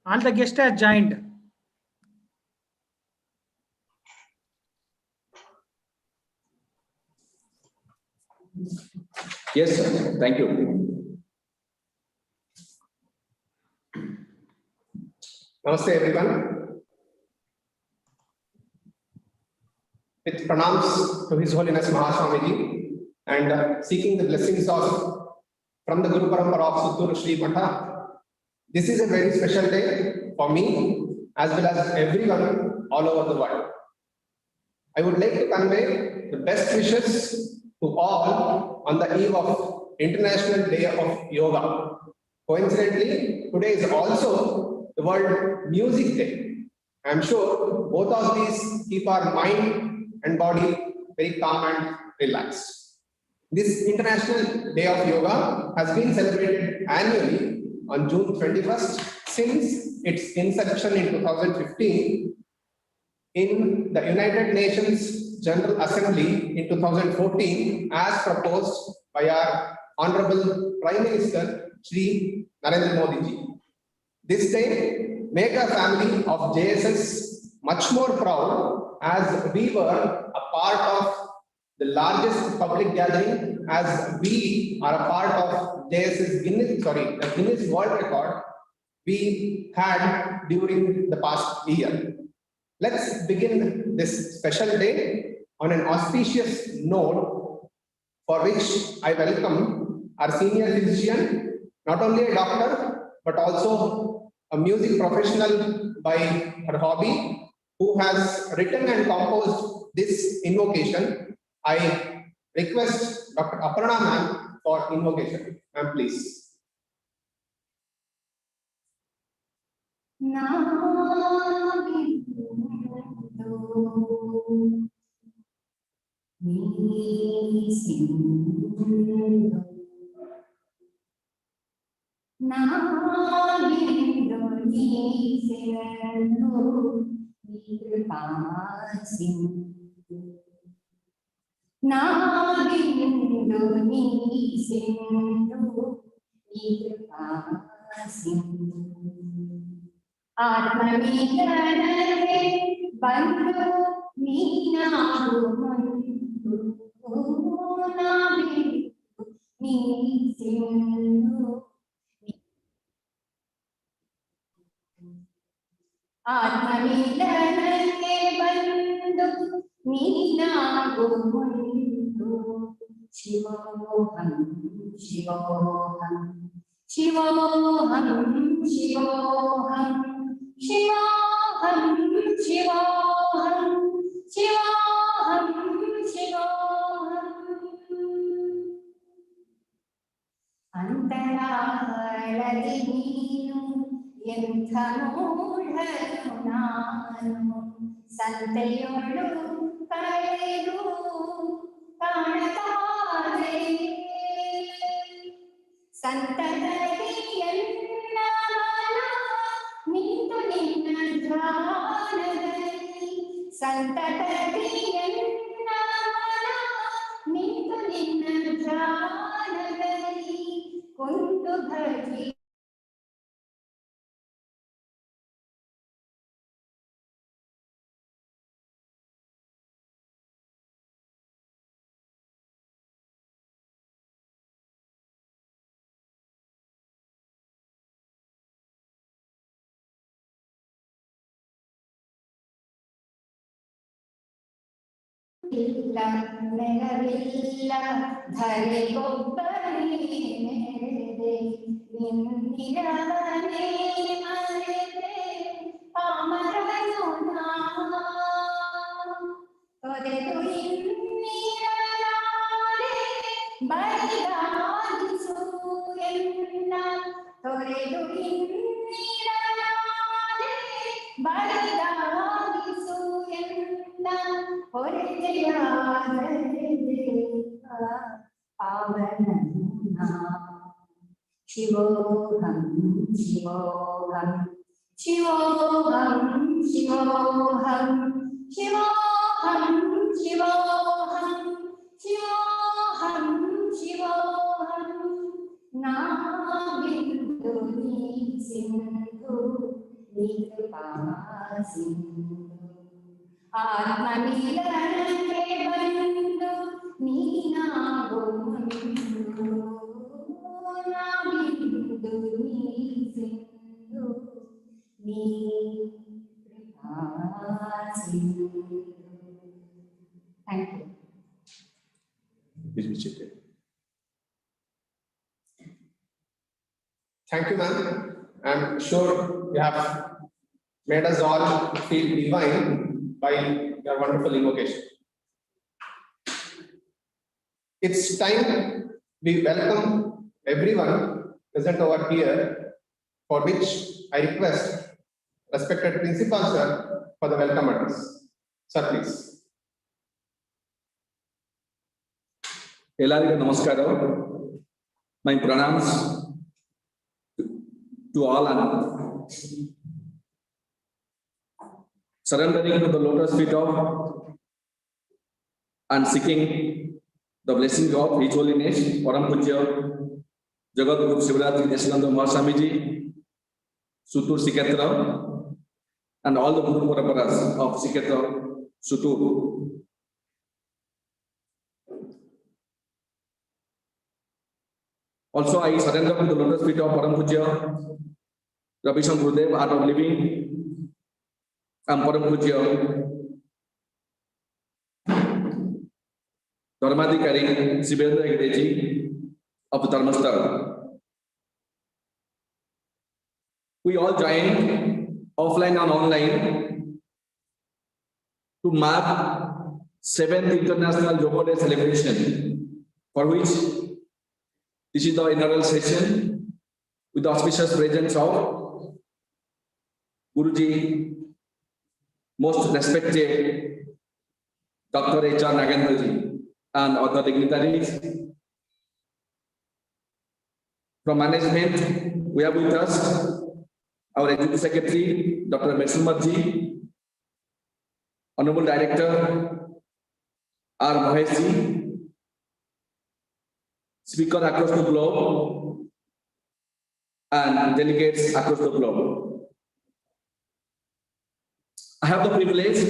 All the guests are joined. Yes, sir. Thank you. Namaste, everyone. With pranams to His Holiness Mahaswamiji and seeking the blessings from the Guru Parampara of Suttur Sri Matha, this is a very special day for me as well as everyone all over the world. I would like to convey the best wishes to all on the eve of International Day of Yoga. Coincidentally, today is also the World Music Day. I am sure both of these keep our mind and body very calm and relaxed. This International Day of Yoga has been celebrated annually on June 21st since its inception in 2015 in the United Nations General Assembly in 2014 as proposed by our Honorable Prime Minister Shri Narendra Modi ji. This day make a family of JSS much more proud as we were a part of the largest public gathering, as we are a part of JSS Guinness World Record we had during the past year. Let's begin this special day on an auspicious note, for which I welcome our senior physician, not only a doctor, but also a music professional by her hobby, who has written and composed this invocation. I request Dr. Aparna ma'am for invocation. Ma'am, please. Thank you. Please be seated. Thank you, ma'am. I'm sure you have made us all feel divine by your wonderful invocation. It's time we welcome everyone present over here, for which I request respected principal sir for the welcome address. Sir, please. Elariga namaskara. My pranams to all and surrendering to the lotus feet of and seeking the blessing of His Holiness Param Pujya Jagat Guru Shivratri Deshananda Mahaswamiji, Sutur Siketra, and all the Guru Paramparas of Siketra Sutur. Also, I surrender to the lotus feet of Param Pujya Ravi Shankar Gurudev, Art of Living, and Param Pujya Dharmadhikari Sibendra Hegedeji of the Dharmasthal. We all joined offline and online to mark 7th International Yoga Day celebration, for which this is the inaugural session with the auspicious presence of Guruji, most respected Dr. H.R. Nagendraji, and other dignitaries. From management, we have with us our Executive Secretary, Dr. Mesumarji, Honorable Director, R. Maheshji, Speaker across the globe, and delegates across the globe. I have the privilege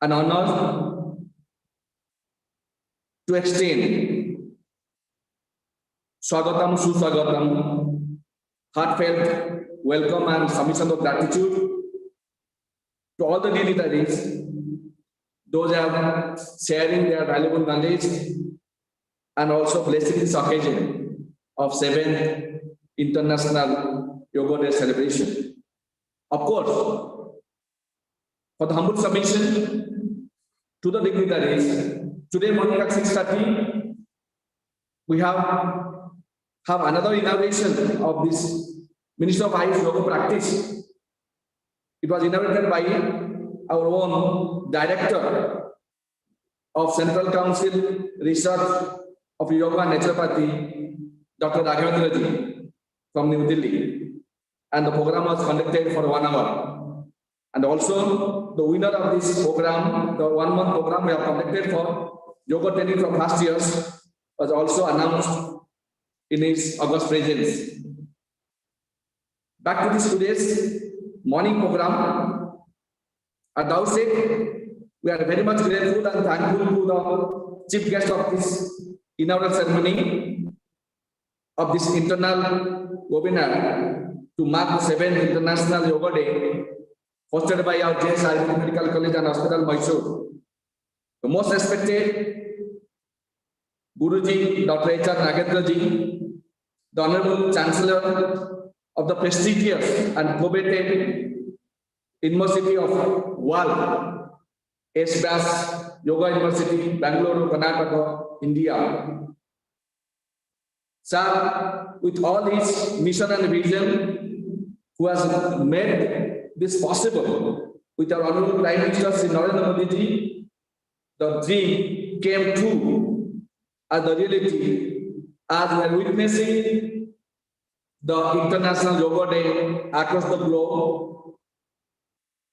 and honor to extend Swagatam, Suswagatam, heartfelt welcome and submission of gratitude to all the dignitaries, those who have sharing their valuable knowledge and also blessing this occasion of 7th International Yoga Day celebration. Of course, for the humble submission to the dignitaries, today morning at 6:30, we have another inauguration of this Minister of High Yoga Practice. It was inaugurated by our own Director of Central Council Research of Yoga and Naturopathy, Dr. Raghavendraji from New Delhi. And the program was conducted for 1 hour. And also, the winner of this program, the 1 month program we have conducted for yoga training for past years, was also announced in his August presence. Back to this today's morning program. At the outset, we are very much grateful and thankful to the chief guest of this inaugural ceremony of this internal webinar to mark the 7th International Yoga Day, hosted by our Jssamc Medical College and Hospital, Mysore. The most respected Guruji, Dr. H.R. Nagendraji, the Honorable Chancellor of the prestigious and coveted University of World, S.B.A.S. Yoga University, Bangalore, Karnataka, India. Sir, with all his mission and vision, who has made this possible, with our Honorable Prime Minister Sri Narendra Modi ji, the dream came true as the reality, as we are witnessing the International Yoga Day across the globe,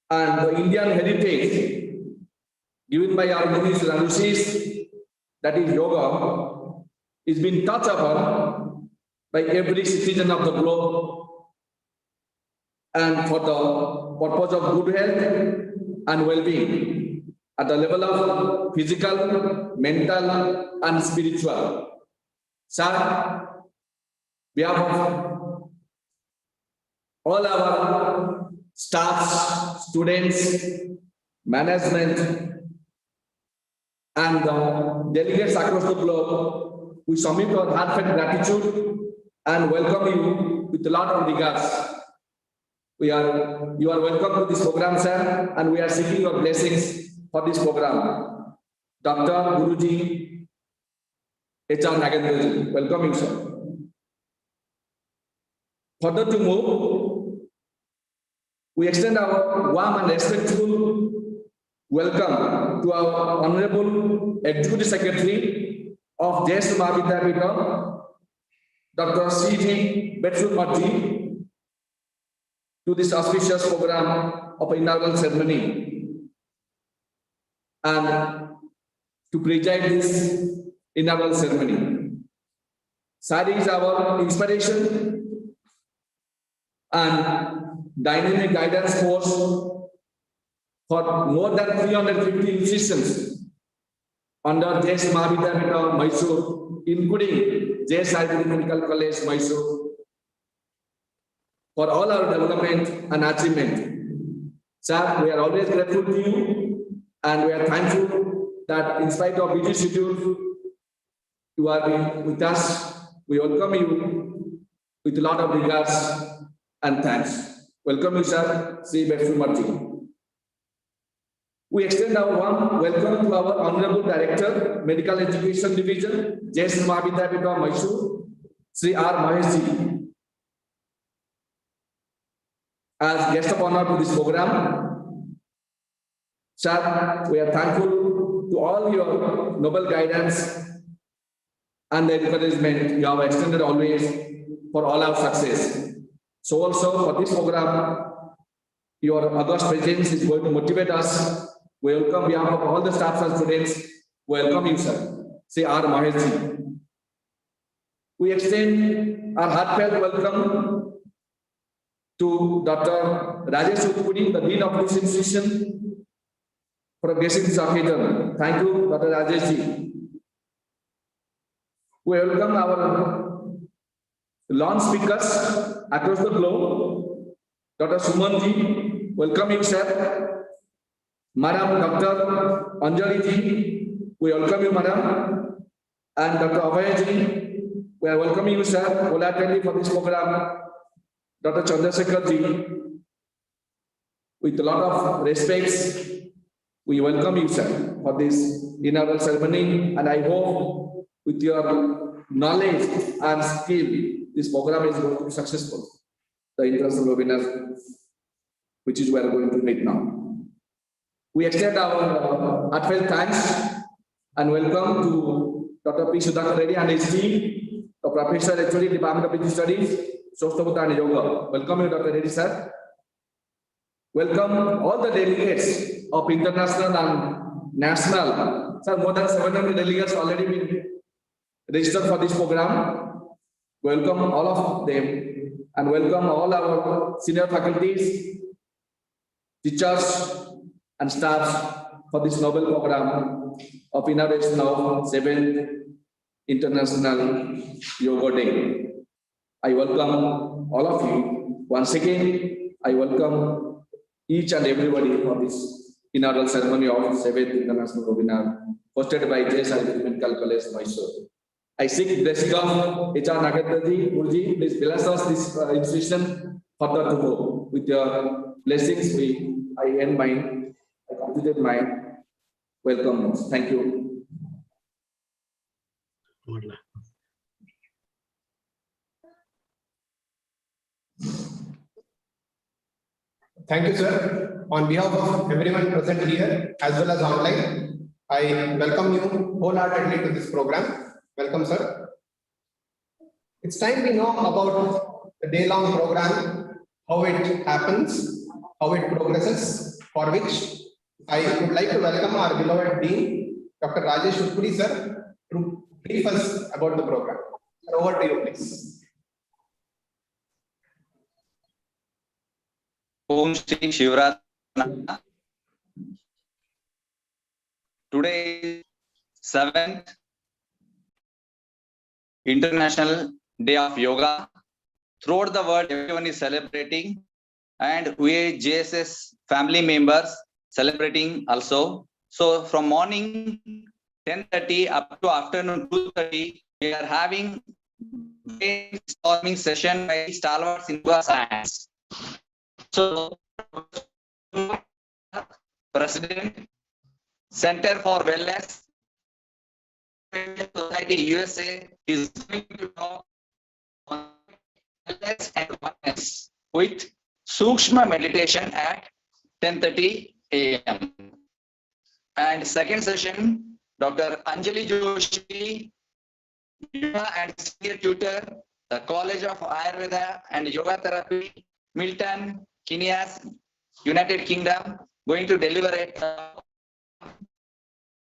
and the Indian heritage given by our munis and rishis, that is yoga, is being touched upon by every citizen of the globe. and for the purpose of good health and well-being at the level of physical, mental, and spiritual. Sir, behalf of all our staffs, students, management, and delegates across the globe, we submit our heartfelt gratitude and welcome you with a lot of regards. You are welcome to this program, sir, and we are seeking your blessings for this program. Dr. Guruji, Jssamc, welcome you, sir. Further to move, we extend our warm and respectful welcome to our Honorable Executive Secretary of Jssamc Mahavidyapita, Dr. C.G. Betsulmarji, to this auspicious program of inaugural ceremony and to preside this inaugural ceremony. Sari is our inspiration and dynamic guidance force for more than 350 institutions under Jssamc Mahavidyapita, Mysore, including Jssamc Medical College, Mysore, for all our development and achievement. Sir, we are always grateful to you and we are thankful that in spite of busy schedule, you are with us. We welcome you with a lot of regards and thanks. Welcome you, sir, Sri Betsulmarji. We extend our warm welcome to our Honorable Director, Medical Education Division, Jssamc Mahavidyapita, Mysore, Sri R. Maheshji, as guest of honor to this program. Sir, we are thankful to all your noble guidance and the encouragement you have extended always for all our success. So also for this program, your august presence is going to motivate us. We welcome on behalf of all the staffs and students. Welcome you, sir. Say R. Maheshji. We extend our heartfelt welcome to Dr. Rajesh Utpudi, the Dean of this institution, for gracing this occasion. Thank you, Dr. Rajesh. We welcome our launch speakers across the globe. Dr. Sumanji, welcome you, sir. Madam Dr. Anjali ji, we welcome you, madam. And Dr. Abhay ji, we are welcoming you, sir, wholeheartedly for this program. Dr. Chandrasekhar ji, with a lot of respects, we welcome you, sir, for this inaugural ceremony. And I hope with your knowledge and skill, this program is going to be successful. The international webinar, which is we are going to make now. We extend our heartfelt thanks and welcome to Dr. P. Sudhakar Reddy and his team, the Professor actually Department of Business Studies, Sostobhuta and Yoga. Welcome you, Dr. Reddy, sir. Welcome all the delegates of international and national. Sir, more than 700 delegates already been registered for this program. Welcome all of them and welcome all our senior faculties, teachers, and staffs for this noble program of inauguration of 7th International Yoga Day. I welcome all of you. Once again, I welcome each and everybody for this inaugural ceremony of 7th International Webinar hosted by Jssamc Medical College, Mysore. I seek blessing of H.R. Nagarji, Guruji, please bless us this institution further to go. With your blessings, I end I completed my welcome notes. Thank you. Thank you, sir. On behalf of everyone present here as well as online, I welcome you wholeheartedly to this program. Welcome, sir. It's time we know about the day-long program, how it happens, how it progresses, for which I would like to welcome our beloved Dean, Dr. Rajesh Utpudi, sir, to brief us about the program. Sir, over to you, please. Om Shri Shivratana. Today is 7th International Day of Yoga. Throughout the world, everyone is celebrating, and we JSS family members celebrating also. So from morning 10:30 up to afternoon 2:30, we are having brainstorming session by stalwarts in yoga science. So, President, Center for Wellness Society USA is going to talk on wellness and oneness with Sukshma meditation at 10:30 a.m. And second session, Dr. Anjali Joshi, yoga and senior tutor, the College of Ayurveda and Yoga Therapy, Milton, Kenias, United Kingdom, going to deliver a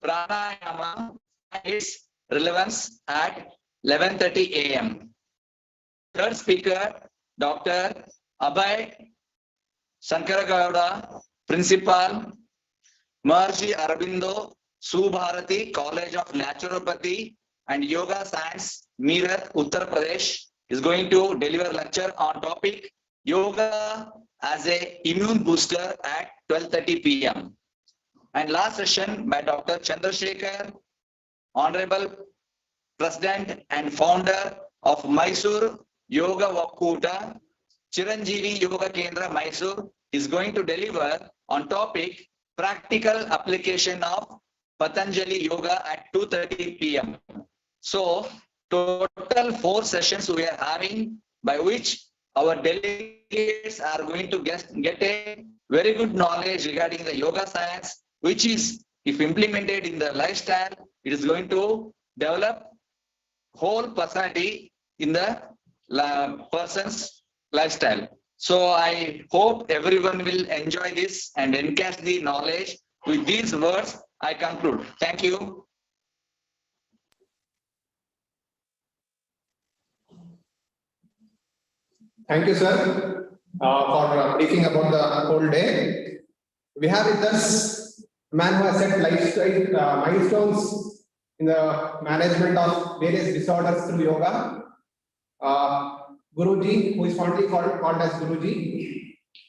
pranayama and its relevance at 11:30 a.m. Third speaker, Dr. Abhay Shankaragowda, Principal, Maharishi Aurobindo Subharati College of Naturopathy and Yoga Science, Meerut, Uttar Pradesh, is going to deliver lecture on topic Yoga as a immune booster at 12:30 p.m. And last session by Dr. Chandrasekhar, Honorable President and Founder of Mysore Yoga Vakuta, Chiranjeevi Yoga Kendra Mysore, is going to deliver on topic practical application of Patanjali Yoga at 2:30 p.m. So total 4 sessions we are having, by which our delegates are going to get a very good knowledge regarding the yoga science, which is, if implemented in the lifestyle, it is going to develop whole personality in the person's lifestyle. So I hope everyone will enjoy this and encash the knowledge. With these words, I conclude. Thank you. Thank you, sir, for briefing about the whole day. We have with us a man who has set lifestyle milestones in the management of various disorders through yoga. Guruji, who is fondly called as Guruji.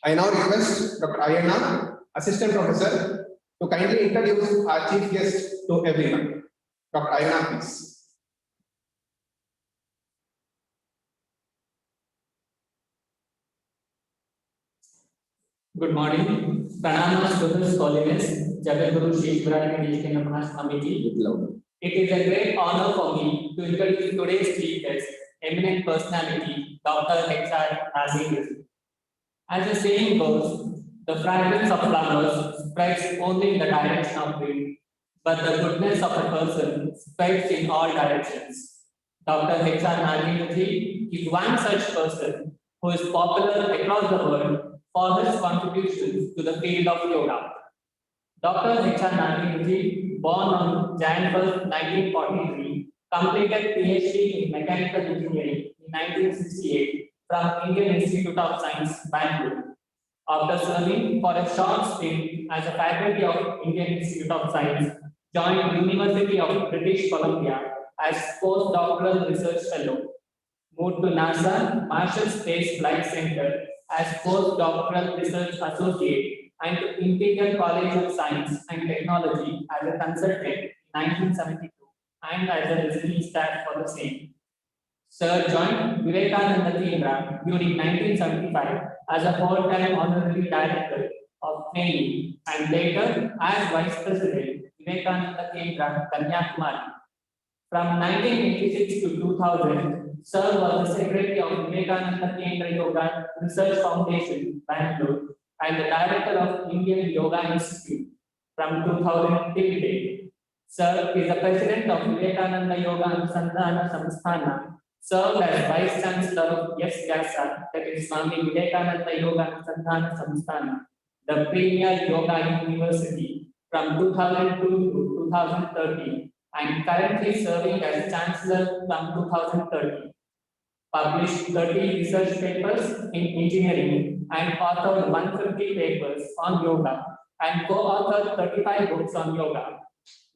I now request Dr. Ayana, Assistant Professor, to kindly introduce our chief guest to everyone. Dr. Ayana, please. Good morning. Pranayama to His Holiness Jagadguru Shri Valedictory Committee. It is a great honor for me to introduce today's chief guest, eminent personality, Dr. Jssamc. As the saying goes, the fragrance of flowers spreads only in the direction of wind, but the goodness of a person spreads in all directions. Dr. Jssamc is one such person who is popular across the world for his contributions to the field of yoga. Dr. Jssamc, born on January 1, 1943, completed PhD in Mechanical Engineering in 1968 from Indian Institute of Science, Bangalore. After serving for a short stint as a faculty of Indian Institute of Science, joined University of British Columbia as postdoctoral research fellow. Moved to NASA Marshall Space Flight Center as postdoctoral research associate and to Imperial College of Science and Technology as a consultant in 1972 and as a visiting staff for the same. Sir joined Vivekananda Kendra during 1975 as a full-time honorary director of training and later as vice president Vivekananda Kendra, Kanyakumari. From 1986 to 2000, Sir was the secretary of Vivekananda Kendra Yoga Research Foundation, Bangalore, and the director of Indian Yoga Institute from 2000 till date. Sir is the president of Vivekananda Yoga Anusandhana Samsthana, served as vice chancellor of Jssamc, that is Swami Vivekananda Yoga Anusandhana Samsthana, the premier yoga university from 2002 to 2013, and currently serving as chancellor from 2013. published 30 research papers in engineering, and authored 150 papers on yoga, and co-authored 35 books on yoga,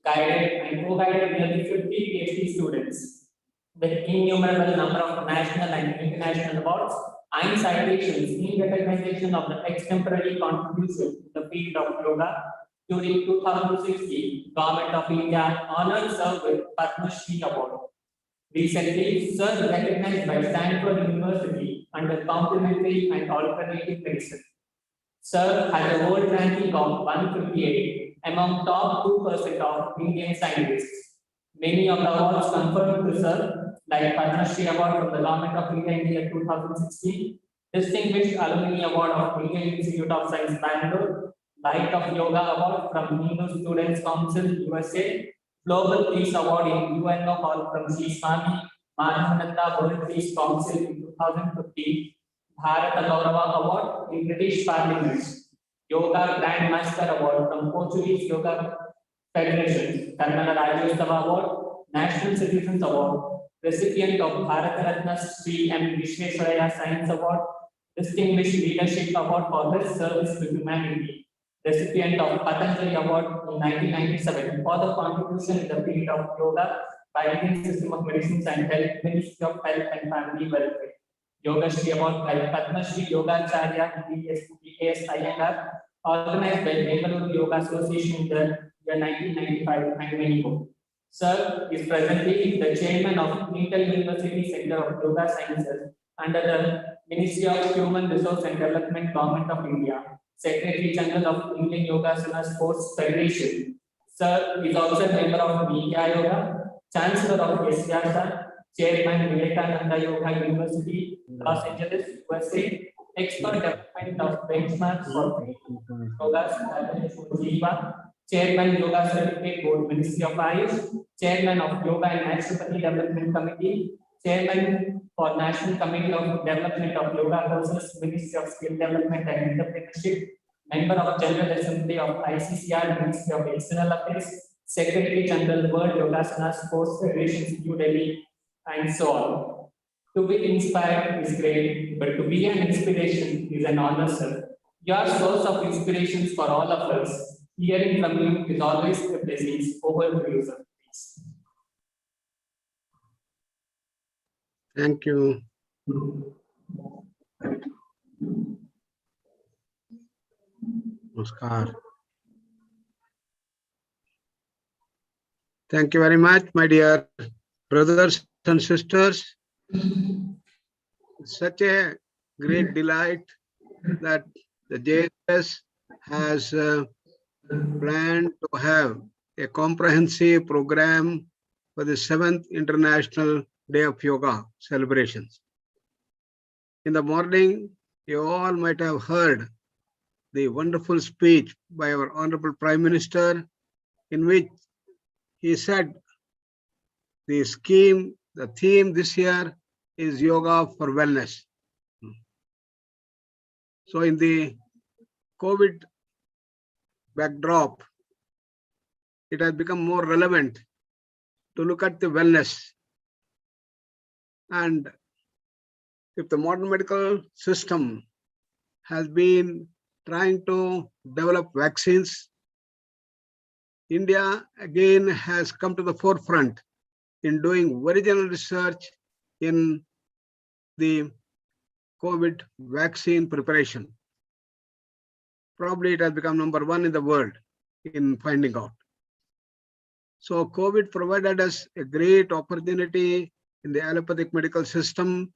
guided and co-guided nearly 50 PhD students, with innumerable number of national and international awards and citations in recognition of the exemplary contribution to the field of yoga. During 2016, Government of India honored Sir with Padma Shri Award. Recently, Sir recognized by Stanford University under complementary and alternative medicine. Sir has a world ranking of 158 among top 2% of Indian scientists. Many of the awards conferred to Sir, like Padma Shri Award from the Government of India in year 2016, Distinguished Alumni Award of Indian Institute of Science Bangalore, Light of Yoga Award from Hindu Students Council USA, Global Peace Award in UNO Hall from Jssamc Madhavananda World Peace Council in 2015, Bharat Gaurava Award in British Parliament, Yoga Grand Master Award from Portuguese Yoga Federation, Kannada Rajyotsava Award, National Citizens Award, recipient of Bharat Ratna Sri M. Visvesvaraya Science Award, Distinguished Leadership Award for his service to humanity, recipient of Patanjali Award in 1997 for the contribution in the field of yoga by Indian System of Medicines and Health, Ministry of Health and Family Welfare. Yoga Shri Award by Padma Shri Yogacharya B.S. Iyengar, organized by Bengaluru Yoga Association in the year 1995 and many more. Sir is presently the chairman of Intel University Center of Yoga Sciences under the Ministry of Human Resource and Development, Government of India, Secretary General of Indian Yogasana Sports Federation. Sir is also a member of Media Yoga, Chancellor of Jssamc, Chairman Vivekananda Yoga University, Los Angeles, USA, Expert Development of Benchmarks for Yoga, Chairman Yoga Certificate Board, Ministry of Ayush, Chairman of Yoga and Naturopathy Development Committee, Chairman for National Committee of Development of Yoga Courses, Ministry of Skill Development and Entrepreneurship, Member of General Assembly of ICCR, Ministry of External Affairs, Secretary General World Yogasana Sports Federation, New Delhi, and so on. To be inspired is great, but to be an inspiration is an honor, sir. You are source of inspirations for all of us. Hearing from you is always a blessing. Over to you, sir. Please. Thank you. Namaskar. Thank you very much, my dear brothers and sisters. It's such a great delight that the JSS has planned to have a comprehensive program for the 7th International Day of Yoga celebrations. In the morning, you all might have heard the wonderful speech by our Honorable Prime Minister, in which he said the theme this year is Yoga for Wellness. So in the COVID backdrop, it has become more relevant to look at the wellness. And if the modern medical system has been trying to develop vaccines, India again has come to the forefront in doing original research in the COVID vaccine preparation. Probably it has become #1 in the world in finding out. So COVID provided us a great opportunity in the allopathic medical system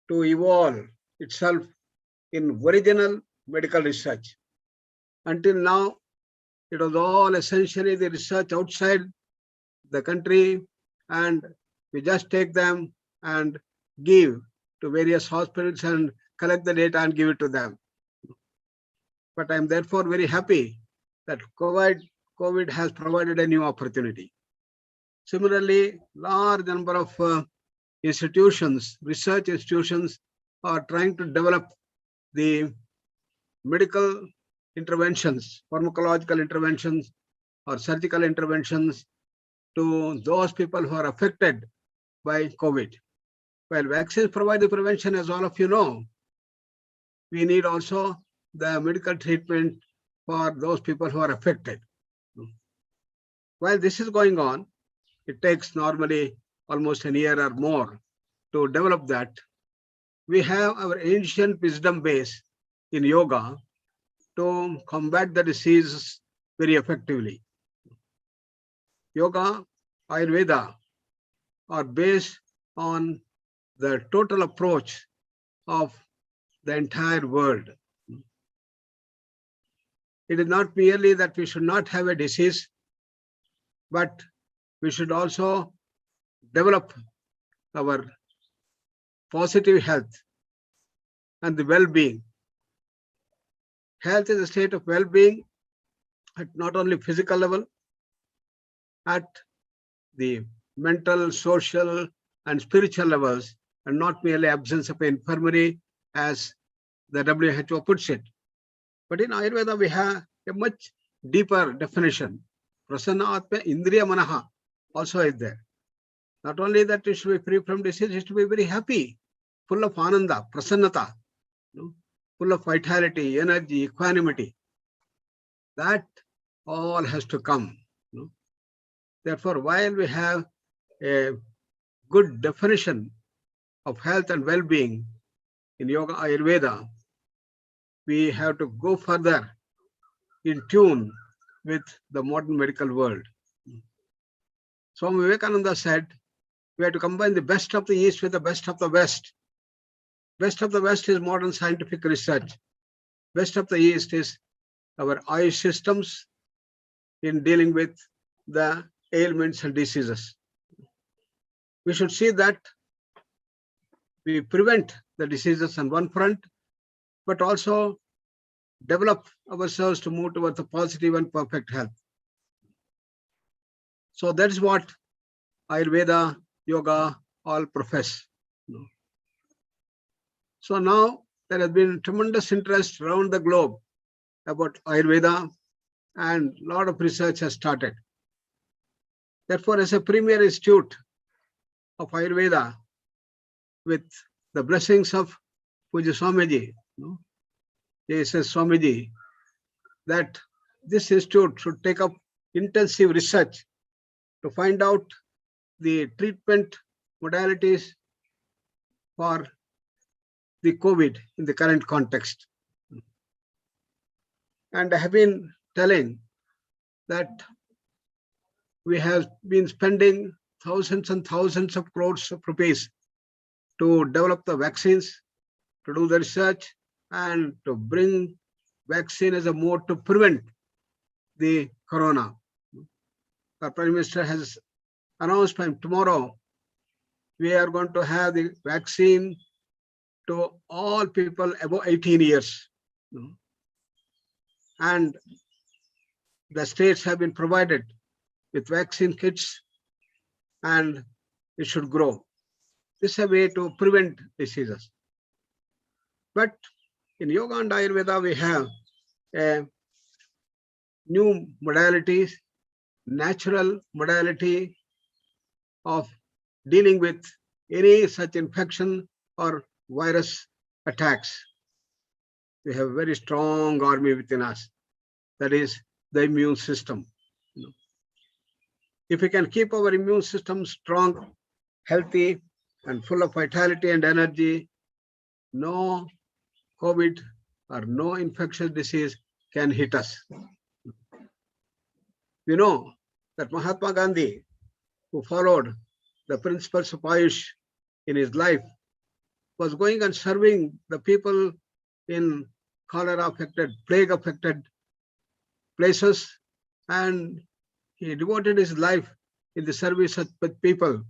to evolve itself in original medical research. Until now, it was all essentially the research outside the country, and we just take them and give to various hospitals and collect the data and give it to them. But I'm therefore very happy that COVID has provided a new opportunity. Similarly, large number of institutions, research institutions, are trying to develop the medical interventions, pharmacological interventions, or surgical interventions to those people who are affected by COVID. while vaccines provide the prevention, as all of you know, we need also the medical treatment for those people who are affected. While this is going on, it takes normally almost a year or more to develop that. We have our ancient wisdom base in yoga to combat the diseases very effectively. Yoga, Ayurveda are based on the total approach of the entire world. It is not merely that we should not have a disease, but we should also develop our positive health and the well-being. Health is a state of well-being at not only physical level, at the mental, social, and spiritual levels, and not merely absence of infirmity, as the WHO puts it. But in Ayurveda, we have a much deeper definition. Prasanna Atma Indriya Manaha also is there. Not only that it should be free from disease, it should be very happy, full of ananda, prasannata, full of vitality, energy, equanimity. That all has to come. Therefore, while we have a good definition of health and well-being in Yoga Ayurveda, we have to go further in tune with the modern medical world. Swami Vivekananda said, we have to combine the best of the East with the best of the West. Best of the West is modern scientific research. Best of the East is our Ayush systems in dealing with the ailments and diseases. We should see that we prevent the diseases on one front, but also develop ourselves to move towards the positive and perfect health. So that is what Ayurveda, Yoga all profess. So now there has been tremendous interest around the globe about Ayurveda, and a lot of research has started. Therefore, as a premier institute of Ayurveda, with the blessings of Puja Swamiji, J.S.S. Swamiji, that this institute should take up intensive research to find out the treatment modalities for the COVID in the current context. And I have been telling that we have been spending thousands and thousands of crores of rupees to develop the vaccines, to do the research, and to bring vaccine as a mode to prevent the corona. The Prime Minister has announced from tomorrow, we are going to have the vaccine to all people above 18 years. And the states have been provided with vaccine kits, and it should grow. This is a way to prevent diseases. But in Yoga and Ayurveda, we have a new modalities, natural modality of dealing with any such infection or virus attacks. We have a very strong army within us, that is the immune system. If we can keep our immune system strong, healthy, and full of vitality and energy, no COVID or no infectious disease can hit us. We know that Mahatma Gandhi, who followed the principles of Ayush in his life, was going and serving the people in cholera-affected, plague-affected places, and he devoted his life in the service of people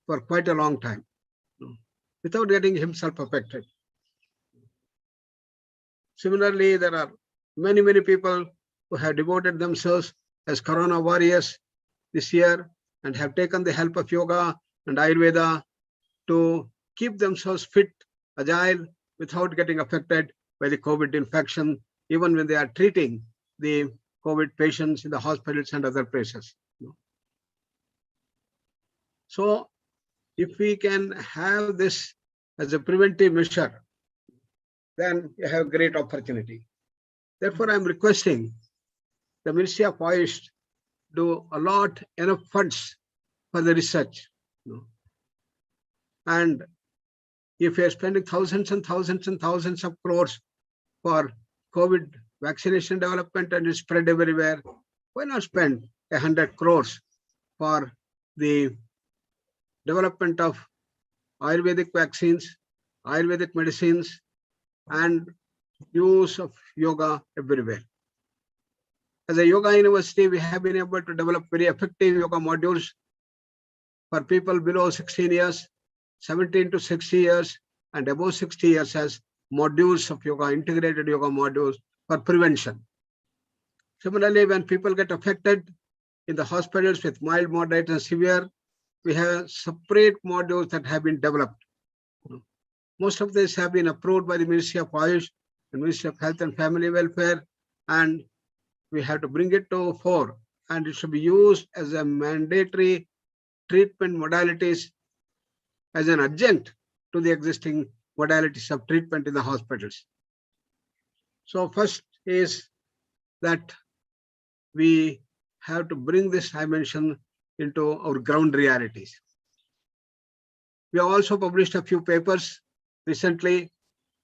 for quite a long time, without getting himself affected. Similarly, there are many, many people who have devoted themselves as corona warriors this year and have taken the help of yoga and Ayurveda to keep themselves fit, agile, without getting affected by the COVID infection, even when they are treating the COVID patients in the hospitals and other places. So if we can have this as a preventive measure, then you have great opportunity. Therefore, I'm requesting the Ministry of Ayush do allot enough funds for the research. And if you're spending thousands and thousands and thousands of crores for COVID vaccination development and it's spread everywhere, why not spend 100 crores for the development of Ayurvedic vaccines, Ayurvedic medicines, and use of yoga everywhere. As a yoga university, we have been able to develop very effective yoga modules for people below 16 years, 17 to 60 years, and above 60 years as modules of yoga, integrated yoga modules for prevention. Similarly, when people get affected in the hospitals with mild, moderate, and severe, we have separate modules that have been developed. Most of these have been approved by the Ministry of Ayush and Ministry of Health and Family Welfare, and we have to bring it to fore, and it should be used as a mandatory treatment modalities as an adjunct to the existing modalities of treatment in the hospitals. So first is that we have to bring this dimension into our ground realities. We have also published a few papers recently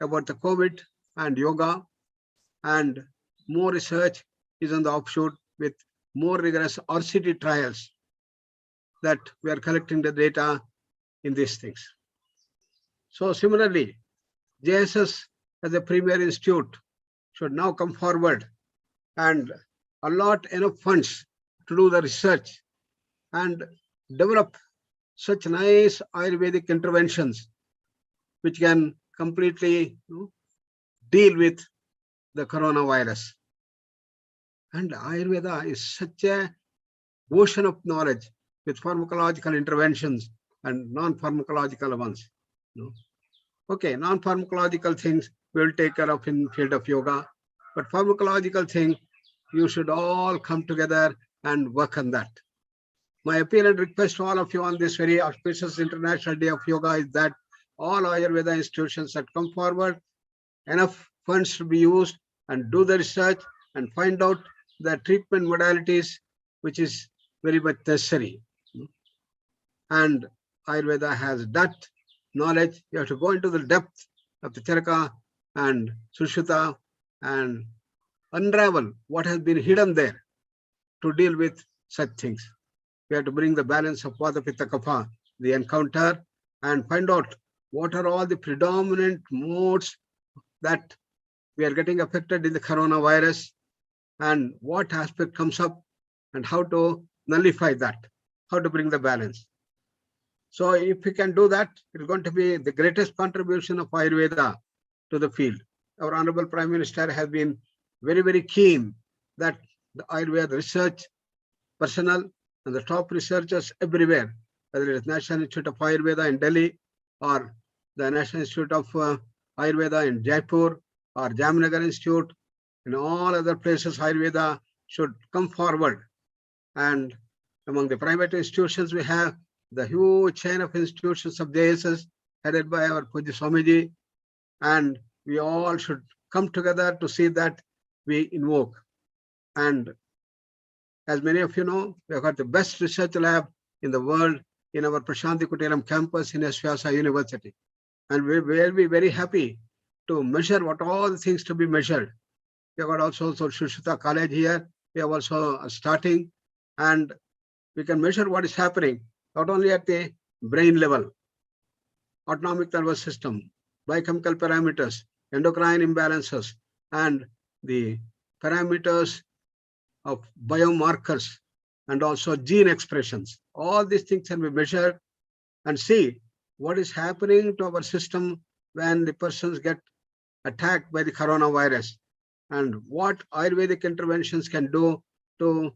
about the COVID and yoga, and more research is on the offshoot with more rigorous RCT trials that we are collecting the data in these things. So similarly, JSS as a premier institute should now come forward and allot enough funds to do the research and develop such nice Ayurvedic interventions which can completely deal with the coronavirus. And Ayurveda is such a ocean of knowledge with pharmacological interventions and non-pharmacological ones. Okay, non-pharmacological things we'll take care of in field of yoga, but pharmacological thing, you should all come together and work on that. My appeal and request to all of you on this very auspicious International Day of Yoga is that all Ayurveda institutions that come forward, enough funds to be used and do the research and find out the treatment modalities, which is very much necessary. And Ayurveda has that knowledge. You have to go into the depth of the Charaka and Sushruta and unravel what has been hidden there to deal with such things. We have to bring the balance of Vata, Pitta, Kapha, the encounter, and find out what are all the predominant modes that we are getting affected in the coronavirus and what aspect comes up and how to nullify that, how to bring the balance. So if we can do that, it's going to be the greatest contribution of Ayurveda to the field. Our Honorable Prime Minister has been very, very keen that the Ayurveda research personnel and the top researchers everywhere, whether it is National Institute of Ayurveda in Delhi or the National Institute of Ayurveda in Jaipur or Jamnagar Institute, in all other places, Ayurveda should come forward. And among the private institutions, we have the huge chain of institutions of JSS headed by our Puja Swamiji, and we all should come together to see that we invoke. And as many of you know, we have got the best research lab in the world in our Prashanti Kutiram campus in Vyasa University. And we will be very happy to measure what all the things to be measured. We have got also Sushruta College here. We have also starting, and we can measure what is happening, not only at the brain level, autonomic nervous system, biochemical parameters, endocrine imbalances, and the parameters of biomarkers, and also gene expressions. All these things can be measured and see what is happening to our system when the persons get attacked by the coronavirus, and what Ayurvedic interventions can do to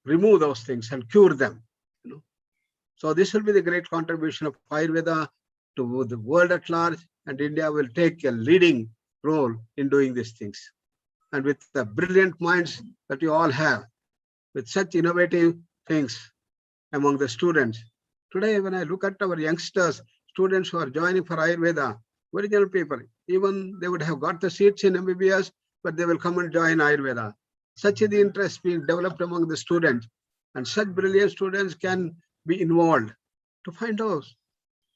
remove those things and cure them. So this will be the great contribution of Ayurveda to the world at large, and India will take a leading role in doing these things. And with the brilliant minds that you all have, with such innovative things among the students, Today, when I look at our youngsters, students who are joining for Ayurveda, original people, even they would have got the seats in MBBS, but they will come and join Ayurveda. Such is the interest being developed among the students, and such brilliant students can be involved to find out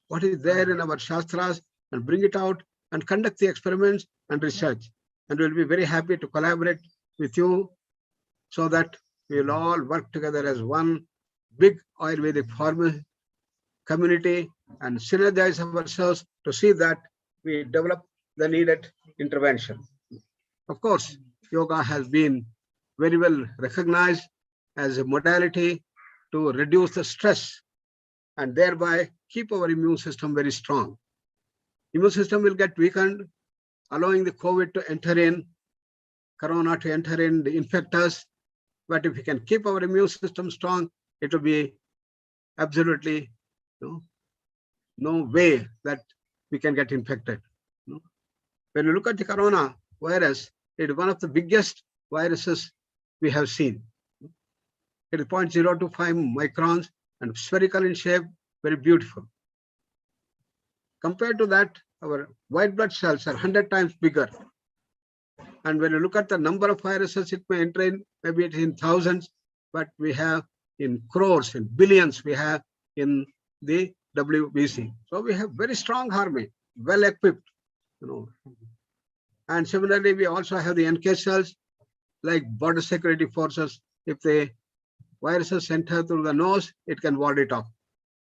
what is there in our Shastras and bring it out and conduct the experiments and research. And we'll be very happy to collaborate with you so that we'll all work together as one big Ayurvedic farmer community and synergize ourselves to see that we develop the needed intervention. Of course, yoga has been very well recognized as a modality to reduce the stress and thereby keep our immune system very strong. Immune system will get weakened, allowing the COVID to enter in, corona to enter in, infect us. But if we can keep our immune system strong, it will be absolutely no way that we can get infected. When you look at the corona virus, it is one of the biggest viruses we have seen. It is 0.025 microns and spherical in shape, very beautiful. Compared to that, our white blood cells are 100 times bigger. And when you look at the number of viruses, it may enter in, maybe it is in thousands, but we have in crores, in billions, we have in the WBC. So we have very strong army, well equipped, And similarly, we also have the NK cells, like border security forces. If the viruses enter through the nose, it can ward it off.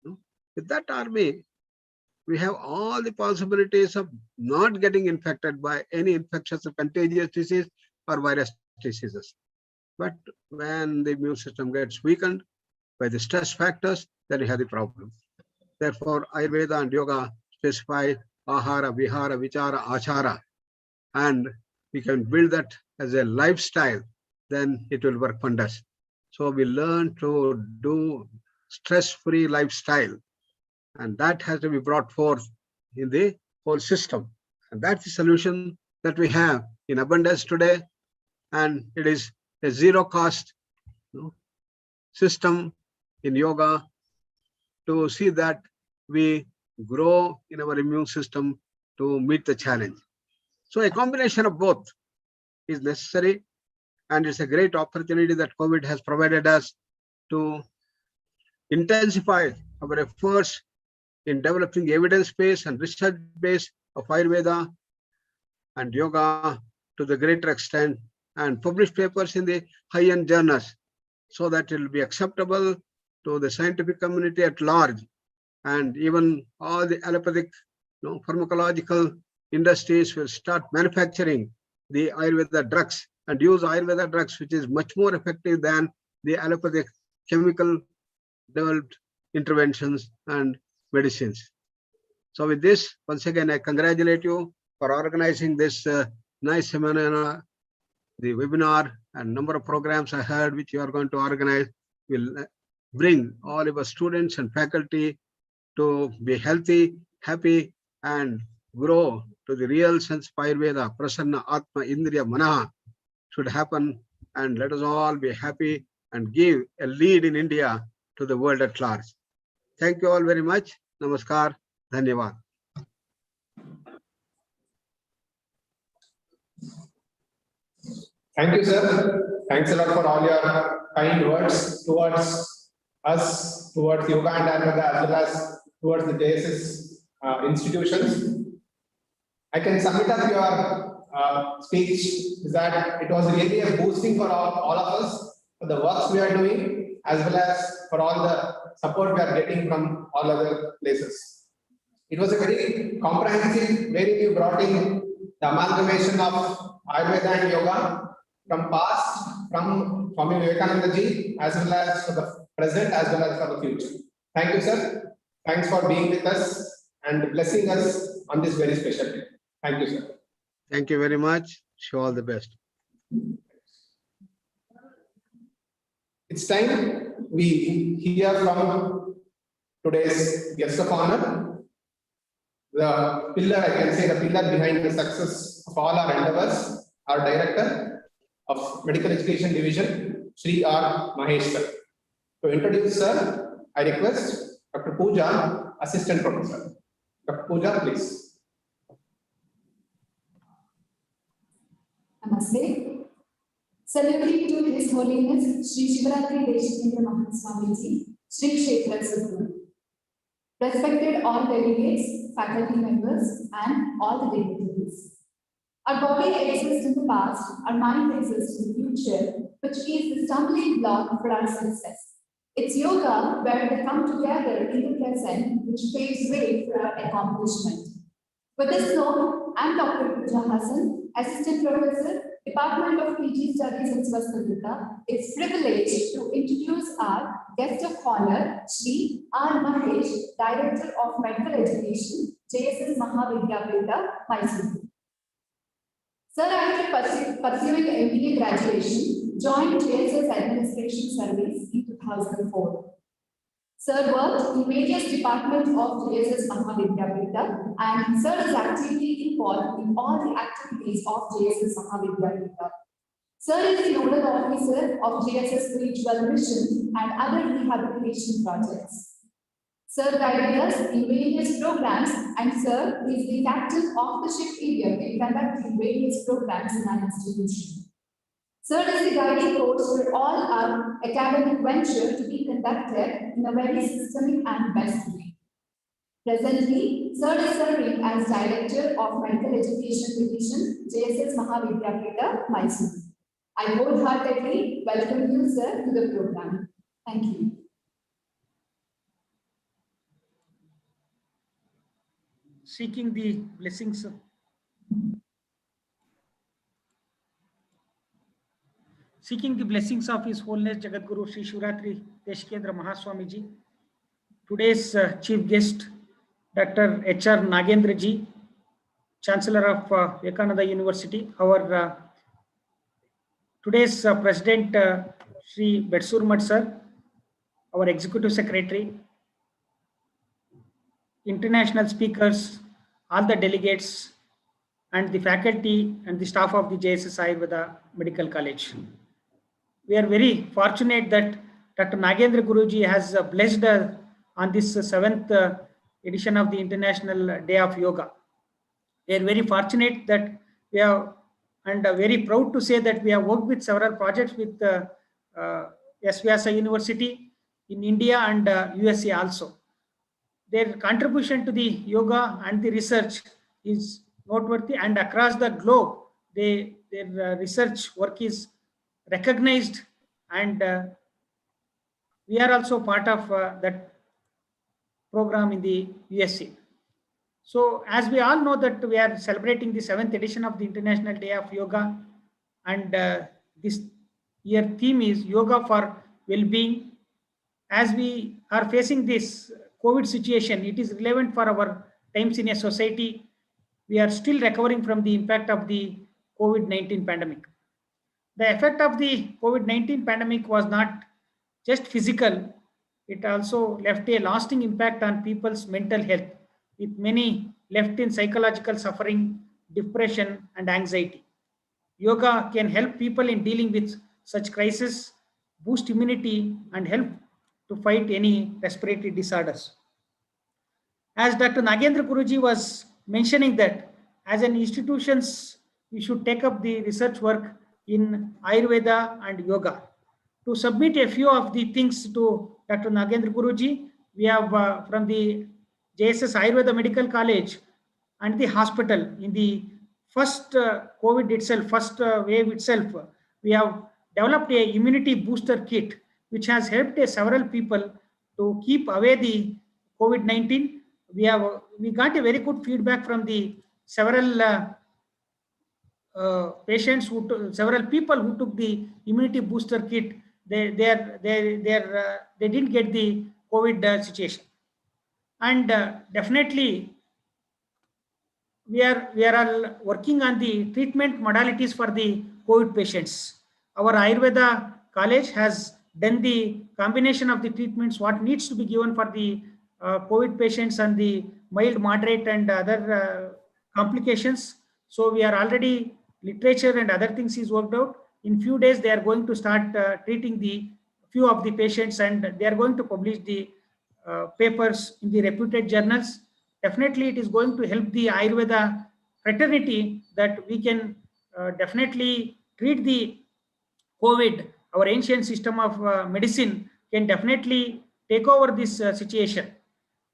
With that army, we have all the possibilities of not getting infected by any infectious or contagious disease or virus diseases. But when the immune system gets weakened by the stress factors, then we have the problem. Therefore, Ayurveda and Yoga specify ahara, vihara, vichara, achara, and we can build that as a lifestyle, then it will work wonders. So we learn to do stress-free lifestyle, and that has to be brought forth in the whole system. And that's the solution that we have in abundance today. And it is a zero cost system in yoga to see that we grow in our immune system to meet the challenge. So a combination of both is necessary, and it's a great opportunity that COVID has provided us to intensify our efforts in developing evidence base and research base of Ayurveda and yoga to the greater extent, and publish papers in the high-end journals so that it will be acceptable to the scientific community at large, and even all the allopathic pharmacological industries will start manufacturing the Ayurveda drugs and use Ayurveda drugs, which is much more effective than the allopathic chemical developed interventions and medicines. So with this, once again, I congratulate you for organizing this nice seminar, the webinar, and number of programs I heard which you are going to organize will bring all of our students and faculty to be healthy, happy, and grow to the real sense of Ayurveda, Prasanna, Atma, Indriya, Manaha should happen, and let us all be happy and give a lead in India to the world at large. Thank you all very much. Namaskar. Dhanyavad. Thank you, sir. Thanks a lot for all your kind words towards us, towards yoga and Ayurveda, as well as towards the Jssamc institutions. I can sum it up your speech is that it was really a boosting for all of us, for the works we are doing, as well as for all the support we are getting from all other places. It was a very comprehensive, where you brought in the amalgamation of Ayurveda and yoga from past, from Swami Vivekananda ji, as well as for the present, as well as for the future. Thank you, sir. Thanks for being with us and blessing us on this very special day. Thank you, sir. Thank you very much. Wish you all the best. It's time we hear from today's guest of honor, the pillar, I can say, the pillar behind the success of all our endeavors, our Director of Medical Education Division, Sri R. Mahesh sir. To introduce sir, I request Dr. Pooja, Assistant Professor. Dr. Pooja, please. Namaste. Saluting to His Holiness Sri Shivaratri Deshikendra Mahaswamiji, Sri Kshetra Sadhguru. Respected all delegates, faculty members, and all the dignitaries. Our body exists in the past, our mind exists in the future, which is the stumbling block for our success. It's yoga where we come together in the present, which paves way for our accomplishment. With this note, I'm Dr. Pooja Hassan, Assistant Professor, Department of PG Studies in Swasthagita. It's privileged to introduce our guest of honor, Shri R. Mahesh, Director of Medical Education, JSS Mahavidyapita, Mysore. Sir, after pursuing MBA graduation, joined JSS Administration Service in 2004. Sir worked in various departments of JSS Mahavidyapita, and Sir is actively involved in all the activities of JSS Mahavidyapita. Sir is the nodal officer of JSS Spiritual Mission and other rehabilitation projects. Sir guided us in various programs, and Sir is the captain of the ship area in conducting various programs in our institution. Sir is the guiding coach for all our academic venture to be conducted in a very systemic and best way. Presently, Sir is serving as Director of Medical Education Division, JSS Mahavidyapita, Mysore. I wholeheartedly welcome you, Sir, to the program. Thank you. Seeking the blessings of His Holiness Jagadguru Sri Shivaratri Deshikendra Mahaswamiji. Today's chief guest, Dr. H.R. Nagendra ji, Chancellor of Vivekananda University. Our today's President, Sri Betsurmad sir, our Executive Secretary, international speakers, all the delegates, and the faculty and the staff of the JSS Ayurveda Medical College. We are very fortunate that Dr. Nagendra Guruji has blessed on this 7th edition of the International Day of Yoga. We are very fortunate that we have, and very proud to say that we have worked with several projects with S. Vyasa University in India and USA also. Their contribution to the yoga and the research is noteworthy, and across the globe, their research work is recognized, and we are also part of that program in the USA. So as we all know that we are celebrating the 7th edition of the International Day of Yoga, and this year theme is Yoga for Well-being. As we are facing this COVID situation, it is relevant for our times in a society. We are still recovering from the impact of the COVID-19 pandemic. The effect of the COVID-19 pandemic was not just physical, it also left a lasting impact on people's mental health, with many left in psychological suffering, depression, and anxiety. Yoga can help people in dealing with such crises, boost immunity, and help to fight any respiratory disorders. As Dr. Nagendra Guruji was mentioning that as an institutions, we should take up the research work in Ayurveda and Yoga. To submit a few of the things to Dr. Nagendra Guruji, we have from the JSS Ayurveda Medical College and the hospital in the first COVID itself, first wave itself, we have developed a immunity booster kit, which has helped several people to keep away the COVID-19. We got a very good feedback from the several patients several people who took the immunity booster kit. They didn't get the COVID situation, and definitely we are all working on the treatment modalities for the COVID patients. Our Ayurveda college has done the combination of the treatments what needs to be given for the COVID patients and the mild, moderate, and other complications. So we are already literature and other things is worked out. In few days, they are going to start treating the few of the patients, and they are going to publish the papers in the reputed journals. Definitely, it is going to help the Ayurveda fraternity that we can definitely treat the COVID. Our ancient system of medicine can definitely take over this situation.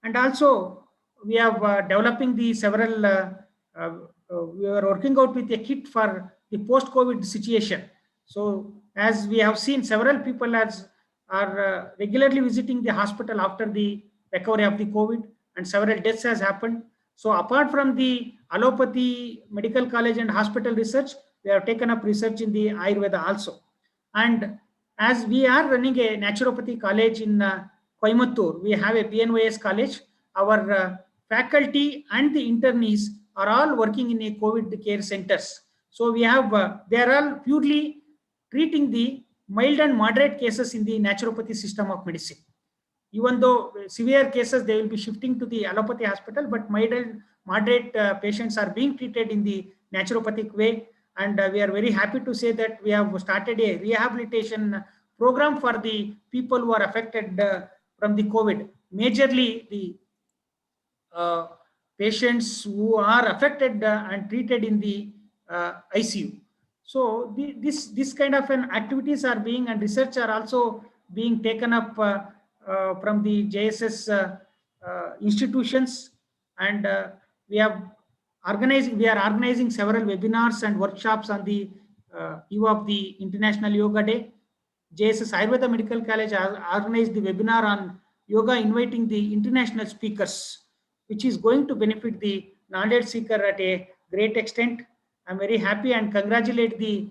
And also, we are developing the several, we are working out with a kit for the post-COVID situation. So as we have seen, several people are regularly visiting the hospital after the recovery of the COVID, and several deaths has happened. So apart from the allopathy medical college and hospital research, we have taken up research in the Ayurveda also. And as we are running a naturopathy college in Coimbatore, we have a PNYS college. Our faculty and the internees are all working in a COVID care centers. So we have, they are all purely treating the mild and moderate cases in the naturopathy system of medicine. Even though severe cases, they will be shifting to the allopathy hospital, but mild and moderate patients are being treated in the naturopathic way. And we are very happy to say that we have started a rehabilitation program for the people who are affected from the COVID. Majorly the patients who are affected and treated in the ICU. So this kind of an activities are being, and research are also being taken up from the JSS institutions, and we are organizing several webinars and workshops on the eve of the International Yoga Day. JSS Ayurveda Medical College organized the webinar on yoga, inviting the international speakers, which is going to benefit the knowledge seeker at a great extent. I'm very happy and congratulate the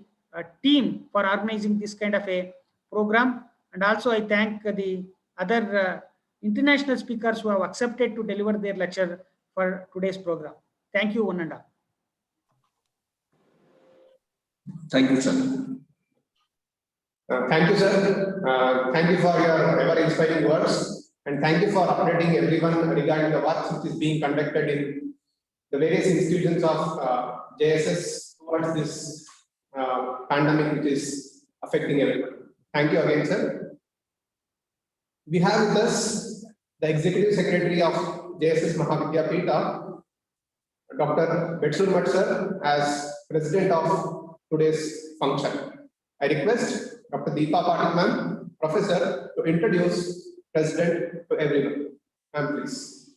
team for organizing this kind of a program. And also I thank the other international speakers who have accepted to deliver their lecture for today's program. Thank you, one and all. Thank you, sir. Thank you, sir. Thank you for your ever-inspiring words, and thank you for updating everyone regarding the work which is being conducted in the various institutions of JSS towards this pandemic which is affecting everyone. Thank you again, sir. We have with us the Executive Secretary of JSS Mahavidyapita, Dr. Jssamc sir, as President of today's function. I request Dr. Deepa Patil ma'am, Professor, to introduce President to everyone. Ma'am, please.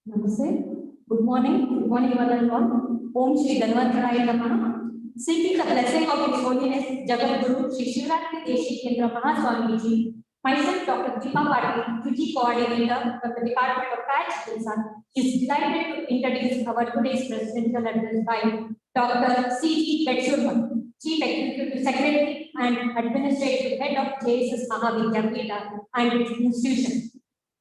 Namaste. Good morning, one and all. Om Shri Dhanvantaraya Namaha. Seeking the blessing of His Holiness Jagat Guru Shri Shivratri Deshikendra Mahaswamiji, myself, Dr. Deepa Patil, Fiji Coordinator from the Department of Child is delighted to introduce our today's presidential address by Dr. C.G. Jssamc, Chief Executive Secretary and Administrative Head of JSS Mahavidyapita and its institution.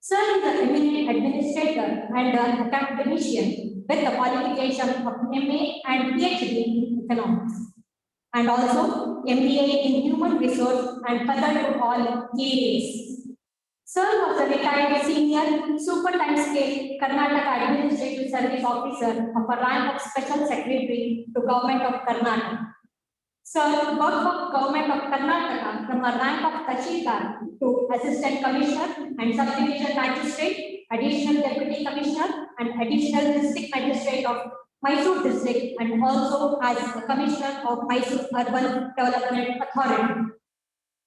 Sir is an eminent administrator and an academician with the qualification of MA and PhD in economics, and also MBA in human resource and further to all areas. Sir was a retired senior super time scale Karnataka Administrative Service Officer of a rank of Special Secretary to Government of Karnataka. Sir worked for Government of Karnataka from a rank of Tahsildar to Assistant Commissioner and Subdivision Magistrate, Additional Deputy Commissioner and Additional District Magistrate of Mysore District, and also as the Commissioner of Mysore Urban Development Authority.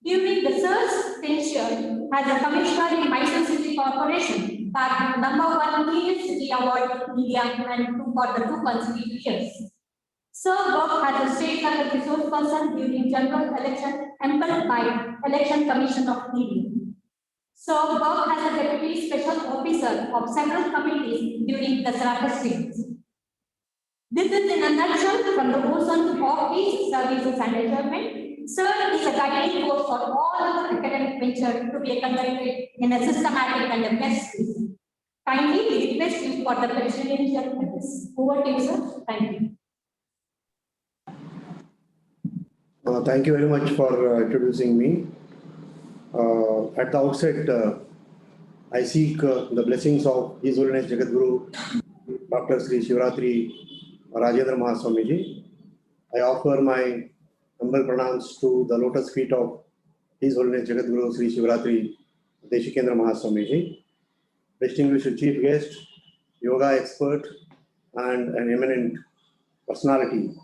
During the Sir's tenure as a Commissioner in Mysore City Corporation, bagged #1 Cleanest City Award in India and for the 2 consecutive years. Sir worked as a state level resource person during general election empaneled by Election Commission of India. Sir worked as a deputy special officer of several committees during the Dasara festivities. This is in a nutshell from the ocean of these services and achievement. Sir is a guiding force for all our academic venture to be conducted in a systematic and a best way. Kindly we request you for the presidential address. Over to you, sir. Thank you. Thank you very much for introducing me. At the outset, I seek the blessings of His Holiness Jagadguru, Dr. Sri Shivratri Rajendra Mahaswamiji. I offer my humble pranams to the lotus feet of His Holiness Jagadguru Sri Shivratri Deshikendra Mahaswamiji, distinguished chief guest, yoga expert, and an eminent personality,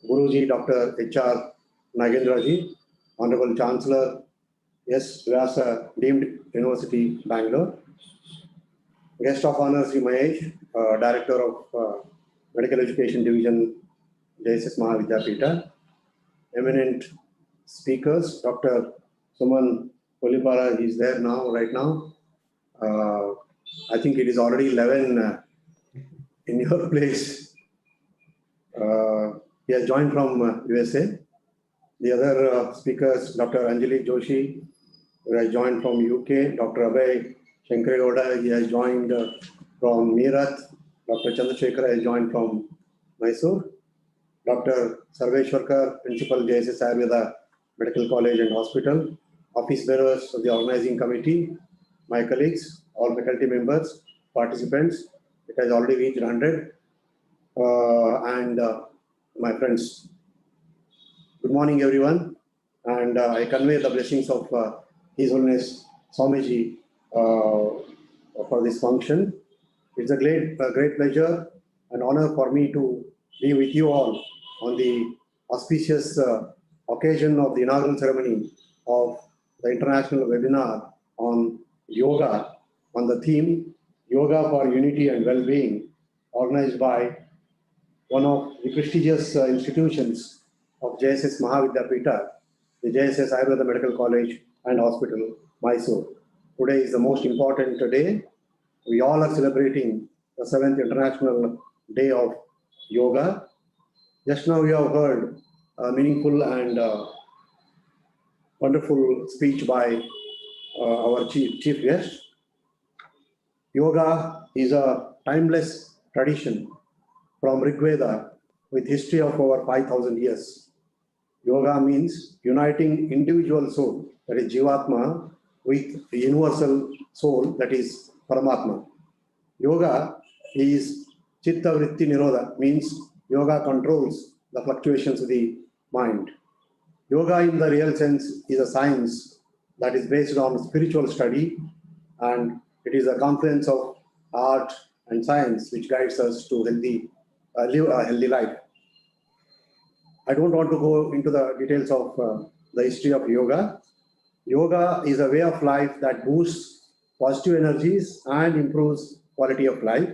Guruji Dr. H.R. Nagendraji, Honorable Chancellor S. Vyasa Deemed University, Bangalore, guest of honor Sri Mahesh, Director of Medical Education Division, Jssamc Mahavidyapita, eminent speakers, Dr. Suman Polipara is there now, right now. I think it is already 11 in your place. He has joined from USA. The other speakers, Dr. Anjali Joshi, who has joined from UK. Dr. Abhay Shankaregowda, he has joined from Meerut. Dr. Chandrasekhar has joined from Mysore. Dr. Sarveshwarkar, Principal JSS Ayurveda Medical College and Hospital. Office bearers of the organizing committee, my colleagues, all faculty members, participants. It has already reached 100. And my friends. Good morning, everyone. And I convey the blessings of His Holiness Swamiji for this function. It's a great pleasure and honor for me to be with you all on the auspicious occasion of the inaugural ceremony of the international webinar on yoga, on the theme Yoga for Unity and Well-being, organized by one of the prestigious institutions of JSS Mahavidyapita, the JSS Ayurveda Medical College and Hospital, Mysore. Today is the most important day. We all are celebrating the 7th International Day of Yoga. Just now we have heard a meaningful and wonderful speech by our chief guest. Yoga is a timeless tradition from Rig Veda with history of over 5,000 years. Yoga means uniting individual soul, that is Jivatma, with the universal soul, that is Paramatma. Yoga is Chitta Vritti Nirodha, means yoga controls the fluctuations of the mind. Yoga in the real sense is a science that is based on spiritual study, and it is a confluence of art and science which guides us to live a healthy life. I don't want to go into the details of the history of yoga. Yoga is a way of life that boosts positive energies and improves quality of life.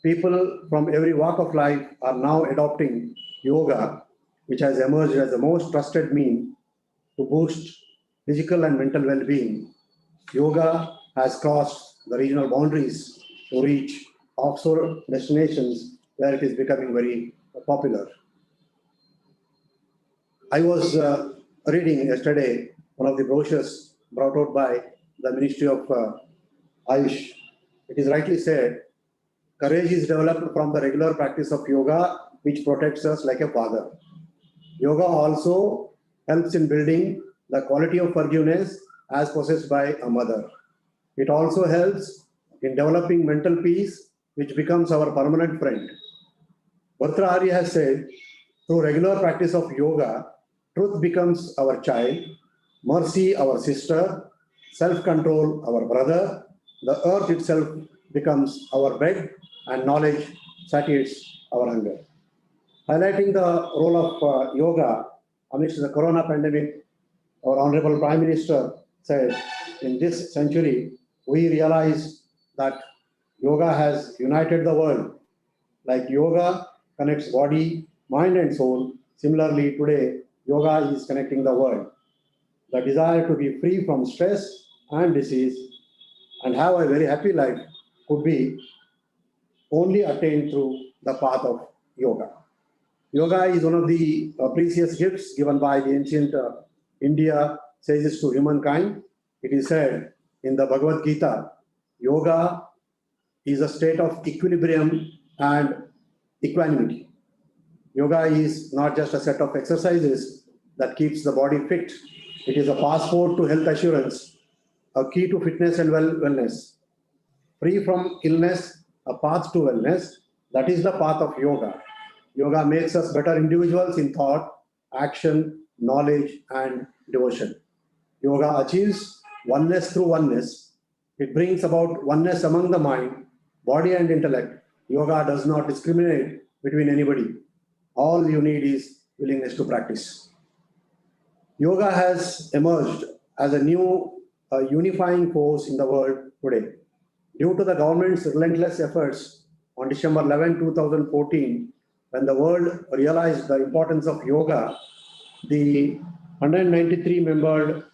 People from every walk of life are now adopting yoga, which has emerged as the most trusted means to boost physical and mental well-being. Yoga has crossed the regional boundaries to reach offshore destinations where it is becoming very popular. I was reading yesterday one of the brochures brought out by the Ministry of Ayush. It is rightly said, courage is developed from the regular practice of yoga, which protects us like a father. Yoga also helps in building the quality of forgiveness as possessed by a mother. It also helps in developing mental peace, which becomes our permanent friend. Bhartrahari has said, through regular practice of yoga, truth becomes our child, mercy our sister, self-control our brother, the earth itself becomes our bed, and knowledge satiates our hunger. Highlighting the role of yoga amidst the corona pandemic, our Honorable Prime Minister said, in this century, we realize that yoga has united the world. Like yoga connects body, mind and soul, similarly today, yoga is connecting the world. The desire to be free from stress and disease and have a very happy life could be only attained through the path of yoga. Yoga is one of the precious gifts given by the ancient India sages to humankind. It is said in the Bhagavad Gita, yoga is a state of equilibrium and equanimity. Yoga is not just a set of exercises that keeps the body fit. It is a passport to health assurance, a key to fitness and wellness. Free from illness, a path to wellness. That is the path of yoga. Yoga makes us better individuals in thought, action, knowledge, and devotion. Yoga achieves oneness through oneness. It brings about oneness among the mind, body and intellect. Yoga does not discriminate between anybody. All you need is willingness to practice. Yoga has emerged as a new unifying force in the world today. Due to the government's relentless efforts on December 11, 2014, when the world realized the importance of yoga, the 193-member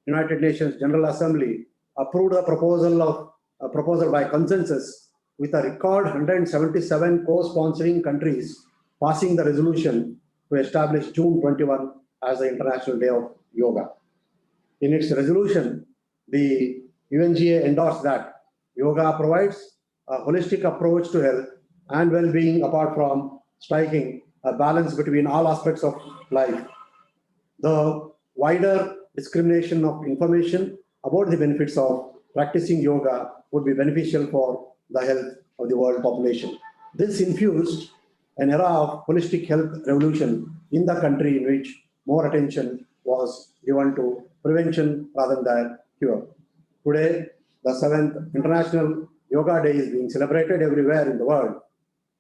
United Nations General Assembly approved a proposal by consensus with a record 177 co-sponsoring countries passing the resolution to establish June 21 as the International Day of Yoga. In its resolution, the UNGA endorsed that yoga provides a holistic approach to health and well-being apart from striking a balance between all aspects of life. The wider discrimination of information about the benefits of practicing yoga would be beneficial for the health of the world population. This infused an era of holistic health revolution in the country in which more attention was given to prevention rather than cure. Today, the 7th International Yoga Day is being celebrated everywhere in the world.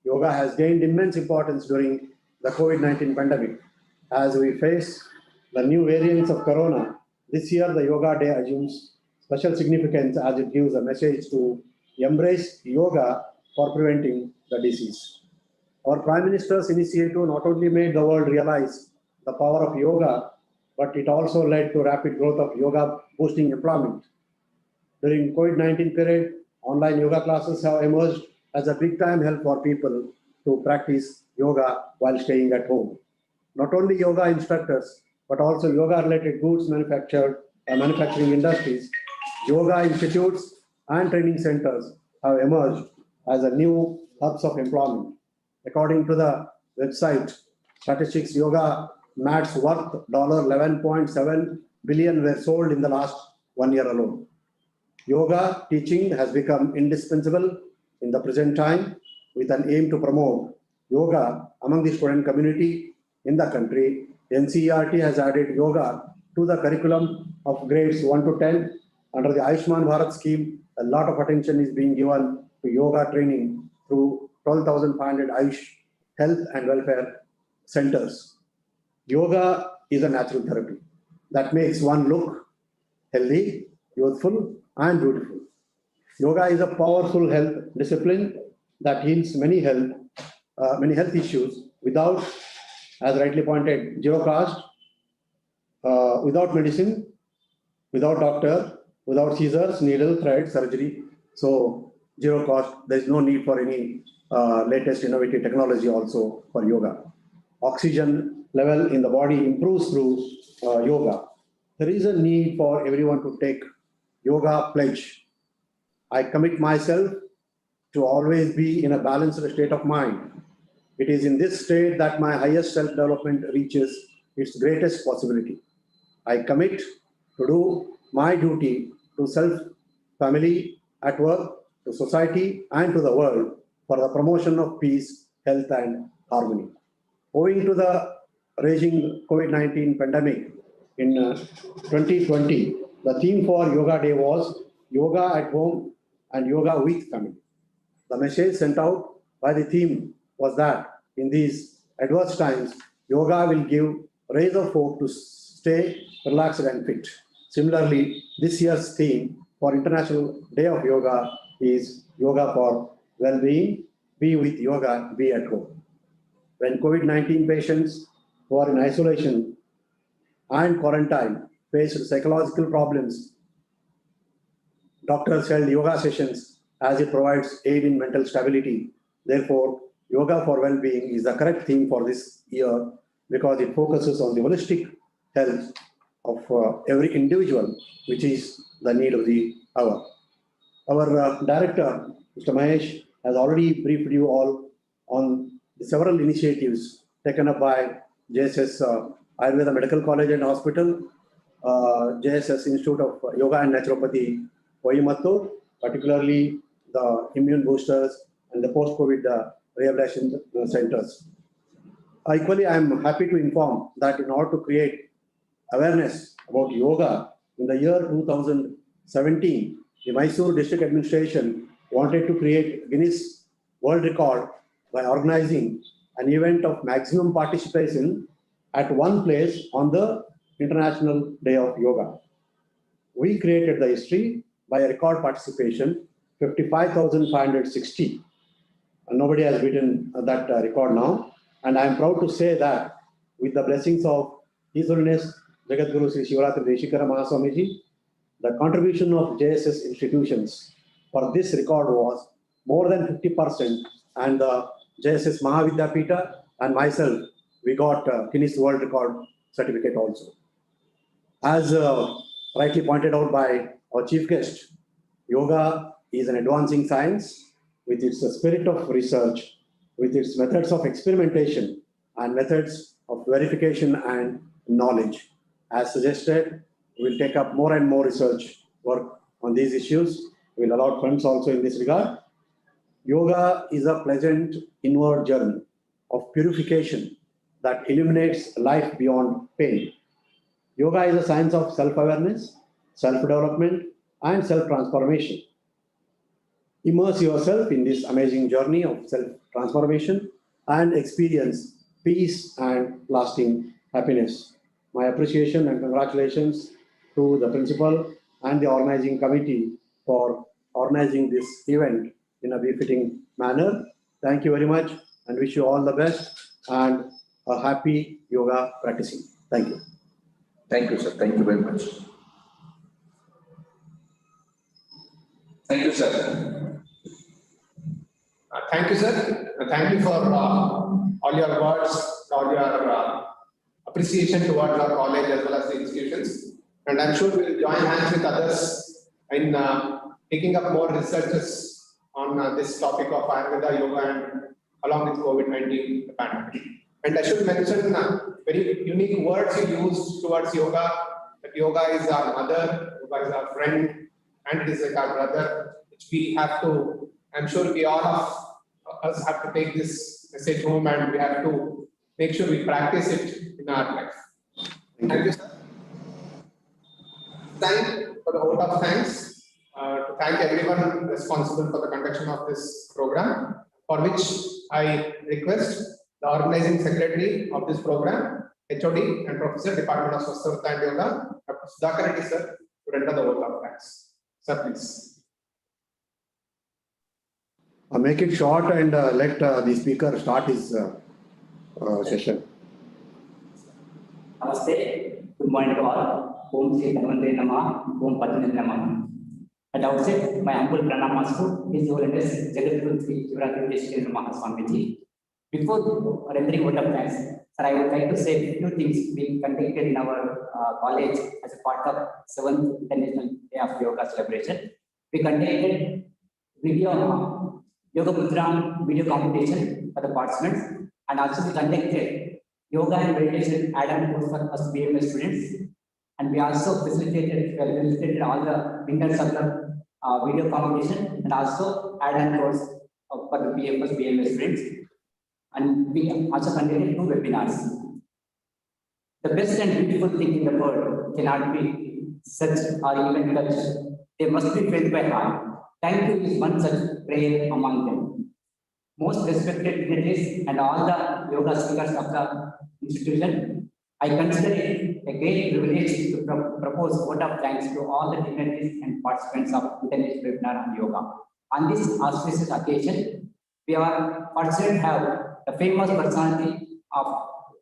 Yoga has gained immense importance during the COVID-19 pandemic. As we face the new variants of corona, this year the Yoga Day assumes special significance as it gives a message to embrace yoga for preventing the disease. Our Prime Minister's initiative not only made the world realize the power of yoga, but it also led to rapid growth of yoga boosting employment. During COVID-19 period, online yoga classes have emerged as a big time help for people to practice yoga while staying at home. Not only yoga instructors, but also yoga related goods manufacturing industries, yoga institutes and training centers have emerged as a new hubs of employment. According to the website statistics, yoga mats worth $11.7 billion were sold in the last 1 year alone. Yoga teaching has become indispensable in the present time with an aim to promote yoga among the student community in the country. NCERT has added yoga to the curriculum of grades 1 to 10. Under the Ayushman Bharat scheme, a lot of attention is being given to yoga training through 12,500 Ayush health and welfare centers. Yoga is a natural therapy that makes one look healthy, youthful, and beautiful. Yoga is a powerful health discipline that heals many health issues without, as rightly pointed, zero cost, without medicine, without doctor, without scissors, needle, thread, surgery. So zero cost. There is no need for any latest innovative technology also for yoga. Oxygen level in the body improves through yoga. There is a need for everyone to take yoga pledge. I commit myself to always be in a balanced state of mind. It is in this state that my highest self-development reaches its greatest possibility. I commit to do my duty to self, family, at work, to society, and to the world for the promotion of peace, health, and harmony. Owing to the raging COVID-19 pandemic in 2020, the theme for Yoga Day was Yoga at Home and Yoga with Family. The message sent out by the theme was that in these adverse times, yoga will give rays of hope to stay relaxed and fit. Similarly, this year's theme for International Day of Yoga is Yoga for Well-being, be with yoga, be at home. When COVID-19 patients who are in isolation and quarantine faced psychological problems, doctors held yoga sessions as it provides aid in mental stability. Therefore, Yoga for Well-being is the correct theme for this year because it focuses on the holistic health of every individual, which is the need of the hour. Our director, Mr. Mahesh, has already briefed you all on the several initiatives taken up by JSS Ayurveda Medical College and Hospital, JSS Institute of Yoga and Naturopathy, Coimbatore, particularly the immune boosters and the post-COVID rehabilitation centers. Equally, I am happy to inform that in order to create awareness about yoga, in the year 2017, the Mysore District Administration wanted to create Guinness World Record by organizing an event of maximum participation at one place on the International Day of Yoga. We created the history by a record participation, 55,560. Nobody has beaten that record now. And I am proud to say that with the blessings of His Holiness Jagadguru Sri Shivratri Deshikara Mahaswamiji, the contribution of JSS institutions for this record was more than 50%, and the JSS Mahavidyapita and myself, we got Guinness World Record certificate also. As rightly pointed out by our chief guest, yoga is an advancing science with its spirit of research, with its methods of experimentation and methods of verification and knowledge. As suggested, we'll take up more and more research work on these issues. We'll allow funds also in this regard. Yoga is a pleasant inward journey of purification that illuminates life beyond pain. Yoga is a science of self-awareness, self-development, and self-transformation. Immerse yourself in this amazing journey of self-transformation and experience peace and lasting happiness. My appreciation and congratulations to the principal and the organizing committee for organizing this event in a befitting manner. Thank you very much and wish you all the best and a happy yoga practicing. Thank you. Thank you, sir. Thank you very much. Thank you, sir. Thank you, sir. Thank you for all your words, all your appreciation towards our college as well as the institutions. And I'm sure we'll join hands with others in taking up more researches on this topic of Ayurveda, yoga, and along with COVID-19 pandemic. And I should mention very unique words you used towards yoga, that yoga is our mother, yoga is our friend, and it is like our brother, which we have to, I'm sure we all of us have to take this message home and we have to make sure we practice it in our life. Thank you, sir. Thank for the vote of thanks to thank everyone responsible for the conduction of this program, for which I request the organizing secretary of this program, HOD and Professor, Department of Swasthya and Yoga, Dr. Sudhakar Reddy sir, to render the vote of thanks. Sir, please. Make it short and let the speaker start his session. Namaste. Good morning to all. Om Shri Dhanvantari Namah. Om Padmanabhi Namah. At outset, my humble pranamas to His Holiness Jagadguru Sri Shivratri Deshikara Mahaswamiji. Before rendering vote of thanks, sir, I would like to say a few things we conducted in our college as a part of 7th International Day of Yoga celebration. We conducted video Yoga Mudra video competition for the participants, and also we conducted yoga and meditation add-on course for us BMS students, and we also facilitated all the winners of the video competition and also add-on course for the BMS students, and we also conducted 2 webinars. The best and beautiful thing in the world cannot be such or even touched. They must be felt by heart. Thank you is one such prayer among them. Most respected dignitaries and all the yoga speakers of the institution, I consider it a great privilege to propose vote of thanks to all the dignitaries and participants of International Webinar on Yoga. On this auspicious occasion, we are fortunate to have the famous personality of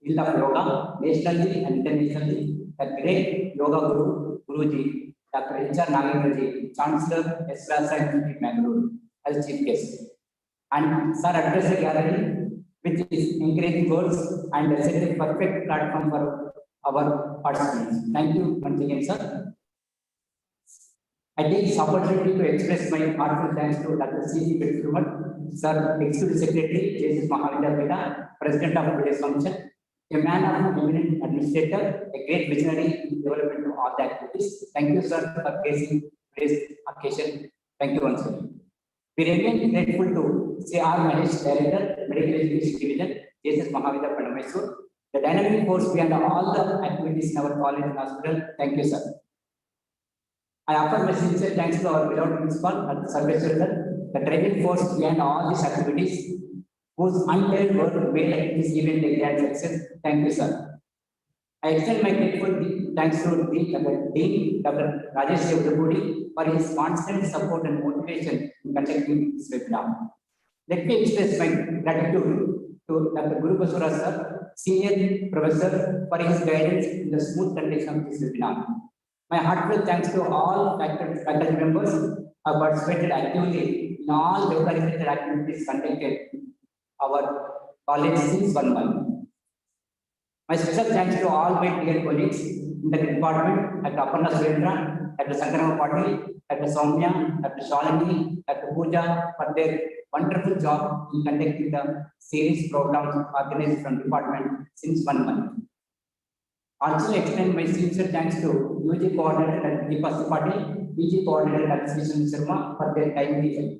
field of yoga, nationally and internationally, the great yoga guru, Guruji, Dr. Jssamc, Chancellor, Jssamc, Bangalore, as chief guest. And sir addressed the gallery with his encouraging words and set a perfect platform for our participants. Thank you once again, sir. I take this opportunity to express my heartfelt thanks to Dr. C. Petrumat, sir, Executive Secretary, JSS Mahavidyapita, President of Jssamc, a man of eminent administrator, a great visionary in development of all the activities. Thank you, sir, for facing today's occasion. Thank you once again. We remain grateful to C.R. Mahesh, Director, Medical Education Division, JSS Mahavidyapita, Mysore, the dynamic force behind all the activities in our college and hospital. Thank you, sir. I offer my sincere thanks to our beloved principal and Sarveshwar, the driving force behind all these activities, whose untold work made this event a grand success. Thank you, sir. I extend my grateful thanks to the Dean, Dr. Rajesh Devdapudi, for his constant support and motivation in conducting this webinar. Let me express my gratitude to Dr. Guru Basura sir, Senior Professor, for his guidance in the smooth conduction of this webinar. My heartfelt thanks to all faculty members who have participated actively in all webinar-related activities conducted our college since 1 month. My special thanks to all my dear colleagues in the department, Dr. Aparna Surendra, Dr. Sankarama Patil, Dr. Soumya, Dr. Shalini, Dr. Pooja, for their wonderful job in conducting the series programs organized from department since 1 month. Also extend my sincere thanks to UG coordinator Dr. Deepa Patil, PG coordinator Dr. Sjsamc Sharma for their timely help.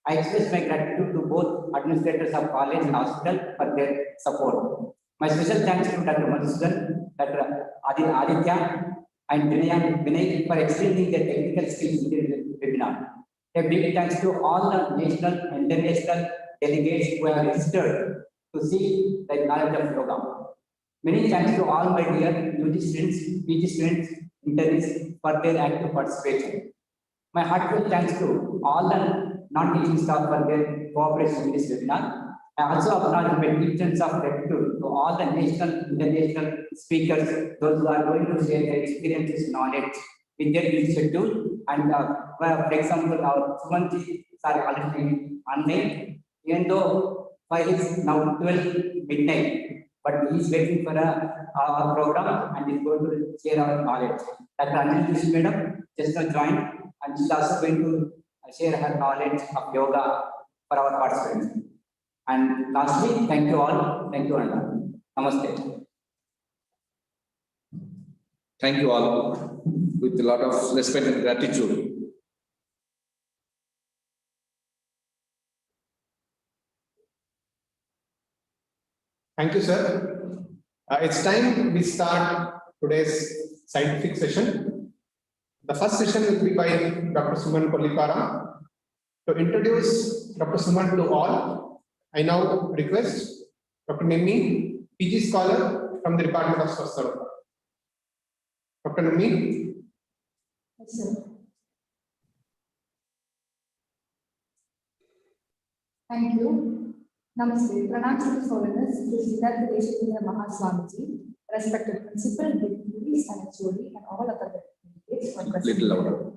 I express my gratitude to both administrators of college and hospital for their support. My special thanks to Dr. Madhusudan, Dr. Aditya, and Vinay for explaining their technical skills in the webinar. A big thanks to all the national and international delegates who have registered to see the knowledge of yoga. Many thanks to all my dear UG students, PG students, interns for their active participation. My heartfelt thanks to all the non-teaching staff for their cooperation in this webinar. I also acknowledge my deep sense of gratitude to all the national and international speakers, those who are going to share their experiences and knowledge with their busy schedule. And for example, our Sumanji are already online, even though by his now 12 midnight, but he is waiting for our program and is going to share our knowledge. Dr. Anjali Madam just now joined, and she is also going to share her knowledge of yoga for our participants. And lastly, thank you all. Thank you, Anna. Namaste. Thank you all with a lot of respect and gratitude. Thank you, sir. It's time we start today's scientific session. The first session will be by Dr. Suman Kollikara. To introduce Dr. Suman to all, I now request Dr. Nimmi, PG scholar from the Department of Swasthya. Dr. Nimmi. Yes, sir. Thank you. Namaste. Pranam to His Holiness, Sri Mahaswamiji, respected principal, dignitaries, and HOD, and all other delegates for present. Little louder.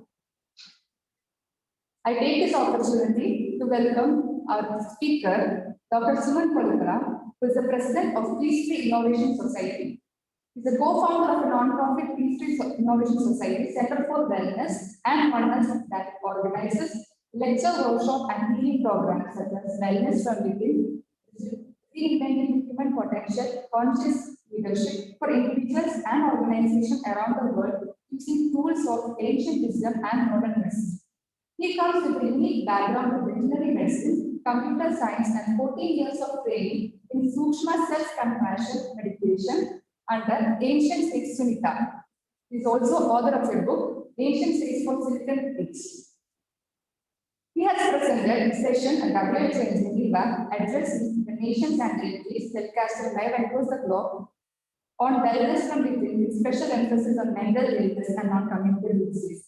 I take this opportunity to welcome our speaker, Dr. Suman Kollikara, who is the president of Peachtree Innovation Society. He is the co-founder of a non-profit Peachtree Innovation Society Center for Wellness and Oneness that organizes lecture, workshop, and healing programs such as Wellness from Within, Reinventing Human Potential, Conscious Leadership for individuals and organizations around the world using tools of ancient wisdom and modern medicine. He comes with a unique background of veterinary medicine, computer science, and 14 years of training in Sukshma self-compassion meditation under Ancient Sage Sunita. He is also author of a book, Ancient Sage for Silicon Pitch. He has presented a session at WHO in Geneva addressing the nations and territories telecasted live across the globe on wellness from within, with special emphasis on mental illness and non-communicable disease.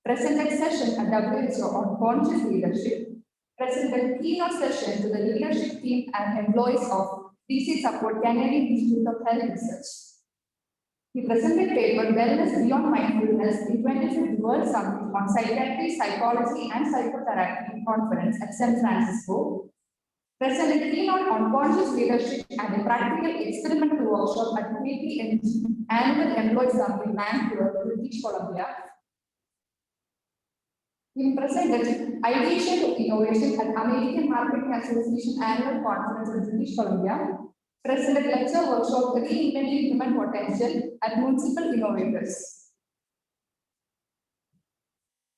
Presented session at WHO on conscious leadership. Presented keynote session to the leadership team and employees of DC Support Canadian Institute of Health Research. He presented paper Wellness Beyond Mindfulness in 25th World Summit on Psychiatry, Psychology, and Psychotherapy Conference at San Francisco. Presented keynote on conscious leadership and a practical experimental workshop at KPMG Annual Employee Summit in Vancouver, British Columbia. He presented Ideation to Innovation at American Marketing Association Annual Conference in British Columbia. Presented lecture workshop Reinventing Human Potential at Municipal Innovators.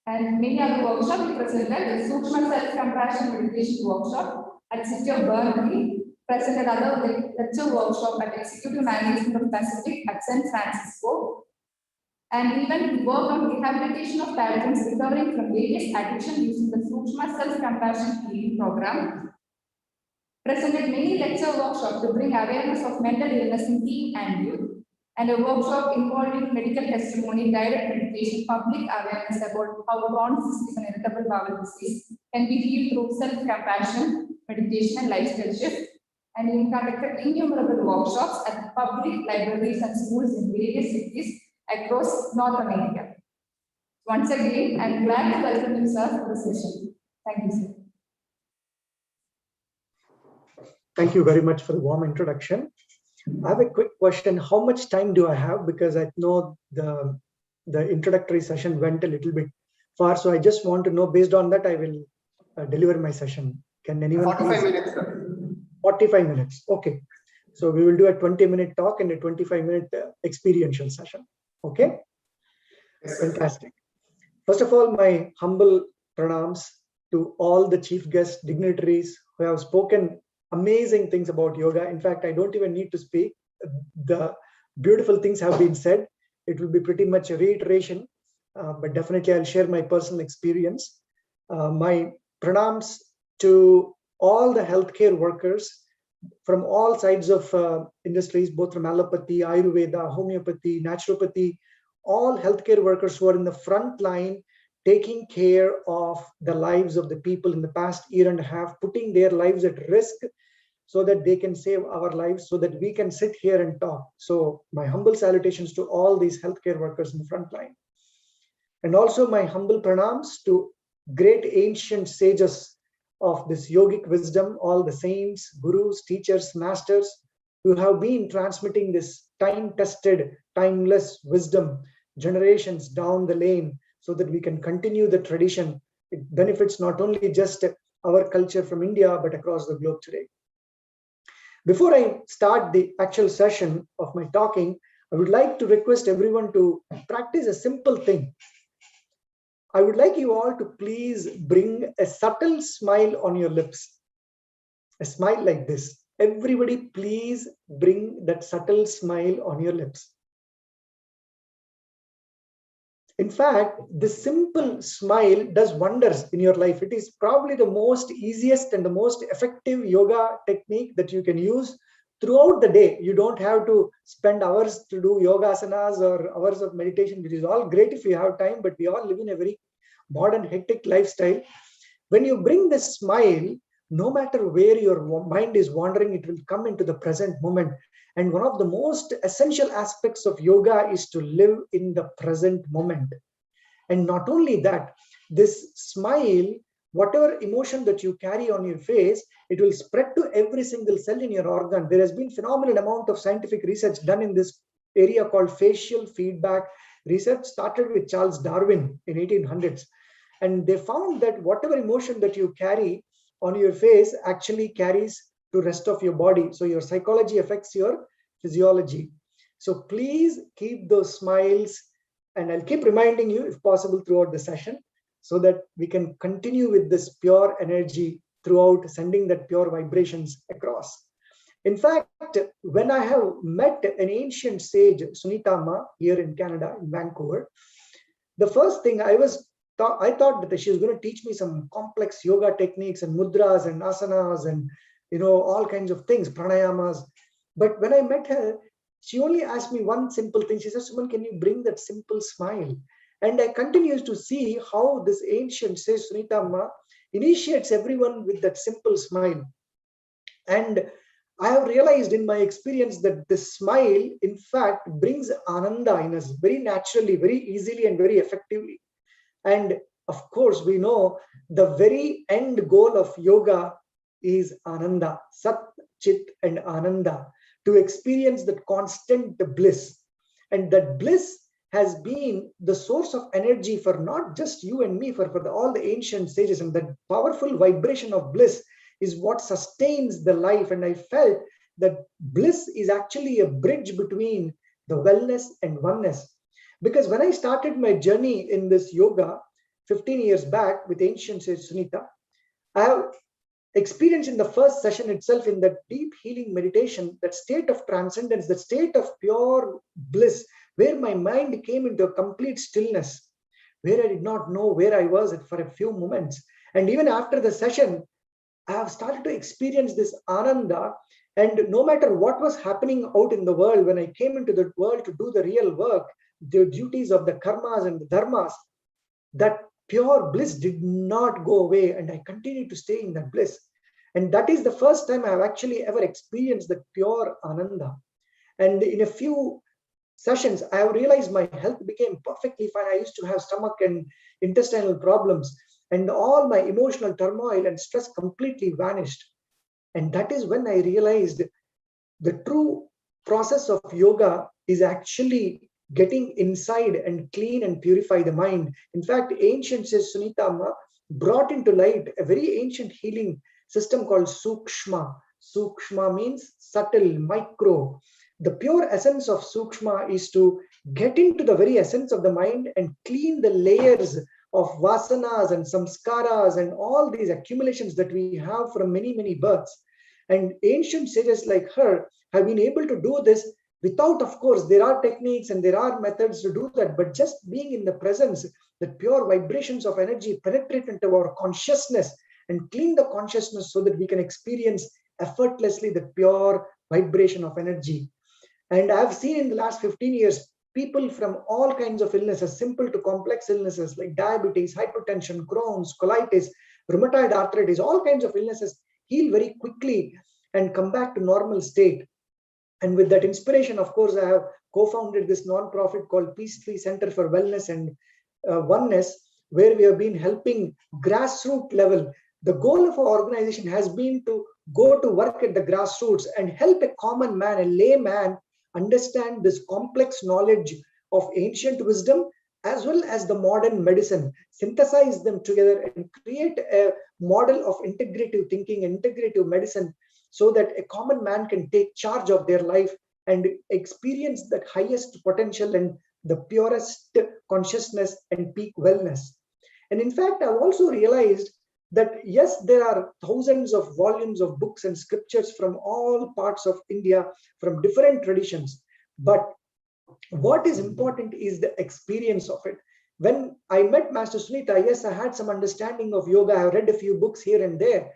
And many other workshops he presented the Sukshma Self-Compassion Meditation Workshop at City of Berkeley. presented other lecture workshop at Executive Management of Pacific at San Francisco, and even worked on rehabilitation of patrons recovering from various addictions using the Sutras self-compassion healing program. Presented many lecture workshops to bring awareness of mental illness in teen and youth, and a workshop involving medical testimony, guided meditation, public awareness about how chronic cystic and irritable bowel disease can be healed through self-compassion, meditation, and lifestyle shift. And we conducted innumerable workshops at public libraries and schools in various cities across North America. Once again, I'm glad to welcome you, sir, for the session. Thank you, sir. Thank you very much for the warm introduction. I have a quick question. How much time do I have? Because I know the introductory session went a little bit far. So I just want to know, based on that, I will deliver my session. Can anyone 45 please? minutes, sir. 45 minutes. Okay. So we will do a 20-minute talk and a 25-minute experiential session. Okay. Yes, fantastic. First of all, my humble pranams to all the chief guests, dignitaries who have spoken amazing things about yoga. In fact, I don't even need to speak. The beautiful things have been said. It will be pretty much a reiteration, but definitely I'll share my personal experience. My pranams to all the healthcare workers from all sides of industries, both from allopathy, Ayurveda, homeopathy, naturopathy, all healthcare workers who are in the front line, taking care of the lives of the people in the past year and a half, putting their lives at risk so that they can save our lives, so that we can sit here and talk. So my humble salutations to all these healthcare workers in the front line. And also my humble pranams to great ancient sages of this yogic wisdom, all the saints, gurus, teachers, masters, who have been transmitting this time-tested, timeless wisdom generations down the lane, so that we can continue the tradition. It benefits not only just our culture from India, but across the globe today. Before I start the actual session of my talking, I would like to request everyone to practice a simple thing. I would like you all to please bring a subtle smile on your lips. A smile like this. Everybody please bring that subtle smile on your lips. In fact, this simple smile does wonders in your life. It is probably the most easiest and the most effective yoga technique that you can use throughout the day. You don't have to spend hours to do yoga asanas or hours of meditation, which is all great if you have time, but we all live in a very modern, hectic lifestyle. When you bring this smile, no matter where your mind is wandering, it will come into the present moment. And one of the most essential aspects of yoga is to live in the present moment. And not only that, this smile, whatever emotion that you carry on your face, it will spread to every single cell in your organ. There has been phenomenal amount of scientific research done in this area called facial feedback. Research started with Charles Darwin in 1800s. And they found that whatever emotion that you carry on your face actually carries to rest of your body. So your psychology affects your physiology. So please keep those smiles, and I'll keep reminding you if possible throughout the session, so that we can continue with this pure energy throughout, sending that pure vibrations across. In fact, when I have met an ancient sage, Sunita Ma, here in Canada, in Vancouver, the first thing I thought that she was going to teach me some complex yoga techniques and mudras and asanas and all kinds of things, pranayamas. But when I met her, she only asked me one simple thing. She said, Suman, can you bring that simple smile? And I continue to see how this ancient sage Sunita Ma initiates everyone with that simple smile. And I have realized in my experience that this smile, in fact, brings ananda in us very naturally, very easily, and very effectively. And of course, we know the very end goal of yoga is ananda, sat, chit, and ananda, to experience that constant bliss. And that bliss has been the source of energy for not just you and me, for all the ancient sages. And that powerful vibration of bliss is what sustains the life. And I felt that bliss is actually a bridge between the wellness and oneness. Because when I started my journey in this yoga 15 years back with ancient sage Sunita, I have experience in the first session itself, in that deep healing meditation, that state of transcendence, that state of pure bliss, where my mind came into a complete stillness, where I did not know where I was for a few moments. And even after the session, I have started to experience this ananda. And no matter what was happening out in the world, when I came into the world to do the real work, the duties of the karmas and the dharmas, that pure bliss did not go away, and I continued to stay in that bliss. And that is the first time I have actually ever experienced the pure ananda. And in a few sessions, I have realized my health became perfectly fine. I used to have stomach and intestinal problems, and all my emotional turmoil and stress completely vanished. And that is when I realized the true process of yoga is actually getting inside and clean and purify the mind. In fact, ancient says Sunita Amma brought into light a very ancient healing system called Sukshma. Sukshma means subtle, micro. The pure essence of Sukshma is to get into the very essence of the mind and clean the layers of vasanas and samskaras and all these accumulations that we have from many, many births. And ancient sages like her have been able to do this without, of course, there are techniques and there are methods to do that, but just being in the presence, the pure vibrations of energy penetrate into our consciousness and clean the consciousness so that we can experience effortlessly the pure vibration of energy. And I've seen in the last 15 years, people from all kinds of illnesses, simple to complex illnesses like diabetes, hypertension, Crohn's, colitis, rheumatoid arthritis, all kinds of illnesses heal very quickly and come back to normal state. And with that inspiration, of course, I have co-founded this non-profit called Peacefully Center for Wellness and Oneness, where we have been helping grassroots level. The goal of our organization has been to go to work at the grassroots and help a common man, a layman, understand this complex knowledge of ancient wisdom as well as the modern medicine, synthesize them together and create a model of integrative thinking, integrative medicine, so that a common man can take charge of their life and experience the highest potential and the purest consciousness and peak wellness. And in fact, I've also realized that yes, there are thousands of volumes of books and scriptures from all parts of India, from different traditions. But what is important is the experience of it. When I met Master Sunita, yes, I had some understanding of yoga. I read a few books here and there.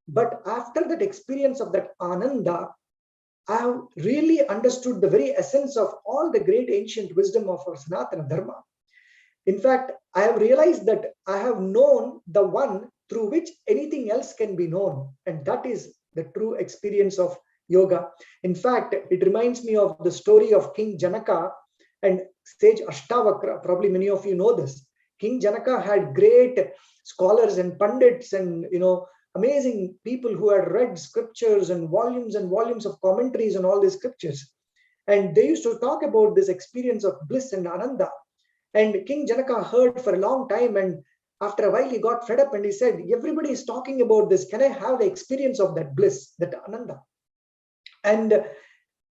But after that experience of that ananda, I have really understood the very essence of all the great ancient wisdom of our Sanatana Dharma. In fact, I have realized that I have known the one through which anything else can be known. And that is the true experience of yoga. In fact, it reminds me of the story of King Janaka and sage Ashtavakra. Probably many of you know this. King Janaka had great scholars and pundits and, amazing people who had read scriptures and volumes of commentaries on all these scriptures. And they used to talk about this experience of bliss and ananda. And King Janaka heard for a long time, and after a while he got fed up and he said, everybody is talking about this. Can I have the experience of that bliss, that ananda? And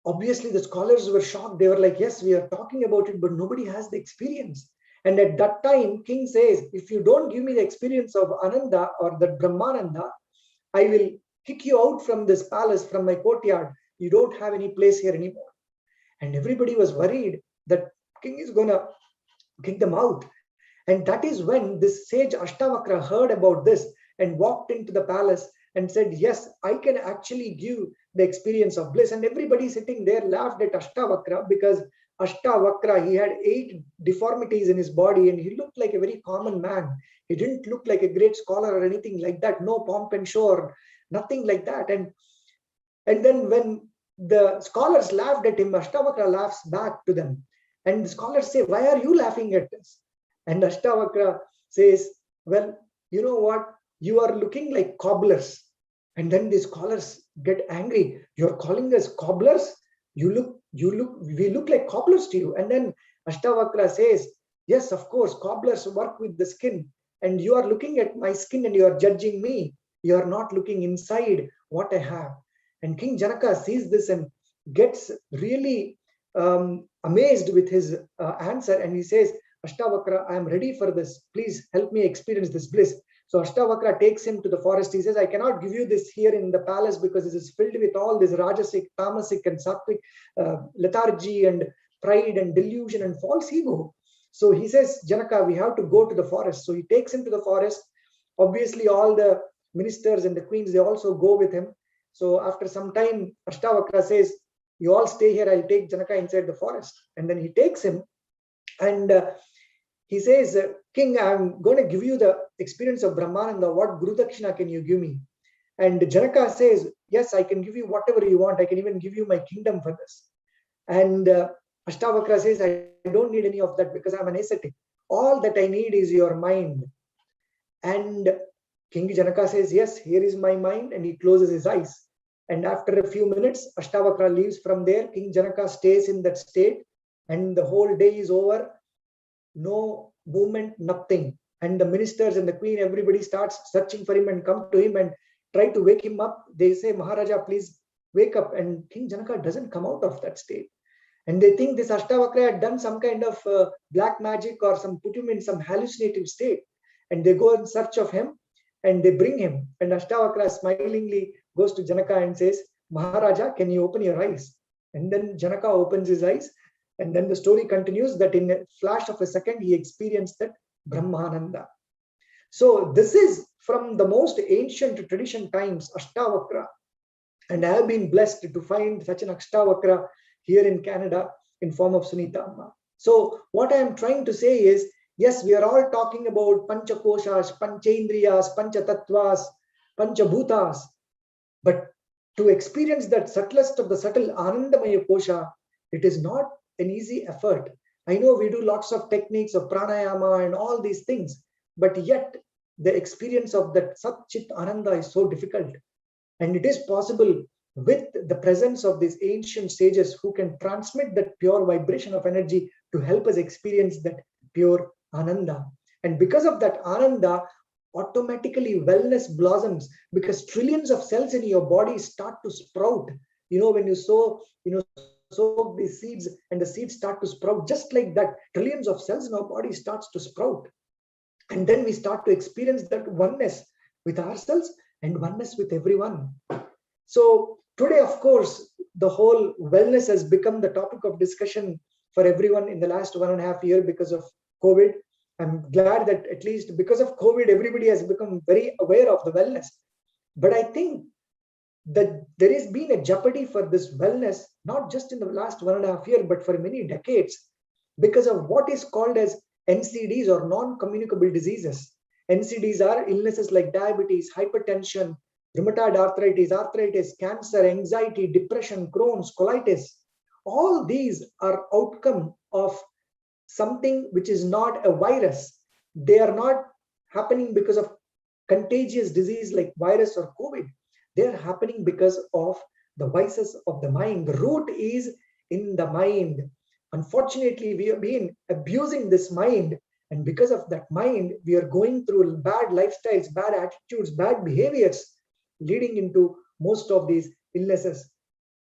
obviously the scholars were shocked. They were like, yes, we are talking about it, but nobody has the experience. And at that time, King says, if you don't give me the experience of Ananda or the Brahmananda, I will kick you out from this palace, from my courtyard. You don't have any place here anymore. And everybody was worried that King is going to kick them out. And that is when this sage Ashtavakra heard about this and walked into the palace and said, yes, I can actually give the experience of bliss. And everybody sitting there laughed at Ashtavakra because Ashtavakra, he had 8 deformities in his body and he looked like a very common man. He didn't look like a great scholar or anything like that. No pomp and show or nothing like that. And then when the scholars laughed at him, Ashtavakra laughs back to them. And the scholars say, why are you laughing at us? And Ashtavakra says, well, you know what? You are looking like cobblers. And then the scholars get angry. You're calling us cobblers? We look like cobblers to you. And then Ashtavakra says, yes, of course, cobblers work with the skin. And you are looking at my skin and you are judging me. You are not looking inside what I have. And King Janaka sees this and gets really amazed with his answer. And he says, Ashtavakra, I am ready for this. Please help me experience this bliss. So Ashtavakra takes him to the forest. He says, I cannot give you this here in the palace because it is filled with all this rajasic, tamasic and sattvic lethargy and pride and delusion and false ego. So he says, Janaka, we have to go to the forest. So he takes him to the forest. Obviously, all the ministers and the queens, they also go with him. So after some time, Ashtavakra says, you all stay here, I'll take Janaka inside the forest. And then he takes him and he says, King, I'm going to give you the experience of Brahmananda. What Guru Dakshina can you give me? And Janaka says, yes, I can give you whatever you want. I can even give you my kingdom for this. And Ashtavakra says, I don't need any of that because I'm an ascetic. All that I need is your mind. And King Janaka says, yes, here is my mind. And he closes his eyes. And after a few minutes, Ashtavakra leaves from there. King Janaka stays in that state. And the whole day is over. No movement, nothing. And the ministers and the queen, everybody starts searching for him and come to him and try to wake him up. They say, Maharaja, please wake up. And King Janaka doesn't come out of that state. And they think this Ashtavakra had done some kind of black magic or put him in some hallucinative state. And they go in search of him and they bring him. And Ashtavakra smilingly goes to Janaka and says, Maharaja, can you open your eyes? And then Janaka opens his eyes. And then the story continues that in a flash of a second, he experienced that Brahmananda. So this is from the most ancient tradition times, Ashtavakra. And I have been blessed to find such an Ashtavakra here in Canada in form of Sunita Amma. So what I am trying to say is, yes, we are all talking about Panchakoshas, Panchendriyas, Panchatatvas, Panchabhutas. But to experience that subtlest of the subtle Anandamaya Kosha, it is not an easy effort. I know we do lots of techniques of pranayama and all these things, but yet the experience of that Sat Chit Ananda is so difficult. And it is possible with the presence of these ancient sages who can transmit that pure vibration of energy to help us experience that pure Ananda. And because of that Ananda, automatically wellness blossoms because trillions of cells in your body start to sprout. When you sow these seeds and the seeds start to sprout, just like that, trillions of cells in our body starts to sprout. And then we start to experience that oneness with ourselves and oneness with everyone. So today, of course, the whole wellness has become the topic of discussion for everyone in the last 1.5 years because of COVID. I'm glad that at least because of COVID, everybody has become very aware of the wellness. But I think that there has been a jeopardy for this wellness, not just in the last 1.5 years, but for many decades, because of what is called as NCDs or non-communicable diseases. NCDs are illnesses like diabetes, hypertension, rheumatoid arthritis, cancer, anxiety, depression, Crohn's, colitis. All these are outcome of something which is not a virus. They are not happening because of contagious disease like virus or COVID. They are happening because of the vices of the mind. The root is in the mind. Unfortunately, we have been abusing this mind. And because of that mind, we are going through bad lifestyles, bad attitudes, bad behaviors, leading into most of these illnesses.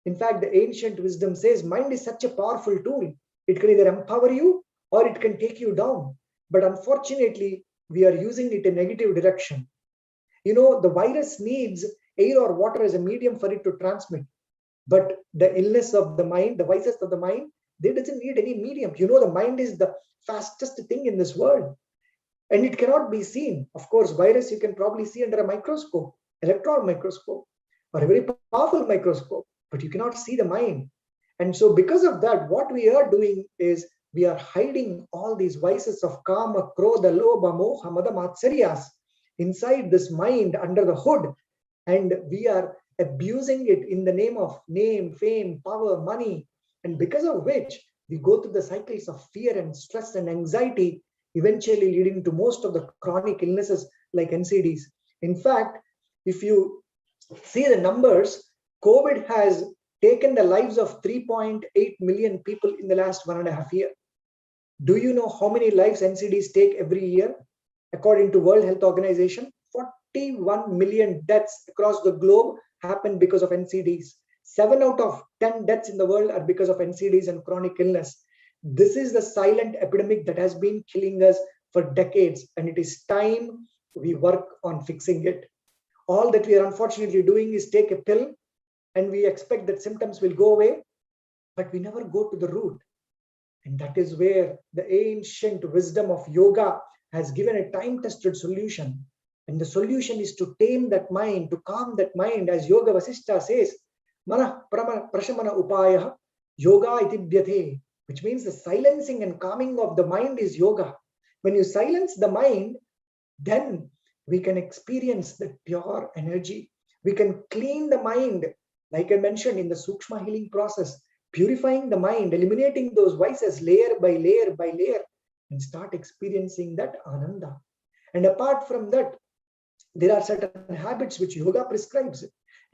In fact, the ancient wisdom says mind is such a powerful tool. It can either empower you or it can take you down. But unfortunately, we are using it in a negative direction. The virus needs air or water as a medium for it to transmit. But the illness of the mind, the vices of the mind, they doesn't need any medium. The mind is the fastest thing in this world. And it cannot be seen. Of course, virus you can probably see under a microscope, electron microscope, or a very powerful microscope, but you cannot see the mind. And so because of that, what we are doing is we are hiding all these vices of kama, krodha, lobha, moha, mada, matsaryas inside this mind under the hood. And we are abusing it in the name of name, fame, power, money. And because of which we go through the cycles of fear and stress and anxiety, eventually leading to most of the chronic illnesses like NCDs. In fact, if you see the numbers, COVID has taken the lives of 3.8 million people in the last 1.5 years. Do you know how many lives NCDs take every year? According to World Health Organization, 41 million deaths across the globe happen because of NCDs. 7 out of 10 deaths in the world are because of NCDs and chronic illness. This is the silent epidemic that has been killing us for decades, and it is time we work on fixing it. All that we are unfortunately doing is take a pill and we expect that symptoms will go away, but we never go to the root. And that is where the ancient wisdom of yoga has given a time-tested solution. And the solution is to tame that mind, to calm that mind, as Yoga Vasishtha says, Mana Prashamana Upaya Yoga Itibhyate, which means the silencing and calming of the mind is yoga. When you silence the mind, then we can experience the pure energy. We can clean the mind, like I mentioned in the Sukshma healing process, purifying the mind, eliminating those vices layer by layer by layer, and start experiencing that ananda. And apart from that, there are certain habits which yoga prescribes.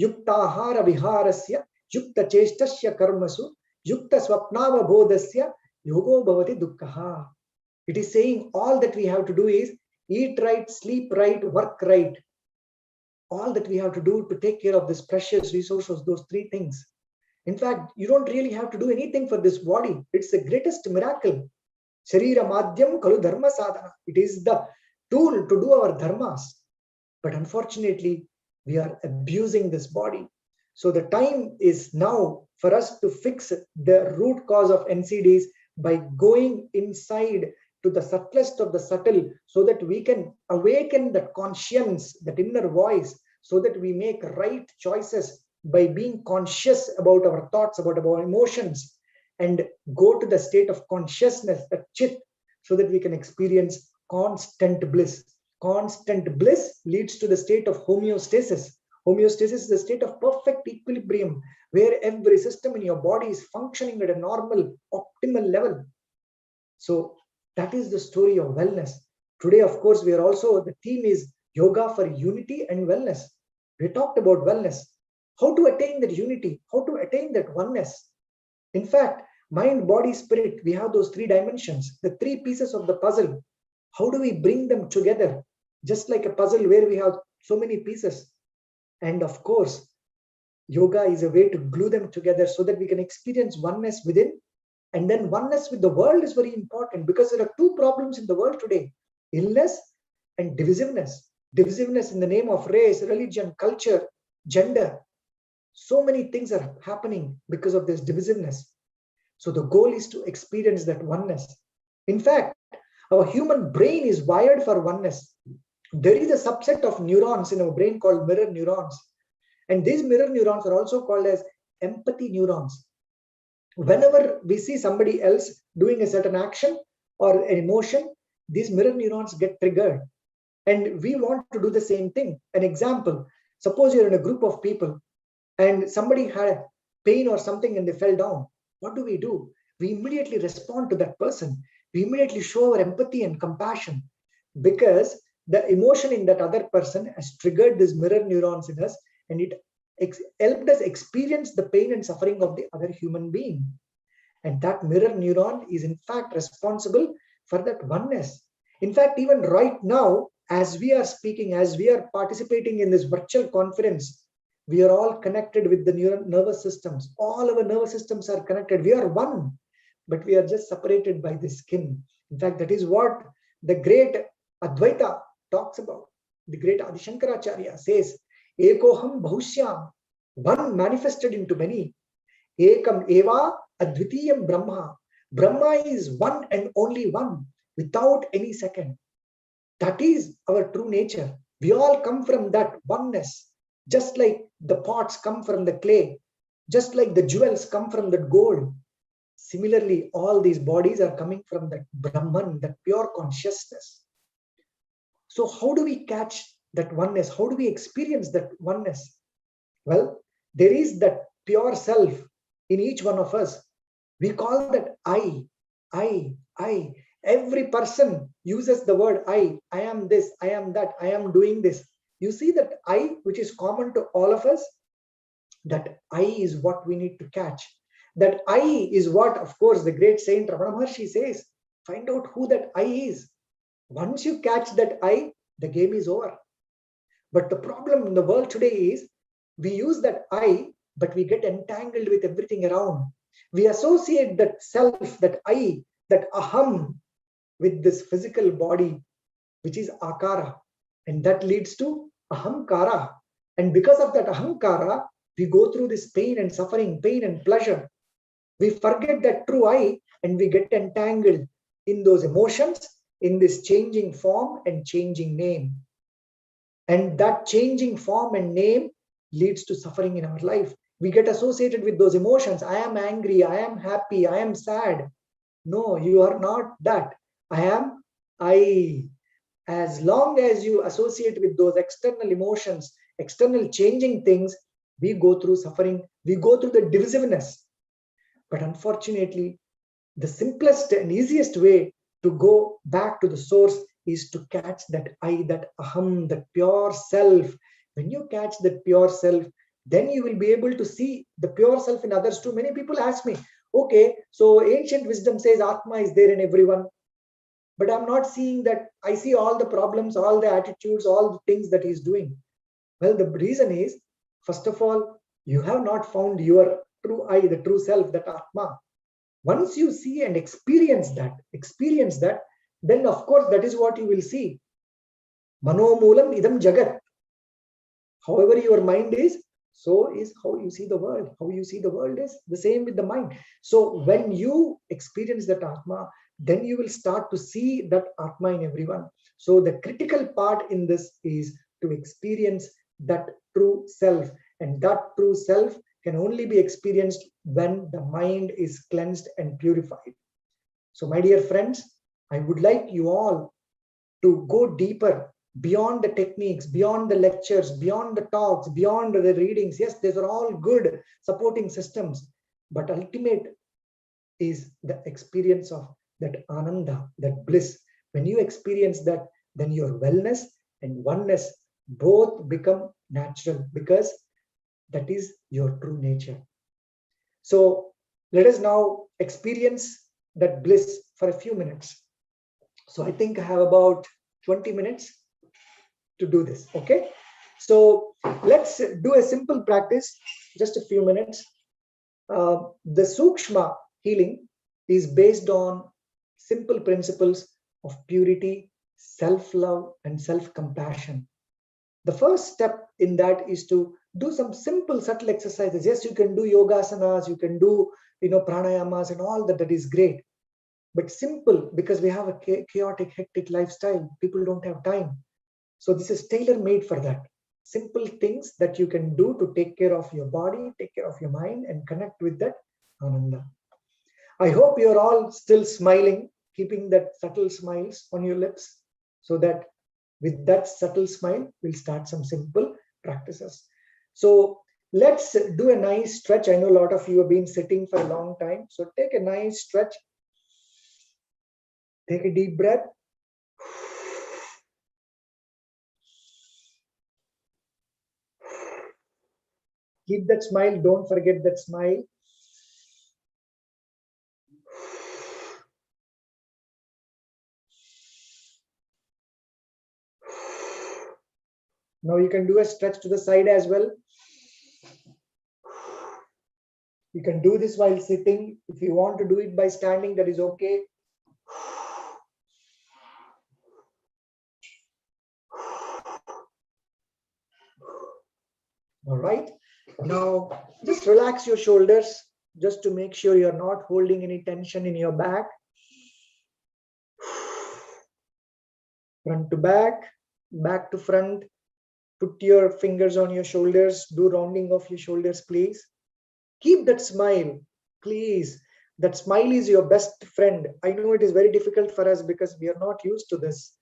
Yukta ahara viharasya, yukta cheshtasya karmasu, yukta swapnava bodhasya, yogo bhavati dukkha. It is saying all that we have to do is eat right, sleep right, work right. All that we have to do to take care of this precious resources, those three things. In fact, you don't really have to do anything for this body. It's the greatest miracle. Sharira madhyam kalu dharma sadhana. It is the tool to do our dharmas. But unfortunately, we are abusing this body. So the time is now for us to fix the root cause of NCDs by going inside to the subtlest of the subtle, so that we can awaken that conscience, that inner voice, so that we make right choices by being conscious about our thoughts, about our emotions, and go to the state of consciousness, the chit, so that we can experience constant bliss. Constant bliss leads to the state of homeostasis. Homeostasis is the state of perfect equilibrium, where every system in your body is functioning at a normal, optimal level. So that is the story of wellness. Today, of course, we are also, the theme is yoga for unity and wellness. We talked about wellness, how to attain that unity, how to attain that oneness. In fact, mind, body, spirit, we have those three dimensions, the three pieces of the puzzle. How do we bring them together? Just like a puzzle where we have so many pieces. And of course, yoga is a way to glue them together so that we can experience oneness within. And then oneness with the world is very important, because there are two problems in the world today: illness and divisiveness. Divisiveness in the name of race, religion, culture, gender. So many things are happening because of this divisiveness. So the goal is to experience that oneness. In fact, our human brain is wired for oneness. There is a subset of neurons in our brain called mirror neurons. And these mirror neurons are also called as empathy neurons. Whenever we see somebody else doing a certain action or an emotion, these mirror neurons get triggered. And we want to do the same thing. An example, suppose you're in a group of people and somebody had pain or something and they fell down. What do? We immediately respond to that person. We immediately show our empathy and compassion, because the emotion in that other person has triggered these mirror neurons in us, and it helped us experience the pain and suffering of the other human being. And that mirror neuron is in fact responsible for that oneness. In fact, even right now, as we are speaking, as we are participating in this virtual conference, we are all connected with the nervous systems. All our nervous systems are connected. We are one, but we are just separated by the skin. In fact, that is what the great Advaita talks about. The great Adi Shankaracharya says, Ekoham Bhushyam, one manifested into many. Ekam Eva Advitiyam Brahma. Brahma is one and only one, without any second. That is our true nature. We all come from that oneness, just like the pots come from the clay, just like the jewels come from the gold. Similarly, all these bodies are coming from that Brahman, that pure consciousness. So how do we catch that oneness? How do we experience that oneness? Well, there is that pure self in each one of us. We call that I. Every person uses the word I am this, I am that, I am doing this. You see that I, which is common to all of us, that I is what we need to catch. That I is what, of course, the great saint Ramana Maharshi says, find out who that I is. Once you catch that I, the game is over. But the problem in the world today is, we use that I, but we get entangled with everything around. We associate that self, that I, that aham, with this physical body, which is akara. And that leads to ahamkara. And because of that ahamkara, we go through this pain and suffering, pain and pleasure. We forget that true I and we get entangled in those emotions, in this changing form and changing name. And that changing form and name leads to suffering in our life. We get associated with those emotions. I am angry, I am happy, I am sad. No, you are not that. I am I. As long as you associate with those external emotions, external changing things, we go through suffering, we go through the divisiveness. But unfortunately, the simplest and easiest way to go back to the source is to catch that I, that aham, that pure self. When you catch that pure self, then you will be able to see the pure self in others too. Many people ask me, okay, so ancient wisdom says Atma is there in everyone, but I'm not seeing that. I see all the problems, all the attitudes, all the things that he's doing. Well, the reason is, first of all, you have not found your true I, the true self, that Atma. Once you see and experience that, then of course that is what you will see. Mano moolam idam jagat. However your mind is, so is how you see the world. How you see the world is the same with the mind. So when you experience that Atma, then you will start to see that Atma in everyone. So the critical part in this is to experience that true self, and that true self can only be experienced when the mind is cleansed and purified. So my dear friends, I would like you all to go deeper beyond the techniques, beyond the lectures, beyond the talks, beyond the readings. Yes, these are all good supporting systems, but ultimate is the experience of that ananda, that bliss. When you experience that, then your wellness and oneness both become natural, because that is your true nature. So let us now experience that bliss for a few minutes. So I think I have about 20 minutes to do this. Okay. So let's do a simple practice, just a few minutes. The Sukshma healing is based on simple principles of purity, self-love, and self-compassion. The first step in that is to do some simple subtle exercises. Yes, you can do yogasanas, you can do pranayamas and all that. That is great, but simple, because we have a chaotic, hectic lifestyle. People don't have time. So this is tailor-made for that. Simple things that you can do to take care of your body, take care of your mind, and connect with that ananda. I hope you're all still smiling, keeping that subtle smiles on your lips, so that with that subtle smile, we'll start some simple practices. So let's do a nice stretch. I know a lot of you have been sitting for a long time. So take a nice stretch. Take a deep breath. Keep that smile. Don't forget that smile. Now you can do a stretch to the side as well. You can do this while sitting. If you want to do it by standing, that is okay. All right. Now just relax your shoulders, just to make sure you're not holding any tension in your back. Front to back, back to front. Put your fingers on your shoulders. Do rounding of your shoulders, please. Keep that smile, please. That smile is your best friend. I know it is very difficult for us because we are not used to this.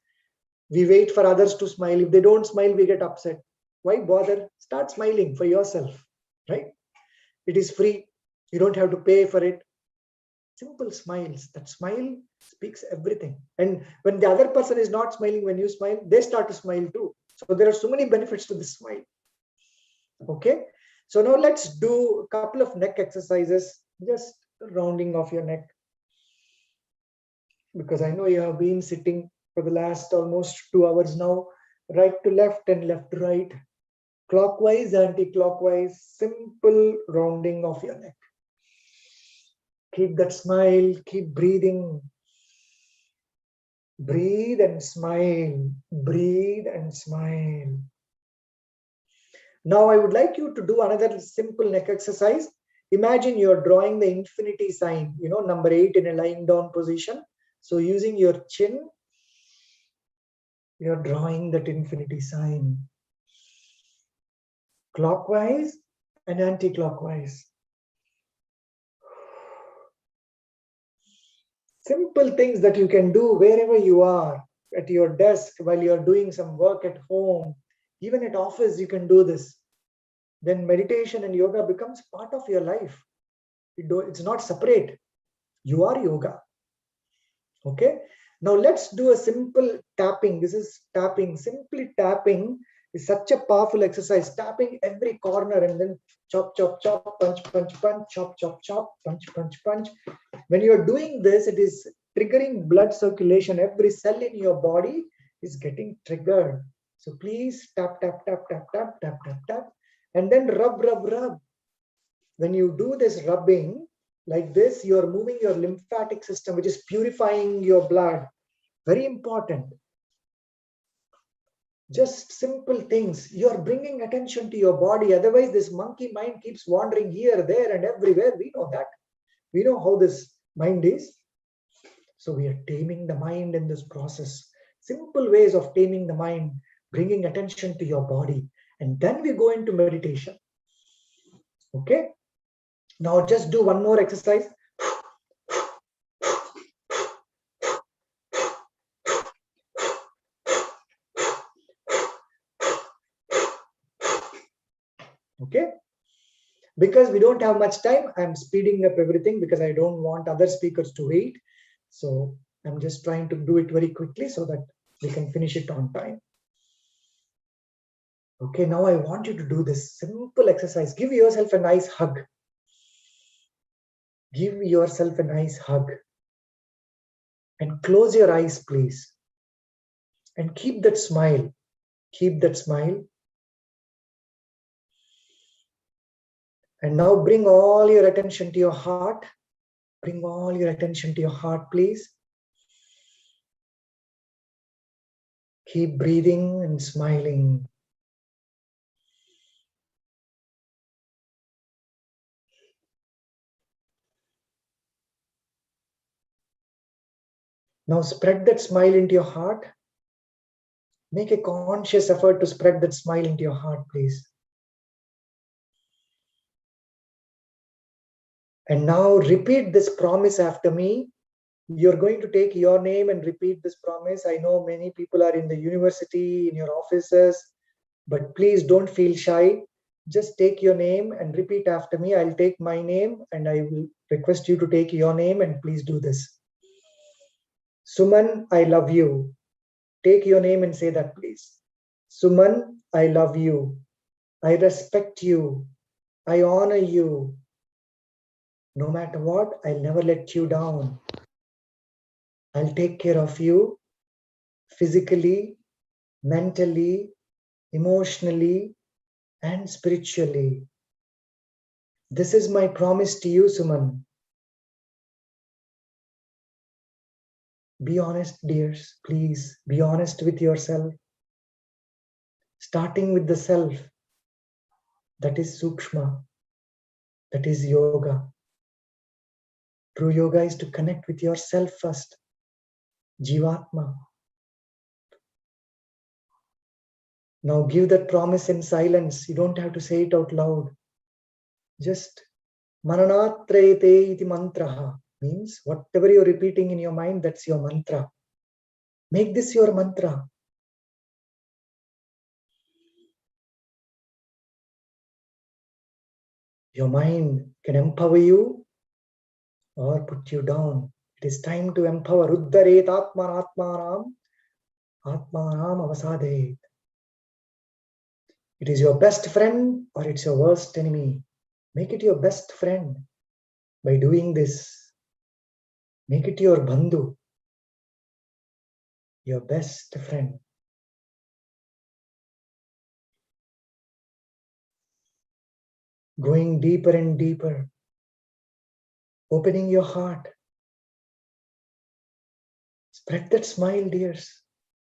We wait for others to smile. If they don't smile, we get upset. Why bother? Start smiling for yourself, right? It is free. You don't have to pay for it. Simple smiles. That smile speaks everything. And when the other person is not smiling, when you smile, they start to smile too. So there are so many benefits to this smile. Okay. So now let's do a couple of neck exercises, just rounding off your neck. Because I know you have been sitting for the last almost 2 hours now, right to left and left to right, clockwise, anti-clockwise, simple rounding of your neck. Keep that smile, keep breathing. Breathe and smile. Breathe and smile. Now I would like you to do another simple neck exercise. Imagine you're drawing the infinity sign, number 8 in a lying down position. So using your chin, you're drawing that infinity sign. Clockwise and anti-clockwise. Simple things that you can do wherever you are, at your desk, while you're doing some work at home, even at office, you can do this. Then meditation and yoga becomes part of your life. It's not separate. You are yoga. Okay. Now let's do a simple tapping. This is tapping. Simply tapping is such a powerful exercise. Tapping every corner and then chop, chop, chop, punch, punch, punch, chop, chop, chop, punch, punch, punch. When you're doing this, it is triggering blood circulation. Every cell in your body is getting triggered. So please tap, tap, tap, tap, tap, tap, tap, tap, and then rub, rub, rub. When you do this rubbing like this, you're moving your lymphatic system, which is purifying your blood. Very important. Just simple things. You're bringing attention to your body. Otherwise, this monkey mind keeps wandering here, there, and everywhere. We know that. We know how this mind is. So we are taming the mind in this process. Simple ways of taming the mind, bringing attention to your body. And then we go into meditation. Okay. Now just do one more exercise. Okay. Because we don't have much time, I'm speeding up everything because I don't want other speakers to wait. So I'm just trying to do it very quickly so that we can finish it on time. Okay, now I want you to do this simple exercise. Give yourself a nice hug. Give yourself a nice hug. And close your eyes, please. And keep that smile. Keep that smile. And now bring all your attention to your heart. Bring all your attention to your heart, please. Keep breathing and smiling. Now spread that smile into your heart. Make a conscious effort to spread that smile into your heart, please. And now repeat this promise after me. You're going to take your name and repeat this promise. I know many people are in the university, in your offices, but please don't feel shy. Just take your name and repeat after me. I'll take my name and I will request you to take your name, and please do this. Suman, I love you. Take your name and say that, please. Suman, I love you. I respect you. I honor you. No matter what, I'll never let you down. I'll take care of you physically, mentally, emotionally, and spiritually. This is my promise to you, Suman. Be honest, dears. Please be honest with yourself. Starting with the self. That is Sukshma. That is yoga. True yoga is to connect with yourself first. Jivatma. Now give that promise in silence. You don't have to say it out loud. Just mananatrayate iti mantraha means whatever you're repeating in your mind, that's your mantra. Make this your mantra. Your mind can empower you or put you down. It is time to empower. Uddaret atman atmanam atmanam avasadhet. It is your best friend or it's your worst enemy. Make it your best friend by doing this. Make it your bandhu, your best friend. Going deeper and deeper. Opening your heart. Spread that smile, dears.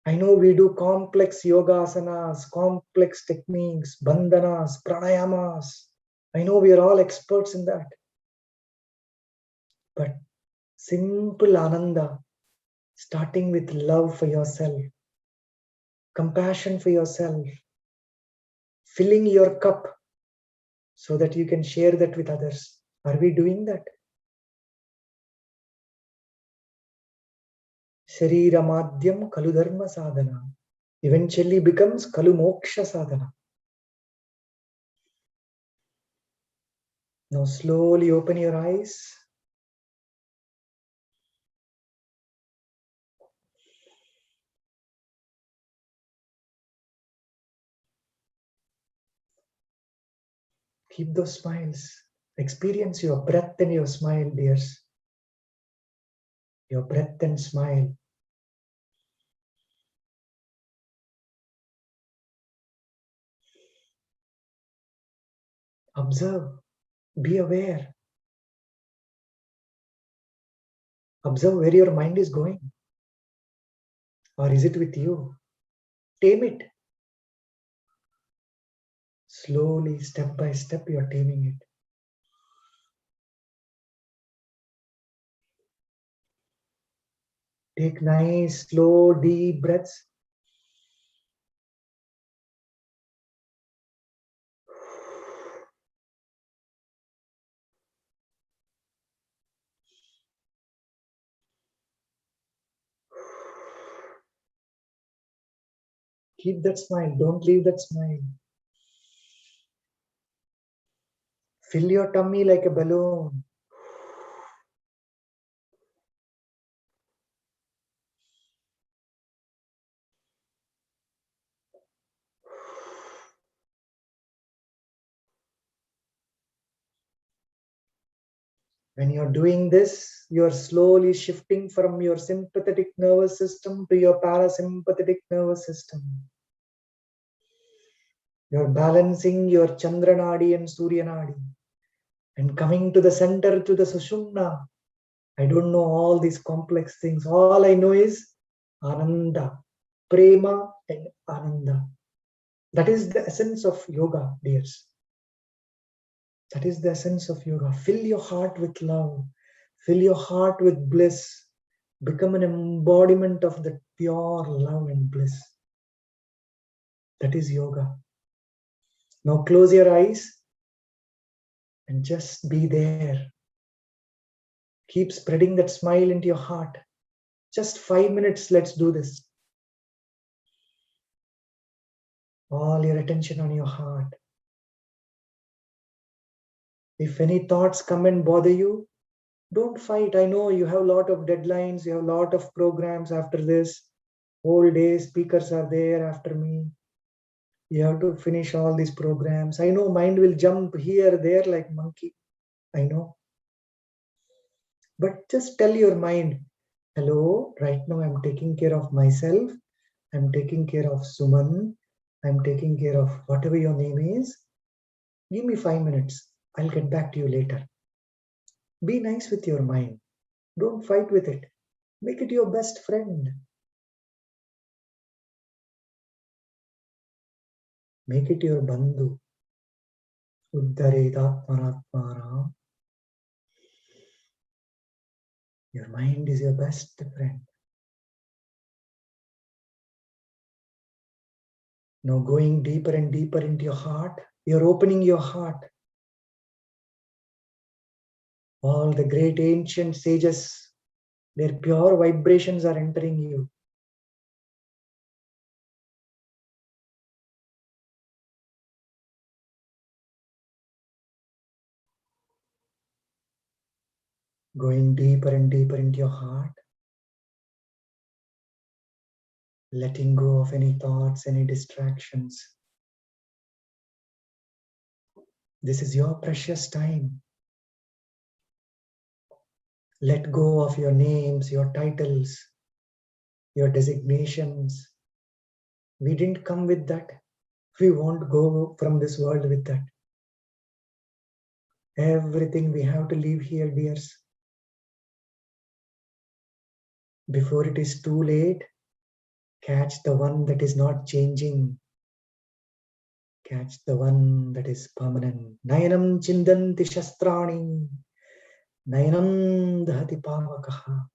I know we do complex yoga asanas, complex techniques, bandhanas, pranayamas. I know we are all experts in that. But simple ananda, starting with love for yourself, compassion for yourself, filling your cup so that you can share that with others. Are we doing that? Sharira madhyam kalu dharma sadhana eventually becomes kalu moksha sadhana. Now slowly open your eyes. Keep those smiles. Experience your breath and your smile, dears. Your breath and smile. Observe. Be aware. Observe where your mind is going. Or is it with you? Tame it. Slowly, step by step, you are taming it. Take nice, slow, deep breaths. Keep that smile. Don't leave that smile. Fill your tummy like a balloon. When you're doing this, you're slowly shifting from your sympathetic nervous system to your parasympathetic nervous system. You're balancing your Chandranadi and Suryanadi and coming to the center, to the Sushumna. I don't know all these complex things. All I know is Ananda, Prema and Ananda. That is the essence of yoga, dears. That is the essence of yoga. Fill your heart with love. Fill your heart with bliss. Become an embodiment of the pure love and bliss. That is yoga. Now close your eyes and just be there. Keep spreading that smile into your heart. Just 5 minutes, let's do this. All your attention on your heart. If any thoughts come and bother you, don't fight. I know you have a lot of deadlines, you have a lot of programs after this. Whole day speakers are there after me. You have to finish all these programs. I know mind will jump here, there like monkey. I know. But just tell your mind, hello, right now I'm taking care of myself. I'm taking care of Suman. I'm taking care of whatever your name is. Give me 5 minutes. I'll get back to you later. Be nice with your mind. Don't fight with it. Make it your best friend. Make it your bandhu. Uddharedatmanatmana. Your mind is your best friend. Now going deeper and deeper into your heart, you're opening your heart. All the great ancient sages, their pure vibrations are entering you. Going deeper and deeper into your heart. Letting go of any thoughts, any distractions. This is your precious time. Let go of your names, your titles, your designations. We didn't come with that. We won't go from this world with that. Everything we have to leave here, dears. Before it is too late, catch the one that is not changing. Catch the one that is permanent. Nayanam chindanti shastrani. Nayanam dahati pavakaha.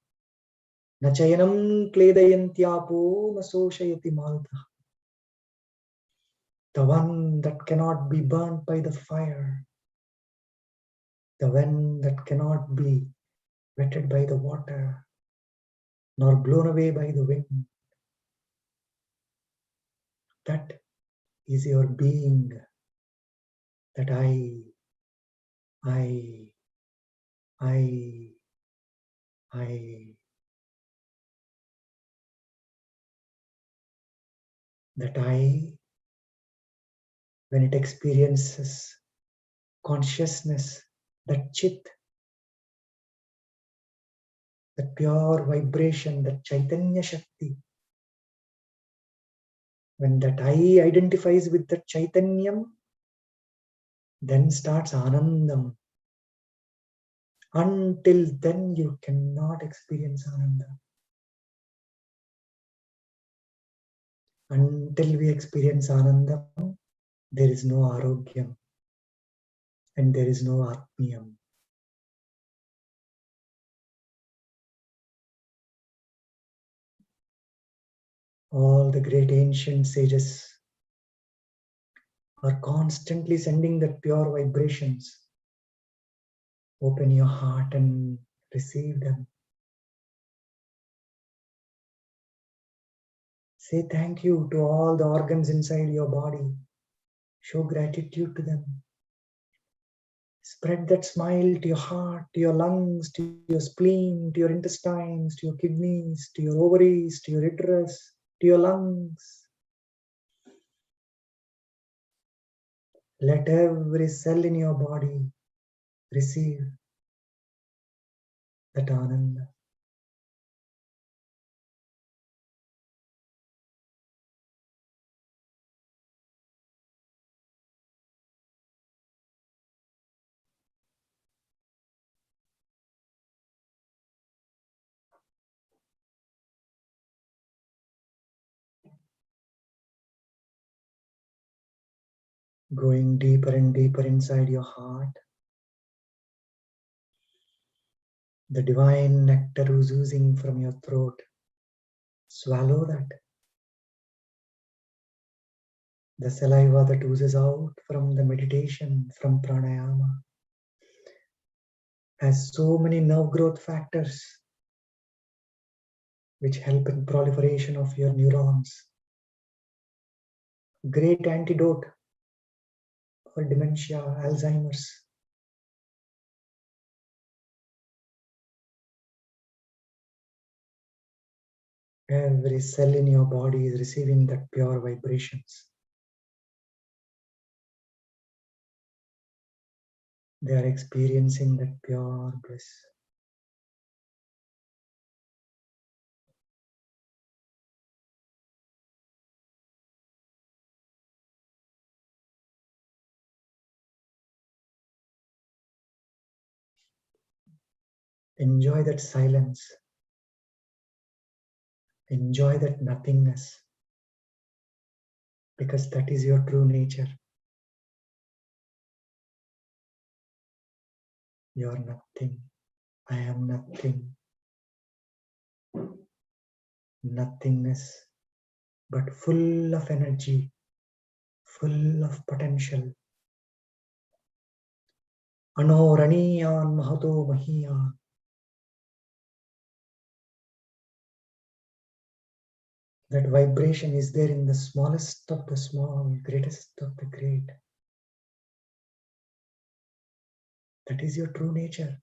Nachayanam kledayantyapo nasoshayati malta. The one that cannot be burnt by the fire. The one that cannot be wetted by the water, nor blown away by the wind. That is your being. That I, that I, when it experiences consciousness, that chit, that pure vibration, that Chaitanya Shakti, when that I identifies with the Chaitanyam, then starts Anandam. Until then, you cannot experience Ananda. Until we experience Anandam, there is no Arogyam and there is no Atmiyam. All the great ancient sages are constantly sending that pure vibrations. Open your heart and receive them. Say thank you to all the organs inside your body. Show gratitude to them. Spread that smile to your heart, to your lungs, to your spleen, to your intestines, to your kidneys, to your ovaries, to your uterus, to your lungs. Let every cell in your body receive that Ananda. Going deeper and deeper inside your heart, the divine nectar is oozing from your throat. Swallow that. The saliva that oozes out from the meditation, from pranayama, has so many nerve growth factors which help in proliferation of your neurons. Great antidote for dementia, Alzheimer's. Every cell in your body is receiving that pure vibrations. They are experiencing that pure bliss. Enjoy that silence. Enjoy that nothingness. Because that is your true nature. You are nothing. I am nothing. Nothingness, but full of energy, full of potential. Anoraniyan mahato mahiyan. That vibration is there in the smallest of the small, greatest of the great. That is your true nature.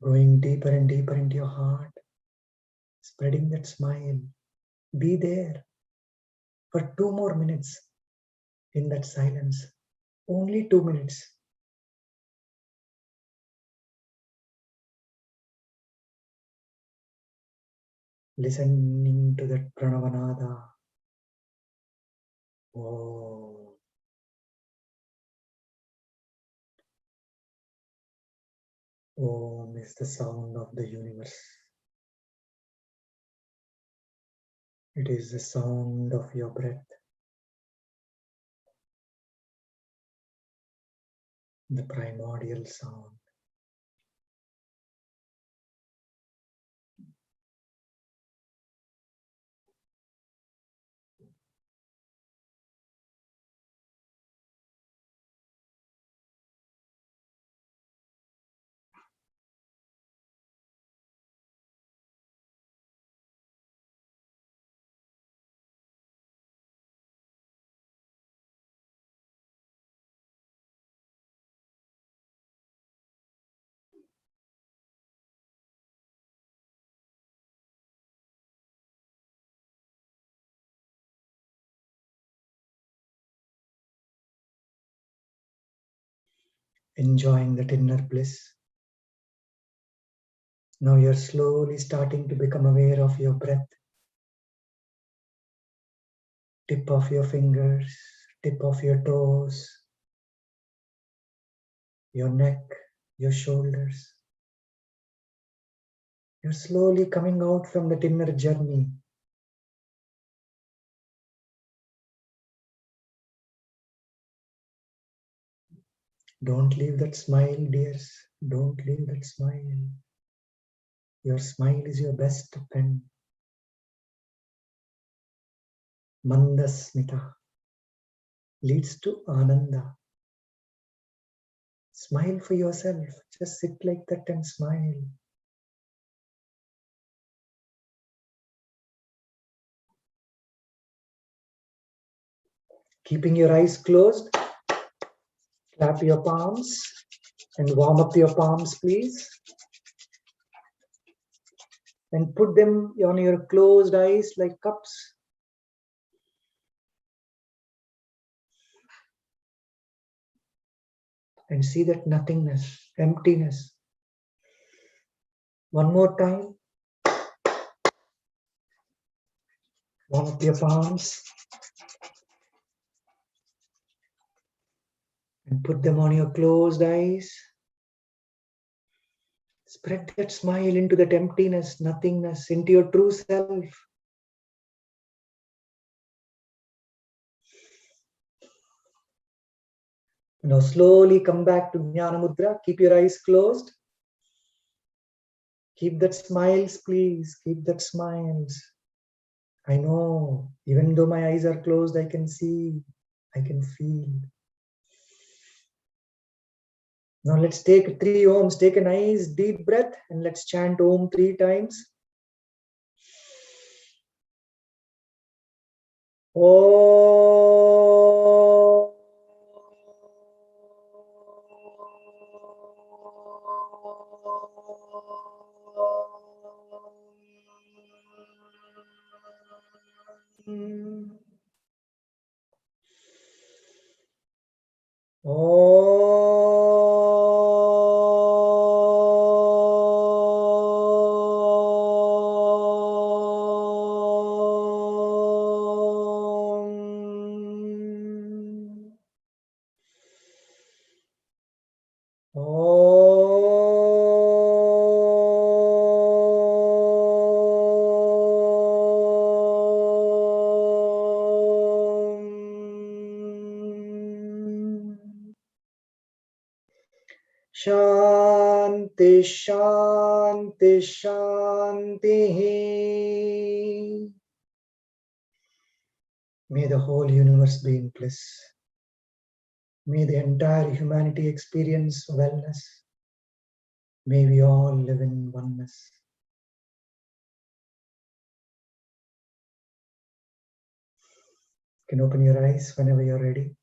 Going deeper and deeper into your heart, spreading that smile. Be there for 2 more minutes in that silence. Only 2 minutes. Listening to that Pranavanada, is the sound of the universe. It is the sound of your breath. The primordial sound. Enjoying that inner bliss. Now you're slowly starting to become aware of your breath. Tip of your fingers, tip of your toes, your neck, your shoulders. You're slowly coming out from that inner journey. Don't leave that smile, dears. Don't leave that smile. Your smile is your best friend. Mandasmita leads to Ananda. Smile for yourself. Just sit like that and smile. Keeping your eyes closed, clap your palms and warm up your palms, please. And put them on your closed eyes like cups. And see that nothingness, emptiness. One more time. Warm up your palms. And put them on your closed eyes. Spread that smile into that emptiness, nothingness, into your true self. Now slowly come back to Jnana Mudra. Keep your eyes closed. Keep that smiles, please. Keep that smiles. I know, even though my eyes are closed, I can see, I can feel. Now let's take 3 Oms. Take a nice deep breath and let's chant Om 3 times. Om. Shanti, Shanti, Shanti. May the whole universe be in bliss. May the entire humanity experience wellness. May we all live in oneness. You can open your eyes whenever you're ready.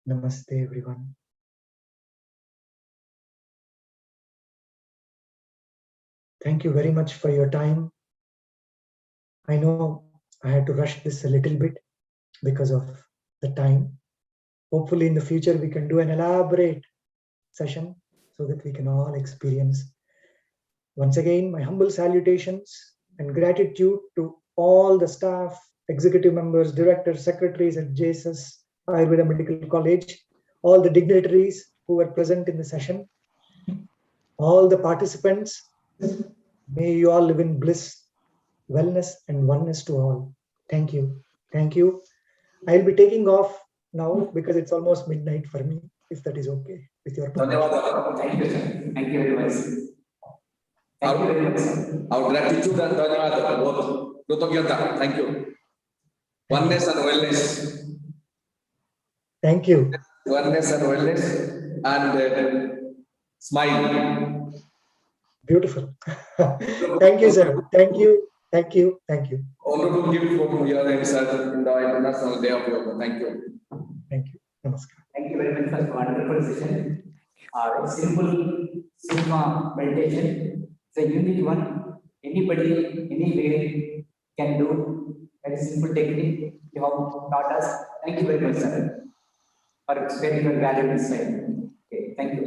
Namaste, everyone. Thank you very much for your time. I know I had to rush this a little bit because of the time. Hopefully in the future we can do an elaborate session so that we can all experience. Once again, my humble salutations and gratitude to all the staff, executive members, directors, secretaries at JSS Ayurveda Medical College, all the dignitaries who were present in the session. All the participants, may you all live in bliss, wellness, and oneness to all. Thank you. Thank you. I'll be taking off now because it's almost midnight for me, if that is okay with your permission. ధన్యవాదాలు. Thank you, sir. Thank you very much. Thank you very much, sir. Our gratitude and ధన్యవాదాలు both. కృతజ్ఞత. Thank you. Oneness and wellness. Thank you. Oneness and wellness and smile. Beautiful. Thank you, sir. Thank you. Thank you. Thank you. Honorable gift from your end, sir, in the International Day of Yoga. Thank you. Thank you. Namaskar. Thank you very much for the wonderful session. Simple Sukma meditation. It's a unique one. Anybody, anywhere can do. Very simple technique you have taught us. Thank you very much, sir, for sharing your valuable insight. Okay, thank you.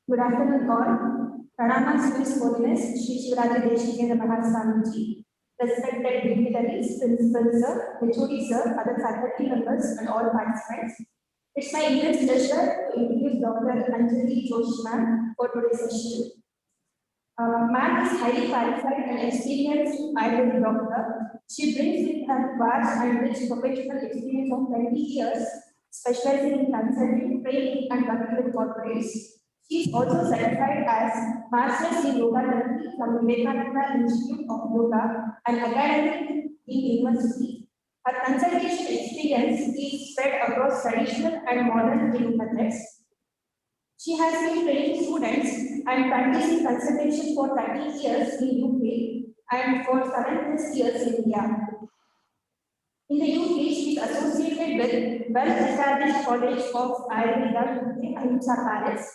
Good afternoon, all. Pranamas to His Holiness Shri Shivaratri Deshikendra Mahaswamiji, respected dignitaries, principal sir, HOD sir, other faculty members, and all participants. It's my immense pleasure to introduce Dr. Anjali Joshi ma'am for today's session. Ma'am is highly qualified and experienced Ayurvedic doctor. She brings with her vast and rich professional experience of 20 years, specializing in consulting, training, and working with corporates. She is also certified as Master's in Yoga Therapy from Vivekananda Institute of Yoga and Academic in University. Her consultation experience is spread across traditional and modern healing methods. She has been training students and practicing consultation for 30 years in UK and for 7+ years in India. In the UK, she is associated with well-established College of Ayurveda, Ahimsa Palace,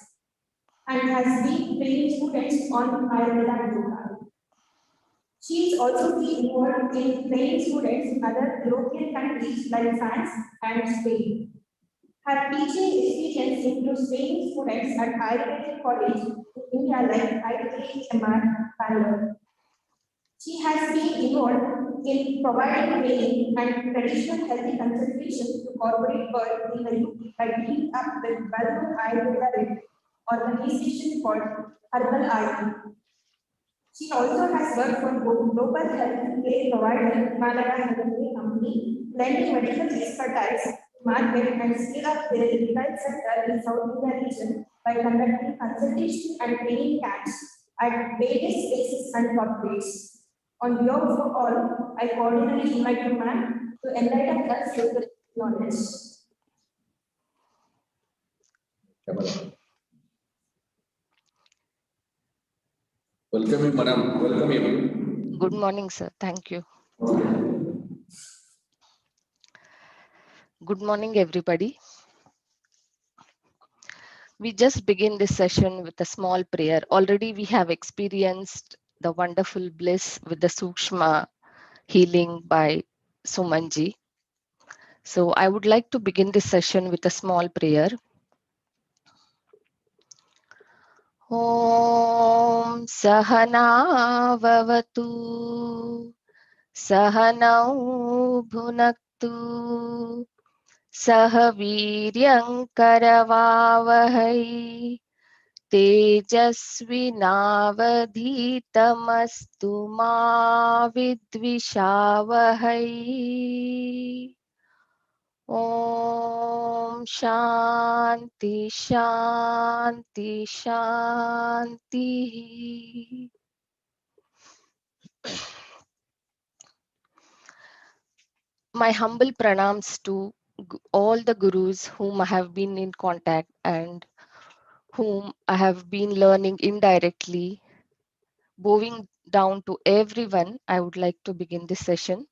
and has been training students on Ayurveda and Yoga. She is also been involved in training students in other European countries like France and Spain. Her teaching experience includes training students at Ayurvedic College in India like IIMR, Bangalore. She has been involved in providing training and traditional healthy consultation to corporate world in the UK by teaming up with well-known Ayurveda organization called Herbal Ayurveda. She also has worked for global health care provider Himalaya Healthcare Company, lending medical expertise to market and scale up their retail sector in South India region by conducting consultation and training camps at various spaces and corporates. On behalf of all, I cordially invite you, ma'am, to enlighten us with the knowledge. Welcome you, madam. Welcome you. Good morning, sir. Thank you. Good morning, everybody. We just begin this session with a small prayer. Already we have experienced the wonderful bliss with the Sukshma healing by Sumanji. So I would like to begin this session with a small prayer. Om Sahana Vavatu Sahanau Bhunaktu Sah Viryam Karavavahai Tejasvinavadhitamastu ma vidvishavahai. Om Shanti Shanti Shanti. My humble pranams to all the gurus whom I have been in contact and whom I have been learning indirectly. Bowing down to everyone, I would like to begin this session.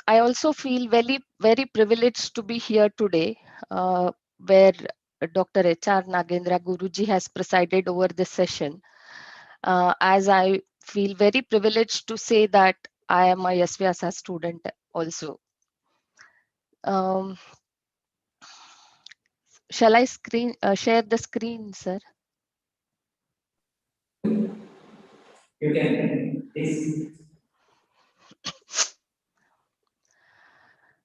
I also feel very privileged to be here today, where Dr. H.R. Nagendra Guruji has presided over this session. as I feel very privileged to say that I am a Yasvyasa student also. Shall I share the screen, sir? You can please.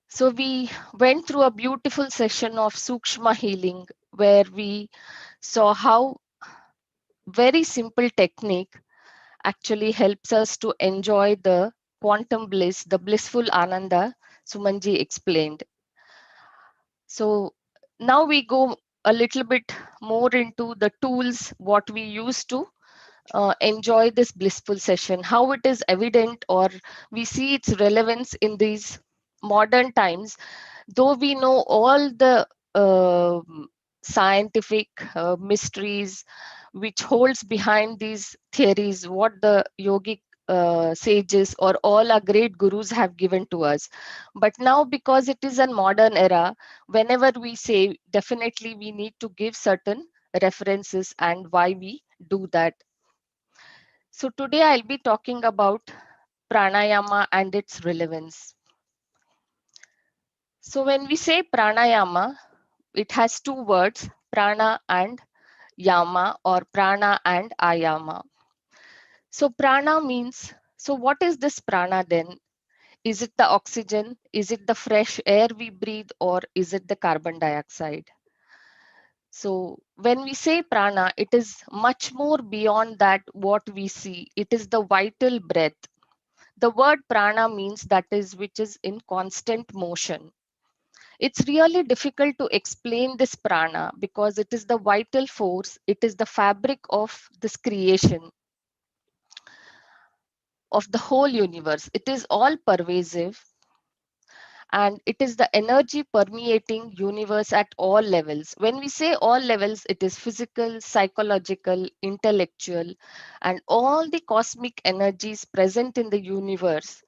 So we went through a beautiful session of Sukshma healing where we saw how very simple technique actually helps us to enjoy the quantum bliss, the blissful Ananda Sumanji explained. So now we go a little bit more into the tools, what we use to enjoy this blissful session, how it is evident or we see its relevance in these modern times, though we know all the scientific mysteries which holds behind these theories, what the yogic sages or all our great gurus have given to us. But now, because it is a modern era, whenever we say, definitely we need to give certain references and why we do that. So today I'll be talking about pranayama and its relevance. So when we say pranayama, it has two words, prana and yama, or prana and ayama. So prana means, so what is this prana then? Is it the oxygen? Is it the fresh air we breathe, or is it the carbon dioxide? So when we say prana, it is much more beyond that what we see. It is the vital breath. The word prana means that is which is in constant motion. It's really difficult to explain this prana because it is the vital force. It is the fabric of this creation, of the whole universe. It is all pervasive and it is the energy permeating universe at all levels. When we say all levels, it is physical, psychological, intellectual, and all the cosmic energies present in the universe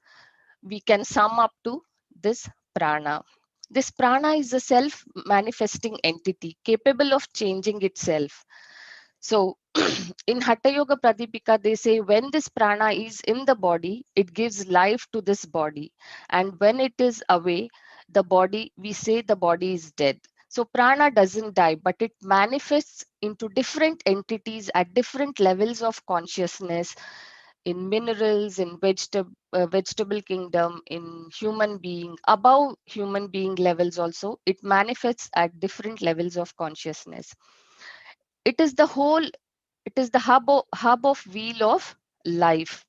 we can sum up to this prana. This prana is a self-manifesting entity capable of changing itself. So in Hatha Yoga Pradipika, they say when this prana is in the body, it gives life to this body. And when it is away, the body, we say the body is dead. So prana doesn't die, but it manifests into different entities at different levels of consciousness, in minerals, in vegetable kingdom, in human being, above human being levels also, it manifests at different levels of consciousness. It is the whole, it is the hub of wheel of life.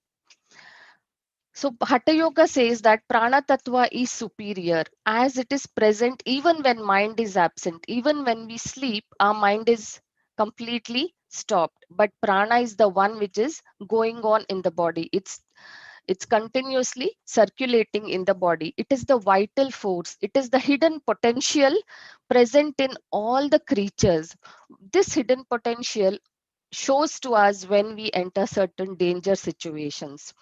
So Hatha Yoga says that prana tattva is superior as it is present even when mind is absent. Even when we sleep, our mind is completely stopped. But prana is the one which is going on in the body. It's continuously circulating in the body. It is the vital force. It is the hidden potential present in all the creatures. This hidden potential shows to us when we enter certain danger situations.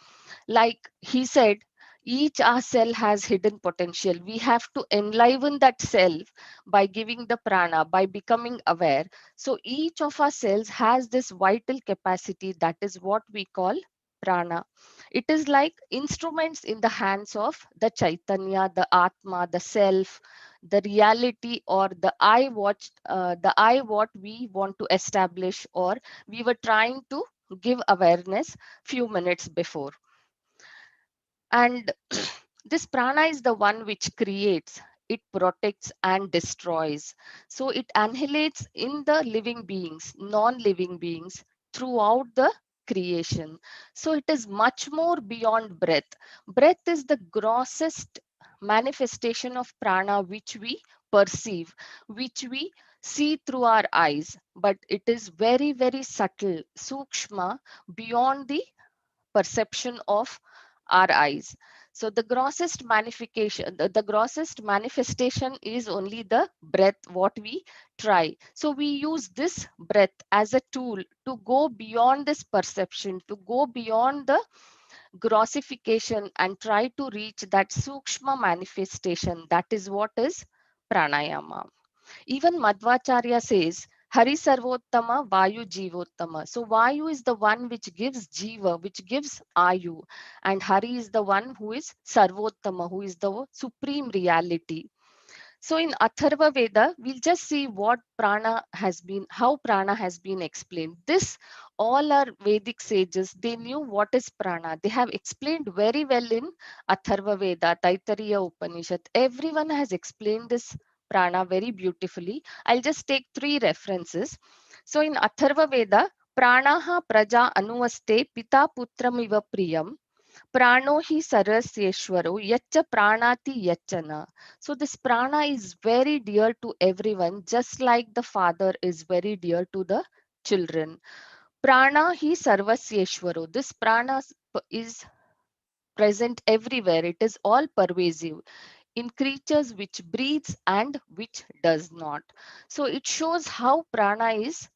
Like he said, each our cell has hidden potential. We have to enliven that cell by giving the prana, by becoming aware. So each of our cells has this vital capacity, that is what we call prana. It is like instruments in the hands of the Chaitanya, the Atma, the self, the reality, or the I what we want to establish, or we were trying to give awareness few minutes before. And this prana is the one which creates, it protects and destroys. So it annihilates in the living beings, non-living beings throughout the creation. So it is much more beyond breath. Breath is the grossest manifestation of prana which we perceive, which we see through our eyes. But it is very, very subtle, sukshma, beyond the perception of our eyes. So the grossest magnification, the grossest manifestation is only the breath, what we try. So we use this breath as a tool to go beyond this perception, to go beyond the grossification and try to reach that sukshma manifestation. That is what is pranayama. Even Madhvacharya says Hari Sarvottama, Vayu Jivottama. So Vayu is the one which gives Jiva, which gives Ayu. And Hari is the one who is Sarvottama, who is the supreme reality. So in Atharva Veda, we'll just see what prana has been, how prana has been explained. This, all our Vedic sages, they knew what is prana. They have explained very well in Atharva Veda, Taittiriya Upanishad. Everyone has explained this prana very beautifully. I'll just take 3 references. So in Atharva Veda, pranaha praja anuvaste pita putram priyam. Prano hi sarasyeshwaro yaccha pranati yachana. So this prana is very dear to everyone, just like the father is very dear to the children. Prana hi sarvasyeshwaro. This prana is present everywhere. It is all pervasive in creatures which breathes and which does not. So it shows how prana is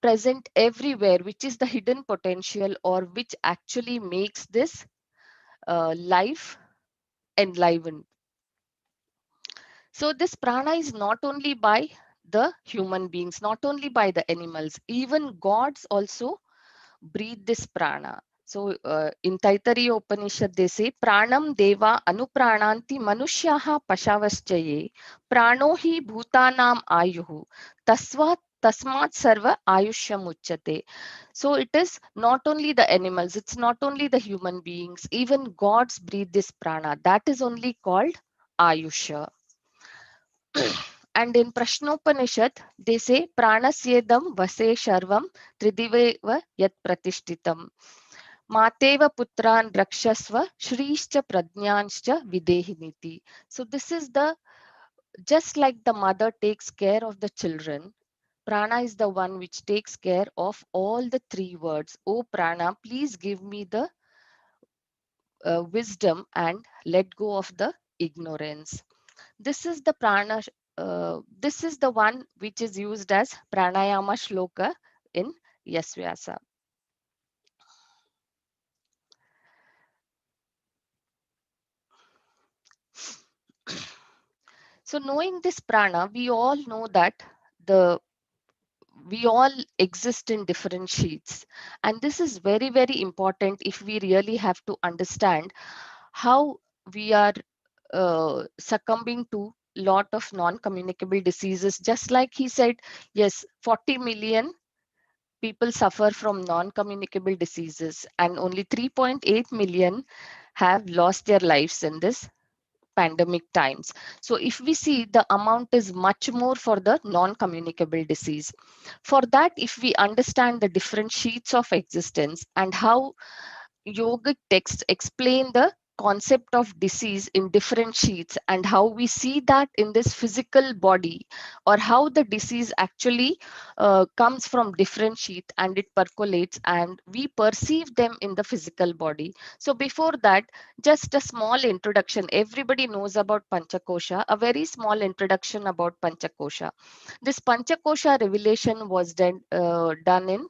present everywhere, which is the hidden potential or which actually makes this life enlivened. So this prana is not only by the human beings, not only by the animals, even gods also breathe this prana. So in Taittiriya Upanishad, they say, Pranam deva anuprananti manushyaha pashavaschaye, prano hi bhutanam ayuhu, tasmat sarva ayushyam uchyate. So it is not only the animals, it's not only the human beings, even gods breathe this prana. That is only called ayusha. And in Prashnopanishad, they say Pranasyedam Vase Sharvam Tridiveva Yat Pratishtitam. Mateva Putran Rakshasva Shrishcha Pradnyanscha Videhiniti. So this is the, just like the mother takes care of the children, Prana is the one which takes care of all the 3 words. Oh Prana, please give me the wisdom and let go of the ignorance. This is the prana. This is the one which is used as pranayama shloka in Yasvyasa. So knowing this prana, we all know that we all exist in different sheets, and this is very, very important if we really have to understand how we are succumbing to lot of non-communicable diseases. Just like he said, yes, 40 million people suffer from non-communicable diseases and only 3.8 million have lost their lives in this pandemic times. So if we see, the amount is much more for the non-communicable disease. For that, if we understand the different sheets of existence and how yogic texts explain the concept of disease in different sheets and how we see that in this physical body, or how the disease actually comes from different sheet and it percolates and we perceive them in the physical body. So before that, just a small introduction. Everybody knows about Panchakosha. A very small introduction about Panchakosha. This Panchakosha revelation was done in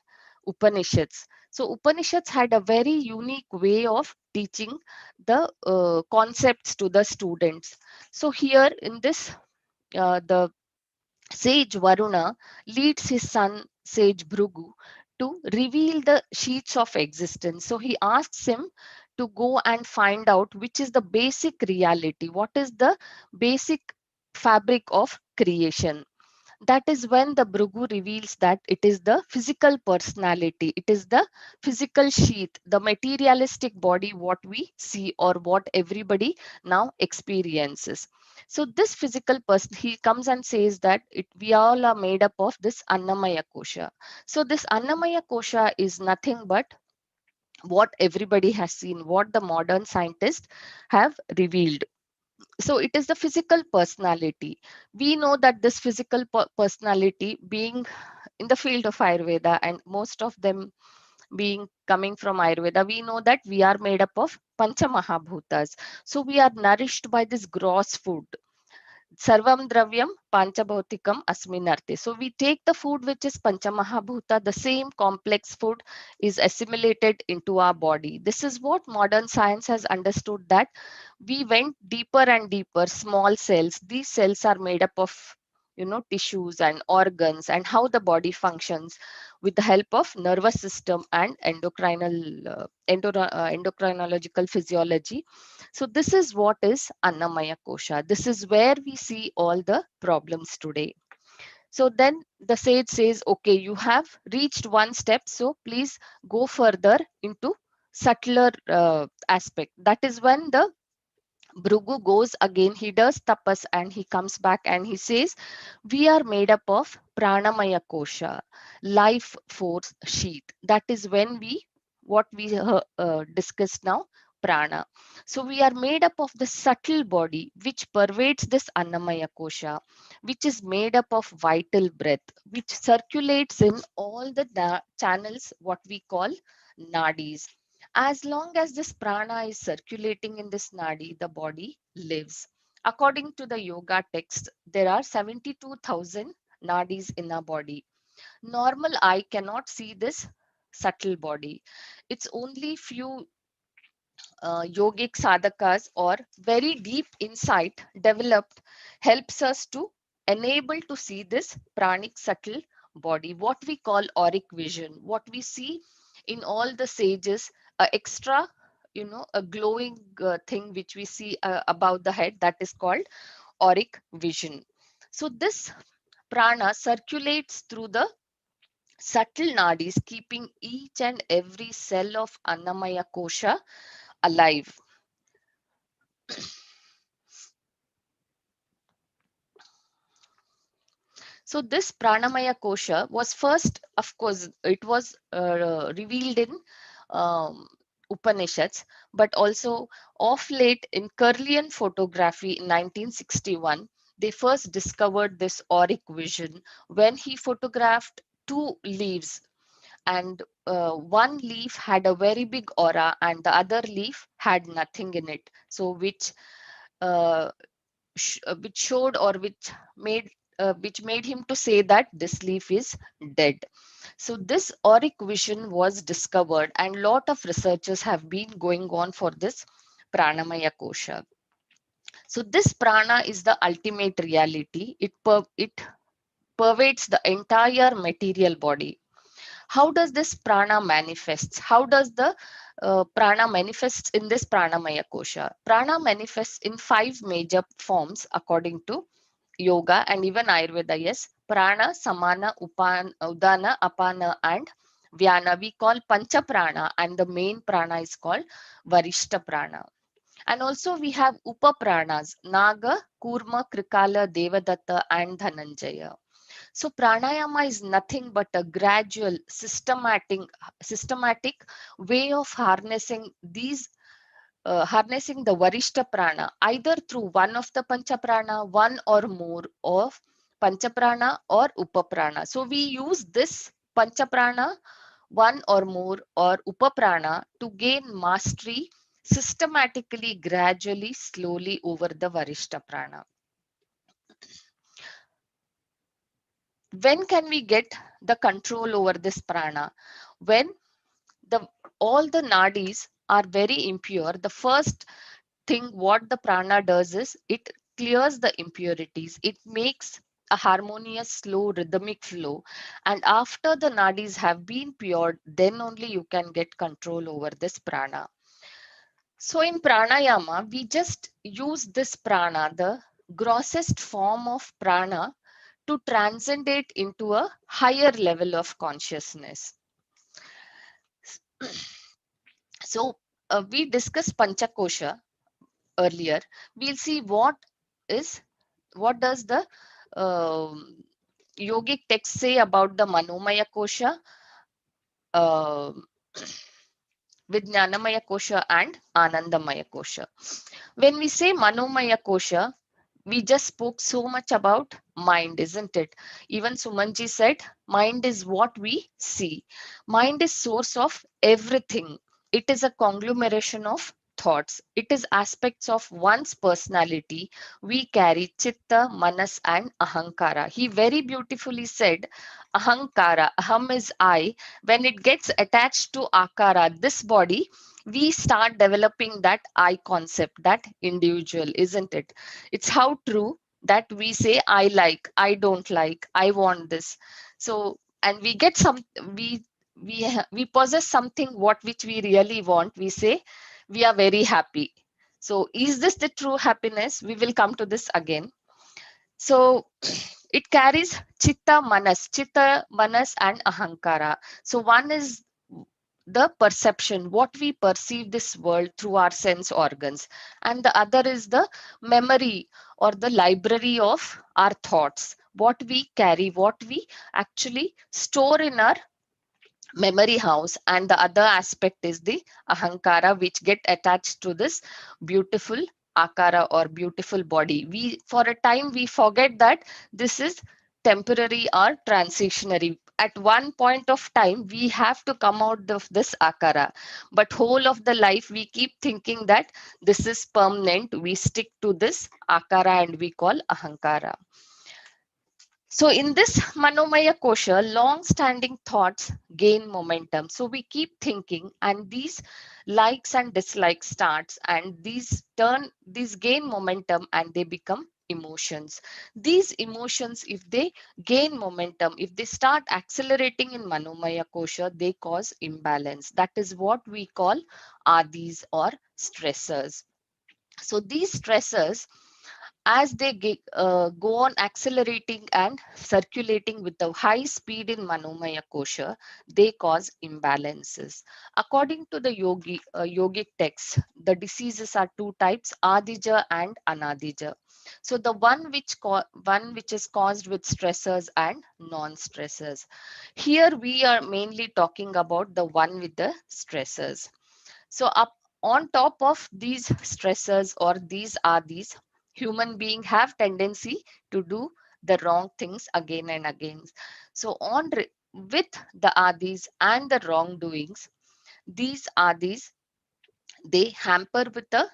Upanishads. So Upanishads had a very unique way of teaching the concepts to the students. So here in this, the sage Varuna leads his son sage Bhrigu to reveal the sheets of existence. So he asks him to go and find out which is the basic reality, what is the basic fabric of creation. That is when the Bhrigu reveals that it is the physical personality, it is the physical sheath, the materialistic body, what we see or what everybody now experiences. So this physical person, he comes and says that we all are made up of this Annamaya Kosha. So this Annamaya Kosha is nothing but what everybody has seen, what the modern scientists have revealed. So it is the physical personality. We know that this physical personality, being in the field of Ayurveda and most of them being coming from Ayurveda, we know that we are made up of Pancha Mahabhutas. So we are nourished by this gross food. Sarvam Dravyam Panchabhautikam Asminarte. So we take the food which is Panchamahabhuta, the same complex food is assimilated into our body. This is what modern science has understood, that we went deeper and deeper. Small cells, these cells are made up of tissues and organs and how the body functions with the help of nervous system and endocrinological physiology. So this is what is Annamaya Kosha. This is where we see all the problems today. So then the sage says, okay, you have reached one step, so please go further into subtler aspect. That is when the Bhrigu goes again, he does tapas and he comes back and he says, we are made up of pranamaya kosha, life force sheath. That is when what we discussed now, prana. So we are made up of the subtle body which pervades this annamaya kosha, which is made up of vital breath, which circulates in all the channels, what we call nadis. As long as this prana is circulating in this nadi, the body lives. According to the yoga text, there are 72,000 nadis in our body. Normal eye cannot see this subtle body. It's only few yogic sadhakas or very deep insight developed helps us to enable to see this pranic subtle body, what we call auric vision, what we see in all the sages, extra, a glowing thing which we see above the head, that is called auric vision. So this prana circulates through the subtle nadis, keeping each and every cell of Annamaya Kosha alive. So this Pranamaya Kosha was first, of course, it was revealed in Upanishads, but also of late in Kirlian photography in 1961, they first discovered this auric vision when he photographed two leaves, and one leaf had a very big aura and the other leaf had nothing in it. So which showed or which made him to say that this leaf is dead. So this auric vision was discovered and lot of researchers have been going on for this pranamaya kosha. So this prana is the ultimate reality. It pervades the entire material body. How does this prana manifests? How does the prana manifests in this pranamaya kosha? Prana manifests in 5 major forms according to yoga and even Ayurveda. Yes, prana, samana, udana, apana and vyana we call pancha prana, and the main prana is called varishta prana. And also we have upa pranas, naga, kurma, krikala, devadatta and dhananjaya. So pranayama is nothing but a gradual, systematic way of harnessing the varishta prana, either through one of the pancha prana, one or more of pancha prana or upa prana. So we use this pancha prana, one or more or upa prana to gain mastery systematically, gradually, slowly over the varishta prana. When can we get the control over this prana? When all the nadis are very impure, the first thing what the prana does is it clears the impurities. It makes a harmonious, slow, rhythmic flow. And after the nadis have been cured, then only you can get control over this prana. So in pranayama, we just use this prana, the grossest form of prana, to transcend it into a higher level of consciousness. So we discussed Panchakosha earlier. We'll see what does the yogic text say about the Manomaya Kosha, Vijnanamaya Kosha and Anandamaya Kosha. When we say Manomaya Kosha, we just spoke so much about mind, isn't it? Even Sumanji said, mind is what we see. Mind is source of everything. It is a conglomeration of thoughts. It is aspects of one's personality. We carry chitta, manas and ahankara. He very beautifully said, ahankara, aham is I. When it gets attached to akara, this body, we start developing that I concept, that individual, isn't it? It's how true that we say, I like, I don't like, I want this. So, and we get some, we possess something which we really want. We say we are very happy. So is this the true happiness? We will come to this again. So it carries chitta, manas and ahankara. So one is the perception, what we perceive this world through our sense organs, and the other is the memory or the library of our thoughts, what we carry, what we actually store in our memory house. And the other aspect is the ahankara, which get attached to this beautiful akara or beautiful body. We, for a time, we forget that this is temporary or transitionary. At one point of time, we have to come out of this akara, but whole of the life we keep thinking that this is permanent. We stick to this akara and we call ahankara. So in this Manomaya Kosha, long-standing thoughts gain momentum. So we keep thinking, and these likes and dislikes starts, and these gain momentum and they become emotions. These emotions, if they gain momentum, if they start accelerating in Manomaya Kosha, they cause imbalance. That is what we call adis or stressors. So these stressors, as they go on accelerating and circulating with a high speed in Manomaya Kosha, they cause imbalances. According to the yogic texts, the diseases are two types, Adija and Anadija. So the one which is caused with stressors and non-stressors. Here we are mainly talking about the one with the stressors. So up on top of these stressors or these adis, human beings have tendency to do the wrong things again and again. So with the adis and the wrongdoings, these adis, they hamper with the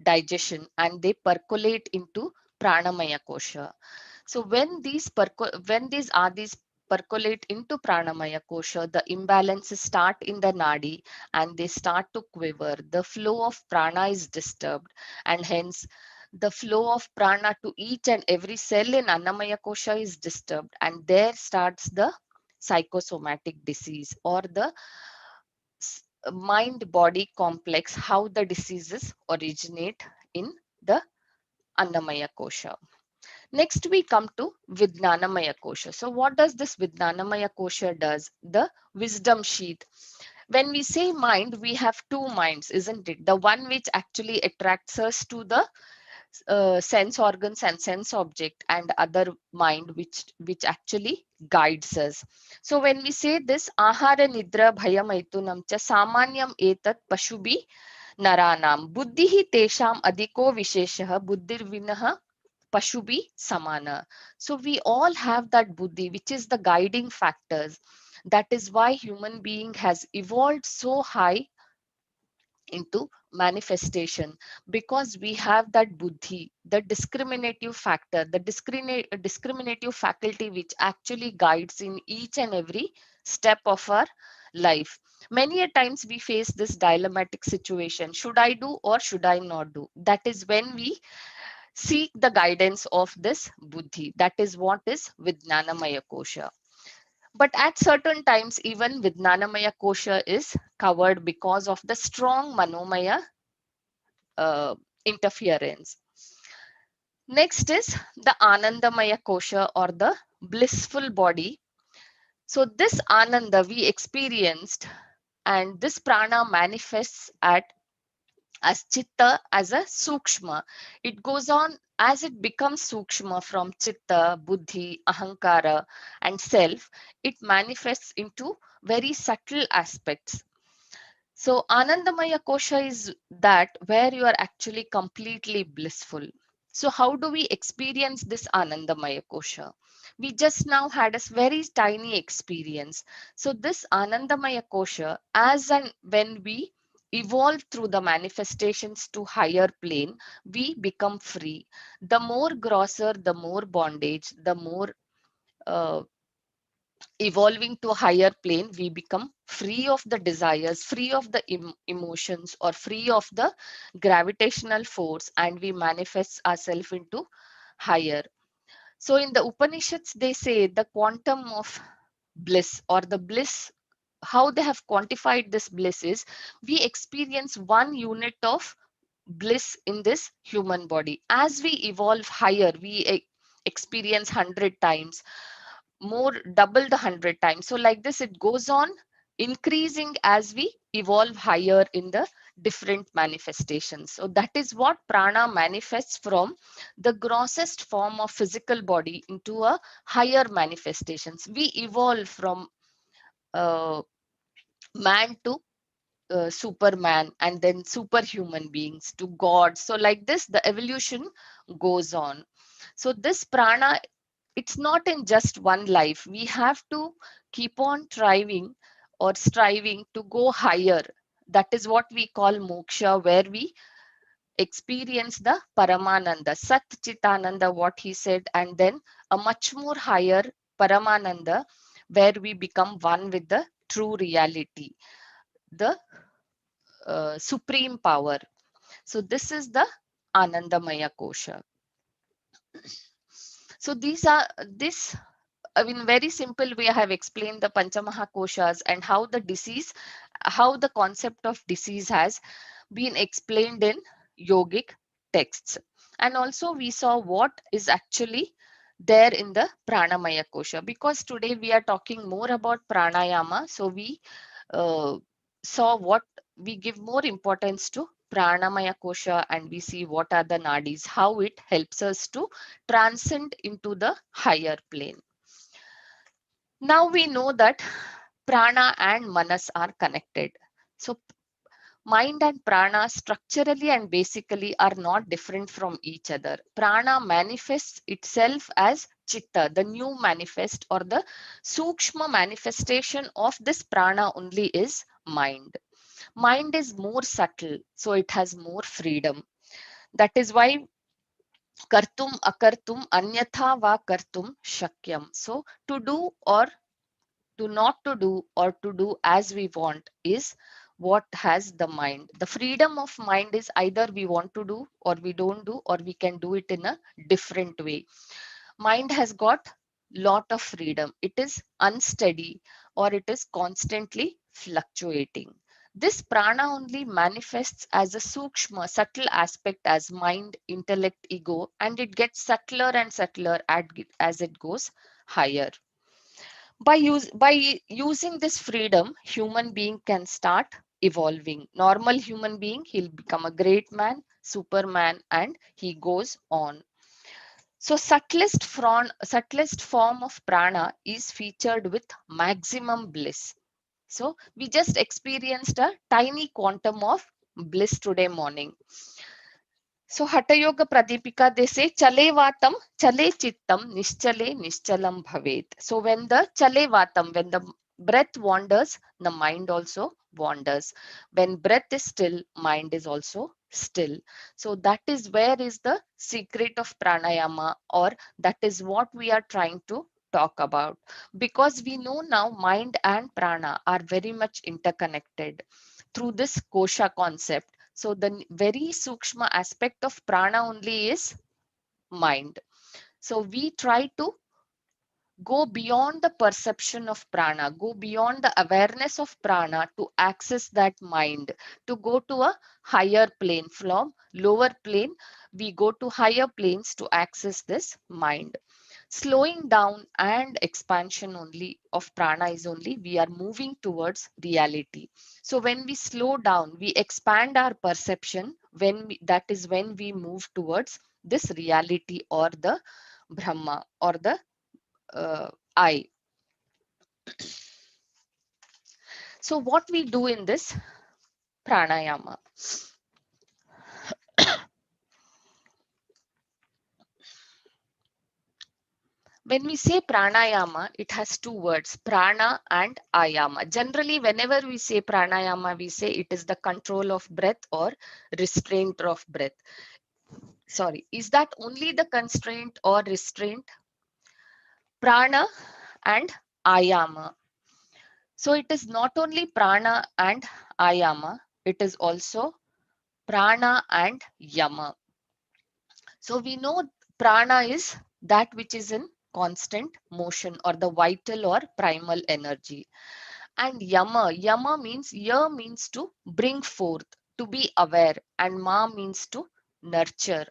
digestion and they percolate into pranamaya kosha. So when these adis percolate into pranamaya kosha, the imbalances start in the nadi and they start to quiver. The flow of prana is disturbed, and hence the flow of prana to each and every cell in annamaya kosha is disturbed, and there starts the psychosomatic disease or the mind body complex, how the diseases originate in the annamaya kosha. Next, we come to Vijnanamaya Kosha. So what does this Vijnanamaya Kosha does? The wisdom sheath. When we say mind, we have two minds, isn't it? The one which actually attracts us to the sense organs and sense object, and other mind which actually guides us. So when we say this, ahara nidra bhayamaitunam cha samanyam etat pashubi naranam buddhihi tesham adiko visheshah buddhir vinah pashubi samana. So we all have that buddhi, which is the guiding factors. That is why human being has evolved so high into manifestation, because we have that buddhi, the discriminative factor, the discriminative faculty which actually guides in each and every step of our life. Many a times we face this dilemmatic situation, should I do or should I not do? That is when we seek the guidance of this buddhi. That is what is Vijnanamaya Kosha. But at certain times, even Vijnanamaya Kosha is covered because of the strong Manomaya interference. Next is the Anandamaya Kosha or the blissful body. So this Ananda we experienced, and this prana manifests as chitta, as a sukshma. It goes on as it becomes sukshma from chitta, buddhi, ahankara and self. It manifests into very subtle aspects. So Anandamaya Kosha is that where you are actually completely blissful. So how do we experience this Anandamaya Kosha? We just now had a very tiny experience. So this Anandamaya Kosha, as and when we evolve through the manifestations to higher plane, we become free. The more grosser, the more bondage, the more evolving to a higher plane, we become free of the desires, free of the emotions, or free of the gravitational force, and we manifest ourselves into higher. So in the Upanishads, they say the quantum of bliss, or the bliss, how they have quantified this bliss is, we experience 1 unit of bliss in this human body. As we evolve higher, we experience 100 times more, double the 100 times. So like this, it goes on increasing as we evolve higher in the different manifestations. So that is what prana manifests from the grossest form of physical body into a higher manifestations. We evolve from man to superman, and then superhuman beings to God. So like this, the evolution goes on. So this prana, it's not in just one life. We have to keep on striving to go higher. That is what we call moksha, where we experience the Paramananda, Sat Chitananda, what he said, and then a much more higher Paramananda, where we become one with the true reality, the supreme power. So this is the Anandamaya Kosha. So I mean, very simple way I have explained the Panchamaha Koshas and how the concept of disease has been explained in yogic texts. And also we saw what is actually there in the Pranamaya Kosha, because today we are talking more about pranayama. So we saw what we give more importance to Pranamaya Kosha, and we see what are the nadis, how it helps us to transcend into the higher plane. Now we know that prana and manas are connected. So mind and prana structurally and basically are not different from each other. Prana manifests itself as chitta, the new manifest or the sukshma manifestation of this prana only is mind. Mind is more subtle, so it has more freedom. That is why kartum akartum anyatha va kartum shakyam. So to do or to not to do, or to do as we want, is what has the mind. The freedom of mind is either we want to do or we don't do, or we can do it in a different way. Mind has got lot of freedom. It is unsteady, or it is constantly fluctuating. This prana only manifests as a sukshma, subtle aspect as mind, intellect, ego, and it gets subtler and subtler as it goes higher. By using this freedom, human being can start evolving. Normal human being, he'll become a great man, superman, and he goes on. So subtlest form of prana is featured with maximum bliss. So we just experienced a tiny quantum of bliss today morning. So Hatha Yoga Pradipika, they say chale vatam, chale chittam, nischale nischalam bhavet. So when the chale vatam, when the breath wanders, the mind also wanders. When breath is still, mind is also still. So that is where is the secret of pranayama, or that is what we are trying to talk about. Because we know now mind and prana are very much interconnected through this kosha concept. So the very sukshma aspect of prana only is mind. So we try to go beyond the perception of prana, go beyond the awareness of prana to access that mind, to go to a higher plane. From lower plane, we go to higher planes to access this mind. Slowing down and expansion only of prana is only we are moving towards reality. So when we slow down, we expand our perception. That is when we move towards this reality, or the Brahma, or the I. So what we do in this pranayama? When we say pranayama, it has two words, prana and ayama. Generally, whenever we say pranayama, we say it is the control of breath or restraint of breath. Sorry, is that only the constraint or restraint? Prana and ayama. So it is not only prana and ayama, it is also prana and yama. So we know prana is that which is in constant motion or the vital or primal energy. And yama means means to bring forth, to be aware, and ma means to nurture.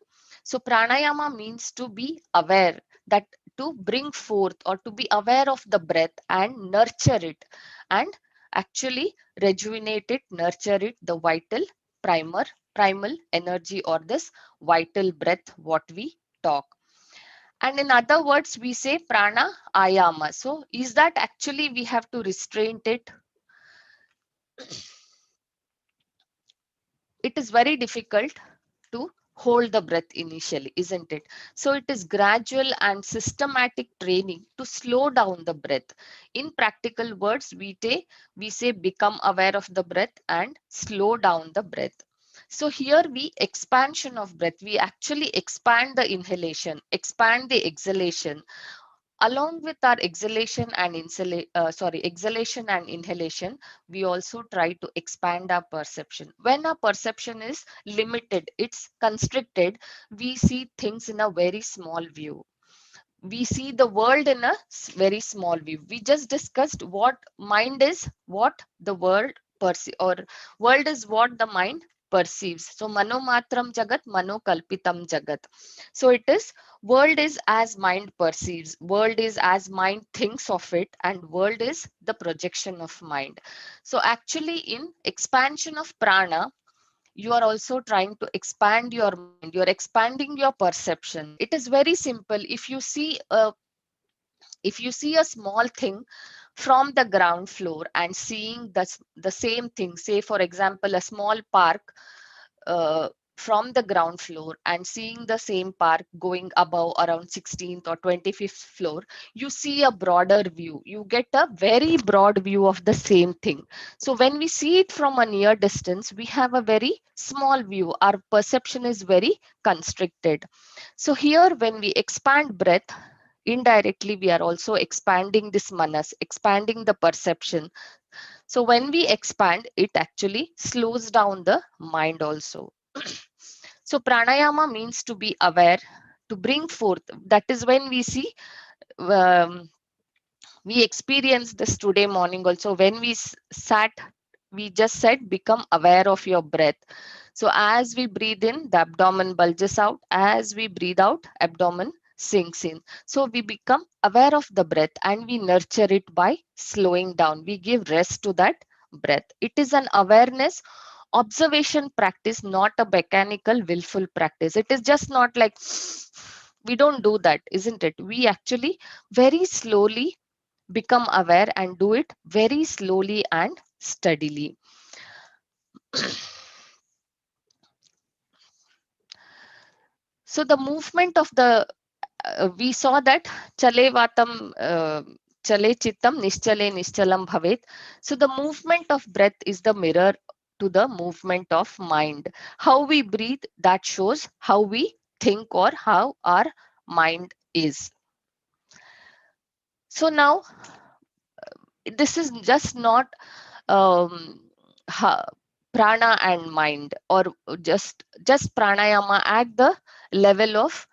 So pranayama means to be aware, that to bring forth or to be aware of the breath and nurture it, and actually rejuvenate it, nurture it, the vital primal energy or this vital breath what we talk. And in other words, we say prana ayama. So is that actually we have to restrain it? It is very difficult to hold the breath initially, isn't it? So it is gradual and systematic training to slow down the breath. In practical words, we say become aware of the breath and slow down the breath. So here we expansion of breath. We actually expand the inhalation, expand the exhalation. Along with our exhalation and exhalation and inhalation, we also try to expand our perception. When our perception is limited, it's constricted, we see things in a very small view. We see the world in a very small view. We just discussed what mind is, what the world perceives, or world is what the mind perceives. So manomatram jagat, manokalpitam jagat. So it is world is as mind perceives, world is as mind thinks of it, and world is the projection of mind. So actually in expansion of prana, you are also trying to expand your mind, you're expanding your perception. It is very simple. If you see a small thing from the ground floor and seeing the same thing, say for example a small park from the ground floor and seeing the same park going above around 16th or 25th floor, you see a broader view. You get a very broad view of the same thing. So when we see it from a near distance, we have a very small view. Our perception is very constricted. So here when we expand breath, indirectly we are also expanding this manas, expanding the perception. So when we expand, it actually slows down the mind also. So pranayama means to be aware, to bring forth. That is when we see, we experienced this today morning also. When we sat, we just said, become aware of your breath. So as we breathe in, the abdomen bulges out. As we breathe out, abdomen sinks in. So we become aware of the breath and we nurture it by slowing down. We give rest to that breath. It is an awareness observation practice, not a mechanical willful practice. It is just not like we don't do that, isn't it? We actually very slowly become aware and do it very slowly and steadily. So the movement of the we saw that chale vatam chale chittam nischale nischalam bhavet. So the movement of breath is the mirror to the movement of mind. How we breathe, that shows how we think or how our mind is. So now this is just not prana and mind, or just pranayama at the level of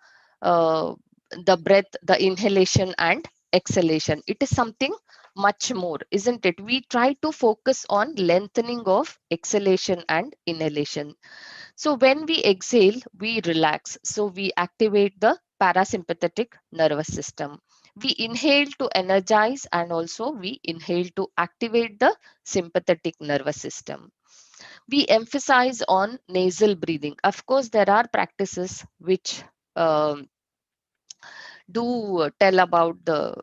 the breath, the inhalation and exhalation. It is something much more, isn't it? We try to focus on lengthening of exhalation and inhalation. So when we exhale, we relax. So we activate the parasympathetic nervous system. We inhale to energize, and also we inhale to activate the sympathetic nervous system. We emphasize on nasal breathing. Of course, there are practices which do tell about the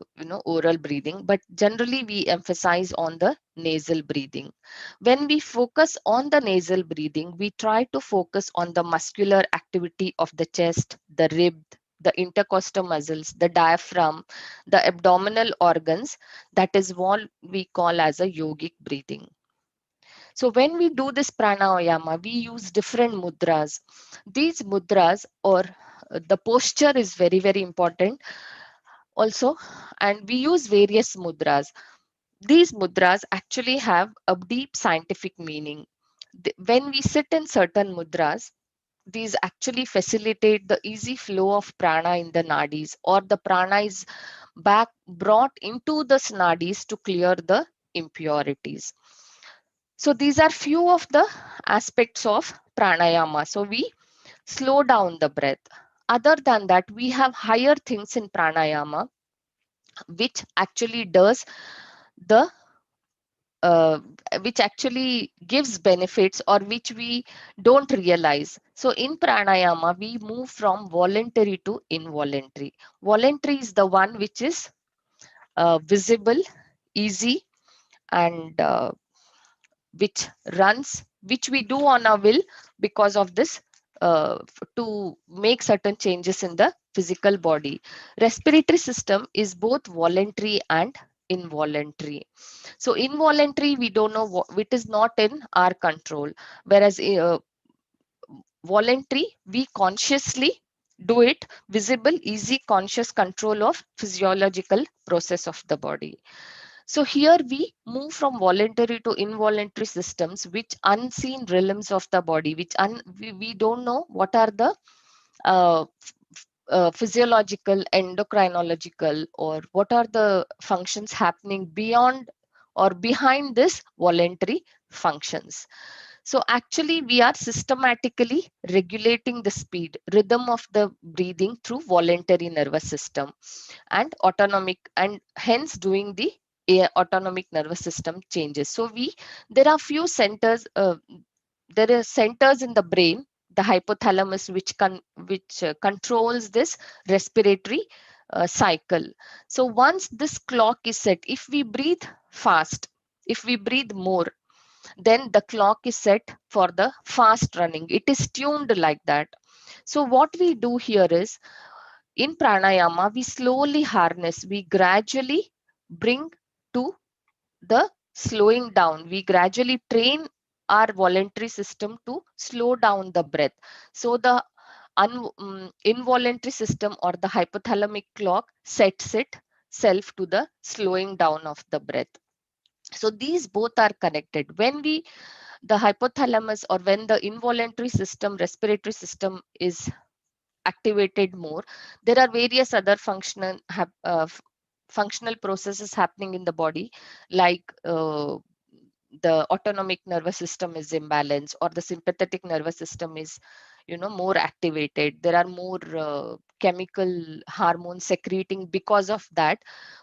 oral breathing, but generally we emphasize on the nasal breathing. When we focus on the nasal breathing, we try to focus on the muscular activity of the chest, the rib, the intercostal muscles, the diaphragm, the abdominal organs. That is what we call as a yogic breathing. So when we do this pranayama, we use different mudras. These mudras, or the posture is very, very important also, and we use various mudras. These mudras actually have a deep scientific meaning. When we sit in certain mudras, these actually facilitate the easy flow of prana in the nadis, or the prana is brought into the nadis to clear the impurities. So these are few of the aspects of pranayama. So we slow down the breath. Other than that, we have higher things in pranayama, which actually does the which actually gives benefits, or which we don't realize. So in pranayama, we move from voluntary to involuntary. Voluntary is the one which is visible, easy, and which runs, which we do on our will because of this, to make certain changes in the physical body. Respiratory system is both voluntary and involuntary. So involuntary, we don't know what, it is not in our control, whereas voluntary, we consciously do it, visible, easy, conscious control of physiological process of the body. So here we move from voluntary to involuntary systems, which unseen realms of the body, which we don't know what are the physiological, endocrinological, or what are the functions happening beyond or behind this voluntary functions. So actually we are systematically regulating the speed, rhythm of the breathing through voluntary nervous system and autonomic, and hence doing the autonomic nervous system changes. So there are few centers, there are centers in the brain, the hypothalamus, which controls this respiratory cycle. So once this clock is set, if we breathe fast, if we breathe more, then the clock is set for the fast running. It is tuned like that. So what we do here is, in pranayama, we slowly harness, we gradually bring to the slowing down. We gradually train our voluntary system to slow down the breath. So the involuntary system, or the hypothalamic clock, sets itself to the slowing down of the breath. So these both are connected. When the hypothalamus, or when the involuntary system, respiratory system is activated more, there are various other functional processes happening in the body, like the autonomic nervous system is imbalanced, or the sympathetic nervous system is more activated. There are more chemical hormones secreting because of that,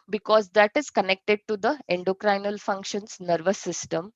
because that is connected to the endocrinal functions, nervous system,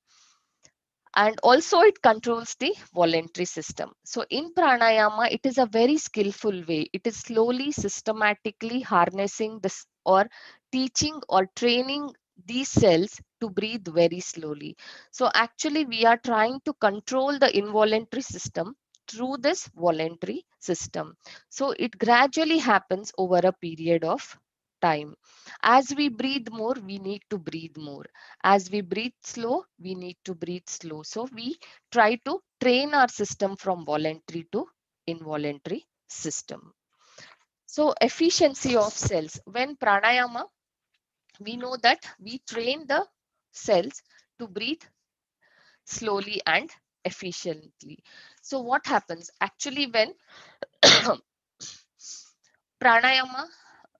and also it controls the voluntary system. So in pranayama, it is a very skillful way. It is slowly, systematically harnessing this, or teaching or training these cells to breathe very slowly. So actually we are trying to control the involuntary system through this voluntary system. So it gradually happens over a period of time. As we breathe more, we need to breathe more. As we breathe slow, we need to breathe slow. So we try to train our system from voluntary to involuntary system. So efficiency of cells. When pranayama, we know that we train the cells to breathe slowly and efficiently. So what happens? Actually, when pranayama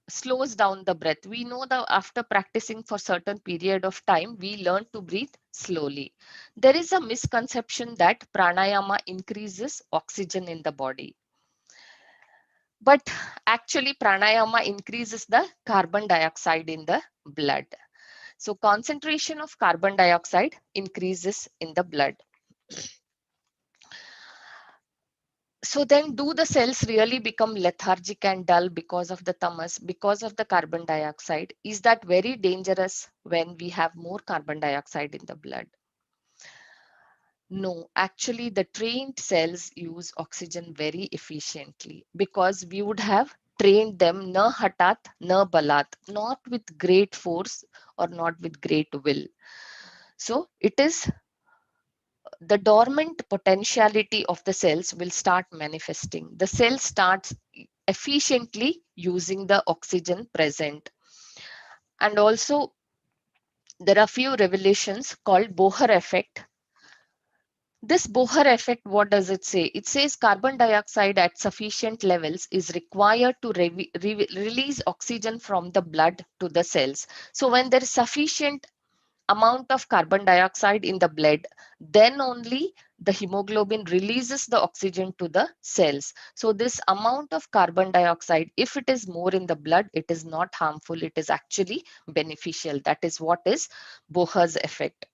slows down the breath, we know that after practicing for certain period of time, we learn to breathe slowly. There is a misconception that pranayama increases oxygen in the body, but actually pranayama increases the carbon dioxide in the blood. So concentration of carbon dioxide increases in the blood. So then, do the cells really become lethargic and dull because of the tamas, because of the carbon dioxide? Is that very dangerous when we have more carbon dioxide in the blood? No, actually the trained cells use oxygen very efficiently, because we would have trained them na hatat na balat, not with great force or not with great will. So it is the dormant potentiality of the cells will start manifesting. The cell starts efficiently using the oxygen present. And also there are few revelations called Bohr effect. This Bohr effect, what does it say? It says carbon dioxide at sufficient levels is required to release oxygen from the blood to the cells. So when there is sufficient amount of carbon dioxide in the blood, then only the hemoglobin releases the oxygen to the cells. So this amount of carbon dioxide, if it is more in the blood, it is not harmful, it is actually beneficial. That is what is Bohr's effect.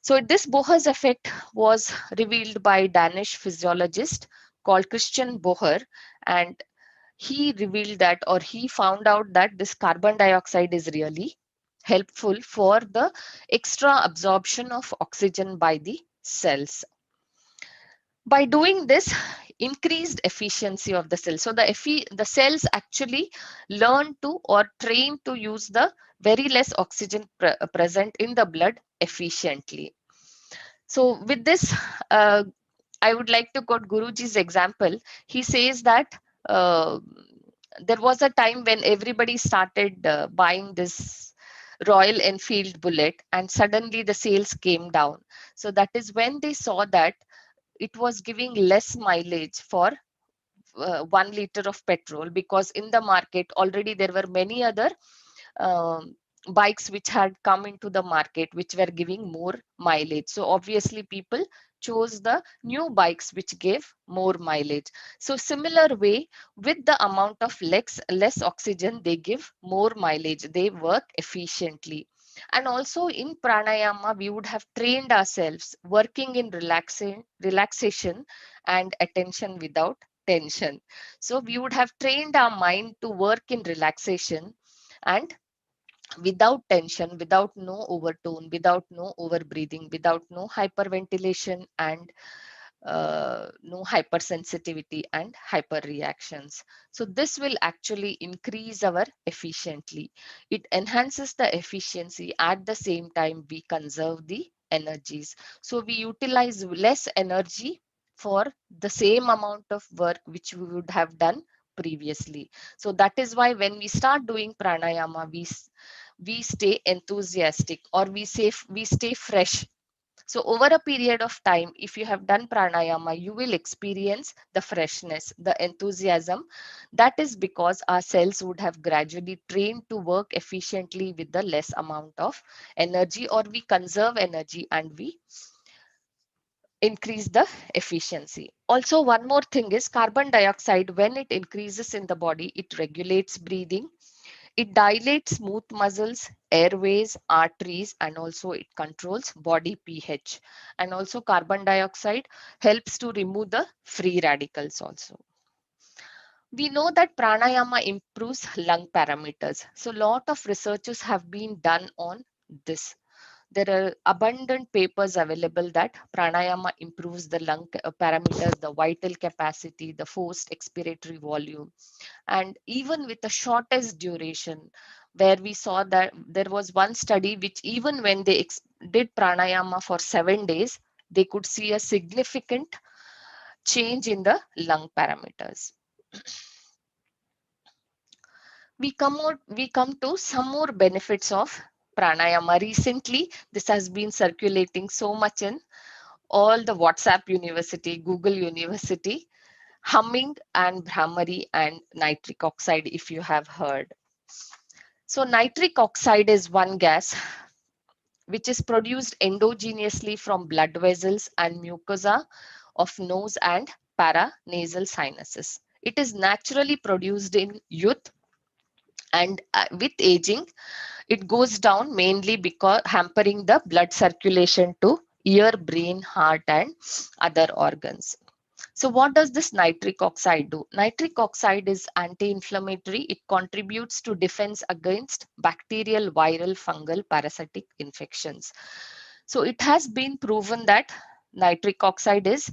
So this Bohr's effect was revealed by Danish physiologist called Christian Bohr, and he revealed that, or he found out that this carbon dioxide is really helpful for the extra absorption of oxygen by the cells. By doing this, increased efficiency of the cell. So the cells actually learn to or train to use the very less oxygen present in the blood efficiently. So with this, I would like to quote Guruji's example. He says that there was a time when everybody started buying this Royal Enfield bullet, and suddenly the sales came down. So that is when they saw that it was giving less mileage for 1 liter of petrol, because in the market already there were many other bikes which had come into the market which were giving more mileage. So obviously people chose the new bikes which gave more mileage. So similar way, with the amount of less oxygen, they give more mileage, they work efficiently. And also in pranayama, we would have trained ourselves working in relaxation and attention without tension. So we would have trained our mind to work in relaxation and without tension, without no overtone, without no over breathing, without no hyperventilation, and no hypersensitivity and hyper reactions. So this will actually increase our efficiency. It enhances the efficiency. At the same time, we conserve the energies. So we utilize less energy for the same amount of work which we would have done previously. So that is why when we start doing pranayama, we stay enthusiastic, or we stay fresh. So over a period of time, if you have done pranayama, you will experience the freshness, the enthusiasm. That is because our cells would have gradually trained to work efficiently with the less amount of energy, or we conserve energy and we increase the efficiency. Also, one more thing is carbon dioxide, when it increases in the body, it regulates breathing. It dilates smooth muscles, airways, arteries, and also it controls body pH. And also carbon dioxide helps to remove the free radicals also. We know that pranayama improves lung parameters. So a lot of researches have been done on this. There are abundant papers available that pranayama improves the lung parameters, the vital capacity, the forced expiratory volume. And even with the shortest duration, where we saw that there was one study which even when they did pranayama for 7 days, they could see a significant change in the lung parameters. We come to some more benefits of pranayama. Recently, this has been circulating so much in all the WhatsApp University, Google University, humming and Brahmari and nitric oxide, if you have heard. So nitric oxide is one gas which is produced endogenously from blood vessels and mucosa of nose and paranasal sinuses. It is naturally produced in youth, and with aging, it goes down, mainly because hampering the blood circulation to ear, brain, heart, and other organs. So what does this nitric oxide do? Nitric oxide is anti-inflammatory. It contributes to defense against bacterial, viral, fungal, parasitic infections. So it has been proven that nitric oxide is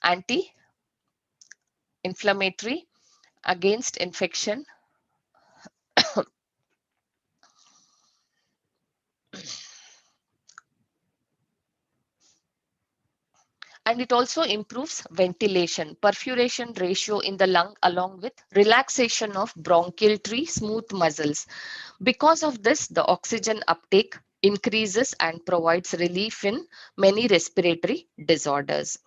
anti-inflammatory, against infection, and it also improves ventilation, perfuration ratio in the lung, along with relaxation of bronchial tree smooth muscles. Because of this, the oxygen uptake increases and provides relief in many respiratory disorders.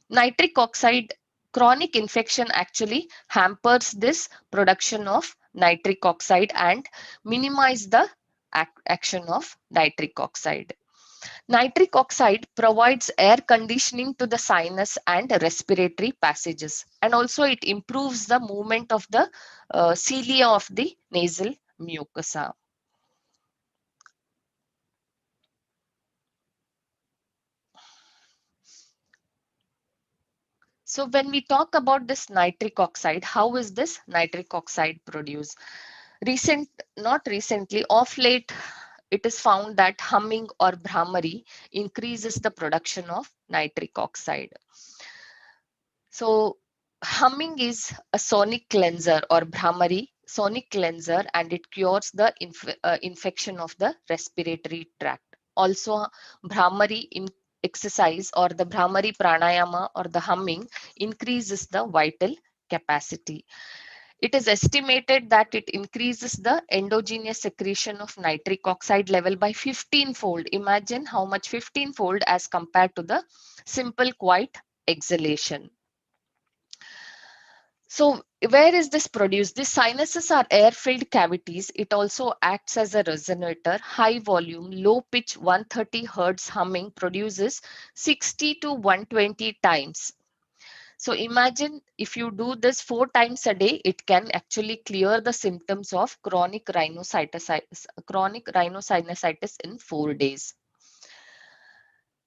Nitric oxide, chronic infection actually hampers this production of nitric oxide and minimize the action of nitric oxide. Nitric oxide provides air conditioning to the sinus and respiratory passages, and also it improves the movement of the cilia of the nasal mucosa. So when we talk about this nitric oxide, how is this nitric oxide produced? Not recently, of late, it is found that humming or Brahmari increases the production of nitric oxide. So humming is a sonic cleanser, or Brahmari sonic cleanser, and it cures the infection of the respiratory tract. Also, Brahmari in exercise, or the Brahmari pranayama, or the humming, increases the vital capacity. It is estimated that it increases the endogenous secretion of nitric oxide level by 15-fold. Imagine how much 15-fold as compared to the simple quiet exhalation. So where is this produced? These sinuses are air-filled cavities. It also acts as a resonator. High volume, low pitch 130 Hertz humming produces 60 to 120 times. So imagine if you do this 4 times a day, it can actually clear the symptoms of chronic rhinosinusitis in 4 days.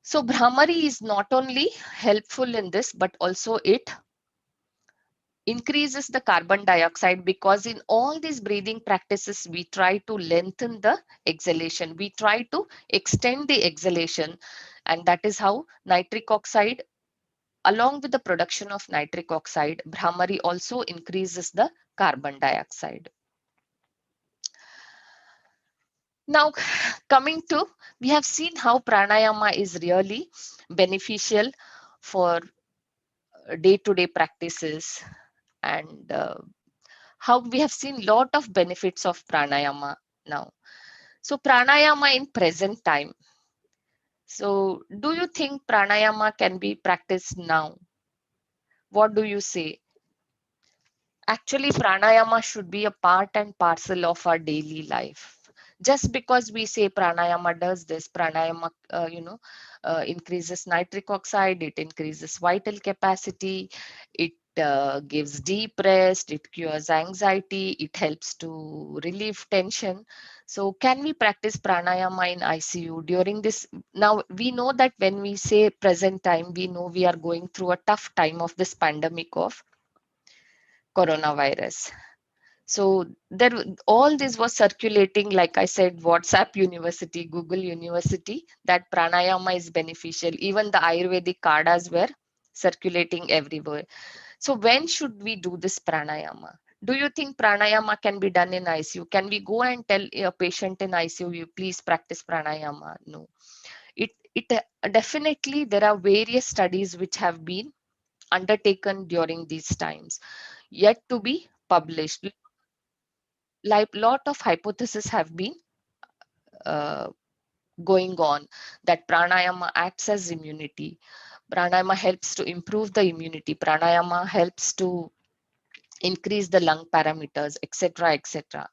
So Brahmari is not only helpful in this, but also it increases the carbon dioxide, because in all these breathing practices, we try to lengthen the exhalation. We try to extend the exhalation, and that is how nitric oxide, along with the production of nitric oxide, Brahmari also increases the carbon dioxide. Now, coming to, we have seen how pranayama is really beneficial for day-to-day practices, and how we have seen lot of benefits of pranayama now. So pranayama in present time. So do you think pranayama can be practiced now? What do you say? Actually, pranayama should be a part and parcel of our daily life. Just because we say pranayama does this, pranayama, increases nitric oxide, it increases vital capacity, it gives deep rest, it cures anxiety, it helps to relieve tension. So can we practice pranayama in ICU during this? Now, we know that when we say present time, we know we are going through a tough time of this pandemic of coronavirus. So there, all this was circulating, like I said, WhatsApp University, Google University, that pranayama is beneficial. Even the Ayurvedic kadas were circulating everywhere. So when should we do this pranayama? Do you think pranayama can be done in ICU? Can we go and tell a patient in ICU, you please practice pranayama? No. It definitely, there are various studies which have been undertaken during these times, yet to be published. Like lot of hypotheses have been going on, that pranayama acts as immunity. Pranayama helps to improve the immunity. Pranayama helps to increase the lung parameters, etc., etc.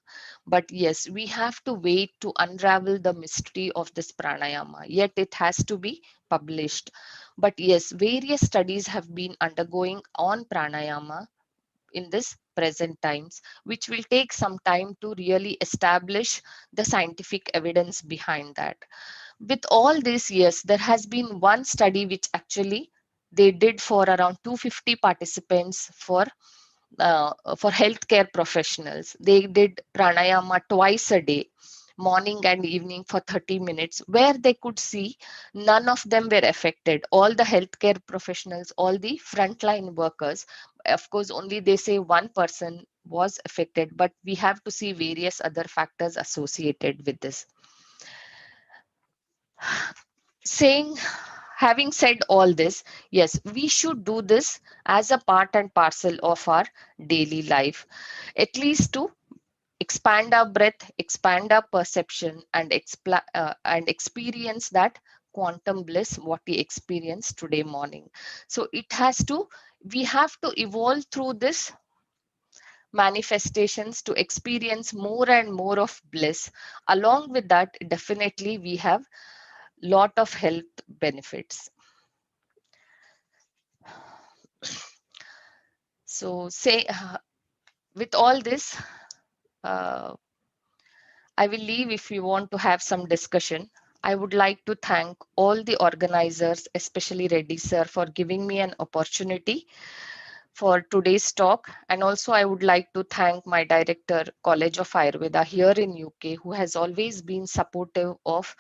But yes, we have to wait to unravel the mystery of this pranayama, yet it has to be published. But yes, various studies have been undergoing on pranayama in this present times, which will take some time to really establish the scientific evidence behind that. With all this, yes, there has been one study which actually they did for around 250 participants for healthcare professionals. They did pranayama twice a day, morning and evening, for 30 minutes, where they could see none of them were affected. All the healthcare professionals, all the frontline workers, of course, only they say one person was affected, but we have to see various other factors associated with this. Having said all this, yes, we should do this as a part and parcel of our daily life, at least to expand our breath, expand our perception, and experience that quantum bliss what we experienced today morning. So we have to evolve through this manifestations to experience more and more of bliss. Along with that, definitely we have lot of health benefits. So with all this, I will leave if you want to have some discussion. I would like to thank all the organizers, especially Reddy sir, for giving me an opportunity for today's talk. And also I would like to thank my director, College of Ayurveda here in UK, who has always been supportive of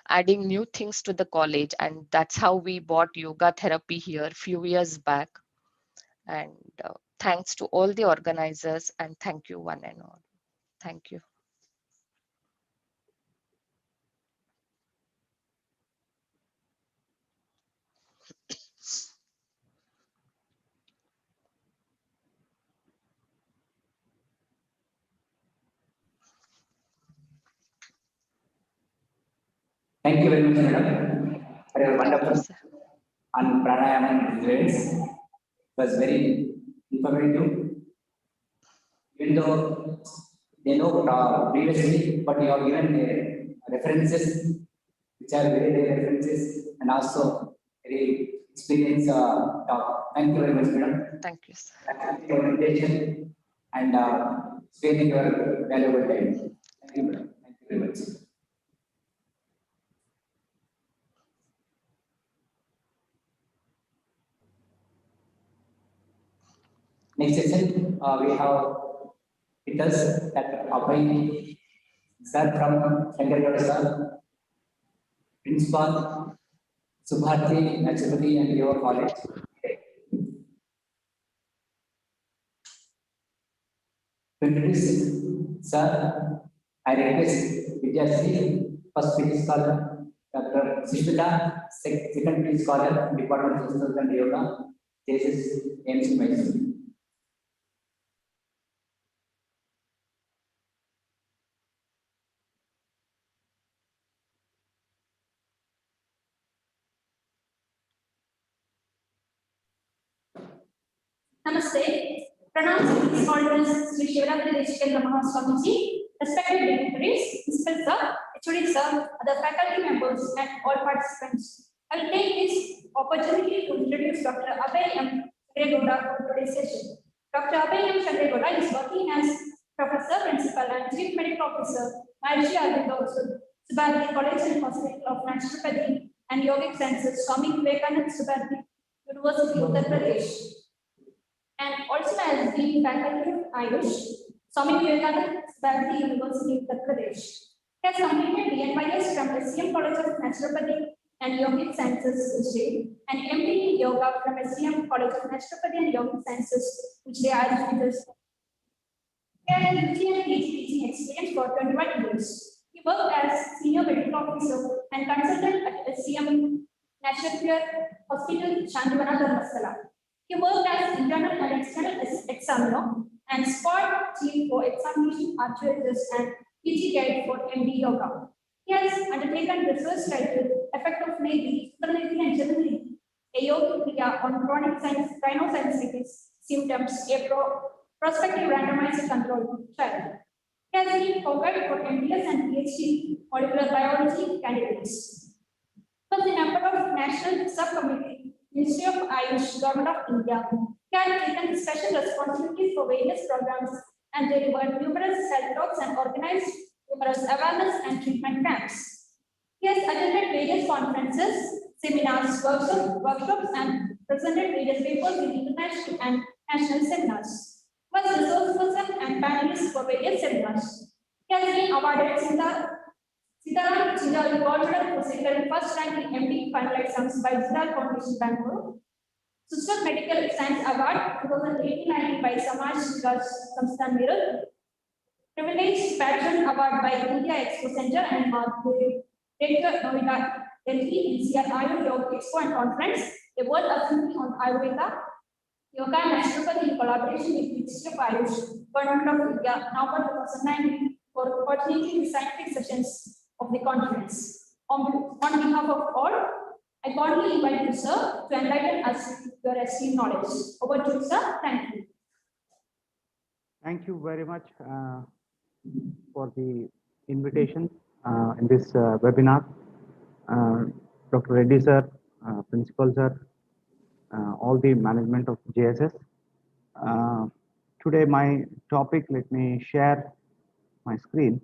adding new things to the college. And that's how we bought yoga therapy here a few years back. And thanks to all the organizers, and thank you one and all. Thank you. Thank you very much, madam, for your wonderful and pranayama experience. It was very informative. Even though they know previously, but you have given references which are very references and also very experienced talk. Thank you very much, madam. Thank you, sir. Thank you for your invitation and spending your valuable time. Thank you, madam. Thank you very much. Next session, we have with us Dr. Abhay sir from Shankargada sir, Principal, Subharti, Naturopathy and Yoga College. To introduce sir, I request Vidyasri, first PhD scholar, Dr. Sishmita, second PhD scholar, Department of Sutras and Yoga, JSS AIMS Mysore. Namaste. Pronouncing His Holiness Sri Shivratri Deshikendra Mahaswamiji, respected dignitaries, Mr. Sir, HOD Sir, other faculty members, and all participants. I will take this opportunity to introduce Dr. Abhay M. Shangregoda for today's session. Dr. Abhay M. Shangregoda is working as Professor, Principal, and Chief Medical Officer, Maharishi Aurobindo Subharati College and Hospital of Naturopathy and Yogic Sciences, Swami Vivekananda Subharati University, Uttar Pradesh, and also as the faculty of Ayush, Swami Vivekananda Bharati University, Uttar Pradesh. He has completed the MIS from SCM College of Naturopathy and Yogic Sciences, Ujjain, and MD in Yoga from SCM College of Naturopathy and Yogic Sciences, Ujjain. He has UG and PG teaching experience for 21 years. He worked as Senior Medical Officer and Consultant at SCM Natural Hospital, Shantivana, Dharmasthala. He worked as internal and external examiner and spot chief for examination archaeologist and PG guide for MD Yoga. He has undertaken research titled Effect of Navy, Supernavy and Generally, a yoga kriya on chronic rhinosinusitis symptoms, a prospective randomized control trial. He has been convoked for MDS and PhD molecular biology candidates. He was a member of National Subcommittee, Ministry of Ayush, Government of India. He had taken special responsibilities for various programs and delivered numerous health talks and organized numerous awareness and treatment camps. He has attended various conferences, seminars, workshops, and presented various papers in international and national seminars. He was resource person and panelist for various seminars. He has been awarded Sitaram Jindal Gold Medal for securing first rank in MD final exams by Jindal Foundation, Bangalore. Sutras Medical Science Award 2018-19 by Samaj Vikas Samsthan Meerut. Privileged Patron Award by India Expo Center and Director Noida Delhi NCR Ayurveda Yoga Expo and Conference, a World Assembly on Ayurveda, Yoga and Naturopathy in collaboration with Ministry of Ayush, Government of India, November 2019, for coordinating the scientific sessions of the conference. On behalf of all, I cordially invite you, sir, to enlighten us with your esteemed knowledge. Over to you, sir. Thank you. Thank you very much for the invitation in this webinar. Dr. Reddy sir, Principal sir, all the management of JSS. Today my topic, let me share my screen.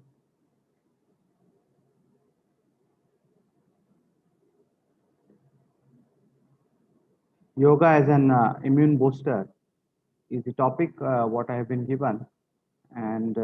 Yoga as an immune booster is the topic what I have been given, and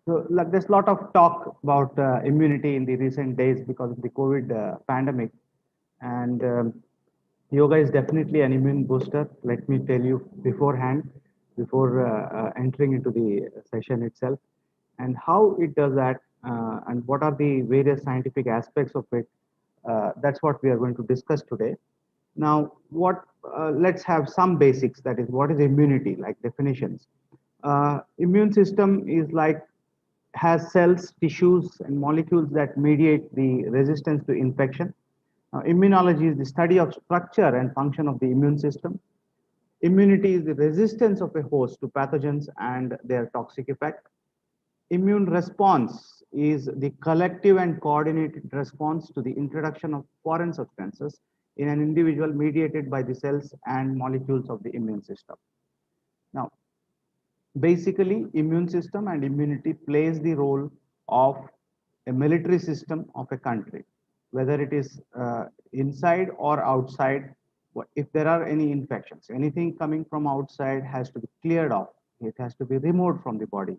so there's a lot of talk about immunity in the recent days because of the COVID pandemic, and yoga is definitely an immune booster. Let me tell you beforehand, before entering into the session itself, and how it does that, and what are the various scientific aspects of it. That's what we are going to discuss today. Now, let's have some basics. That is, what is immunity? Like definitions. Immune system is like has cells, tissues, and molecules that mediate the resistance to infection. Immunology is the study of structure and function of the immune system. Immunity is the resistance of a host to pathogens and their toxic effect. Immune response is the collective and coordinated response to the introduction of foreign substances in an individual mediated by the cells and molecules of the immune system. Now, basically, immune system and immunity plays the role of a military system of a country, whether it is inside or outside. If there are any infections, anything coming from outside has to be cleared off. It has to be removed from the body,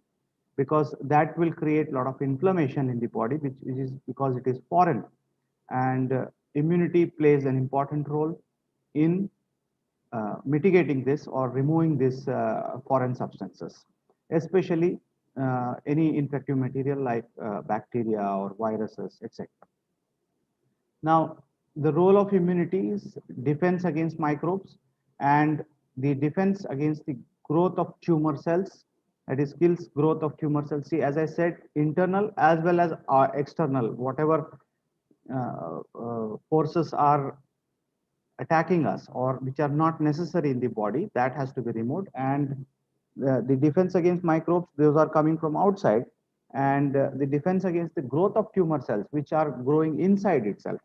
because that will create a lot of inflammation in the body, which is because it is foreign. And immunity plays an important role in mitigating this or removing these foreign substances, especially any infective material like bacteria or viruses, etc. Now, the role of immunity is defense against microbes and the defense against the growth of tumor cells. That is, kills growth of tumor cells. See, as I said, internal as well as external, whatever forces are attacking us or which are not necessary in the body, that has to be removed. And the defense against microbes, those are coming from outside, and the defense against the growth of tumor cells, which are growing inside itself.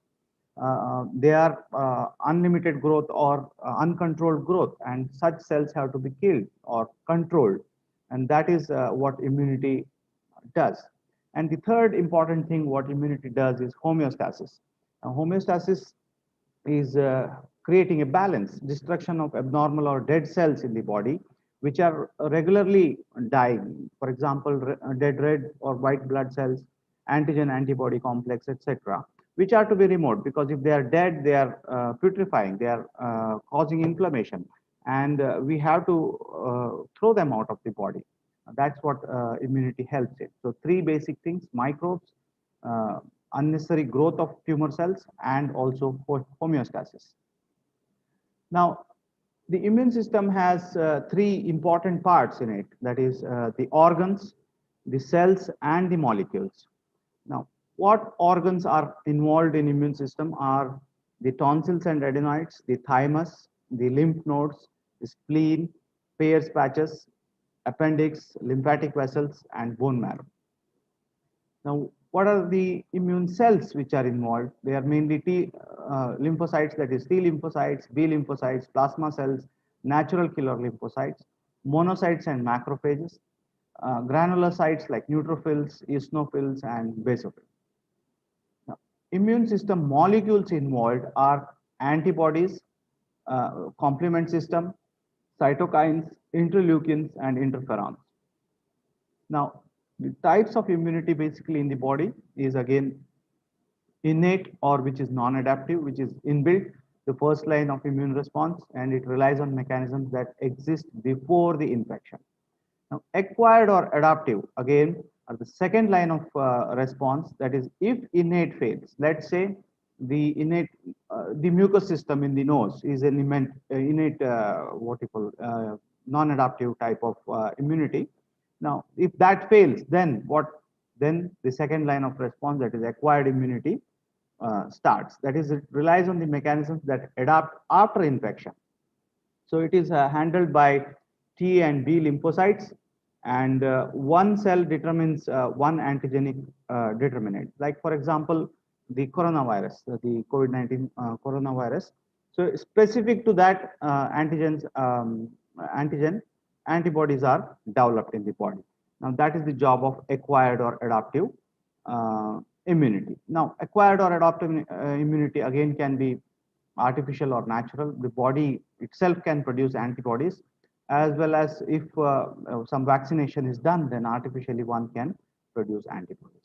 They are unlimited growth or uncontrolled growth, and such cells have to be killed or controlled, and that is what immunity does. And the third important thing what immunity does is homeostasis. Homeostasis is creating a balance, destruction of abnormal or dead cells in the body, which are regularly dying. For example, dead red or white blood cells, antigen antibody complex, etc., which are to be removed, because if they are dead, they are putrefying, they are causing inflammation, and we have to throw them out of the body. That's what immunity helps in. So three basic things: microbes, unnecessary growth of tumor cells, and also homeostasis. Now, the immune system has three important parts in it. That is the organs, the cells, and the molecules. Now, what organs are involved in immune system are the tonsils and adenoids, the thymus, the lymph nodes, the spleen, Peyer's patches, appendix, lymphatic vessels, and bone marrow. Now, what are the immune cells which are involved? They are mainly T lymphocytes, that is T lymphocytes, B lymphocytes, plasma cells, natural killer lymphocytes, monocytes and macrophages, granulocytes like neutrophils, eosinophils, and basophils. Now, immune system molecules involved are antibodies, complement system, cytokines, interleukins, and interferons. Now, the types of immunity basically in the body is again innate, or which is non-adaptive, which is inbuilt. the first line of immune response, and it relies on mechanisms that exist before the infection. Now, acquired or adaptive, again, are the second line of response. That is, if innate fails, let's say the mucous system in the nose is an innate non-adaptive type of immunity. Now, if that fails, then what? Then the second line of response, that is acquired immunity, starts. That is, it relies on the mechanisms that adapt after infection. So it is handled by T and B lymphocytes, and one cell determines one antigenic determinant. Like, for example, the coronavirus, the COVID-19 coronavirus. So specific to that antigen, antibodies are developed in the body. Now that is the job of acquired or adaptive immunity. Now, acquired or adaptive immunity again can be artificial or natural. The body itself can produce antibodies, as well as if some vaccination is done, then artificially one can produce antibodies.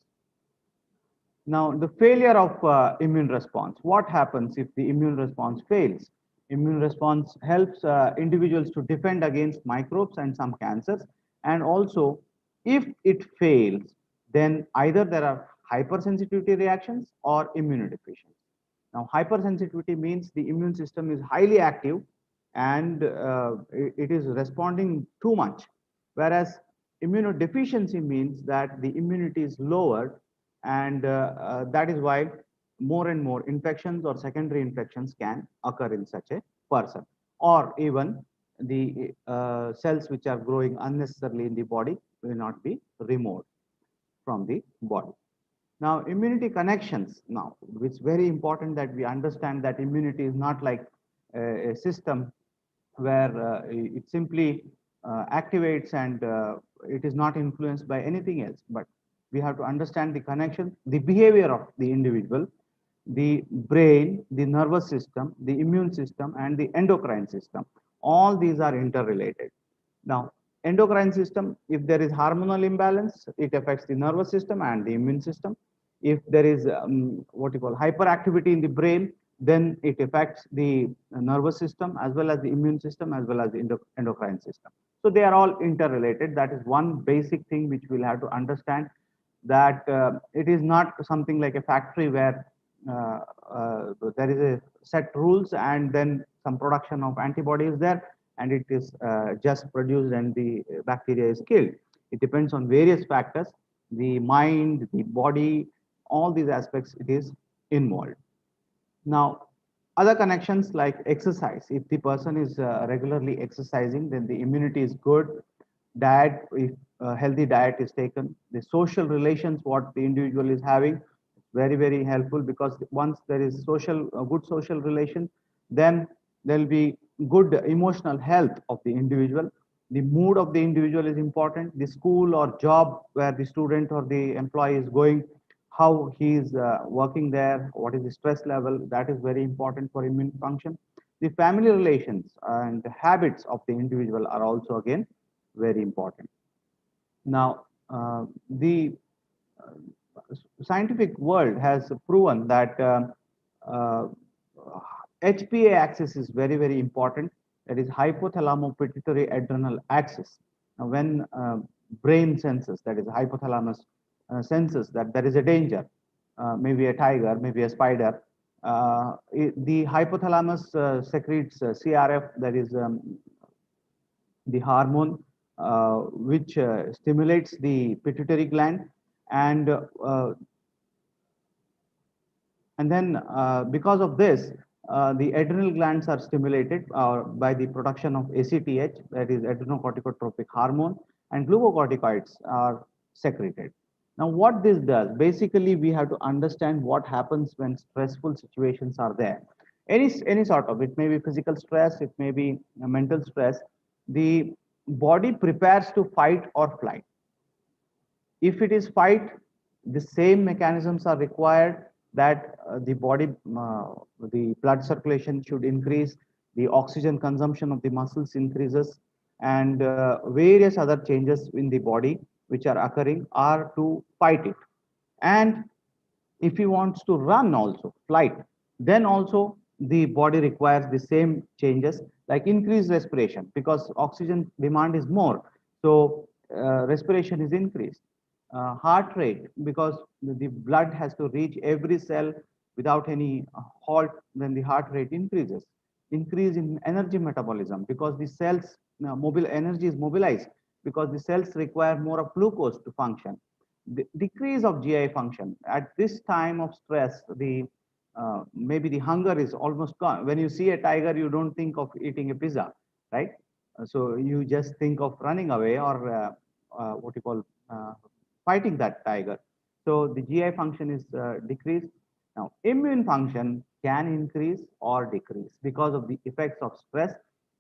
Now, the failure of immune response. What happens if the immune response fails? Immune response helps individuals to defend against microbes and some cancers. And also, if it fails, then either there are hypersensitivity reactions or immunodeficiency. Now, hypersensitivity means the immune system is highly active and it is responding too much, whereas immunodeficiency means that the immunity is lowered, and that is why more and more infections or secondary infections can occur in such a person, or even the cells which are growing unnecessarily in the body will not be removed from the body. Now, immunity connections. Now, it's very important that we understand that immunity is not like a system where it simply activates and it is not influenced by anything else. But we have to understand the connection, the behavior of the individual, the brain, the nervous system, the immune system, and the endocrine system. All these are interrelated. Now, endocrine system, if there is hormonal imbalance, it affects the nervous system and the immune system. If there is hyperactivity in the brain, then it affects the nervous system as well as the immune system as well as the endocrine system. So they are all interrelated. That is one basic thing which we'll have to understand, that it is not something like a factory where there is a set rules and then some production of antibodies there, and it is just produced and the bacteria is killed. It depends on various factors, the mind, the body, all these aspects it is involved. Now, other connections like exercise. If the person is regularly exercising, then the immunity is good. Diet, if healthy diet is taken, the social relations what the individual is having, very, very helpful, because once there is good social relation, then there will be good emotional health of the individual. The mood of the individual is important. The school or job where the student or the employee is going, how he is working there, what is the stress level, that is very important for immune function. The family relations and the habits of the individual are also again very important. Now, the scientific world has proven that HPA axis is very, very important. That is hypothalamo-pituitary adrenal axis. Now, when brain senses, that is hypothalamus senses that there is a danger, maybe a tiger, maybe a spider, the hypothalamus secretes CRF, that is the hormone which stimulates the pituitary gland, and then because of this, the adrenal glands are stimulated by the production of ACTH, that is adrenocorticotropic hormone, and glucocorticoids are secreted. Now, what this does, basically, we have to understand what happens when stressful situations are there. Any sort of, it may be physical stress, it may be mental stress. The body prepares to fight or flight. If it is fight, the same mechanisms are required, that the body, the blood circulation should increase, the oxygen consumption of the muscles increases, and various other changes in the body which are occurring are to fight it. And if he wants to run also, flight, then also the body requires the same changes, like increased respiration, because oxygen demand is more. So respiration is increased. Heart rate, because the blood has to reach every cell without any halt, then the heart rate increases. Increase in energy metabolism, because the cells mobile energy is mobilized, because the cells require more of glucose to function. The decrease of GI function at this time of stress, the maybe the hunger is almost gone. When you see a tiger, you don't think of eating a pizza, right? So you just think of running away, or what you call fighting that tiger. So the GI function is decreased. Now, immune function can increase or decrease because of the effects of stress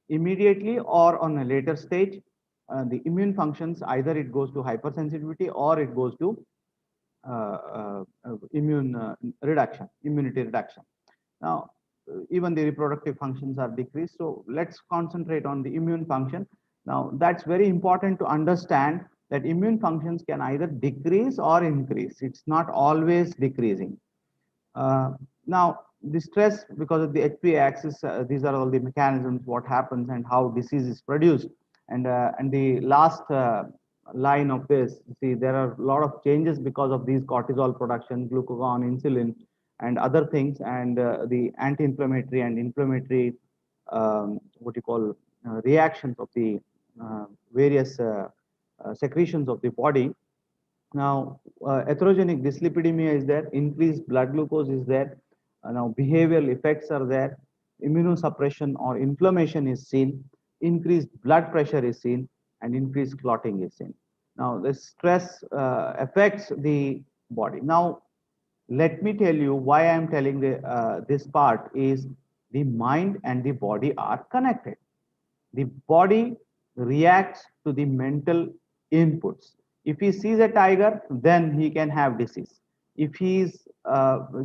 immediately or on a later stage. The immune functions, either it goes to hypersensitivity or it goes to immunity reduction. Now, even the reproductive functions are decreased. So let's concentrate on the immune function. Now, that's very important to understand that immune functions can either decrease or increase. It's not always decreasing. Now, the stress, because of the HPA axis, these are all the mechanisms, what happens and how disease is produced. And the last line of this, see, there are a lot of changes because of these cortisol production, glucagon, insulin, and other things, and the anti-inflammatory and inflammatory, what you call, reactions of the various secretions of the body. Now, atherogenic dyslipidemia is there, increased blood glucose is there. Now, behavioral effects are there. Immunosuppression or inflammation is seen. Increased blood pressure is seen, and increased clotting is seen. Now, the stress affects the body. Now, let me tell you why I am telling this part is the mind and the body are connected. The body reacts to the mental inputs. If he sees a tiger, then he can have disease. If he's,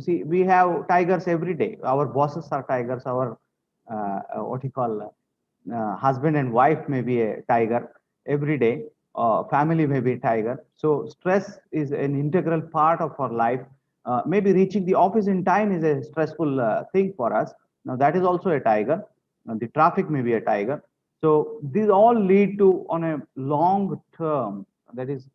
see, we have tigers every day. Our bosses are tigers. Our, what you call, husband and wife may be a tiger every day. Family may be a tiger. So stress is an integral part of our life. Maybe reaching the office in time is a stressful thing for us. Now that is also a tiger. The traffic may be a tiger. So these all lead to, on a long term, that is,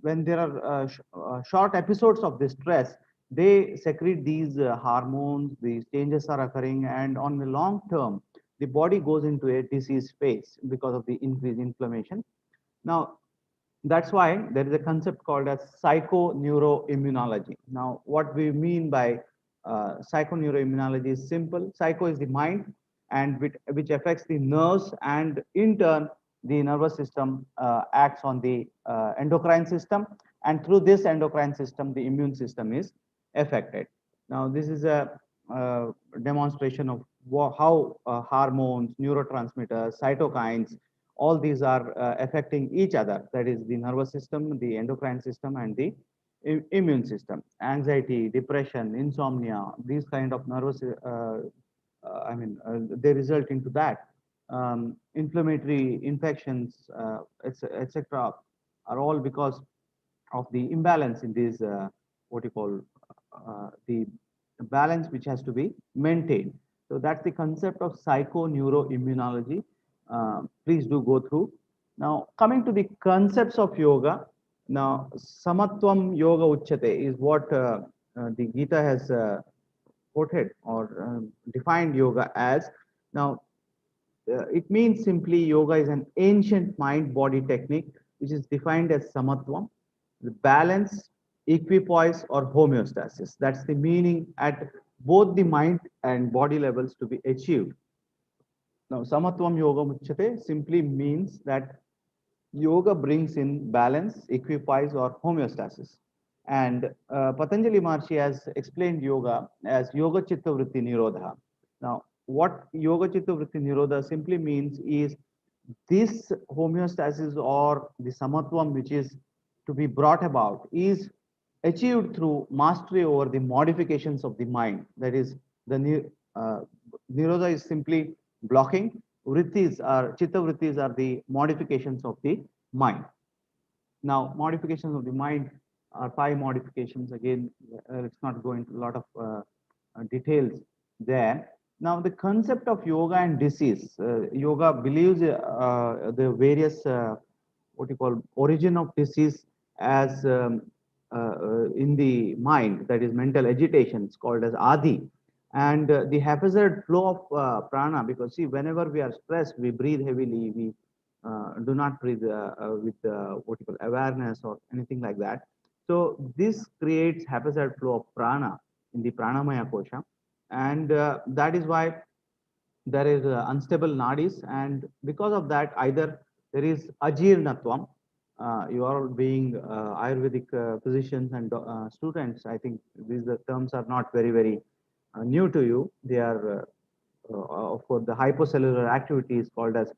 when there are short episodes of this stress, they secrete these hormones, these changes are occurring, and on the long term, the body goes into a disease phase because of the increased inflammation. Now, that's why there is a concept called as psychoneuroimmunology. Now, what we mean by psychoneuroimmunology is simple. Psycho is the mind, and which affects the nerves, and in turn, the nervous system acts on the endocrine system, and through this endocrine system, the immune system is affected. Now, this is a demonstration of how hormones, neurotransmitters, cytokines, all these are affecting each other. That is the nervous system, the endocrine system, and the immune system. Anxiety, depression, insomnia, these kind of nervous, they result into that. Inflammatory infections, etc., are all because of the imbalance in these, what you call, the balance which has to be maintained. So that's the concept of psychoneuroimmunology. Please do go through. Now, coming to the concepts of yoga. Now, samatvam yoga uchyate is what the Gita has quoted or defined yoga as. Now, it means simply yoga is an ancient mind-body technique which is defined as samatvam, the balance, equipoise, or homeostasis. That's the meaning at both the mind and body levels to be achieved. Now, samatvam yoga uchyate simply means that yoga brings in balance, equipoise, or homeostasis. And Patanjali Maharshi has explained yoga as yoga chitta vritti nirodha. Now, what yoga chitta vritti nirodha simply means is this homeostasis or the samatvam which is to be brought about is achieved through mastery over the modifications of the mind. That is, the nirodha is simply blocking. Vrittis are, chitta vrittis are the modifications of the mind. Now, modifications of the mind are 5 modifications. Again, let's not go into a lot of details there. Now, the concept of yoga and disease, yoga believes the various what you call origin of disease as in the mind, that is mental agitation, it's called as adi, and the haphazard flow of prana, because see, whenever we are stressed, we breathe heavily, we do not breathe with what you call awareness or anything like that. So this creates haphazard flow of prana in the pranamaya kosha, and that is why there is unstable nadis, and because of that, either there is ajirnatvam. You are being Ayurvedic physicians and students. I think these the terms are not very new to you. They are for the hypocellular activity is called as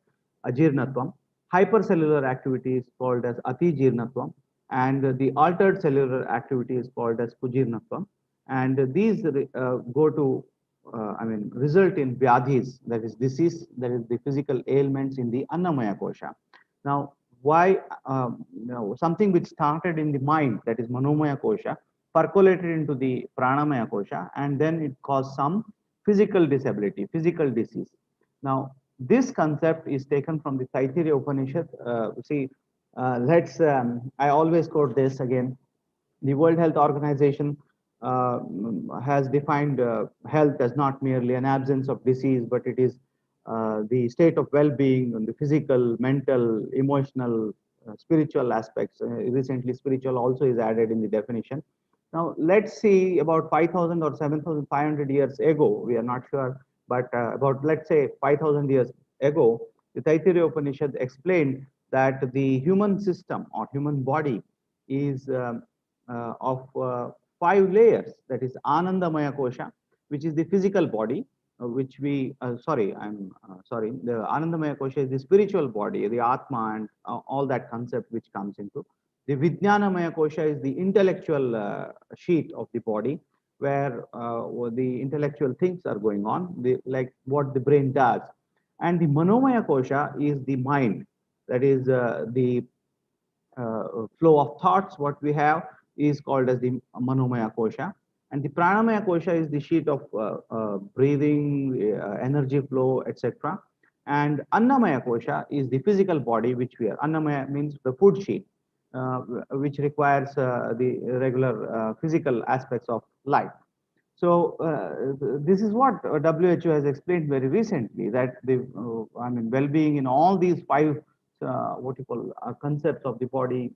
ajirnatvam. Hypercellular activity is called as atijirnatvam, and the altered cellular activity is called as pujirnatvam. And these go to result in vyadhis, that is disease, that is the physical ailments in the Annamaya kosha. Now, why something which started in the mind, that is Manomaya kosha, percolated into the Pranamaya kosha, and then it caused some physical disability, physical disease. Now, this concept is taken from the Taittiriya Upanishad. I always quote this again. The World Health Organization has defined health as not merely an absence of disease, but it is the state of well-being and the physical, mental, emotional, spiritual aspects. Recently, spiritual also is added in the definition. Now, let's see about 5,000 or 7,500 years ago, we are not sure, but about, let's say, 5,000 years ago, the Taittiriya Upanishad explained that the human system or human body is of 5 layers. That is Anandamaya Kosha, which is the physical body, which we, sorry, the Anandamaya Kosha is the spiritual body, the Atma, and all that concept which comes into. The Vijnanamaya Kosha is the intellectual sheet of the body, where the intellectual things are going on, like what the brain does. And the Manomaya Kosha is the mind, that is the flow of thoughts, what we have is called as the Manomaya Kosha. And the Pranamaya Kosha is the sheet of breathing, energy flow, etc. And Annamaya Kosha is the physical body which we are. Annamaya means the food sheet, which requires the regular physical aspects of life. So this is what WHO has explained very recently, that the well-being in all these 5 what you call concepts of the body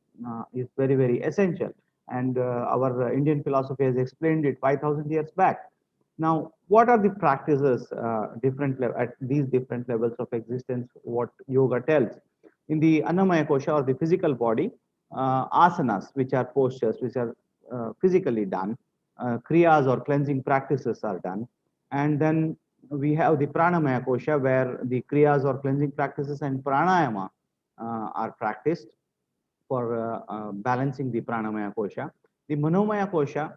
is very essential, and our Indian philosophy has explained it 5,000 years back. Now, what are the practices at these different levels of existence? What yoga tells in the Annamaya Kosha, or the physical body, asanas, which are postures which are physically done, kriyas or cleansing practices are done, and then we have the Pranamaya Kosha, where the kriyas or cleansing practices and pranayama are practiced for balancing the pranamaya kosha. The manomaya kosha,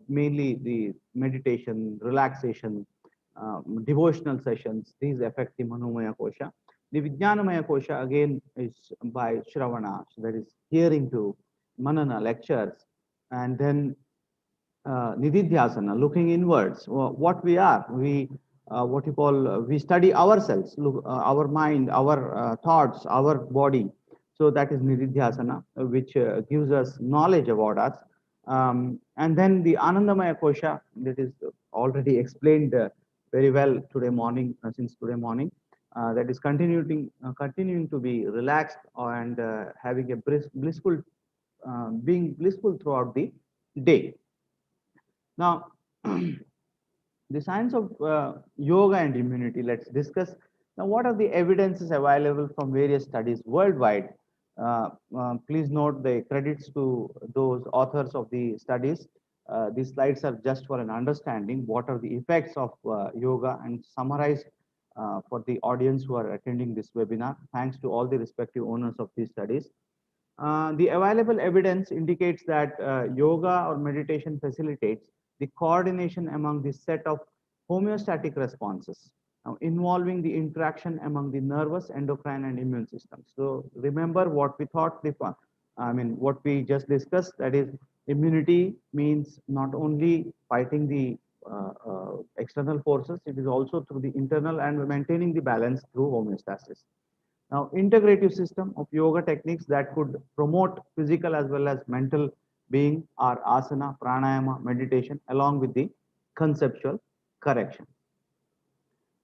mainly the meditation, relaxation, devotional sessions, these affect the manomaya kosha. The vijnanamaya kosha again is by shravana, so that is hearing to manana lectures, and then nididhyasana, looking inwards, what we are, we what you call we study ourselves, look, our mind, our thoughts, our body. So that is nididhyasana, which gives us knowledge about us. And then the Anandamaya Kosha, that is already explained very well today morning, since today morning, that is continuing to be relaxed and having a blissful, being blissful throughout the day. Now, the science of yoga and immunity, let's discuss. Now, what are the evidences available from various studies worldwide? Please note the credits to those authors of the studies. These slides are just for an understanding what are the effects of yoga, and summarized for the audience who are attending this webinar. Thanks to all the respective owners of these studies. The available evidence indicates that yoga or meditation facilitates the coordination among the set of homeostatic responses, involving the interaction among the nervous, endocrine, and immune systems. So remember what we thought before. What we just discussed, that is immunity means not only fighting the external forces. It is also through the internal and maintaining the balance through homeostasis. Now, integrative system of yoga techniques that could promote physical as well as mental being are asana, pranayama, meditation, along with the conceptual correction.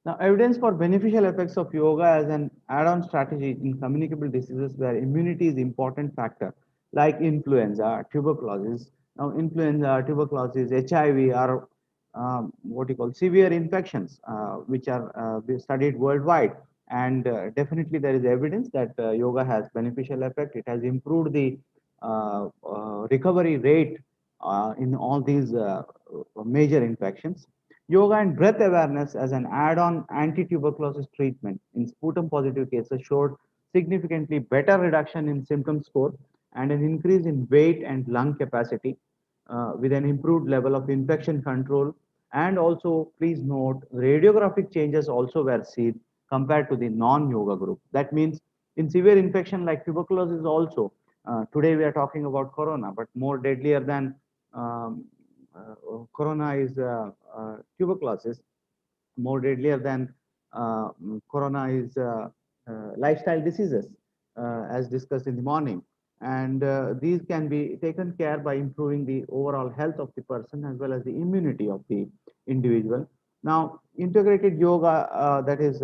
Now, evidence for beneficial effects of yoga as an add-on strategy in communicable diseases where immunity is important factor, like influenza, tuberculosis. Now, influenza, tuberculosis, HIV are what you call severe infections, which are studied worldwide. And definitely there is evidence that yoga has beneficial effect. It has improved the recovery rate in all these major infections. Yoga and breath awareness as an add-on anti-tuberculosis treatment in sputum positive cases showed significantly better reduction in symptom score and an increase in weight and lung capacity with an improved level of infection control. And also, please note, radiographic changes also were seen compared to the non-yoga group. That means in severe infection like tuberculosis also, today we are talking about corona, but more deadlier than corona is tuberculosis. More deadlier than corona is lifestyle diseases, as discussed in the morning. And these can be taken care by improving the overall health of the person as well as the immunity of the individual. Now, integrated yoga, that is,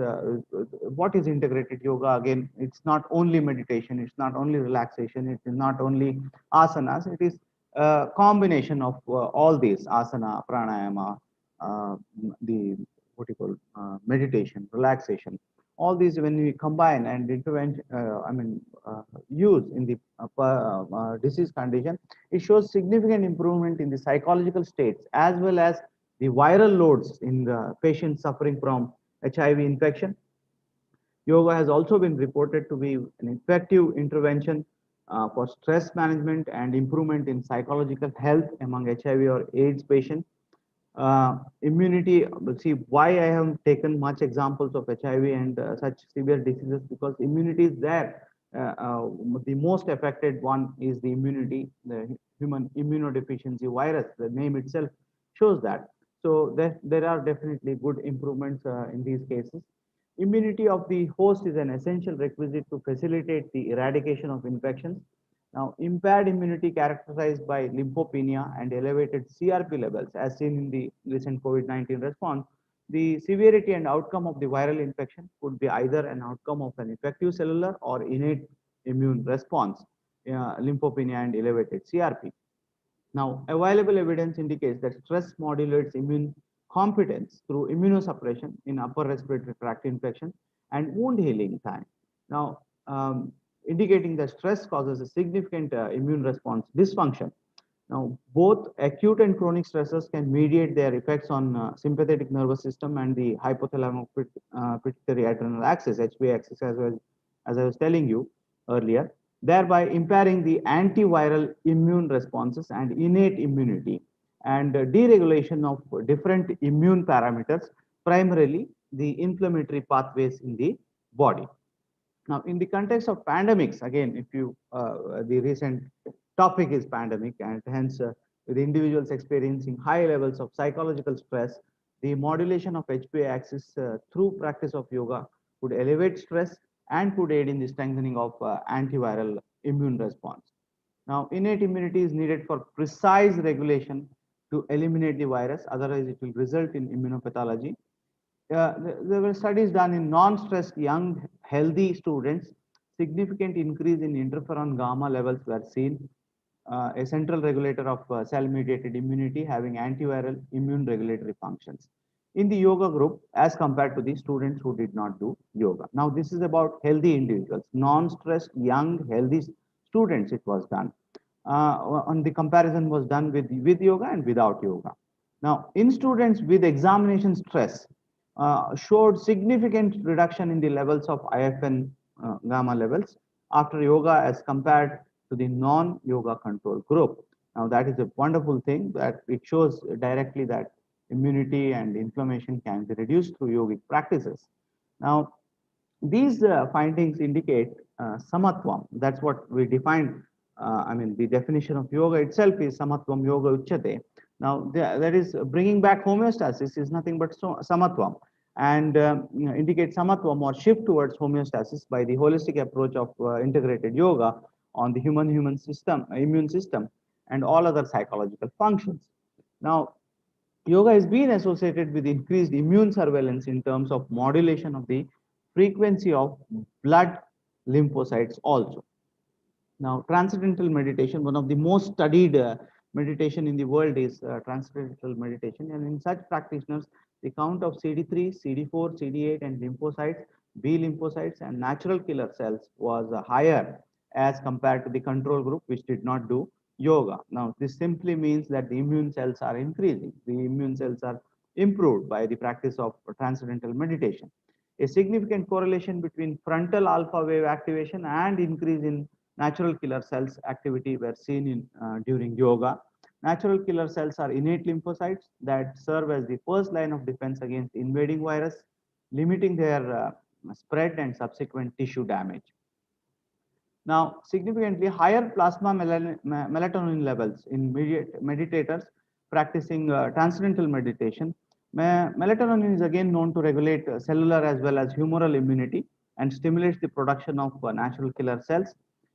what is integrated yoga? Again, it's not only meditation, it's not only relaxation, it is not only asanas, it is a combination of all these asana, pranayama, the what you call meditation, relaxation. All these, when we combine and intervene, use in the disease condition, it shows significant improvement in the psychological states as well as the viral loads in the patients suffering from HIV infection. Yoga has also been reported to be an effective intervention for stress management and improvement in psychological health among HIV or AIDS patients. Immunity, see why I have taken much examples of HIV and such severe diseases, because immunity is there. The most affected one is the immunity, the human immunodeficiency virus. The name itself shows that. So there are definitely good improvements in these cases. Immunity of the host is an essential requisite to facilitate the eradication of infections. Now, impaired immunity characterized by lymphopenia and elevated CRP levels, as seen in the recent COVID-19 response, the severity and outcome of the viral infection could be either an outcome of an effective cellular or innate immune response, lymphopenia and elevated CRP. Now, available evidence indicates that stress modulates immune competence through immunosuppression in upper respiratory tract infection and wound healing time. Now, indicating that stress causes a significant immune response dysfunction. Now, both acute and chronic stressors can mediate their effects on sympathetic nervous system and the hypothalamic pituitary adrenal axis, HPA axis, as I was telling you earlier, thereby impairing the antiviral immune responses and innate immunity and deregulation of different immune parameters, primarily the inflammatory pathways in the body. Now, in the context of pandemics, again, if you, the recent topic is pandemic, and hence with individuals experiencing high levels of psychological stress, the modulation of HPA axis through practice of yoga could elevate stress and could aid in the strengthening of antiviral immune response. Now, innate immunity is needed for precise regulation to eliminate the virus, otherwise it will result in immunopathology. There were studies done in non-stressed young healthy students. Significant increase in interferon gamma levels were seen, a central regulator of cell-mediated immunity having antiviral immune regulatory functions in the yoga group as compared to the students who did not do yoga. Now, this is about healthy individuals, non-stressed young healthy students. It was done. On the comparison was done with yoga and without yoga. Now, in students with examination stress, showed significant reduction in the levels of IFN gamma levels after yoga as compared to the non-yoga control group. Now, that is a wonderful thing, that it shows directly that immunity and inflammation can be reduced through yogic practices. Now, these findings indicate samatvam. That's what we defined. The definition of yoga itself is samatvam yoga uchyate. Now, that is bringing back homeostasis is nothing but samatvam, and indicates samatvam or shift towards homeostasis by the holistic approach of integrated yoga on the human system, immune system, and all other psychological functions. Now, yoga has been associated with increased immune surveillance in terms of modulation of the frequency of blood lymphocytes also. Now, transcendental meditation, one of the most studied meditation in the world is transcendental meditation. And in such practitioners, the count of CD3, CD4, CD8, and lymphocytes, B lymphocytes, and natural killer cells was higher as compared to the control group, which did not do yoga. Now, this simply means that the immune cells are increasing. The immune cells are improved by the practice of transcendental meditation. A significant correlation between frontal alpha wave activation and increase in natural killer cells activity were seen in during yoga. Natural killer cells are innate lymphocytes that serve as the first line of defense against invading virus, limiting their spread and subsequent tissue damage. Now, significantly higher plasma melatonin levels in meditators practicing transcendental meditation. Melatonin is again known to regulate cellular as well as humoral immunity and stimulates the production of natural killer cells.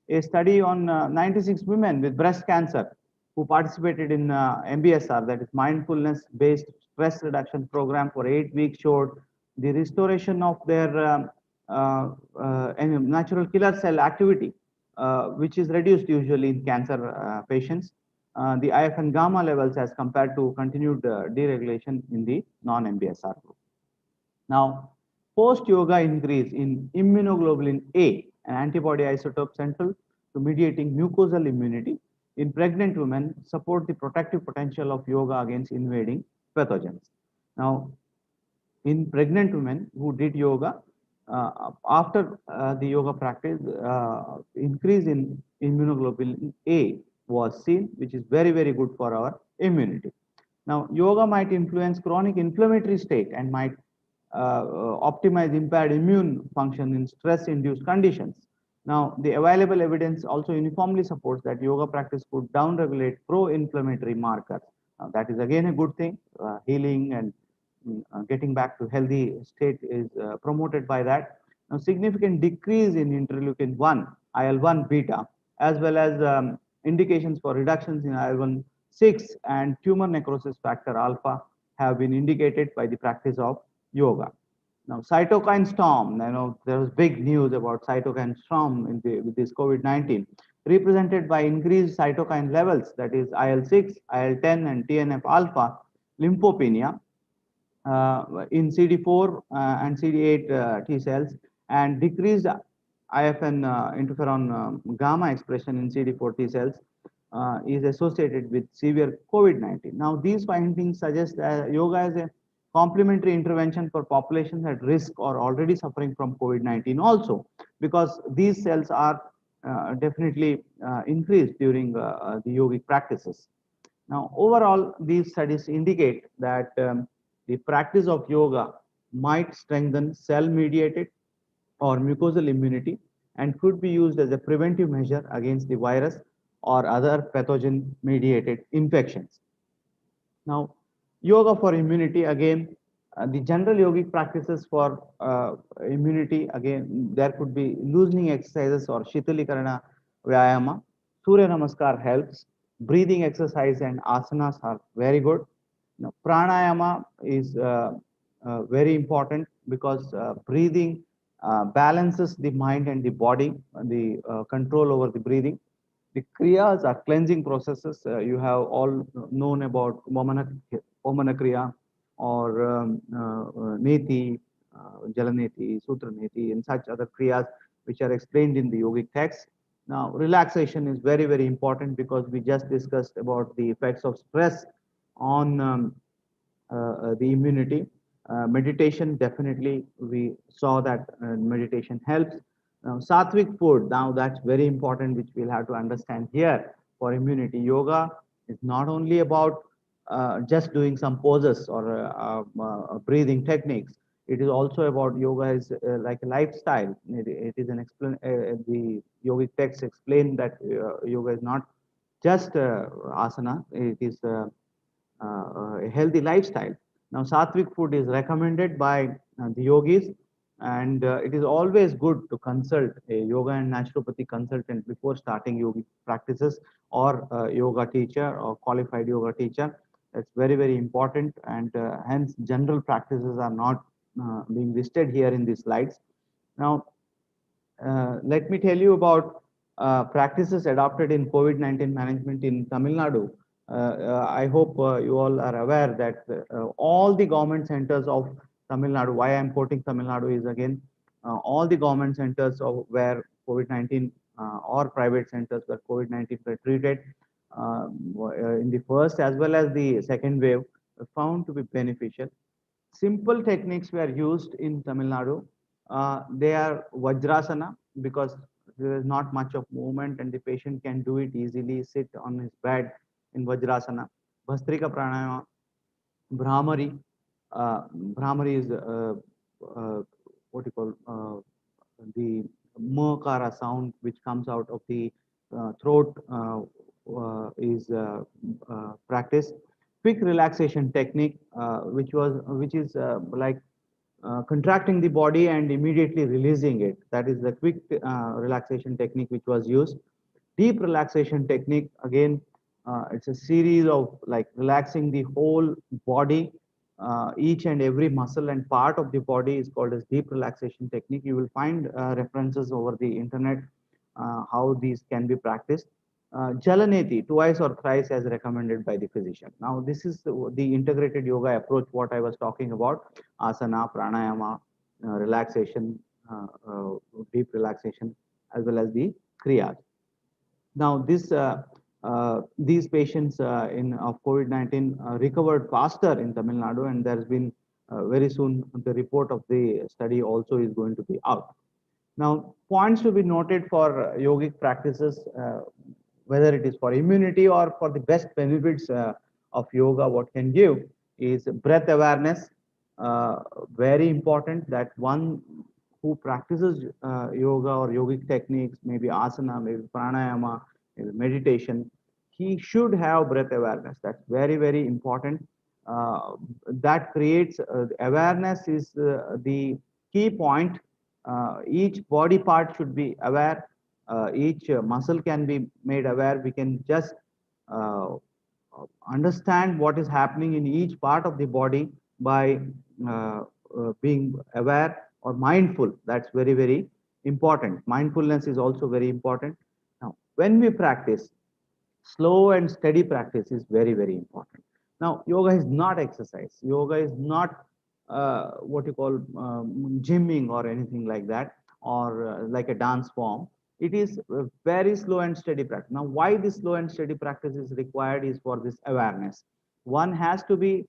A study on 96 women with breast cancer who participated in MBSR, that is mindfulness-based stress reduction program for 8 weeks, showed the restoration of their natural killer cell activity, which is reduced usually in cancer patients. The IFN gamma levels as compared to continued deregulation in the non-MBSR group. Now, post-yoga increase in immunoglobulin A, an antibody isotope central to mediating mucosal immunity in pregnant women, support the protective potential of yoga against invading pathogens. Now, in pregnant women who did yoga, after the yoga practice, increase in immunoglobulin A was seen, which is very, very good for our immunity. Now, yoga might influence chronic inflammatory state and might optimize impaired immune function in stress-induced conditions. Now, the available evidence also uniformly supports that yoga practice could downregulate pro-inflammatory markers. Now, that is again a good thing. Healing and getting back to healthy state is promoted by that. Now, significant decrease in interleukin 1, IL-1 beta, as well as indications for reductions in IL-1 6 and tumor necrosis factor alpha have been indicated by the practice of yoga. Now, cytokine storm, there was big news about cytokine storm with this COVID-19, represented by increased cytokine levels, that is IL-6, IL-10, and TNF alpha, lymphopenia in CD4 and CD8 T cells, and decreased IFN interferon gamma expression in CD4 T cells is associated with severe COVID-19. Now, these findings suggest that yoga is a complementary intervention for populations at risk or already suffering from COVID-19 also, because these cells are definitely increased during the yogic practices. Now, overall, these studies indicate that the practice of yoga might strengthen cell-mediated or mucosal immunity and could be used as a preventive measure against the virus or other pathogen-mediated infections. Now, yoga for immunity, again, the general yogic practices for immunity, again, there could be loosening exercises or shitalikarana vyayama. Surya Namaskar helps. Breathing exercise and asanas are very good. Now, pranayama is very important because breathing balances the mind and the body, the control over the breathing. The kriyas are cleansing processes. You have all known about Vamana Kriya or Neti, Jalaneti, Sutra Neti, and such other kriyas which are explained in the yogic text. Now, relaxation is very, very important because we just discussed about the effects of stress on the immunity. Meditation, definitely, we saw that meditation helps. Now, sattvic food, now that's very important, which we'll have to understand here for immunity. Yoga is not only about just doing some poses or breathing techniques. It is also about yoga is like a lifestyle. It is an the yogic text explain that yoga is not just asana. It is a healthy lifestyle. Now, sattvic food is recommended by the yogis, and it is always good to consult a yoga and naturopathy consultant before starting yogic practices, or yoga teacher or qualified yoga teacher. That's very, very important, and hence general practices are not being listed here in these slides. Now, let me tell you about practices adopted in COVID-19 management in Tamil Nadu. I hope you all are aware that all the government centers of Tamil Nadu, why I am quoting Tamil Nadu is again, all the government centers of where COVID-19 or private centers where COVID-19 were treated in the first as well as the second wave found to be beneficial. Simple techniques were used in Tamil Nadu. They are Vajrasana, because there is not much of movement and the patient can do it easily, sit on his bed in Vajrasana. Bhastrika Pranayama, Brahmari. Brahmari is what you call the Makara sound which comes out of the throat is practiced. Quick relaxation technique, which is like contracting the body and immediately releasing it. That is the quick relaxation technique which was used. Deep relaxation technique, again, it's a series of like relaxing the whole body. Each and every muscle and part of the body is called as deep relaxation technique. You will find references over the internet how these can be practiced. Jalaneti, twice or thrice as recommended by the physician. Now, this is the integrated yoga approach, what I was talking about: asana, pranayama, relaxation, deep relaxation, as well as the kriyas. Now, these patients in of COVID-19 recovered faster in Tamil Nadu, and there's been very soon the report of the study also is going to be out. Now, points to be noted for yogic practices, whether it is for immunity or for the best benefits of yoga, what can give is breath awareness. Very important that one who practices yoga or yogic techniques, maybe asana, maybe pranayama, maybe meditation, he should have breath awareness. That's very, very important. That creates awareness is the key point. Each body part should be aware. Each muscle can be made aware. We can just understand what is happening in each part of the body by being aware or mindful. That's very, very important. Mindfulness is also very important. Now, when we practice, slow and steady practice is very, very important. Now, yoga is not exercise. Yoga is not what you call gymming or anything like that, or like a dance form. It is a very slow and steady practice. Now, why this slow and steady practice is required is for this awareness. One has to be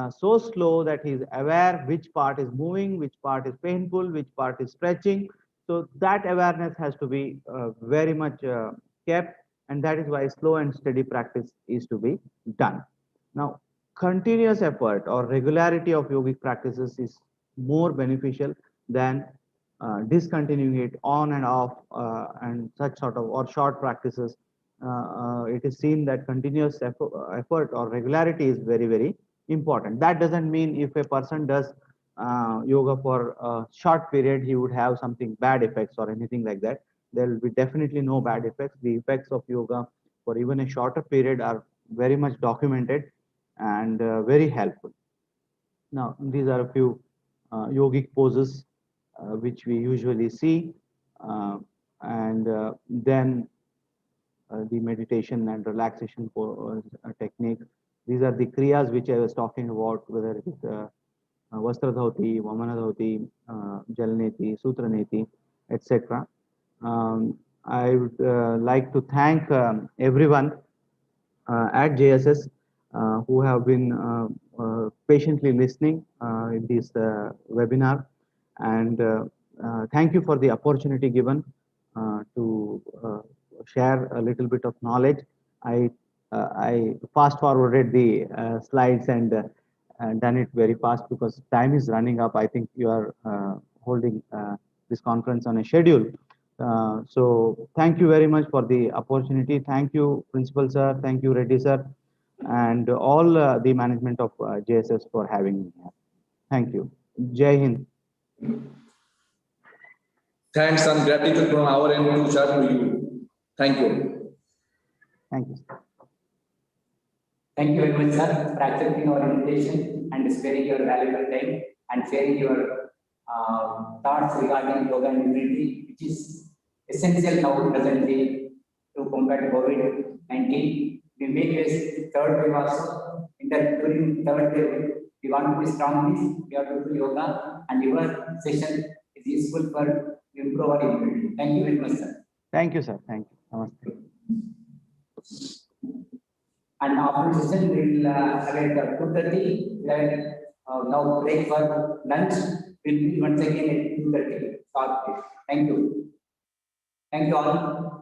so slow that he is aware which part is moving, which part is painful, which part is stretching. So that awareness has to be very much kept, and that is why slow and steady practice is to be done. Now, continuous effort or regularity of yogic practices is more beneficial than discontinuing it on and off and such sort of or short practices. It is seen that continuous effort or regularity is very, very important. That doesn't mean if a person does yoga for a short period, he would have something bad effects or anything like that. There will be definitely no bad effects. The effects of yoga for even a shorter period are very much documented and very helpful. Now, these are a few yogic poses which we usually see, and then the meditation and relaxation technique. These are the kriyas which I was talking about, whether it is Vastradhauti, Vamanadhauti, Jalneti, Sutraneti, etc. I would like to thank everyone at JSS who have been patiently listening in this webinar, and thank you for the opportunity given to share a little bit of knowledge. I fast forwarded the slides and done it very fast because time is running up. I think you are holding this conference on a schedule. So thank you very much for the opportunity. Thank you, Principal Sir. Thank you, Reddy Sir, and all the management of JSS for having me here. Thank you. Jai Hind. Thanks and gratitude from our end to share to you. Thank you. Thank you. Thank you very much, sir, for accepting our invitation and sparing your valuable time and sharing your thoughts regarding yoga and immunity, which is essential now presently to combat COVID-19. We may face third wave also. During third wave, we want to be strong. We have to do yoga, and your session is useful for improve our immunity. Thank you very much, sir. Thank you, sir. Thank you. Namaste. And after the session, we will have at 2:30. Now break for lunch. We'll meet once again at 2:30. Thank you. Thank you all.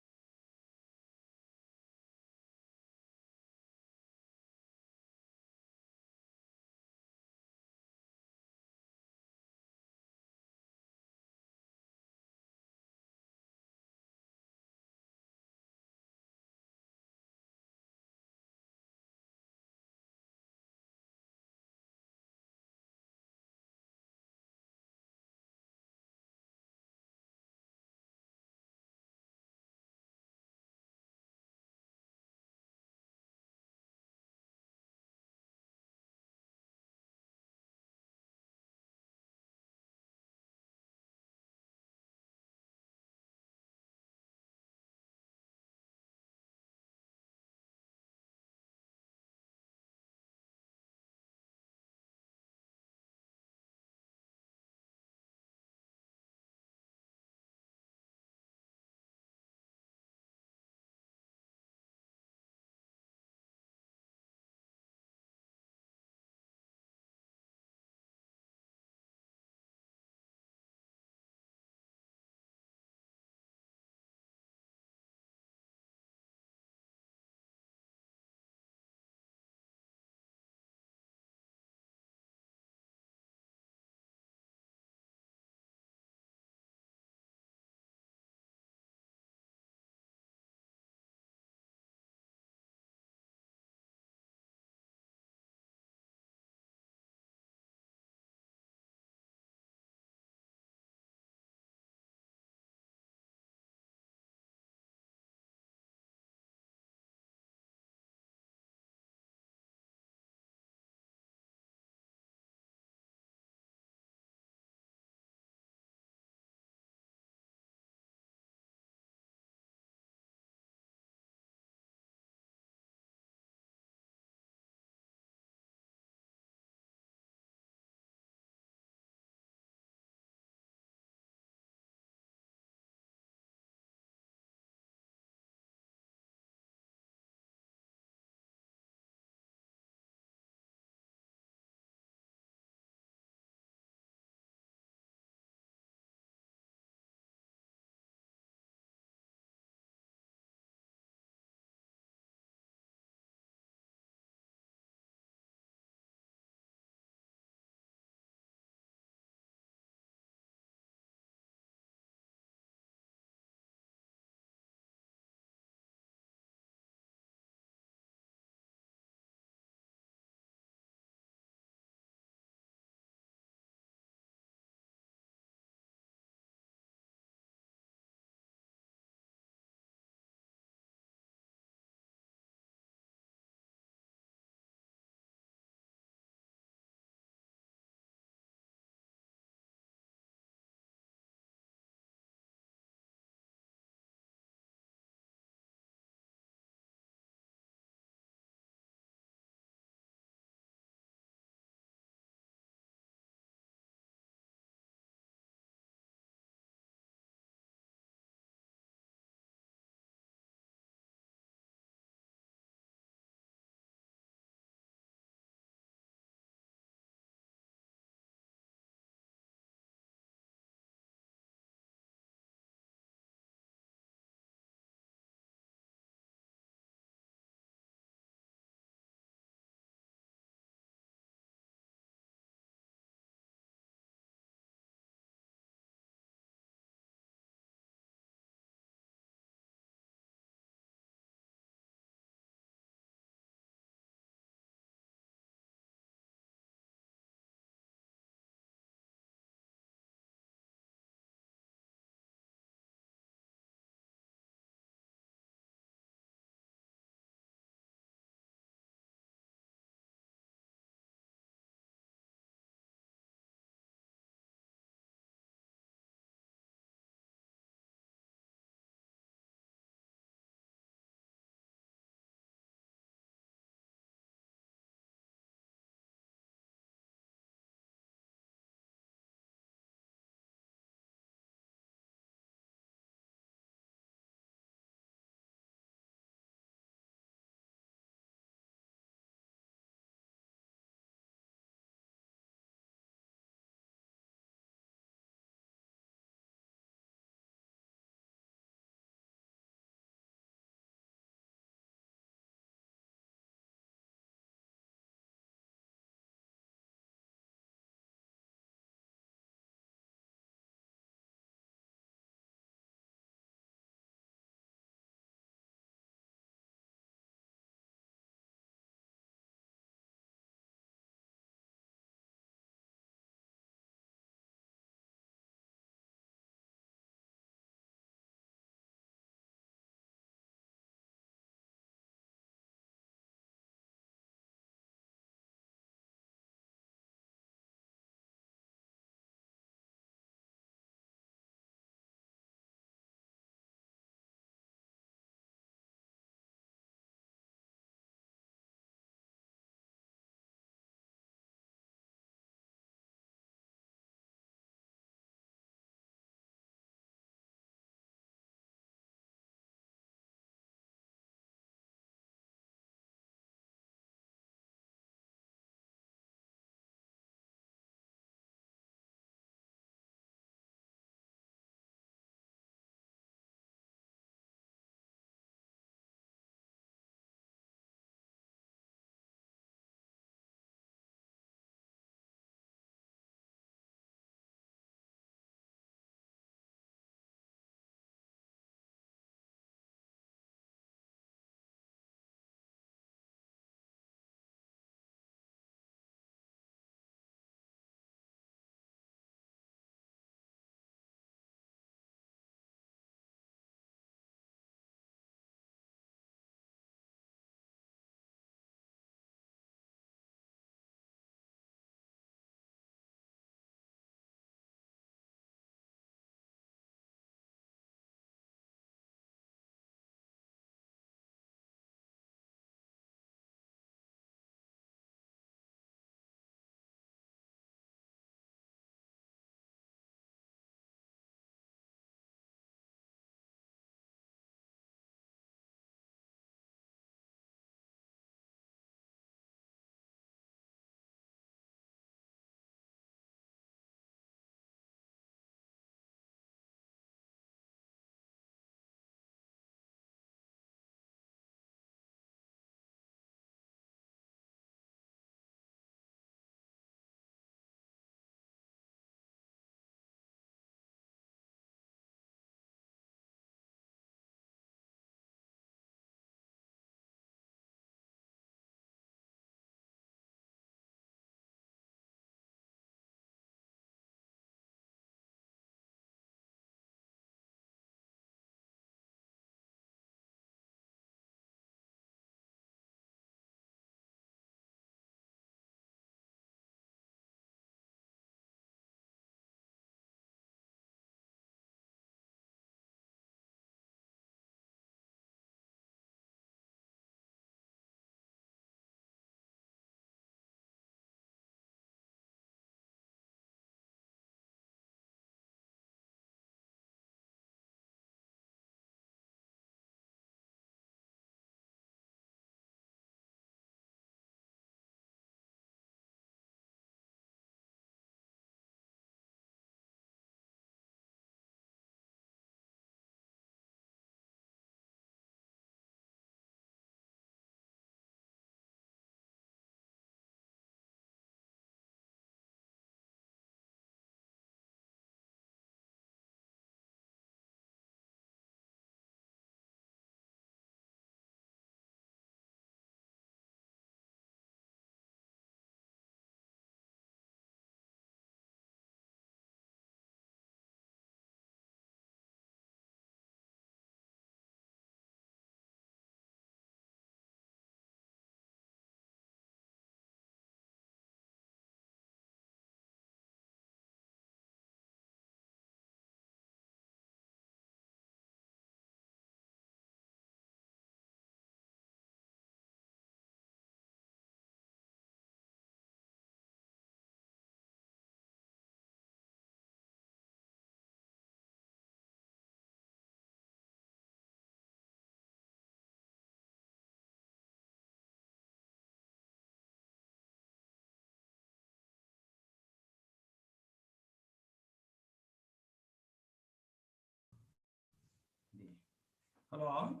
Hello.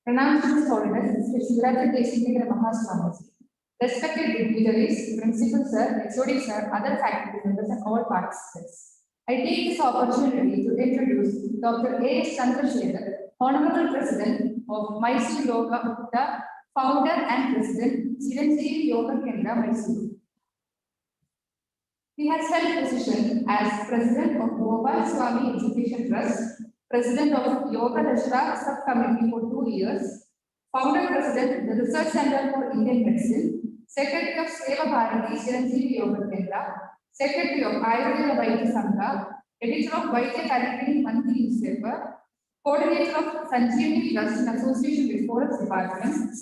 Pranam to His Holiness Sri Valedictory Mahaswamiji. Respected dignitaries, Principal Sir, HOD Sir, other faculty members, and all participants. I take this opportunity to introduce Dr. A. Chandrasekhar, Honorable President of Mysore Yoga Gupta, Founder and President, Jssamc Yoga Kendra, Mysore. He has held position as President of Gopal Swami Education Trust, President of Yoga Dashra Subcommittee for 2 years, Founder President, the Research Center for Indian Medicine, Secretary of Seva Bharati Jssamc Yoga Kendra, Secretary of Ayurveda Vaidya Sangha, Editor of Vaidya Category Monthly Newspaper, Coordinator of Sanjeevani Trust in association with Forest Department,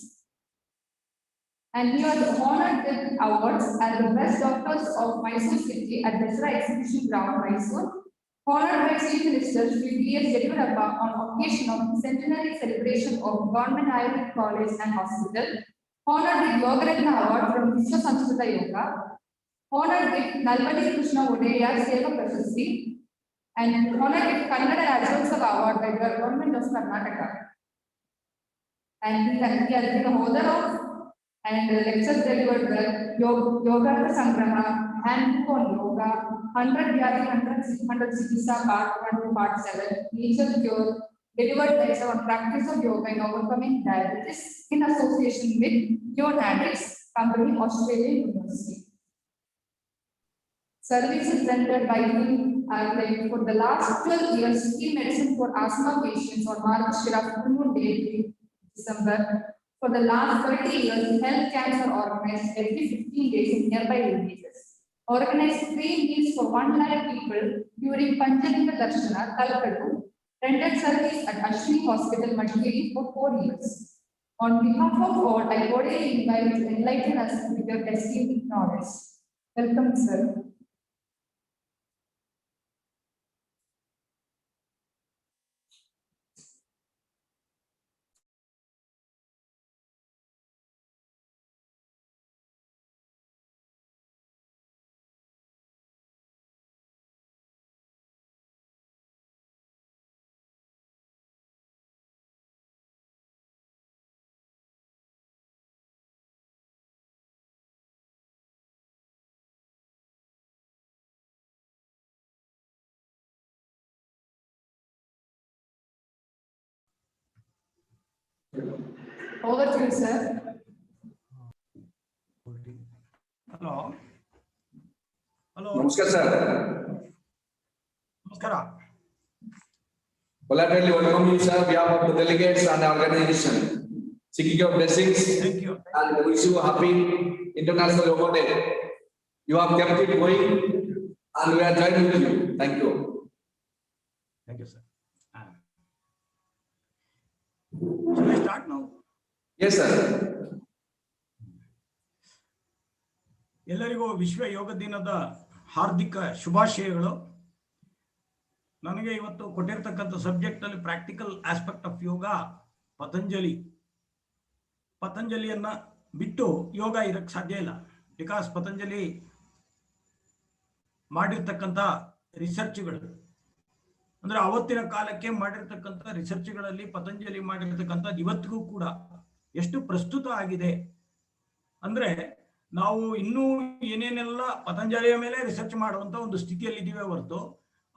and he was honored with awards as the Best Doctors of Mysore City at Dasara Exhibition Ground, Mysore, honored by Chief Minister Sri B.S. Yediyurappa on occasion of the centenary celebration of Government Ayurvedic College and Hospital, honored with Yoga Ratna Award from Vishwa Yoga, honored with Nalvadi Krishna Odeya Seva Prashasti, and honored with Kannada Rajyotsava Award by the Government of Karnataka. And he has been a holder of and lectures delivered the Yoga Sangrama, Handbook on Yoga, 100 Vyadi, 100 Chikitsa, Part 1 to Part 7, Nature Cure, delivered lecture on practice of yoga and overcoming diabetes in association with Unadix Company, Australian University. Services rendered by him are like for the last 12 years, free medicine for asthma patients on Margashira full moon day, December. For the last 30 years, health camps are organized every 15 days in nearby villages. Organized free meals for 1 lakh people during Panchalinga Darshana, Kalkadu, rendered service at Ashwini Hospital, Madikeri for 4 years. On behalf of all, I cordially invite you to enlighten us with your esteemed knowledge. Welcome, sir. Over to you, sir. Hello. Hello. Namaskar, sir. Namaskara. Collaboratively welcome you, sir. We have the delegates and the organization. Seeking your blessings. Thank you. And wish you a happy International Yoga Day. You have kept it going and we are joining with you. Thank you. Thank you, sir. Shall I start now? Yes, sir. ಎಲ್ಲರಿಗೂ ವಿಶ್ವ ಯೋಗ ದಿನದ ಹಾರ್ದಿಕ ಶುಭಾಶಯಗಳು. ನನಗೆ ಇವತ್ತು ಕೊಟ್ಟಿರ್ತಕ್ಕಂಥ subject ಅಲ್ಲಿ practical aspect of ಯೋಗ ಪತಂಜಲಿಯನ್ನ ಬಿಟ್ಟು ಯೋಗ ಇರಕ್ಕೆ ಸಾಧ್ಯ ಇಲ್ಲ. ಬಿಕಾಸ್ ಪತಂಜಲಿ ಮಾಡಿರ್ತಕ್ಕಂಥ ರಿಸರ್ಚ್ಗಳು ಅಂದ್ರೆ ಅವತ್ತಿನ ಕಾಲಕ್ಕೆ ಮಾಡಿರ್ತಕ್ಕಂಥ ರಿಸರ್ಚ್ಗಳಲ್ಲಿ ಪತಂಜಲಿ ಮಾಡಿರ್ತಕ್ಕಂಥದ್ದು ಇವತ್ತಿಗೂ ಕೂಡ ಎಷ್ಟು ಪ್ರಸ್ತುತ ಆಗಿದೆ ಅಂದ್ರೆ ನಾವು ಇನ್ನೂ ಏನೇನೆಲ್ಲ ಪತಂಜಲಿಯ ಮೇಲೆ ರಿಸರ್ಚ್ ಮಾಡುವಂತ ಒಂದು ಸ್ಥಿತಿಯಲ್ಲಿ ಇದೀವಿ ಹೊರತು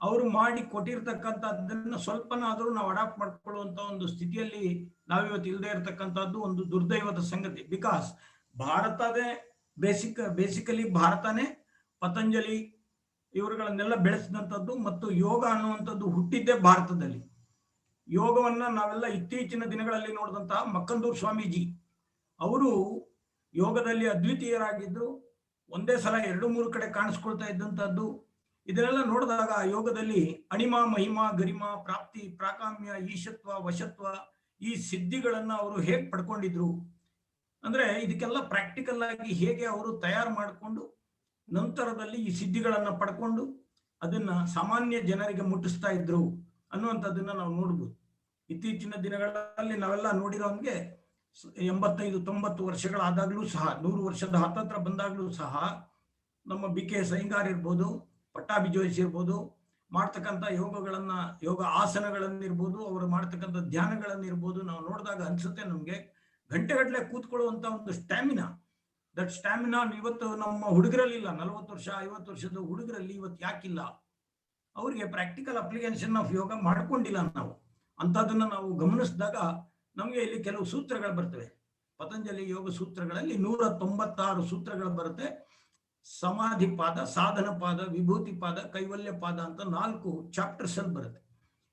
ಅವರು ಮಾಡಿ ಕೊಟ್ಟಿರ್ತಕ್ಕಂಥದ್ದನ್ನ ಸ್ವಲ್ಪನಾದ್ರೂ ನಾವು ಅಡಾಪ್ಟ್ ಮಾಡ್ಕೊಳ್ಳುವಂತ ಒಂದು ಸ್ಥಿತಿಯಲ್ಲಿ ನಾವಿವತ್ತು ಇಲ್ಲದೆ ಇರತಕ್ಕಂಥದ್ದು ಒಂದು ದುರ್ದೈವದ ಸಂಗತಿ. ಬಿಕಾಸ್ ಭಾರತದೇ ಬೇಸಿಕಲಿ ಭಾರತನೇ ಪತಂಜಲಿ ಇವರುಗಳನ್ನೆಲ್ಲ ಬೆಳೆಸಿದಂಥದ್ದು ಮತ್ತು ಯೋಗ ಅನ್ನುವಂಥದ್ದು ಹುಟ್ಟಿದ್ದೇ ಭಾರತದಲ್ಲಿ. ಯೋಗವನ್ನ ನಾವೆಲ್ಲ ಇತ್ತೀಚಿನ ದಿನಗಳಲ್ಲಿ ನೋಡಿದಂತಹ ಮಕ್ಕಂದೂರು ಸ್ವಾಮೀಜಿ ಅವರು ಯೋಗದಲ್ಲಿ ಅದ್ವಿತೀಯರಾಗಿದ್ರು. ಒಂದೇ ಸಲ 2-3 ಕಡೆ ಕಾಣಿಸ್ಕೊಳ್ತಾ ಇದ್ದಂಥದ್ದು. ಇದನ್ನೆಲ್ಲ ನೋಡಿದಾಗ ಯೋಗದಲ್ಲಿ ಅಣಿಮ ಮಹಿಮಾ ಗರಿಮಾ ಪ್ರಾಪ್ತಿ ಪ್ರಾಕಾಮ್ಯ ಈಶತ್ವ ವಶತ್ವ ಈ ಸಿದ್ಧಿಗಳನ್ನ ಅವರು ಹೇಗೆ ಪಡ್ಕೊಂಡಿದ್ರು ಅಂದ್ರೆ ಇದಕ್ಕೆಲ್ಲ ಪ್ರಾಕ್ಟಿಕಲ್ ಆಗಿ ಹೇಗೆ ಅವರು ತಯಾರು ಮಾಡಿಕೊಂಡು ನಂತರದಲ್ಲಿ ಈ ಸಿದ್ಧಿಗಳನ್ನ ಪಡ್ಕೊಂಡು ಅದನ್ನ ಸಾಮಾನ್ಯ ಜನರಿಗೆ ಮುಟ್ಟಿಸ್ತಾ ಇದ್ರು ಅನ್ನುವಂಥದ್ದನ್ನ ನಾವು ನೋಡ್ಬೋದು. ಇತ್ತೀಚಿನ ದಿನಗಳಲ್ಲಿ ನಾವೆಲ್ಲ ನೋಡಿರೋಂಗೆ 85-90 ವರ್ಷಗಳಾದಾಗ್ಲೂ ಸಹ 100 ವರ್ಷದ ಹತ್ತತ್ರ ಬಂದಾಗ್ಲೂ ಸಹ ನಮ್ಮ BK ಸೈಂಗಾರ್ ಇರ್ಬೋದು, ಪಟ್ಟಾಭಿ ಜೋಶಿ ಇರ್ಬೋದು, ಮಾಡ್ತಕ್ಕಂಥ ಯೋಗ ಆಸನಗಳನ್ನಿರ್ಬೋದು, ಅವರು ಮಾಡ್ತಕ್ಕಂಥ ಧ್ಯಾನಗಳನ್ನಿರ್ಬೋದು ನಾವು ನೋಡಿದಾಗ ಅನ್ಸುತ್ತೆ ನಮ್ಗೆ ಗಂಟೆಗಟ್ಟಲೆ ಕೂತ್ಕೊಳ್ಳುವಂತ ಒಂದು ಸ್ಟ್ಯಾಮಿನಾ. ದಟ್ ಸ್ಟ್ಯಾಮಿನಾ ಇವತ್ತು ನಮ್ಮ ಹುಡುಗರಲ್ಲಿಲ್ಲ. 40 ವರ್ಷ 50 ವರ್ಷದ ಹುಡುಗರಲ್ಲಿ ಇವತ್ತು ಯಾಕಿಲ್ಲ? ಅವರಿಗೆ ಪ್ರಾಕ್ಟಿಕಲ್ ಅಪ್ಲಿಕೇಶನ್ ಆಫ್ ಯೋಗ ಮಾಡ್ಕೊಂಡಿಲ್ಲ ನಾವು. ಅಂತದನ್ನ ನಾವು ಗಮನಿಸಿದಾಗ ನಮಗೆ ಇಲ್ಲಿ ಕೆಲವು ಸೂತ್ರಗಳು ಬರ್ತವೆ. ಪತಂಜಲಿ ಯೋಗ ಸೂತ್ರಗಳಲ್ಲಿ 196 ಸೂತ್ರಗಳು ಬರುತ್ತೆ. ಸಮಾಧಿ ಪಾದ, ಸಾಧನ ಪಾದ, ವಿಭೂತಿ ಪಾದ, ಕೈವಲ್ಯ ಪಾದ ಅಂತ 4 ಚಾಪ್ಟರ್ಸ್ ಅಲ್ಲಿ ಬರುತ್ತೆ.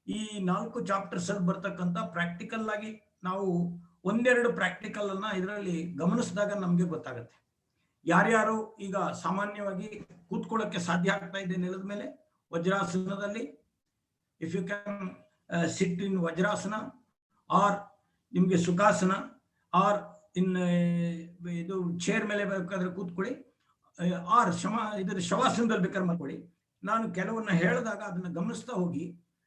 ಈ 4 ಚಾಪ್ಟರ್ಸ್ ಅಲ್ಲಿ ಬರ್ತಕ್ಕಂಥ ಪ್ರಾಕ್ಟಿಕಲ್ ಆಗಿ ನಾವು ಒಂದೆರಡು ಪ್ರಾಕ್ಟಿಕಲ್ ಅನ್ನ ಇದರಲ್ಲಿ ಗಮನಿಸಿದಾಗ ನಮ್ಗೆ ಗೊತ್ತಾಗುತ್ತೆ. ಯಾರ್ಯಾರು ಈಗ ಸಾಮಾನ್ಯವಾಗಿ ಕೂತ್ಕೊಳ್ಳೋಕೆ ಸಾಧ್ಯ ಆಗ್ತಾ ಇದೆ ನೆಲದ ಮೇಲೆ ವಜ್ರಾಸನದಲ್ಲಿ, if you can sit in Vajrasana, or ನಿಮ್ಗೆ ಸುಖಾಸನ, ಆರ್ ಇನ್ ಇದು ಚೇರ್ ಮೇಲೆ ಬೇಕಾದ್ರೆ ಕೂತ್ಕೊಳ್ಳಿ, ಆರ್ ಶವಾಸನದಲ್ಲಿ ಬೇಕಾದ್ರೆ ಮಾಡ್ಕೊಳ್ಳಿ. ನಾನು ಕೆಲವನ್ನ ಹೇಳಿದಾಗ ಅದನ್ನ ಗಮನಿಸ್ತಾ ಹೋಗಿ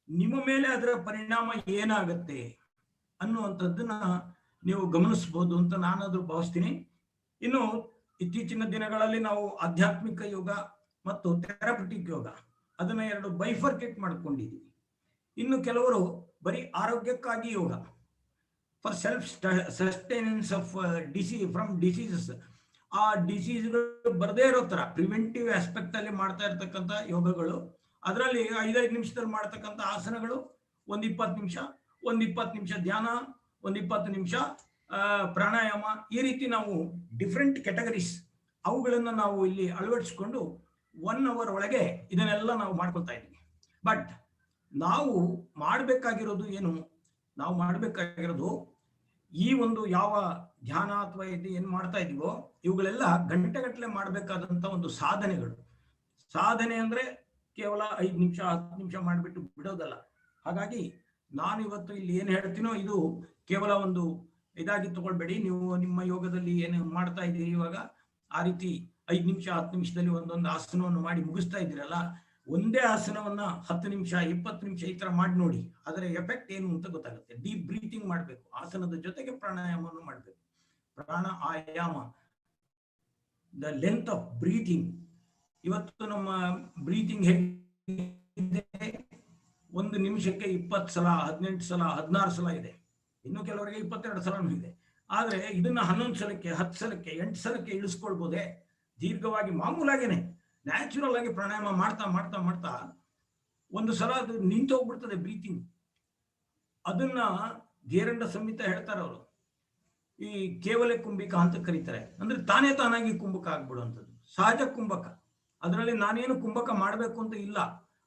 ನಿಮ್ಮ ಮೇಲೆ ಅದರ ಪರಿಣಾಮ ಏನಾಗತ್ತೆ ಅನ್ನುವಂಥದ್ದನ್ನ ನೀವು ಗಮನಿಸ್ಬೋದು ಅಂತ ನಾನಾದ್ರೂ ಭಾವಿಸ್ತೀನಿ. ಇನ್ನು ಇತ್ತೀಚಿನ ದಿನಗಳಲ್ಲಿ ನಾವು ಆಧ್ಯಾತ್ಮಿಕ ಯೋಗ ಮತ್ತು ಥೆರಪಟಿಕ್ ಯೋಗ ಅದನ್ನ 2 ಬೈಫರ್ಕೇಟ್ ಮಾಡ್ಕೊಂಡಿದ್ದೀವಿ. ಇನ್ನು ಕೆಲವರು ಬರೀ ಆರೋಗ್ಯಕ್ಕಾಗಿ yoga, for self sustenance of from diseases, ಆ ಡಿಸೀಸ್ಗಳು ಬರದೇ ಇರೋ ತರ ಪ್ರಿವೆಂಟಿವ್ ಆಸ್ಪೆಕ್ಟ್ ಅಲ್ಲಿ ಮಾಡ್ತಾ ಇರ್ತಕ್ಕಂಥ ಯೋಗಗಳು, ಅದರಲ್ಲಿ 5-5 ನಿಮಿಷದಲ್ಲಿ ಮಾಡ್ತಕ್ಕಂಥ ಆಸನಗಳು, 1-20 ನಿಮಿಷ, 1-20 ನಿಮಿಷ ಧ್ಯಾನ, 1-20 ನಿಮಿಷ ಪ್ರಾಣಾಯಾಮ, ಈ ರೀತಿ ನಾವು ಡಿಫ್ರೆಂಟ್ ಕ್ಯಾಟಗರೀಸ್ ಅವುಗಳನ್ನ ನಾವು ಇಲ್ಲಿ ಅಳವಡಿಸಿಕೊಂಡು 1 ಅವರ್ ಒಳಗೆ ಇದನ್ನೆಲ್ಲ ನಾವು ಮಾಡ್ಕೊಳ್ತಾ ಇದ್ದೀವಿ. ಬಟ್ ನಾವು ಮಾಡಬೇಕಾಗಿರೋದು ಏನು? ನಾವು ಮಾಡಬೇಕಾಗಿರೋದು ಈ ಒಂದು ಯಾವ ಧ್ಯಾನ ಅಥವಾ ಇದು ಏನು ಮಾಡ್ತಾ ಇದೀವೋ ಇವುಗಳೆಲ್ಲ ಗಂಟೆಗಟ್ಟಲೆ ಮಾಡಬೇಕಾದಂತ ಒಂದು ಸಾಧನೆಗಳು. ಸಾಧನೆ ಅಂದ್ರೆ ಕೇವಲ 5 ನಿಮಿಷ 10 ನಿಮಿಷ ಮಾಡಿಬಿಟ್ಟು ಬಿಡೋದಲ್ಲ. ಹಾಗಾಗಿ ನಾನು ಇವತ್ತು ಇಲ್ಲಿ ಏನು ಹೇಳ್ತೀನೋ ಇದು ಕೇವಲ ಒಂದು ಇದಾಗಿ ತಗೊಳ್ಬೇಡಿ. ನೀವು ನಿಮ್ಮ ಯೋಗದಲ್ಲಿ ಏನು ಮಾಡ್ತಾ ಇದ್ದೀರಿ ಇವಾಗ, ಆ ರೀತಿ 5 ನಿಮಿಷ 10 ನಿಮಿಷದಲ್ಲಿ ಒಂದೊಂದು ಆಸನವನ್ನು ಮಾಡಿ ಮುಗಿಸ್ತಾ ಇದ್ದೀರಲ್ಲ, ಒಂದೇ ಆಸನವನ್ನ 10 ನಿಮಿಷ 20 ನಿಮಿಷ ಈ ತರ ಮಾಡಿ ನೋಡಿ, ಅದರ ಎಫೆಕ್ಟ್ ಏನು ಅಂತ ಗೊತ್ತಾಗುತ್ತೆ. ಡೀಪ್ ಬ್ರೀತಿಂಗ್ ಮಾಡಬೇಕು, ಆಸನದ ಜೊತೆಗೆ ಪ್ರಾಣಾಯಾಮವನ್ನು ಮಾಡಬೇಕು. ಪ್ರಾಣ ಆಯಾಮ, ದ ಲೆಂತ್ ಆಫ್ ಬ್ರೀತಿಂಗ್. ಇವತ್ತು ನಮ್ಮ ಬ್ರೀತಿಂಗ್ ಹೇಗಿದೆ? 1 ನಿಮಿಷಕ್ಕೆ 20 ಸಲ, 18 ಸಲ, 16 ಸಲ ಇದೆ. ಇನ್ನು ಕೆಲವರಿಗೆ 22 ಸಲನೂ ಇದೆ. ಆದ್ರೆ ಇದನ್ನ 11 ಸಲಕ್ಕೆ, 10 ಸಲಕ್ಕೆ, 8 ಸಲಕ್ಕೆ ಇಳಿಸ್ಕೊಳ್ಬೋದೇ? ದೀರ್ಘವಾಗಿ ಮಾಮೂಲಾಗೇನೆ ನ್ಯಾಚುರಲ್ ಆಗಿ ಪ್ರಾಣಾಯಾಮ ಮಾಡ್ತಾ ಮಾಡ್ತಾ ಮಾಡ್ತಾ ಒಂದು ಸಲ ಅದು ನಿಂತು ಹೋಗ್ಬಿಡ್ತದೆ ಬ್ರೀತಿಂಗ್. ಅದನ್ನ ಧೀರಂಡ ಸಂಹಿತ ಹೇಳ್ತಾರೆ ಅವರು, ಈ ಕೇವಲ ಕುಂಭಿಕ ಅಂತ ಕರೀತಾರೆ. ಅಂದ್ರೆ ತಾನೇ ತಾನಾಗಿ ಕುಂಭಕ ಆಗ್ಬಿಡುವಂಥದ್ದು, ಸಹಜ ಕುಂಭಕ. ಅದರಲ್ಲಿ ನಾನೇನು ಕುಂಭಕ ಮಾಡಬೇಕು ಅಂತ ಇಲ್ಲ,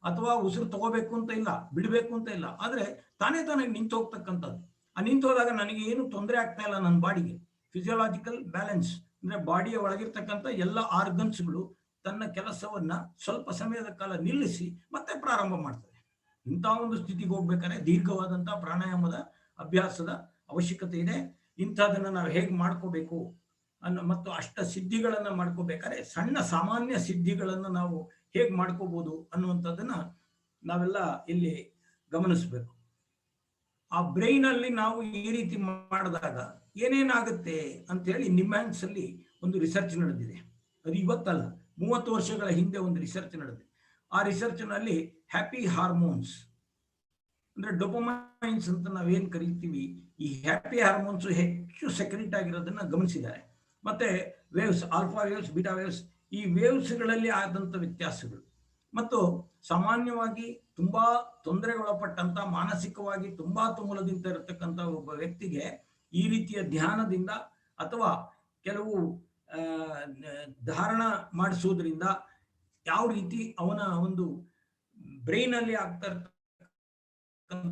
ಅಥವಾ ಉಸಿರು ತಗೋಬೇಕು ಅಂತ ಇಲ್ಲ, ಬಿಡಬೇಕು ಅಂತ ಇಲ್ಲ. ಆದ್ರೆ ತಾನೇ ತಾನಾಗಿ ನಿಂತು ಹೋಗ್ತಕ್ಕಂಥದ್ದು. ಆ ನಿಂತು ಹೋದಾಗ ನನಗೆ ಏನು ತೊಂದರೆ ಆಗ್ತಾ ಇಲ್ಲ ನನ್ನ ಬಾಡಿಗೆ. ಫಿಸಿಯೋಲಾಜಿಕಲ್ ಬ್ಯಾಲೆನ್ಸ್ ಅಂದ್ರೆ ಬಾಡಿಯ ಒಳಗಿರ್ತಕ್ಕಂಥ ಎಲ್ಲ ಆರ್ಗನ್ಸ್ಗಳು ತನ್ನ ಕೆಲಸವನ್ನ ಸ್ವಲ್ಪ ಸಮಯದ ಕಾಲ ನಿಲ್ಲಿಸಿ ಮತ್ತೆ ಪ್ರಾರಂಭ ಮಾಡ್ತದೆ. ಇಂಥ ಒಂದು ಸ್ಥಿತಿಗೆ ಹೋಗ್ಬೇಕಾದ್ರೆ ದೀರ್ಘವಾದಂತಹ ಪ್ರಾಣಾಯಾಮದ ಅಭ್ಯಾಸದ ಅವಶ್ಯಕತೆ ಇದೆ. ಇಂಥದನ್ನ ನಾವು ಹೇಗೆ ಮಾಡ್ಕೋಬೇಕು ಮತ್ತು ಅಷ್ಟ ಸಿದ್ಧಿಗಳನ್ನ ಮಾಡ್ಕೋಬೇಕಾದ್ರೆ ಸಣ್ಣ ಸಾಮಾನ್ಯ ಸಿದ್ಧಿಗಳನ್ನ ನಾವು ಹೇಗೆ ಮಾಡ್ಕೋಬಹುದು ಅನ್ನುವಂಥದ್ದನ್ನ ನಾವೆಲ್ಲ ಇಲ್ಲಿ ಗಮನಿಸ್ಬೇಕು. ಆ ಬ್ರೈನ್ ಅಲ್ಲಿ ನಾವು ಈ ರೀತಿ ಮಾಡಿದಾಗ ಏನೇನಾಗುತ್ತೆ ಅಂತ ಹೇಳಿ ನಿಮ್ಯಾನ್ಸ್ ಅಲ್ಲಿ ಒಂದು ರಿಸರ್ಚ್ ನಡೆದಿದೆ. ಅದು ಇವತ್ತಲ್ಲ, 30 ವರ್ಷಗಳ ಹಿಂದೆ ಒಂದು ರಿಸರ್ಚ್ ನಡೆದಿದೆ. ಆ ರಿಸರ್ಚ್ ನಲ್ಲಿ ಹ್ಯಾಪಿ ಹಾರ್ಮೋನ್ಸ್ ಅಂದ್ರೆ ಡೊಪಮೈನ್ಸ್ ಅಂತ ನಾವೇನ್ ಕರಿತೀವಿ, ಈ ಹ್ಯಾಪಿ ಹಾರ್ಮೋನ್ಸ್ ಹೆಚ್ಚು ಸೆಕ್ರೆಟ್ ಆಗಿರೋದನ್ನ ಗಮನಿಸಿದ್ದಾರೆ. ಮತ್ತೆ waves, alpha waves, beta waves, ಈ ವೇವ್ಸ್ಗಳಲ್ಲಿ ಆದಂತ ವ್ಯತ್ಯಾಸಗಳು ಮತ್ತು ಸಾಮಾನ್ಯವಾಗಿ ತುಂಬಾ ತೊಂದರೆಗೊಳಪಟ್ಟಂತ, ಮಾನಸಿಕವಾಗಿ ತುಂಬಾ ತುಮುಲದಿಂದ ಇರತಕ್ಕಂತ ಒಬ್ಬ ವ್ಯಕ್ತಿಗೆ ಈ ರೀತಿಯ ಧ್ಯಾನದಿಂದ ಅಥವಾ ಕೆಲವು ಧಾರಣ ಮಾಡಿಸೋದ್ರಿಂದ ಯಾವ ರೀತಿ ಅವನ ಒಂದು ಬ್ರೈನ್ ಅಲ್ಲಿ ಆಗ್ತಾ ಇರ್ತಕ್ಕಂಥ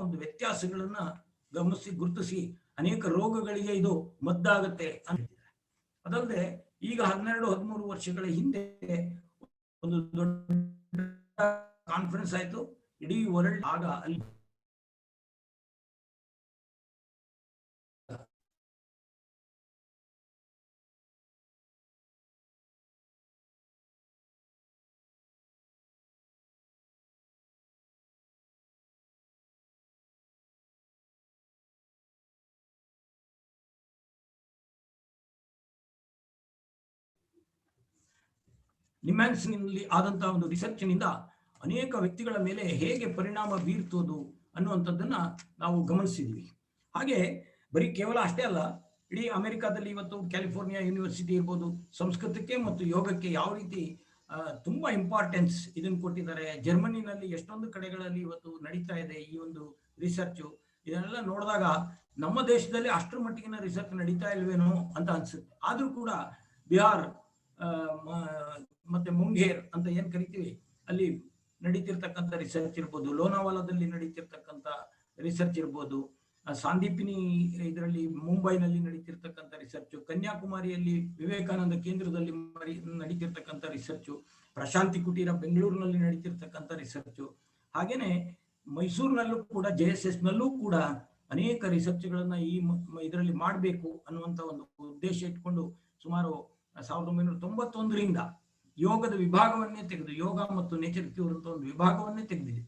ಒಂದು ವ್ಯತ್ಯಾಸಗಳನ್ನ ಗಮನಿಸಿ ಗುರುತಿಸಿ ಅನೇಕ ರೋಗಗಳಿಗೆ ಇದು ಮದ್ದಾಗತ್ತೆ ಅಂತ ಹೇಳ್ತಿದ್ದಾರೆ. ಅದಲ್ಲದೆ ಈಗ 12-13 ವರ್ಷಗಳ ಹಿಂದೆ ಒಂದು ದೊಡ್ಡ ಕಾನ್ಫರೆನ್ಸ್ ಆಯ್ತು ಇಡೀ ವರ್ಲ್ಡ್. ಆಗ ಅಲ್ಲಿ ನಿಮ್ಯಾನ್ಸ್ನಲ್ಲಿ ಆದಂತಹ ಒಂದು ರಿಸರ್ಚ್ನಿಂದ ಅನೇಕ ವ್ಯಕ್ತಿಗಳ ಮೇಲೆ ಹೇಗೆ ಪರಿಣಾಮ ಬೀರ್ತೋದು ಅನ್ನುವಂಥದ್ದನ್ನ ನಾವು ಗಮನಿಸಿದ್ವಿ. ಹಾಗೆ ಬರೀ ಕೇವಲ ಅಷ್ಟೇ ಅಲ್ಲ, ಇಡೀ ಅಮೆರಿಕಾದಲ್ಲಿ ಇವತ್ತು ಕ್ಯಾಲಿಫೋರ್ನಿಯಾ ಯೂನಿವರ್ಸಿಟಿ ಇರ್ಬೋದು, ಸಂಸ್ಕೃತಕ್ಕೆ ಮತ್ತು ಯೋಗಕ್ಕೆ ಯಾವ ರೀತಿ ತುಂಬಾ ಇಂಪಾರ್ಟೆನ್ಸ್ ಇದನ್ನು ಕೊಟ್ಟಿದ್ದಾರೆ. ಜರ್ಮನಿನಲ್ಲಿ ಎಷ್ಟೊಂದು ಕಡೆಗಳಲ್ಲಿ ಇವತ್ತು ನಡೀತಾ ಇದೆ ಈ ಒಂದು ರಿಸರ್ಚು. ಇದನ್ನೆಲ್ಲ ನೋಡಿದಾಗ ನಮ್ಮ ದೇಶದಲ್ಲಿ ಅಷ್ಟರ ಮಟ್ಟಿಗಿನ ರಿಸರ್ಚ್ ನಡೀತಾ ಇಲ್ವೇನೋ ಅಂತ ಅನ್ಸುತ್ತೆ. ಆದ್ರೂ ಕೂಡ ಬಿಹಾರ್ ಮತ್ತೆ ಮುಂಗೇರ್ ಅಂತ ಏನ್ ಕರಿತೀವಿ, ಅಲ್ಲಿ ನಡೀತಿರ್ತಕ್ಕಂಥ ರಿಸರ್ಚ್ ಇರ್ಬೋದು, ಲೋನಾವಾಲಾದಲ್ಲಿ ನಡೀತಿರ್ತಕ್ಕಂಥ ರಿಸರ್ಚ್ ಇರ್ಬೋದು, ಸಾಂದೀಪಿನಿ ಇದರಲ್ಲಿ ಮುಂಬೈನಲ್ಲಿ ನಡೀತಿರ್ತಕ್ಕಂಥ ರಿಸರ್ಚು, ಕನ್ಯಾಕುಮಾರಿಯಲ್ಲಿ ವಿವೇಕಾನಂದ ಕೇಂದ್ರದಲ್ಲಿ ನಡೀತಿರ್ತಕ್ಕಂಥ ರಿಸರ್ಚು, ಪ್ರಶಾಂತಿ ಕುಟೀರ ಬೆಂಗಳೂರಿನಲ್ಲಿ ನಡೀತಿರ್ತಕ್ಕಂಥ ರಿಸರ್ಚು, ಹಾಗೇನೆ ಮೈಸೂರಿನಲ್ಲೂ ಕೂಡ JSS ನಲ್ಲೂ ಕೂಡ ಅನೇಕ ರಿಸರ್ಚ್ಗಳನ್ನ ಈ ಇದರಲ್ಲಿ ಮಾಡಬೇಕು ಅನ್ನುವಂಥ ಒಂದು ಉದ್ದೇಶ ಇಟ್ಕೊಂಡು ಸುಮಾರು 1991ರಿಂದ ಯೋಗದ ವಿಭಾಗವನ್ನೇ ತೆಗೆದು, ಯೋಗ ಮತ್ತು ನೇಚರ್ ಕ್ಯೂರ್ ಅಂತ ಒಂದು ವಿಭಾಗವನ್ನೇ ತೆಗೆದಿದೆ.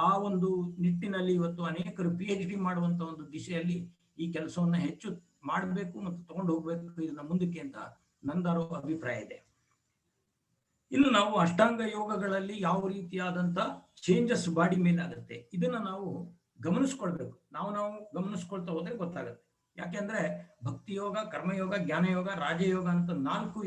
ಆ ಒಂದು ನಿಟ್ಟಿನಲ್ಲಿ ಇವತ್ತು ಅನೇಕರು PhD ಮಾಡುವಂತ ಒಂದು ದಿಶೆಯಲ್ಲಿ ಈ ಕೆಲಸವನ್ನ ಹೆಚ್ಚು ಮಾಡಬೇಕು ಮತ್ತು ತಗೊಂಡು ಹೋಗ್ಬೇಕು ಇದನ್ನ ಮುಂದಕ್ಕೆ ಅಂತ ನಂದಾರೋ ಅಭಿಪ್ರಾಯ ಇದೆ. ಇನ್ನು ನಾವು ಅಷ್ಟಾಂಗ ಯೋಗಗಳಲ್ಲಿ ಯಾವ ರೀತಿಯಾದಂತ ಚೇಂಜಸ್ ಬಾಡಿ ಮೇಲೆ ಆಗುತ್ತೆ ಇದನ್ನ ನಾವು ಗಮನಿಸ್ಕೊಳ್ಬೇಕು. ನಾವು ಗಮನಿಸ್ಕೊಳ್ತಾ ಹೋದ್ರೆ ಗೊತ್ತಾಗುತ್ತೆ. ಯಾಕೆಂದ್ರೆ ಭಕ್ತಿ ಯೋಗ, ಕರ್ಮಯೋಗ, ಜ್ಞಾನಯೋಗ, ರಾಜಯೋಗ ಅಂತ 4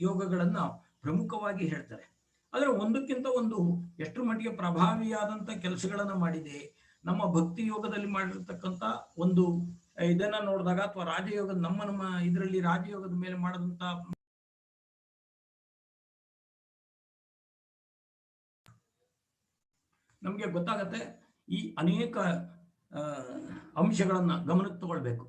ಯೋಗಗಳನ್ನ ಪ್ರಮುಖವಾಗಿ ಹೇಳ್ತಾರೆ. ಆದ್ರೆ ಒಂದಕ್ಕಿಂತ ಒಂದು ಎಷ್ಟರ ಮಟ್ಟಿಗೆ ಪ್ರಭಾವಿಯಾದಂತ ಕೆಲಸಗಳನ್ನ ಮಾಡಿದೆ. ನಮ್ಮ ಭಕ್ತಿ ಯೋಗದಲ್ಲಿ ಮಾಡಿರ್ತಕ್ಕಂಥ ಒಂದು ಇದನ್ನ ನೋಡಿದಾಗ, ಅಥವಾ ರಾಜಯೋಗದ ನಮ್ಮ ಇದರಲ್ಲಿ ರಾಜಯೋಗದ ಮೇಲೆ ಮಾಡಿದಂತ ನಮ್ಗೆ ಗೊತ್ತಾಗತ್ತೆ. ಈ ಅನೇಕ ಅಂಶಗಳನ್ನ ಗಮನಕ್ಕೆ ತಗೊಳ್ಬೇಕು.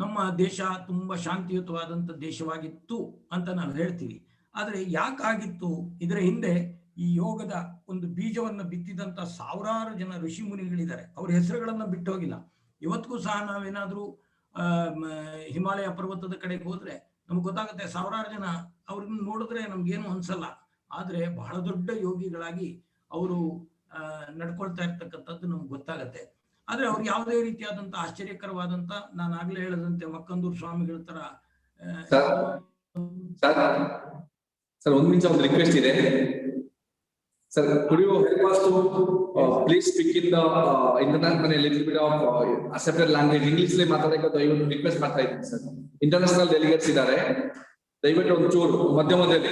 ನಮ್ಮ ದೇಶ ತುಂಬಾ ಶಾಂತಿಯುತವಾದಂಥ ದೇಶವಾಗಿತ್ತು ಅಂತ ನಾವು ಹೇಳ್ತೀವಿ. ಆದರೆ ಯಾಕಾಗಿತ್ತು? ಇದರ ಹಿಂದೆ ಈ ಯೋಗದ ಒಂದು ಬೀಜವನ್ನು ಬಿತ್ತಿದಂತ ಸಾವಿರಾರು ಜನ ಋಷಿ ಮುನಿಗಳಿದ್ದಾರೆ. ಅವ್ರ ಹೆಸರುಗಳನ್ನ ಬಿಟ್ಟು ಹೋಗಿಲ್ಲ. ಇವತ್ತಿಗೂ ಸಹ ನಾವೇನಾದ್ರೂ ಹಿಮಾಲಯ ಪರ್ವತದ ಕಡೆಗೆ ಹೋದ್ರೆ ನಮ್ಗೆ ಗೊತ್ತಾಗುತ್ತೆ, ಸಾವಿರಾರು ಜನ ಅವ್ರನ್ನ ನೋಡಿದ್ರೆ ನಮ್ಗೇನು ಅನ್ಸಲ್ಲ. ಆದ್ರೆ ಬಹಳ ದೊಡ್ಡ ಯೋಗಿಗಳಾಗಿ ಅವರು ನಡ್ಕೊಳ್ತಾ ಇರ್ತಕ್ಕಂಥದ್ದು ನಮ್ಗೆ ಗೊತ್ತಾಗತ್ತೆ. ಆದ್ರೆ ಅವ್ರು ಯಾವುದೇ ರೀತಿಯಾದಂತ ಆಶ್ಚರ್ಯಕರವಾದಂತ, ನಾನು ಆಗ್ಲೇ ಹೇಳದಂತೆ ಮಕ್ಕಂದೂರು ಸ್ವಾಮಿಗಳ ತರ. ಸರ್ ಒಂದು ನಿಮಿಷ, ಒಂದು ರಿಕ್ವೆಸ್ಟ್ ಇದೆ sir. could you help us to please speak in the international a little bit of accepted language, English ಲೇ ಮಾತಾಡಕ್ಕೆ ದಯವಿಟ್ಟು ರಿಕ್ವೆಸ್ಟ್ ಮಾಡ್ತಾ ಇದ್ದೀನಿ ಸರ್. ಇಂಟರ್ನ್ಯಾಷನಲ್ ಡೆಲಿಗೇಟ್ಸ್ ಇದ್ದಾರೆ, ದಯವಿಟ್ಟು ಒಂದು ಚೂರು ಮಧ್ಯದಲ್ಲಿ.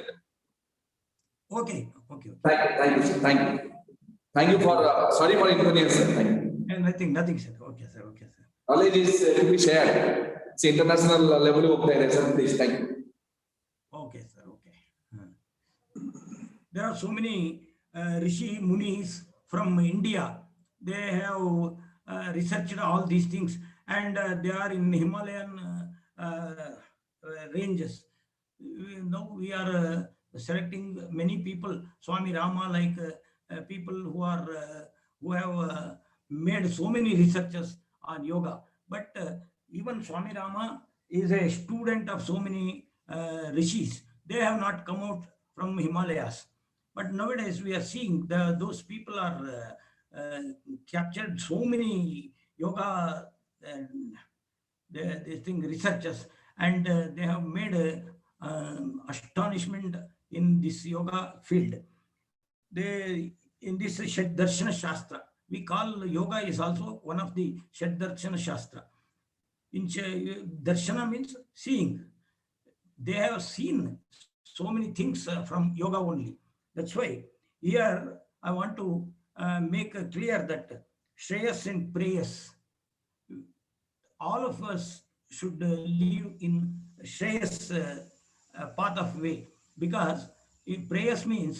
Okay okay, thank you sir, thank you for sorry for inconvenience sir. Thank you. Nothing sir. Okay sir, okay sir. Knowledge is to be shared. It's international level ಹೋಗ್ತಾ ಇದೆ sir. Please, thank you. Okay sir, okay. There are so many Rishi Munis from India. They have researched all these things, and they are in Himalayan ranges. Now we are selecting many people, Swami Rama, like people who have made so many researches on yoga. But even Swami Rama is a student of so many rishis. They have not come out from Himalayas. But nowadays we are seeing those people are captured so many yoga researchers, and they have made astonishment in this yoga field. In this Darshana Shastra, we call yoga is also one of the Darshana Shastra. In Darshana means seeing. They have seen so many things from yoga only. That's why here I want to make clear that Shreyas and Preyas, all of us should live in Shreyas path of way, because if Preyas means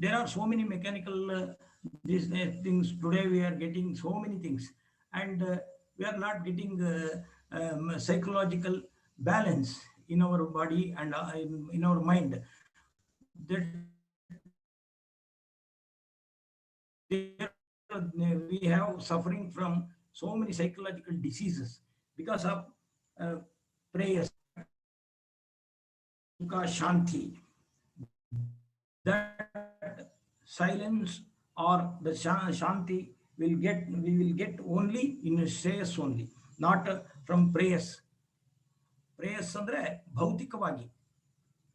there are so many mechanical these things. Today we are getting so many things, and we are not getting psychological balance in our body and in our mind. That we have suffering from so many psychological diseases because of prayers. Shanti, that silence or the Shanti we will get only in Shreyas only, not from prayers. ಪ್ರೇಯಸ್ ಅಂದ್ರೆ ಭೌತಿಕವಾಗಿ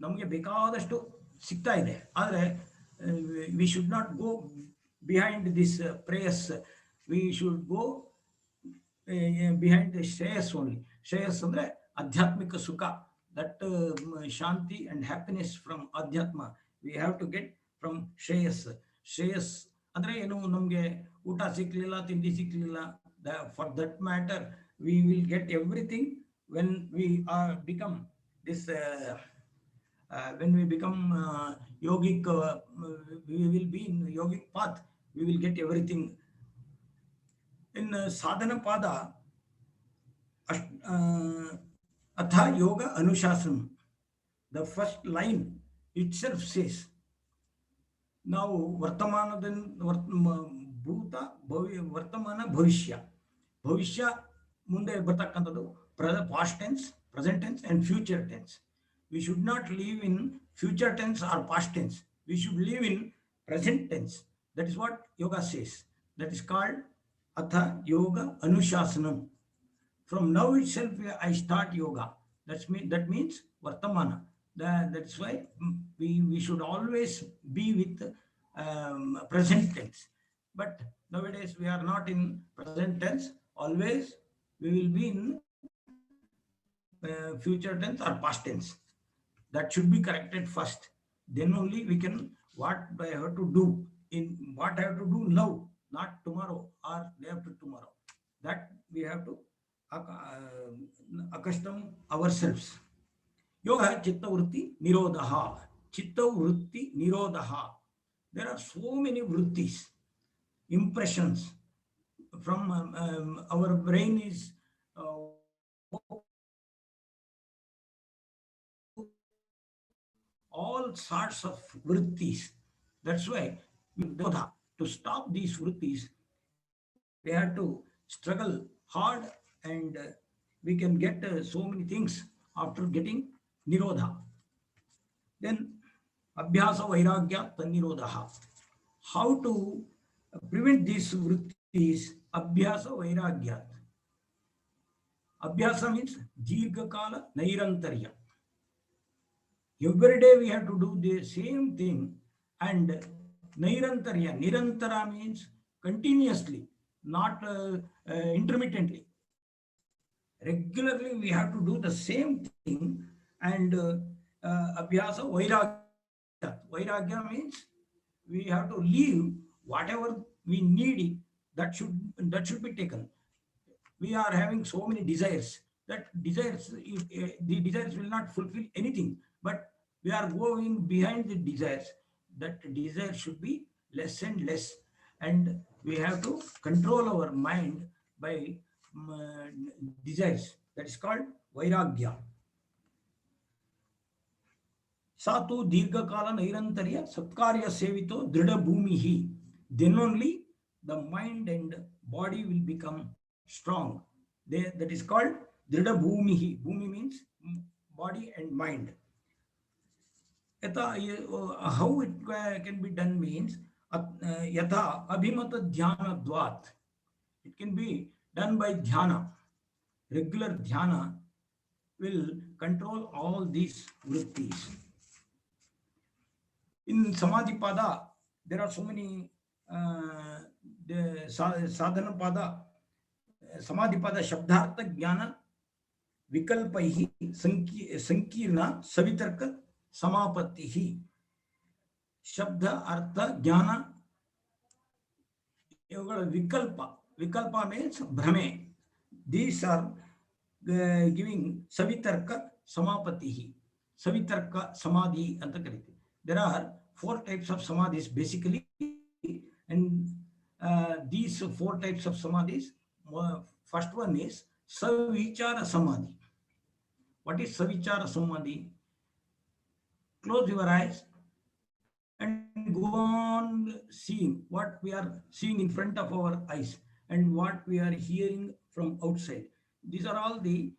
ನಮಗೆ ಬೇಕಾದಷ್ಟು ಸಿಗ್ತಾ ಇದೆ. ಆದರೆ we should not go behind this ಪ್ರೇಯಸ್, we should go behind ಶ್ರೇಯಸ್ ಓನ್ಲಿ. ಶ್ರೇಯಸ್ ಅಂದ್ರೆ ಆಧ್ಯಾತ್ಮಿಕ ಸುಖ, ದಟ್ ಶಾಂತಿ ಅಂಡ್ ಹ್ಯಾಪಿನೆಸ್ ಫ್ರಮ್ ಆಧ್ಯಾತ್ಮ we have to get from ಶ್ರೇಯಸ್. ಶ್ರೇಯಸ್ ಅಂದ್ರೆ ಏನು, ನಮಗೆ ಊಟ ಸಿಕ್ಲಿಲ್ಲ, ತಿಂಡಿ ಸಿಕ್ಲಿಲ್ಲ, for that matter we will get everything when we are become this when we become yogic, we will be in yogic path, we will get everything. In sadhana pada atha yoga anushasana, the first line itself says, ನಾವು ಭೂತ ವರ್ತಮಾನ ಭವಿಷ್ಯ, ಭವಿಷ್ಯ ಮುಂದೆ ಬರ್ತಕ್ಕಂಥದ್ದು past tense, present tense and future tense. We should not live in future tense or past tense. We should live in present tense. That is what yoga says. That is called atha yoga anushasanam. From now itself I start yoga. That means vartamana. That's why we should always be with present tense. But nowadays we are not in present tense. Always we will be in future tense or past tense. That should be corrected first. Then only we can, what I have to do, in what I have to do now, not tomorrow or day after tomorrow. That we have to accustom ourselves. Yoga chitta vritti nirodha. Chitta vritti nirodha. There are so many vrittis, impressions from our brain is all sorts of vrittis. That's why to stop these vrittis, we have to struggle hard, and we can get so many things after getting nirodha. Then abhyasa vairagya tanirodha. How to prevent these vrittis? Abhyasa vairagya. Abhyasa means dirghakala nairantarya. Every day we have to do the same thing, and nairantarya, nirantara means continuously, not intermittently. Regularly we have to do the same thing, and abhyasa vairagya. Vairagya means we have to leave whatever we need, that should be taken. We are having so many desires, that desires, the desires will not fulfill anything, but we are going behind the desires. That desire should be less and less, and we have to control our mind by desires. That is called vairagya. Satu dirghakala nairantarya satkarya sevito drida bhumihi. Then only the mind and body will become strong. That is called drida bhumihi. Bhumi means body and mind. How it can be done means yatha abhimata dhyana dvat. It can be done by dhyana. Regular dhyana will control all these vrittis. In samadhi pada, there are so many sadhana pada, samadhi pada shabdartha jnana vikalpaihi sankirna savitarka samapattihi. Shabda artha jnana vikalpa. Vikalpa means bhrame. These are giving savitarka samapattihi. Savitarka samadhi anta karite. There are 4 types of samadhis basically, and these 4 types of samadhis, first one is savichara samadhi. What is savichara samadhi? Close your eyes and go on seeing what we are seeing in front of our eyes and what we are hearing from outside. These are all the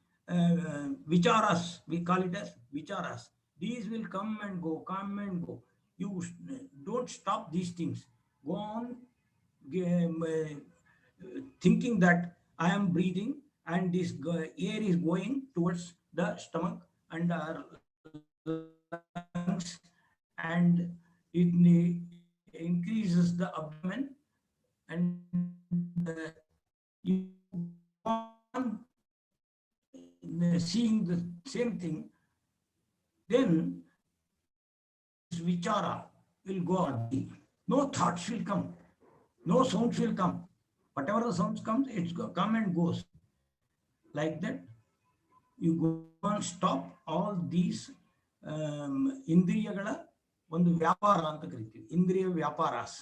vicharas. We call it as vicharas. These will come and go, come and go. You don't stop these things. Go on thinking that I am breathing and this air is going towards the stomach and our lungs and it increases the abdomen, and you on seeing the same thing, then vichara will go on. No thoughts will come, no sounds will come. Whatever the sounds comes, it's come and goes. Like that, you go and stop all these ಇಂದ್ರಿಯಗಳ ಒಂದು ವ್ಯಾಪಾರ ಅಂತ ಕರಿತೀವಿ. ಇಂದ್ರಿಯ ವ್ಯಾಪಾರಾಸ್.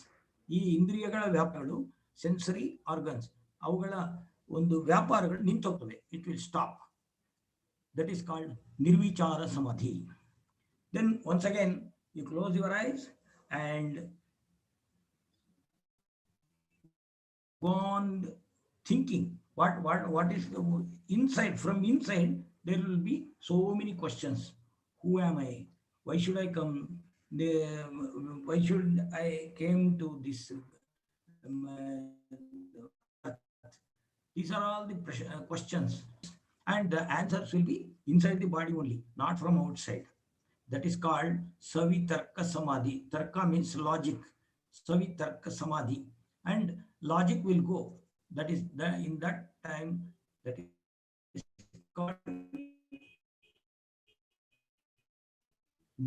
ಈ ಇಂದ್ರಿಯಗಳ ವ್ಯಾಪಾರಗಳು sensory organs, ಅವುಗಳ ಒಂದು ವ್ಯಾಪಾರಗಳು ನಿಂತೋಗ್ತವೆ. It will stop. That is called nirvichara samadhi. Then once again you close your eyes and go on thinking what is inside. From inside there will be so many questions. Who am I? Why should I come? Why should I came to this these are all the questions, and the answers will be inside the body only, not from outside. That is called savitarka samadhi. Tarka means logic. Savitarka samadhi, and logic will go. That is in that time, that is called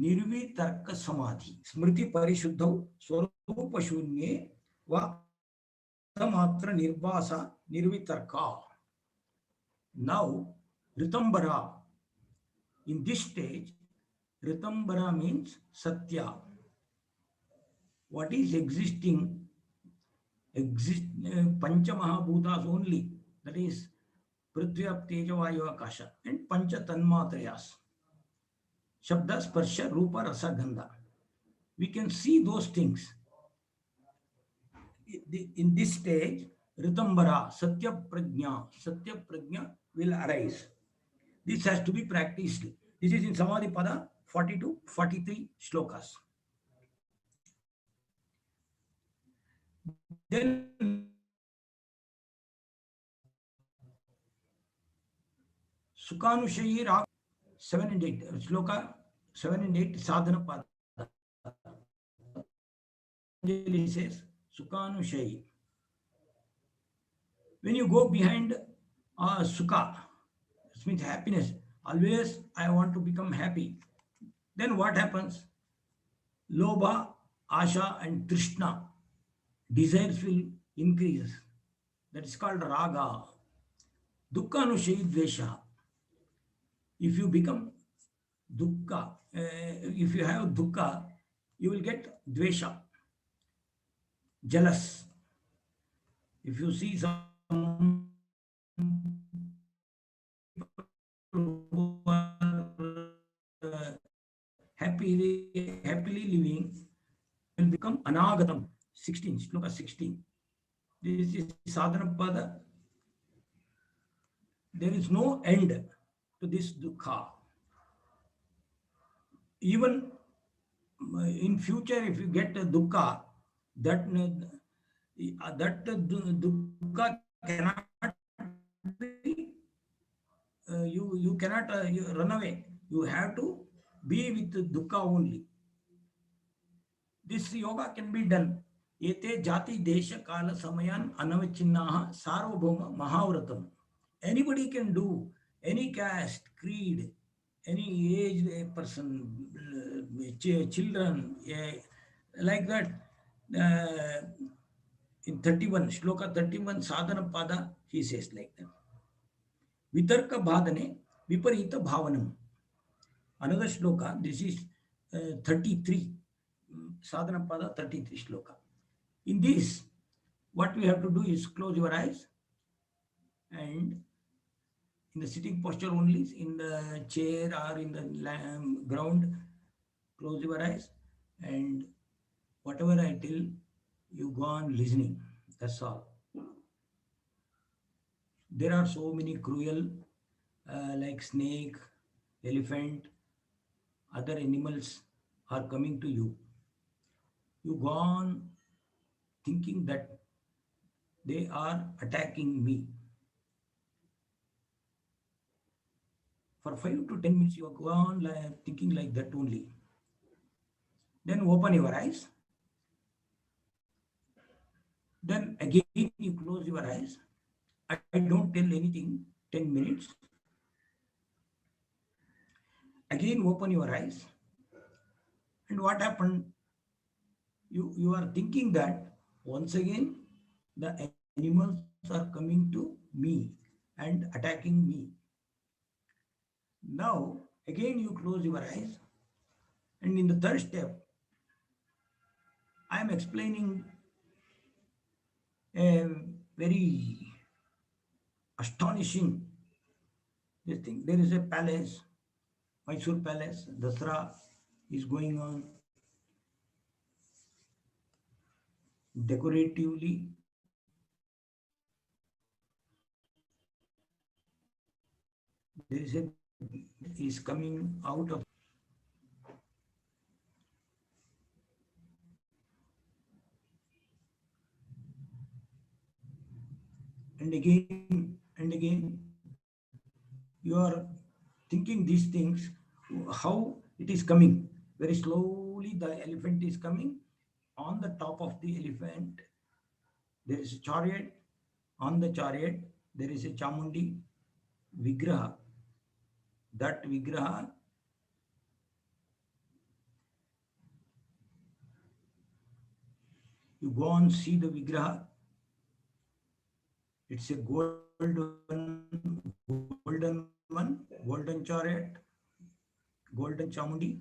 nirvitarka samadhi. Smriti parishuddhau swarupa shunye va matra nirbhasa nirvitarka. Now ritambara, in this stage, ritambara means satya. What is existing? Pancha Mahabhutas only, that is Prithvi, Teja, Vayu, Akasha, and Pancha Tanmatrayas. Shabda, Sparsha, Rupa, Rasa, Gandha. We can see those things. In this stage, Ritambara, Satya Prajna will arise. This has to be practiced. This is in Samadhi Pada 40 to 43 shlokas. Then Sukhanushayi 7 and 8, shloka 7 and 8, sadhana pada. He says Sukhanushayi. When you go behind sukha, it means happiness. Always I want to become happy. Then what happens? Lobha, Asha and Trishna, desires will increase. That is called raga. Dukkha anushayi dvesha. If you become dukkha, if you have dukkha, you will get dvesha, jealous. If you see some happily living, will become anagatam. 16, shloka 16. This is sadhana pada. There is no end to this dukkha. Even in future, if you get a dukkha, that dukkha cannot be, you cannot run away. You have to be with dukkha only. This yoga can be done. Ete jati desha kala samayan anavachinnaha sarvabhauma mahavratam. Anybody can do, any caste, creed, any age person, children, like that. In 31, shloka 31, sadhana pada, he says like that. Vitarka bhadane viparita bhavanam. Another shloka, this is 33, sadhana pada 33 shloka. In this, what we have to do is close your eyes, and in the sitting posture only, in the chair or in the ground, close your eyes, and whatever I tell, you go on listening. That's all. There are so many cruel, like snake, elephant, other animals are coming to you. You go on thinking that they are attacking me. For 5 to 10 minutes, you go on thinking like that only. Then open your eyes. Then again you close your eyes. I don't tell anything, 10 minutes. Again open your eyes. And what happened? You are thinking that once again the animals are coming to me and attacking me. Now again you close your eyes, and in the third step I am explaining a very astonishing this thing. There is a palace, Mysore Palace, Dasra is going on. Decoratively, there is coming out of and again you are thinking these things, how it is coming. Very slowly the elephant is coming. On the top of the elephant there is a chariot. On the chariot there is a Chamundi Vigraha. That Vigraha you go and see the Vigraha. It's a golden one, golden chariot, golden Chamundi.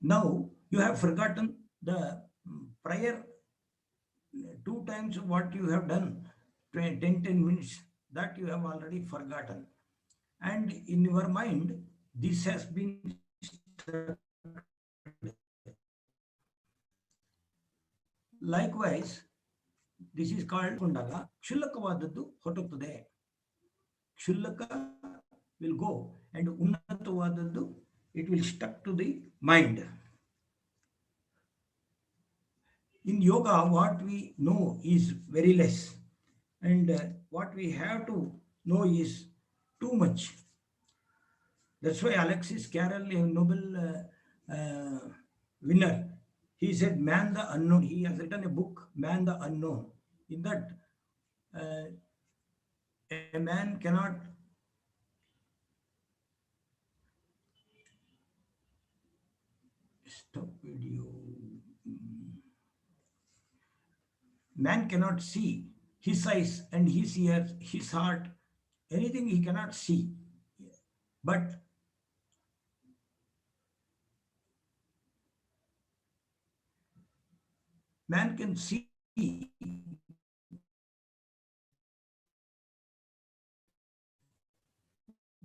Now you have forgotten the prior 2 times what you have done, 10 minutes, that you have already forgotten. And in your mind, this has been likewise, this is called Kundaga. Kshullakavadaddu hotuತ್ತದೆ. Kshullaka will go and Unnatavadaddu, it will stuck to the mind. In yoga, what we know is very less, and what we have to know is too much. That's why Alexis Carrel, a Nobel winner, he said, "Man the unknown." He has written a book, "Man the Unknown." In that, a man cannot stop video. Man cannot see his eyes and his ears, his heart, anything he cannot see. But man can see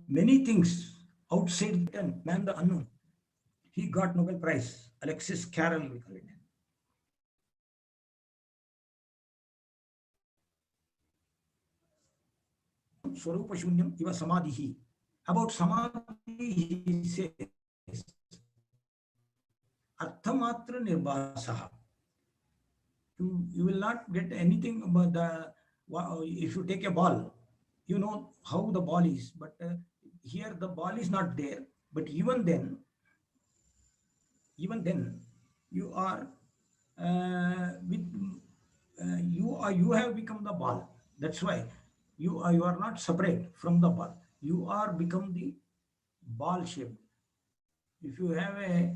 many things outside man the unknown. He got Nobel Prize, Alexis Carrel, we call it. Swarupa Shunyam Iva Samadhihi. About Samadhi, he says, Arthamatra Nirbhasaha. You will not get anything about the, if you take a ball, you know how the ball is, but here the ball is not there. But even then, you are you have become the ball. That's why you are not separate from the ball. You are become the ball shape. If you have a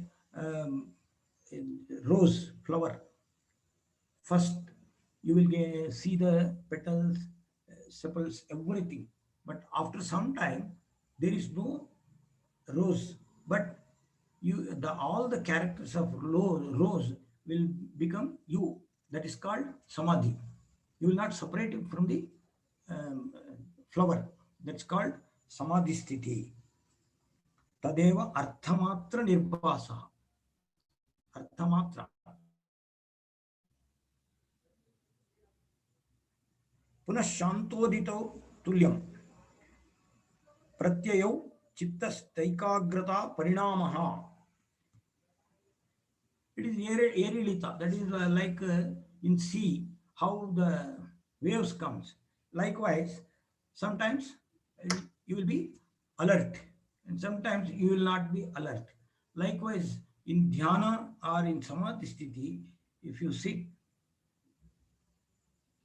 rose flower, first you will see the petals, sepals, everything. But after some time, there is no rose. But all the characters of rose will become you. That is called Samadhi. You will not separate it from the flower. That's called Samadhi Sthiti. Tadeva Arthamatra Nirbhasa. Arthamatra. Punah Shantodito Tulyam. Pratyayo Chittastaikagrata Parinamaha. It is Erilita. That is like in sea, how the waves comes. Likewise, sometimes you will be alert and sometimes you will not be alert. Likewise, in dhyana or in samadhi sthiti, if you sit,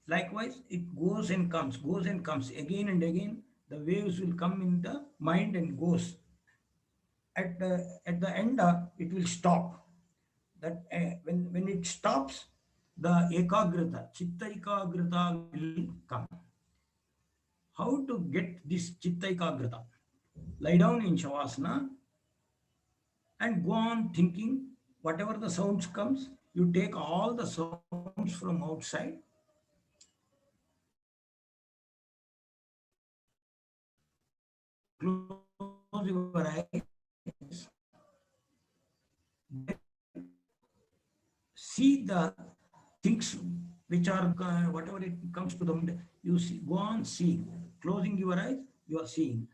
likewise it goes and comes again and again. The waves will come in the mind and goes. At the end, it will stop. That when it stops, the ekagrata, chitta ekagrata will come. How to get this chitta ekagrata? Lie down in shavasana and go on thinking. Whatever the sounds comes, you take all the sounds from outside. Close your eyes. See the things which are whatever it comes to the mind, you see, go on seeing. Closing your eyes, you are seeing.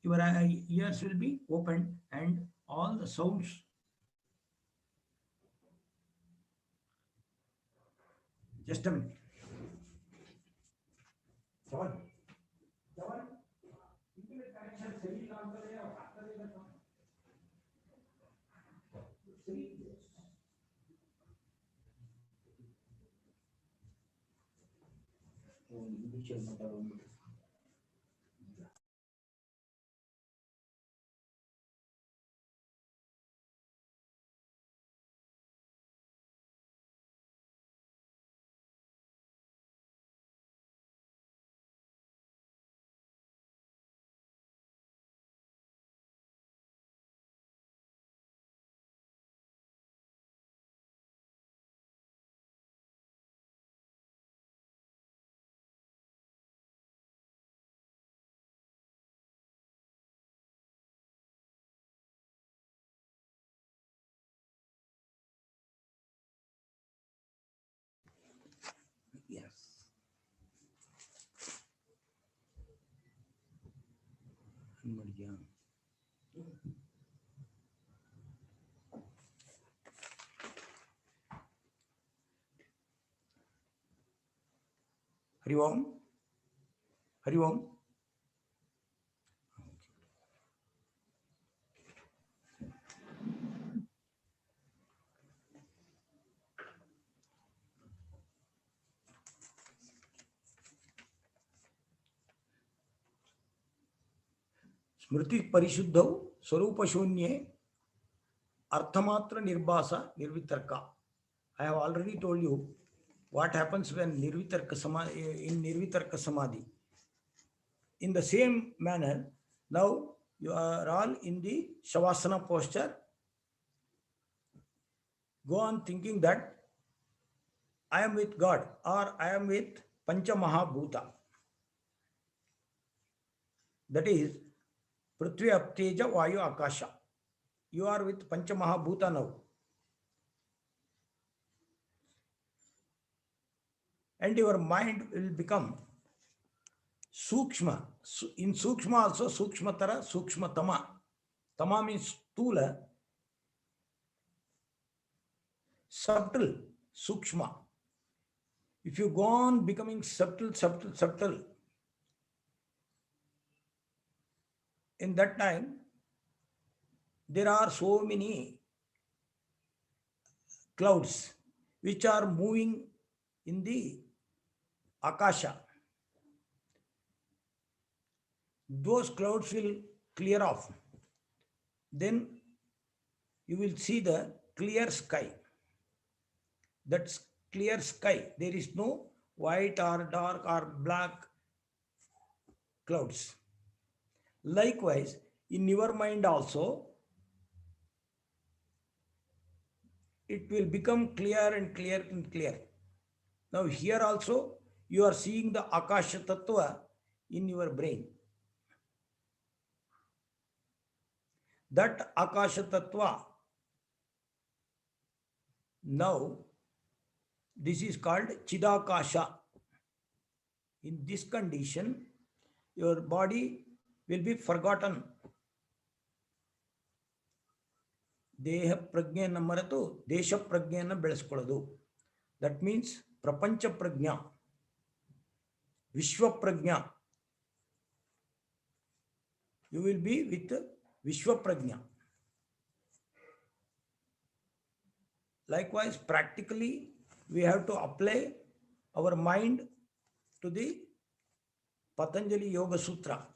Your ears will be opened and all the sounds. Just a minute. Yes. Hari Om. Hari Om. Smriti Parishuddhau Swarupa Shunye Arthamatra Nirbhasa Nirvitarka. I have already told you what happens when Nirvitarka Samadhi, in Nirvitarka Samadhi. In the same manner, now you are all in the Shavasana posture. Go on thinking that I am with God or I am with Pancha Mahabhuta. That is Prithvi, Apteja, Vayu, Akasha. You are with Pancha Mahabhuta now. And your mind will become Sukshma. In Sukshma also Sukshmatara, Sukshmatama. Tama means Stula. Subtle, Sukshma. If you go on becoming subtle, in that time, there are so many clouds which are moving in the Akasha. Those clouds will clear off. Then you will see the clear sky. That's clear sky. There is no white or dark or black clouds. Likewise, in your mind also, it will become clear and clear and clear. Now here also, you are seeing the Akasha Tattva in your brain. That Akasha Tattva, now this is called Chidakasha. In this condition, your body will be forgotten. Deha prajnana maratu, desha prajnana belaskoladu. That means prapancha prajna, Vishwa prajna. You will be with Vishwa prajna. Likewise, practically, we have to apply our mind to the Patanjali Yoga Sutra.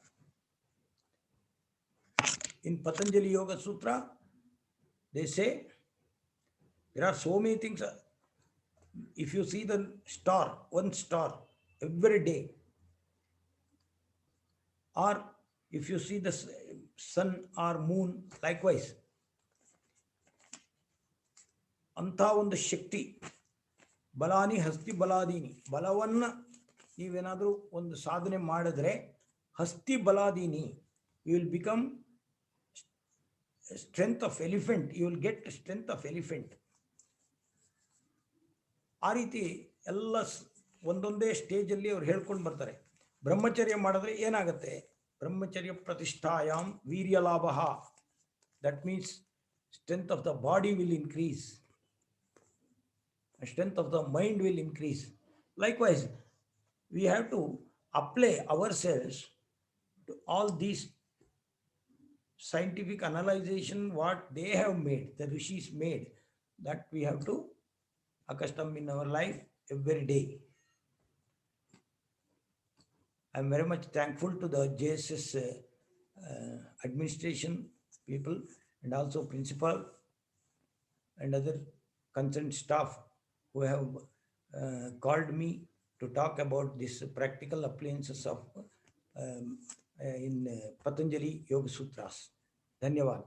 In Patanjali Yoga Sutra, they say there are so many things. If you see the star, one star every day, or if you see the sun or moon, likewise, ಅಂತ ಒಂದು ಶಕ್ತಿ ಬಲಾನಿ ಹಸ್ತಿ ಬಲಾದೀನಿ ಬಲವನ್ನ ನೀವೇನಾದರೂ ಒಂದು ಸಾಧನೆ ಮಾಡಿದ್ರೆ ಹಸ್ತಿ ಬಲಾದೀನಿ you will become strength of elephant, you will get strength of elephant. ಆ ರೀತಿ ಎಲ್ಲ ಒಂದೊಂದೇ ಸ್ಟೇಜಲ್ಲಿ ಅವ್ರು ಹೇಳ್ಕೊಂಡು ಬರ್ತಾರೆ. ಬ್ರಹ್ಮಚರ್ಯ ಮಾಡಿದ್ರೆ ಏನಾಗುತ್ತೆ? ಬ್ರಹ್ಮಚರ್ಯ ಪ್ರತಿಷ್ಠಾಯಾಮ್ ವೀರ್ಯ ಲಾಭ. That means strength of the body will increase, strength of the mind will increase. Likewise, we have to apply ourselves to all these scientific analyzation what they have made, the rishis made, that we have to accustom in our life every day. I am very much thankful to the JSS administration people and also principal and other concerned staff who have called me to talk about this practical appliances of in Patanjali Yoga Sutras. Dhanyavad.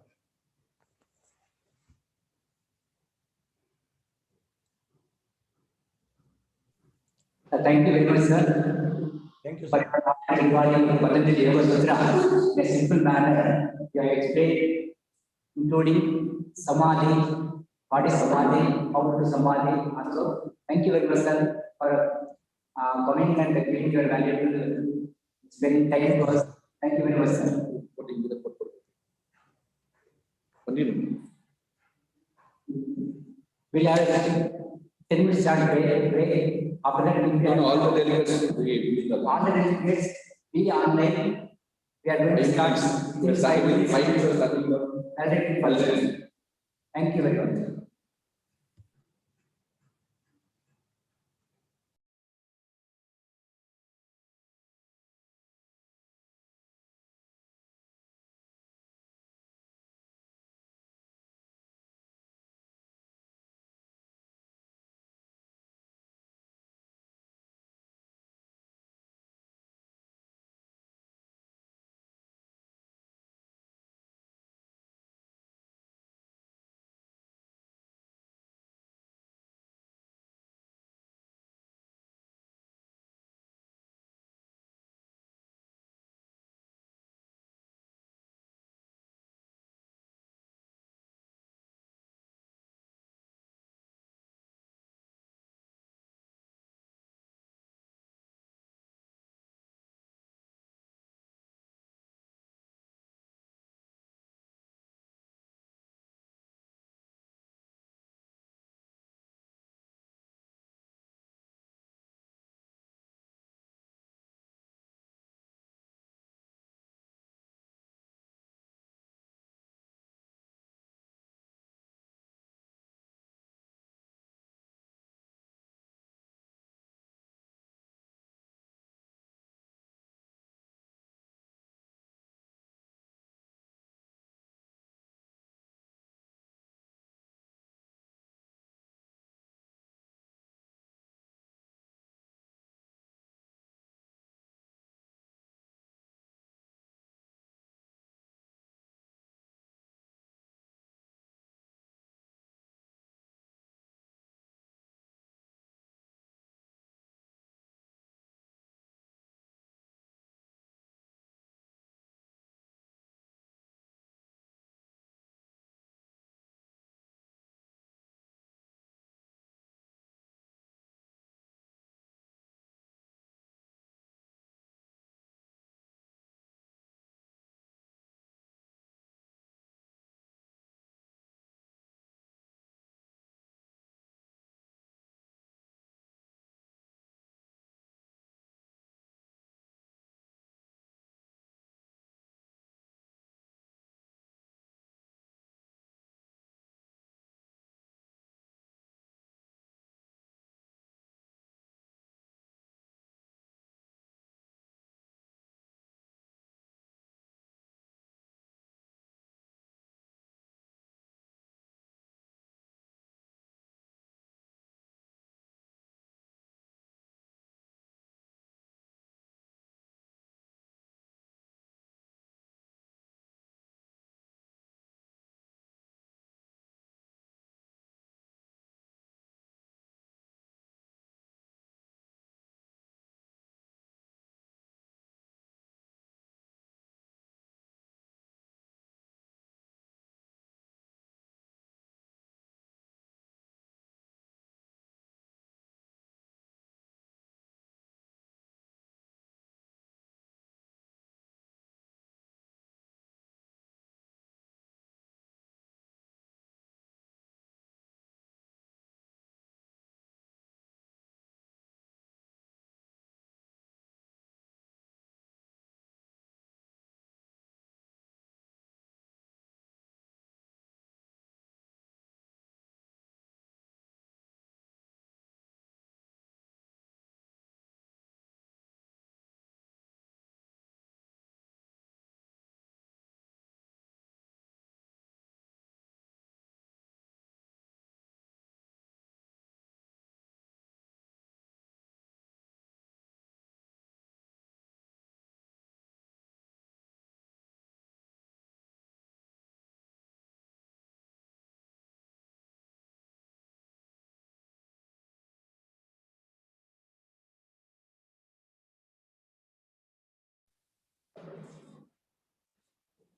Thank you very much, sir. Thank you, sir. Regarding Patanjali Yoga Sutra, in a simple manner, you have explained, including Samadhi, what is Samadhi, how to do Samadhi. Also, thank you very much, sir, for coming and giving your valuable, very time to us. Thank you very much, sir. We'll have 10 minutes start break. After that, we will all the delegates be online. We are going to start. We are starting with 5 minutes. Thank you very much.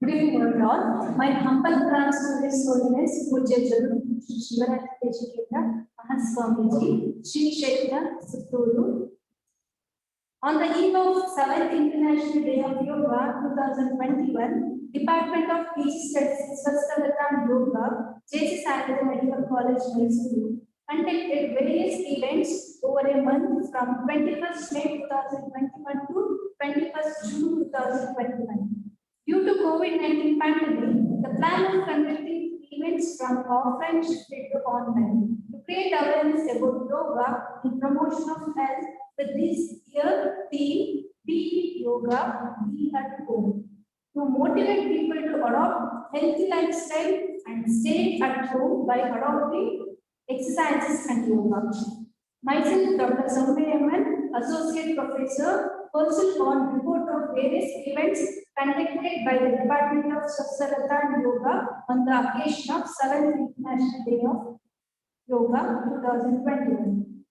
Good evening, all. My humble pranams to His Holiness Pujya Jaguru Shri Shivaratri Deshikendra Mahaswamiji, Shri Kshetra Sutturu. On the eve of 7th International Day of Yoga 2021, Department of Teaching Studies Swasthavatram Yoga, Jssamc Medical College, Mysuru, conducted various events over a month from 21st May 2021 to 21st June 2021. Due to COVID-19 pandemic, the plan of conducting events from offline shifted to online to create awareness about yoga and promotion of health with this year theme Be Yoga, Be at Home, to motivate people to adopt healthy lifestyle and stay at home by adopting exercises and yoga. Myself, Dr. Jssamc, Associate Professor, also on report of various events conducted by the Department of Swasthavatram Yoga on the occasion of 7th International Day of Yoga 2021.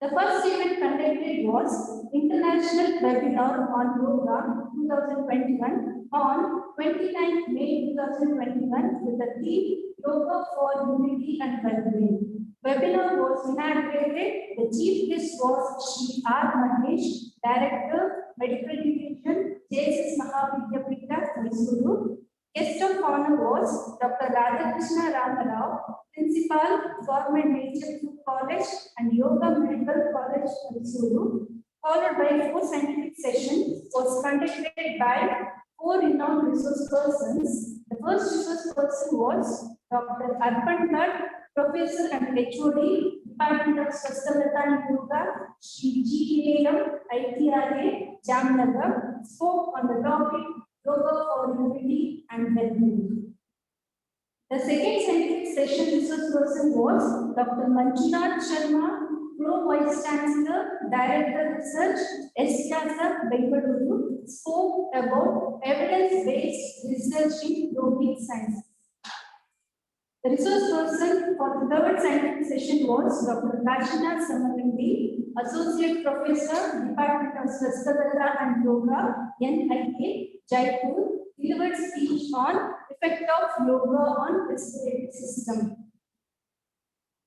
The first event conducted was International Webinar on Yoga 2021 on 29th May 2021 with the theme Yoga for Unity and Well-being. Webinar was inaugurated. The chief guest was Shri R. Mahesh, Director, Medical Division, Jssamc Mahavidyapita, Mysuru. Guest of honor was Dr. Radhakrishna Ramarao, Principal, Government Nature College and Yoga Medical College, Mysuru, followed by 4 scientific sessions was conducted by 4 renowned resource persons. The first resource person was Dr. Arpan Bhatt, Professor and HOD, Department of Swasthavatram Yoga, Shri GAM, ITRA, Jamnagar, spoke on the topic Yoga for Unity and Well-being. The second scientific session resource person was Dr. Manjunath Sharma, Pro Vice Chancellor, Director Research, Jssamc, Bengaluru, spoke about evidence-based research in yogic science. The resource person for the third scientific session was Dr. Kashinath Samarandi, Associate Professor, Department of Swasthavatram and Yoga, NIA, Jaipur, delivered speech on effect of yoga on respiratory system.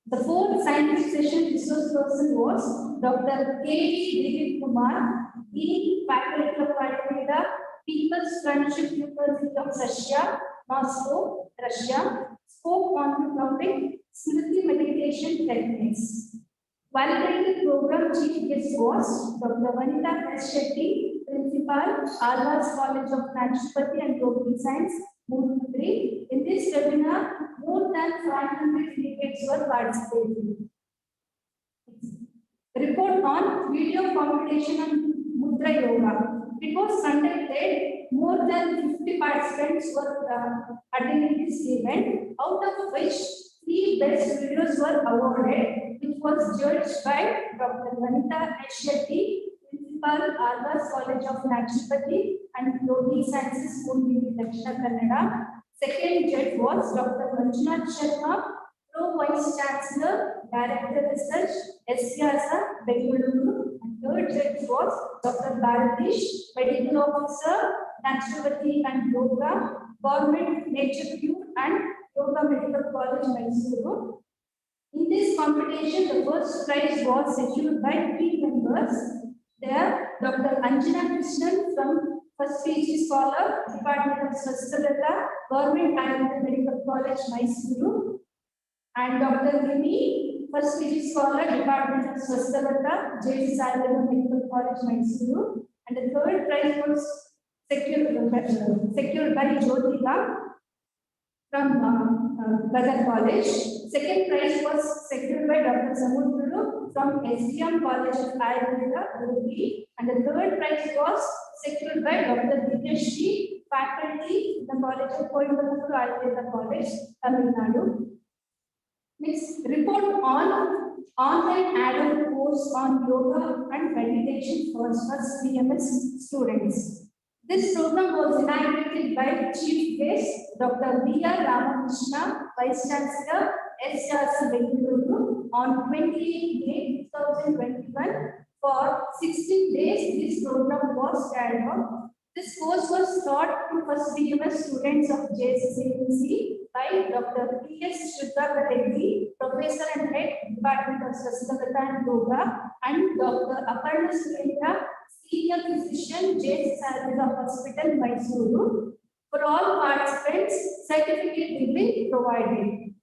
The fourth scientific session resource person was Dr. K.V. Dilip Kumar, Dean, Faculty of Ayurveda, People's Friendship University of Russia, Moscow, Russia, spoke on the topic Smriti meditation techniques. Validated program chief guest was Dr. Vanita S. Shetty, Principal, Alvas College of Naturopathy and Yogic Science, Murthy. In this webinar, more than 500 delegates were participating. Report on video competition on Mudra Yoga. It was conducted. More than 50 participants were attending this event, out of which 3 best videos were awarded, which was judged by Dr. Vanita Shetty, Principal, Alvas College of Naturopathy and Yogic Sciences, Murthy, Dakshina Kannada. Second judge was Dr. Manjunath Sharma, Pro Vice Chancellor, Director Research, Jssamc, Bengaluru. And third judge was Dr. Bharatish, Medical Officer, Naturopathy and Yoga, Government Nature Cure and Yoga Medical College, Mysuru. In this competition, the first prize was secured by 3 members. There, Dr. Anjana Krishnan from First PhD Scholar, Department of Swasthavatram, Government Ayurveda Medical College, Mysuru, and Dr. Gimi, First PhD Scholar, Department of Swasthavatram, Jssamc Medical College, Mysuru. And the third prize was secured by Jyotika from Gadar College. Second prize was secured by Dr. Samudru from SDM College of Ayurveda, Udupi. And the third prize was secured by Dr. Divyashri, faculty in the College of Coimbatore Ayurveda College, Tamil Nadu. Next, report on online add-on course on yoga and meditation for first BMS students. This program was inaugurated by Chief Guest Dr. V.R. Ramakrishna, Vice Chancellor, Sjsamc Bengaluru, on 28 May 2021. For 16 days, this program was carried out. This course was taught to first BMS students of Jssamc by Dr. P.S. Shuddha Reddy, Professor and Head, Department of Sastakata and Yoga, and Dr. Aparna Surendra, Senior Physician, Jssamc Hospital, Mysuru. For all participants, certificate will be provided.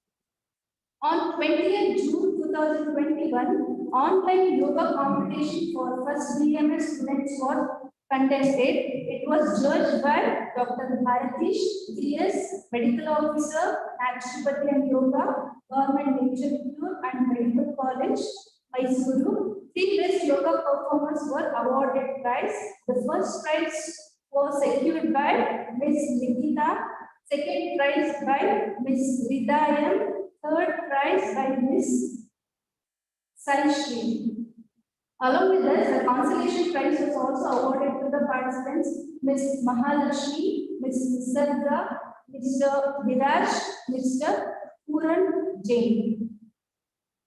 On 20th June 2021, online yoga competition for first BMS students was conducted. It was judged by Dr. Bharatish, DS, Medical Officer, Naturopathy and Yoga, Government Nature Cure and Medical College, Mysuru. 3 best yoga performers were awarded prize. The first prize was secured by Ms. Nikita, second prize by Ms. Vidayam, third prize by Ms. Saishri. Along with this, the consolation prize was also awarded to the participants Ms. Mahalakshmi, Ms. Nisarga, Mr. Viraj, Mr. Puran Jain.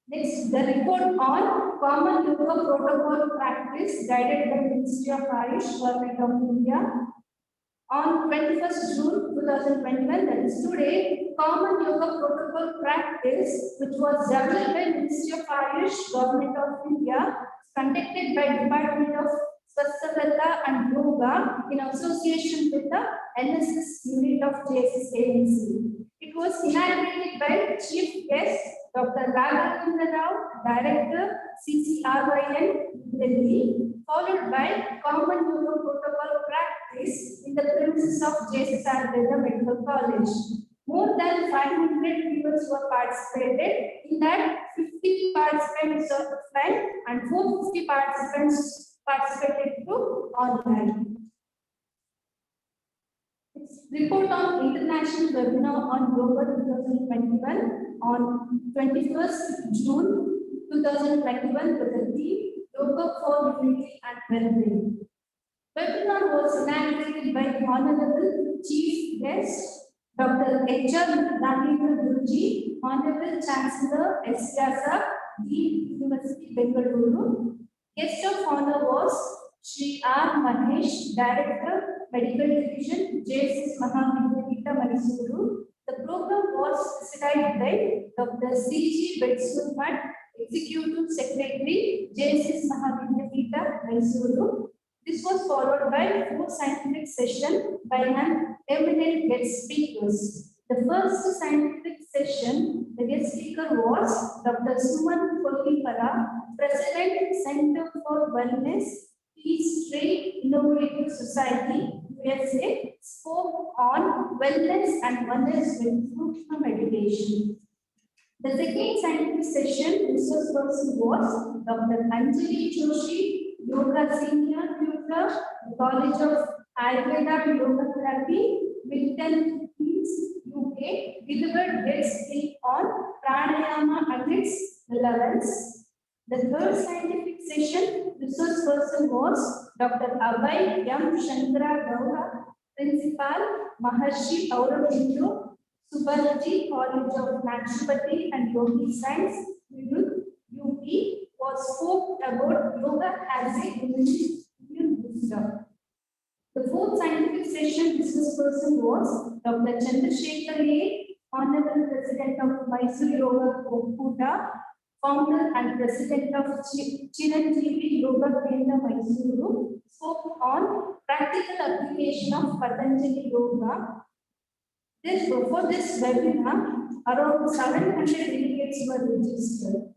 Next, the report on common yoga protocol practice guided by Ministry of Ayush, Government of India. On 21st June 2021, that is today, common yoga protocol practice, which was developed by Ministry of Ayush, Government of India, conducted by Department of Swasthagata and Yoga in association with the NSS unit of Jssamc. It was inaugurated by Chief Guest Dr. Raghavendra Rao, Director, CCRYN, Delhi, followed by common yoga protocol practice in the premises of Jssamc Medical College. More than 500 people were participated. In that, 50 participants were offline and 450 participants participated through online. Report on International Webinar on Yoga 2021 on 21st June 2021 with the theme Yoga for Unity and Well-being. Webinar was inaugurated by Honorable Chief Guest Dr. H.R. Nagendra Guruji, Honorable Chancellor Sjsamc, Dean University Bengaluru. Guest of honor was Shri R. Mahesh, Director, Medical Division, JSS Mahavidyapita, Mysuru. The program was presided by Dr. C.G. Betsumat, Executive Secretary, JSS Mahavidyapita, Mysuru. This was followed by 4 scientific sessions by an eminent guest speakers. The first scientific session, the guest speaker was Dr. Suman Kolipara, President, Center for Wellness, Peace Trade Innovative Society, USA, spoke on wellness and wellness with Sukshma meditation. The second scientific session, resource person was Dr. Anjali Joshi, Yoga Senior Tutor, College of Ayurveda and Yoga Therapy, Milton Keynes, UK, delivered guest speak on pranayama and its relevance. The third scientific session, resource person was Dr. Abhay M. Shankara Gaura, Principal, Maharshi Aurobindo, Subarji, College of Naturopathy and Yogi Science, UP, was spoke about yoga as a immune booster. The fourth scientific session business person was Dr. Chandrasekhar A., Honorable President of Mysuru Yoga Okuta, Founder and President of Chiranjeevi Yoga Kendra Mysuru, spoke on practical application of Patanjali Yoga. For this webinar, around 700 delegates were registered.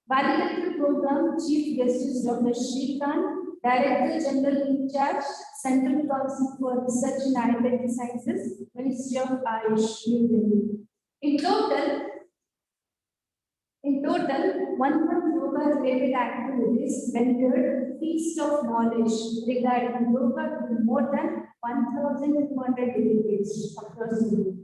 Valedictory program chief guest is Dr. Shrikant, Director General in charge, Central Council for Research in Ayurvedic Sciences, Ministry of Ayush, New Delhi. In total, 1 month yoga related activities rendered feast of knowledge regarding yoga to more than 1,200 delegates across the world.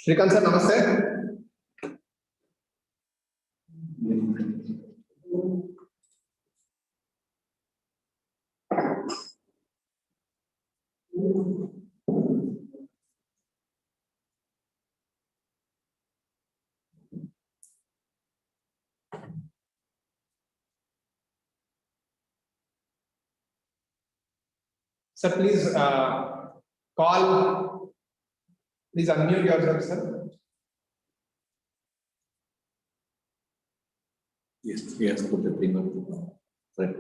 Shrikant sir, namaste. Sir, please please unmute yourself, sir. Yes, put the finger. Right.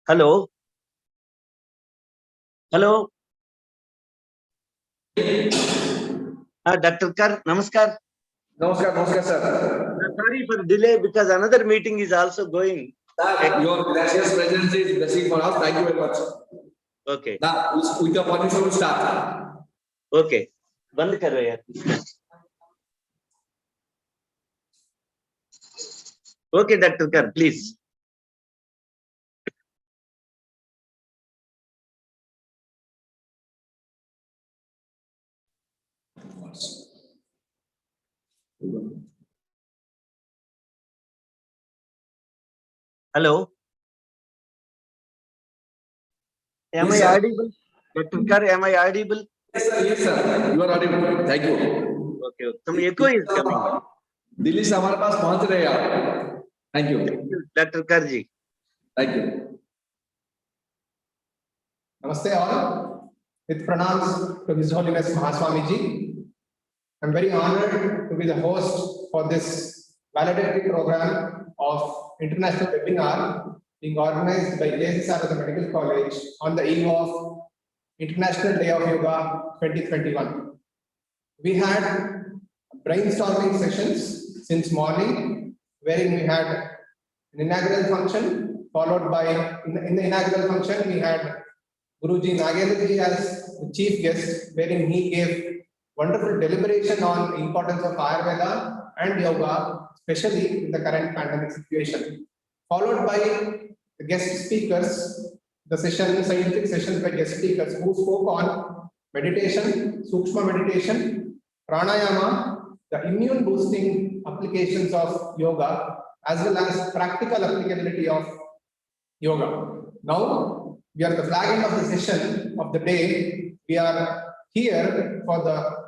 Hello. Hello. Dr. Kar, namaskar. Namaskar, sir. Sorry for delay because another meeting is also going. Your gracious presence is blessing for us. Thank you very much. Okay. Now, with your permission, we'll start. Okay. बंद करो यार. Okay, Dr. Kar, please. Hello. Am I audible? Dr. Kar, am I audible? Yes, sir. You are audible. Thank you. Okay. Some echo is coming. Delhi से हमारे पास पहुंच रहे हैं आप. Thank you. Dr. Karji. Thank you. Namaste all. With pranams to His Holiness Mahaswamiji. I'm very honored to be the host for this valedictory program of international webinar being organized by Jssamc Medical College on the eve of International Day of Yoga 2021. We had brainstorming sessions since morning, wherein we had an inaugural function, followed by, in the inaugural function, we had Guruji Nagendraji as the chief guest, wherein he gave wonderful deliberation on the importance of Ayurveda and yoga, especially in the current pandemic situation. Followed by the guest speakers, the scientific sessions by guest speakers who spoke on meditation, Sukshma meditation, pranayama, the immune boosting applications of yoga, as well as practical applicability of yoga. Now, we are the flag end of the session of the day. We are here for the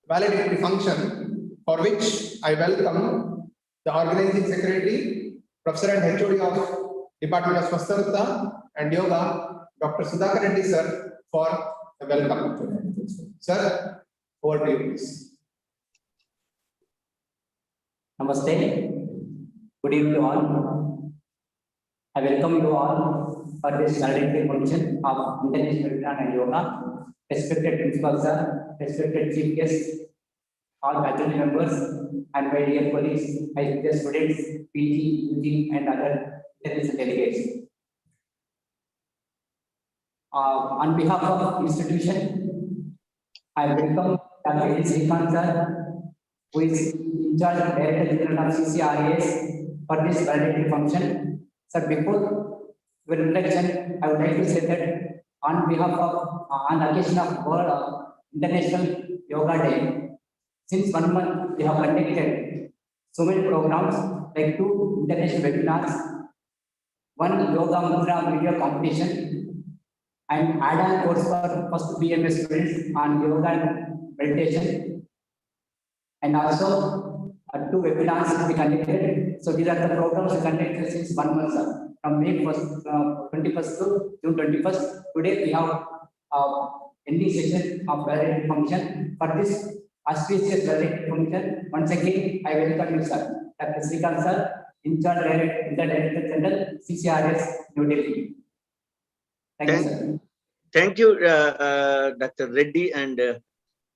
valedictory function, for which I welcome the organizing secretary, Professor and HOD of Department of Swasthata and Yoga, Dr. Sudhakar Reddy sir, for the welcome. Sir, over to you, please. Namaste. Good evening to all. I welcome you all for this valedictory function of International Webinar and Yoga. Respected principal sir, respected chief guests, all faculty members, and my dear colleagues, my dear students, PG, UG, and other delegates. On behalf of institution, I welcome Dr. Jssamc sir, who is in charge of Director General of CCRAS for this valedictory function. Sir, before your introduction, I would like to say that on behalf of, on occasion of World International Yoga Day, since 1 month we have conducted so many programs like 2 international webinars, 1 yoga mudra video competition, and add-on course for first BMS students on yoga and meditation, and also 2 webinars we conducted. So these are the programs we conducted since 1 month, from May 1st, 21st to June 21st. Today we have ending session of valedictory function. For this auspicious valedictory function, once again, I welcome you, sir. Dr. Srikanth, sir, in charge Director General, CCRS, New Delhi. Thank you, sir. Thank you, Dr. Reddy and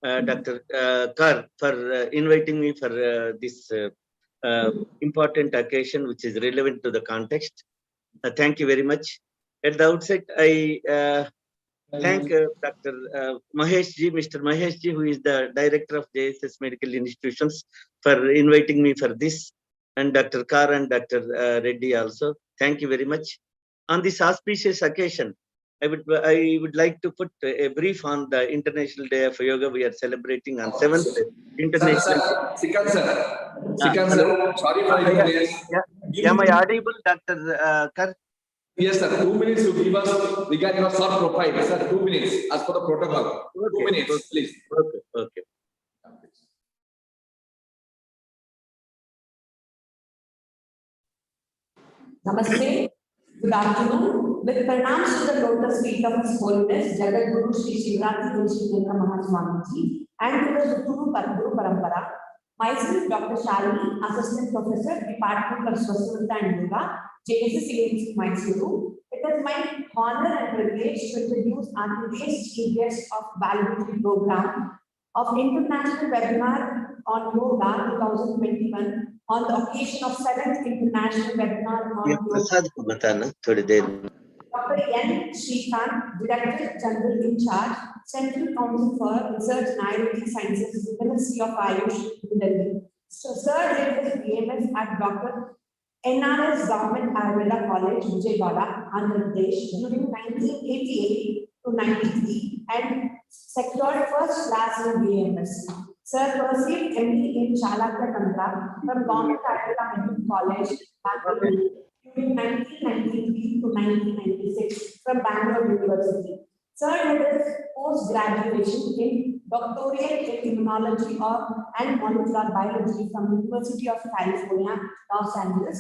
Dr. Kar for inviting me for this important occasion, which is relevant to the context. Thank you very much. At the outset, I thank Dr. Mahesh Ji, Mr. Mahesh Ji, who is the Director of JSS Medical Institutions, for inviting me for this, and Dr. Kar and Dr. Reddy also. Thank you very much. On this auspicious occasion, I would like to put a brief on the International Day of Yoga. We are celebrating on 7th International. Srikanth sir, sorry for inconvenience. Am I audible, Dr. Kar? Yes, sir. 2 minutes you give us regarding your short profile. Sir, 2 minutes as per the protocol. 2 minutes, please. Okay. Namaste. Good afternoon. With pranams to the lotus feet of His Holiness Jagat Guru Sri Shivratri Deshikendra Mahaswamiji and to the Guru Parampara, myself Dr. Shalini, Assistant Professor, Department of Swasthita and Yoga, JSS AMC Mysuru. It is my honor and privilege to introduce our today's chief guest of Valedictory program of International Webinar on Yoga 2021 on the occasion of 7th International Webinar on Yoga. Dr. N. Srikanth, Director General in Charge, Central Council for Research in Ayurvedic Sciences, Ministry of Ayush, New Delhi. So, sir did his BMS at Dr. NRS Government Ayurveda College, Vijayawada, Andhra Pradesh, during 1988 to 93 and secured first class in BMS. Sir received MD in Chalakya Tantra from Government Ayurveda Medical College, Bangalore, during 1993 to 1996 from Bangalore University. Sir did his post-graduation in doctorate in immunology and molecular biology from University of California, Los Angeles.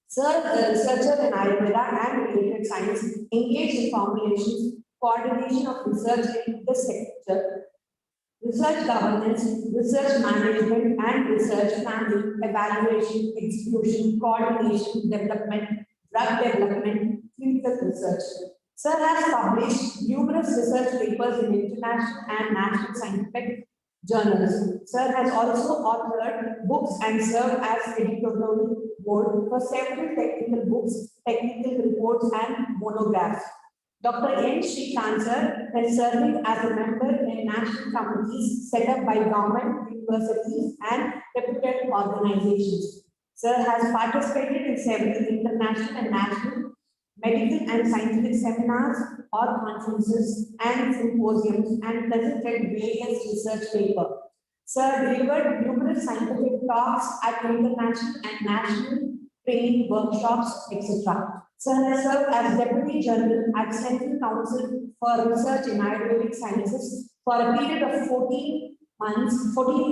Sir is a researcher in Ayurveda and related science, engaged in formulations, coordination of research in this sector, research governance, research management and research planning, evaluation, execution, coordination, development, drug development, clinical research. Sir has published numerous research papers in international and national scientific journals. Sir has also authored books and served as editorial board for several technical books, technical reports and monographs. Dr. N. Srikanth has served as a member in national committees set up by government, universities, and reputed organizations. Sir has participated in several international and national medical and scientific seminars or conferences and symposiums and presented various research papers. Sir delivered numerous scientific talks at international and national training workshops, etc. Sir has served as Deputy General at Central Council for Research in Ayurvedic Sciences for a period of 14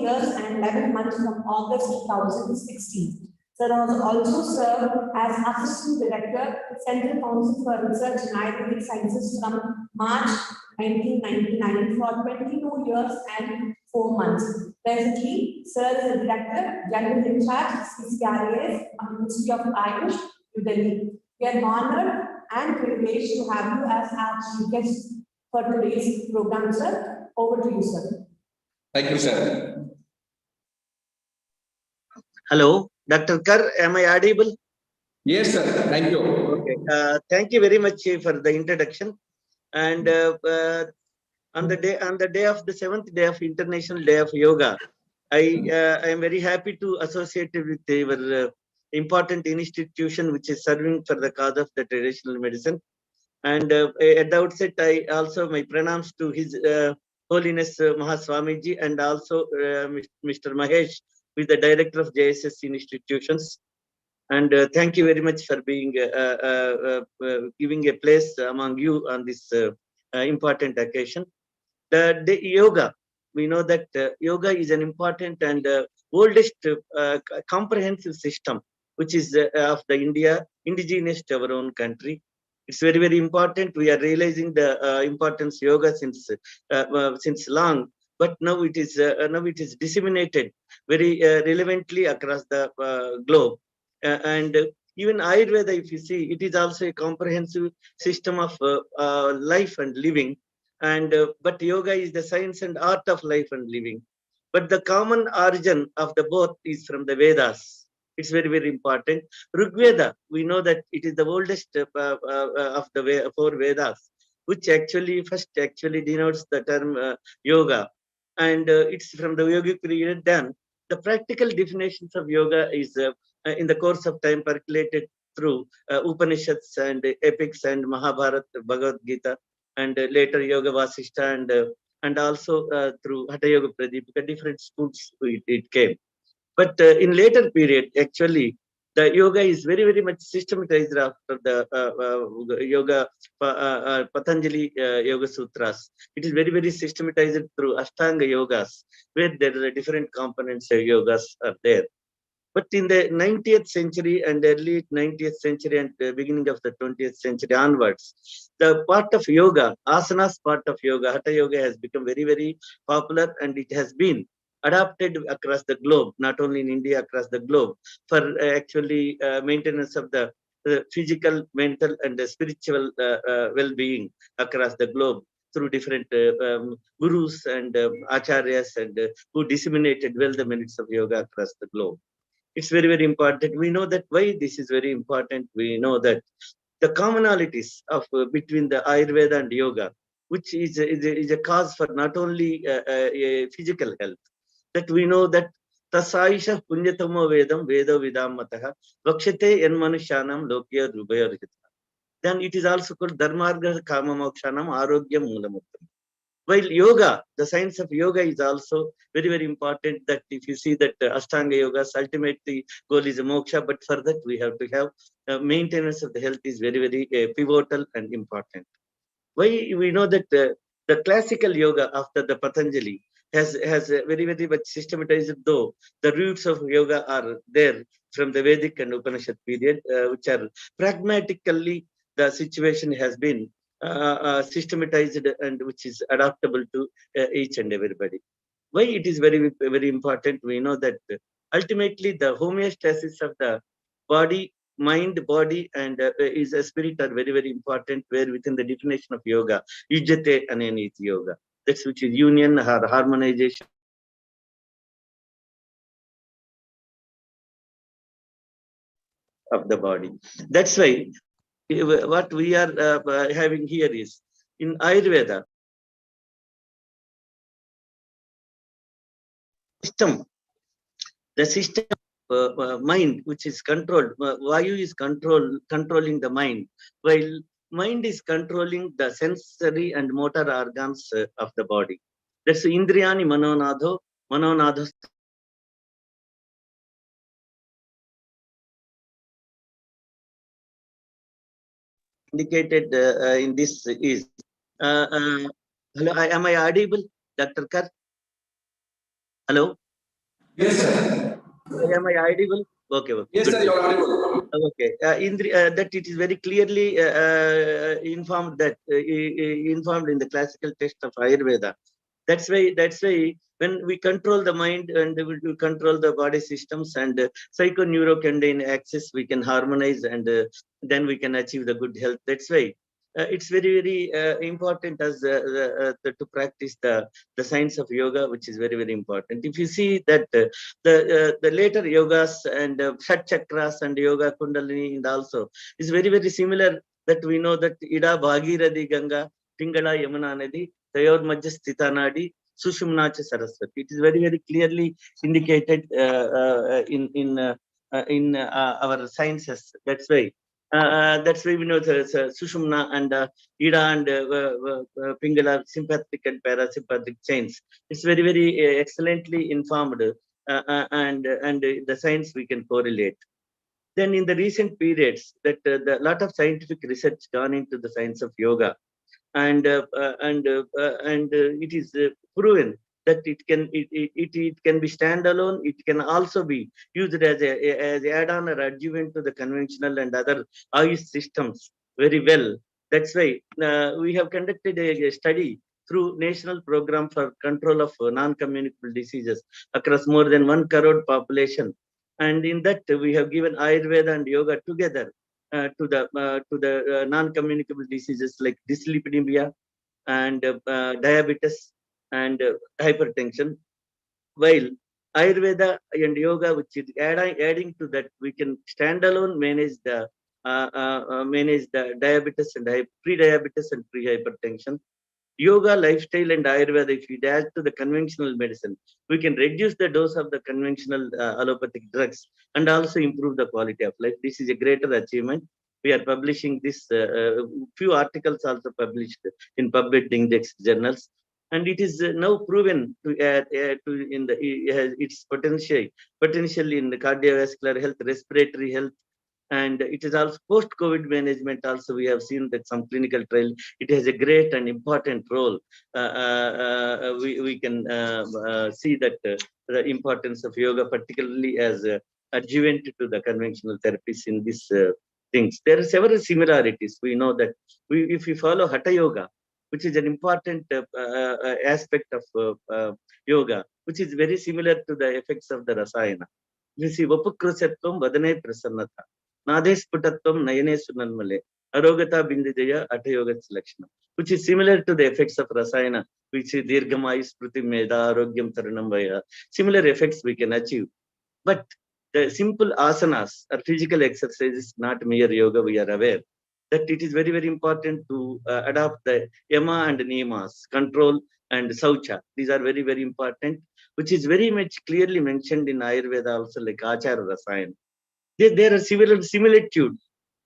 years and 11 months from August 2016. Sir has also served as Assistant Director, Central Council for Research in Ayurvedic Sciences from March 1999 for 22 years and 4 months. Presently, Sir is the Director, General in Charge, CCRAS, Ministry of Ayush, New Delhi. We are honored and privileged to have you as our chief guest for today's program, sir. Over to you, sir. Thank you, sir. Hello, Dr. Kar, am I audible? Yes, sir. Thank you. Okay. Thank you very much for the introduction. And on the day of the 7th day of International Day of Yoga, I am very happy to associate with your important institution which is serving for the cause of the traditional medicine. And at the outset, I also my pranams to His Holiness Mahaswamiji and also Mr. Mahesh, who is the Director of JSS Institutions. And thank you very much for being giving a place among you on this important occasion. The yoga, we know that yoga is an important and oldest comprehensive system which is of the indigenous to our own country. It's very, very important. We are realizing the importance of yoga since long, but now it is disseminated very relevantly across the globe. And even Ayurveda, if you see, it is also a comprehensive system of life and living. And but yoga is the science and art of life and living. But the common origin of the both is from the Vedas. It's very, very important. Rigveda, we know that it is the oldest of the four Vedas, which first denotes the term yoga. And it's from the yogic period. Then the practical definitions of yoga is in the course of time percolated through Upanishads and epics and Mahabharata, Bhagavad Gita, and later Yoga Vasishta, and also through Hatha Yoga Pradipika, different schools it came. But in later period, actually, the yoga is very, very much systematized after the yoga, Patanjali Yoga Sutras. It is very, very systematized through Ashtanga Yogas, where there are different components of yogas are there. But in the 19th century and early 19th century and the beginning of the 20th century onwards, the part of yoga, asanas part of yoga, Hatha Yoga has become very, very popular, and it has been adopted across the globe, not only in India, across the globe, for actually maintenance of the physical, mental, and spiritual well-being across the globe through different gurus and acharyas, and who disseminated well the merits of yoga across the globe. It's very, very important. We know that why this is very important. We know that the commonalities of between the Ayurveda and yoga, which is a cause for not only physical health, that we know that Tasaisha Punyatamo Vedam Vedo Vidam Mataha Vakshate Yan Manushanam Lokya Rubaya. Then it is also called Dharmarga Kama Mokshanam Arogya Moolamuttam. While yoga, the science of yoga is also very, very important, that if you see that Ashtanga Yoga's ultimate goal is moksha, but for that we have to have maintenance of the health is very, very pivotal and important. Why we know that the classical yoga after the Patanjali has very, very much systematized, though the roots of yoga are there from the Vedic and Upanishad period, which are pragmatically the situation has been systematized and which is adaptable to each and everybody. Why it is very, very important? We know that ultimately the homeostasis of the body, mind, body, and is a spirit are very, very important, where within the definition of yoga, yujate ananiti yoga. That's which is union or harmonization of the body. That's why what we are having here is in Ayurveda, the system mind, which is controlled, Vayu is controlling the mind, while mind is controlling the sensory and motor organs of the body. That's Indriyani Manonadho indicated in this is. Hello, am I audible, Dr. Kar? Hello? Yes, sir. Am I audible? Okay. Yes, good, sir, you are audible. Okay. That it is very clearly informed in the classical text of Ayurveda. That's why when we control the mind and we control the body systems and psychoneurocanine axis, we can harmonize, and then we can achieve the good health. That's why it's very, very important as to practice the science of yoga, which is very, very important. If you see that the later yogas and Shat Chakras and Yoga Kundalini and also is very, very similar, that we know that Ida Bhagirathi Ganga, Pingala Yamuna Nadi, Tayor Majja Sthita Nadi, Sushumna Cha Saraswati. It is very, very clearly indicated in our sciences. That's why we know Sushumna and Ida and Pingala, sympathetic and parasympathetic chains. It's very, very excellently informed, and the science we can correlate. Then in the recent periods, that the lot of scientific research gone into the science of yoga, and it is proven that it can be standalone. It can also be used as add-on or adjuvant to the conventional and other Ayush systems, very well. That's why we have conducted a study through National Program for Control of Non-Communicable Diseases across more than 1 crore population. And in that, we have given Ayurveda and yoga together to the non-communicable diseases like dyslipidemia and diabetes and hypertension. While Ayurveda and yoga, which is adding to that, we can standalone manage the diabetes and pre-diabetes and pre-hypertension. Yoga, lifestyle, and Ayurveda, if we add to the conventional medicine, we can reduce the dose of the conventional allopathic drugs and also improve the quality of life. This is a greater achievement. We are publishing this, few articles also published in PubMed index journals. And it is now proven to add to in the its potential in the cardiovascular health, respiratory health, and it is also post-COVID management. Also, we have seen that some clinical trial, it has a great and important role. We can see that the importance of yoga, particularly as adjuvant to the conventional therapies in these things. There are several similarities. We know that if we follow Hatha Yoga, which is an important aspect of yoga, which is very similar to the effects of the Rasayana. You see, Vapukrusatvam Vadane Prasannata. Nadesputatvam Nayane Sunanmale, Arogata Bindijaya Atayoga Selection, which is similar to the effects of Rasayana, which is Dirgamai Spruti Meda, Arogyam Taranambaya. Similar effects we can achieve. But the simple asanas or physical exercises, not mere yoga, we are aware that it is very, very important to adopt the yama and niyamas, control and saucha. These are very, very important, which is very much clearly mentioned in Ayurveda also, like Achara Rasayana. There are similitudes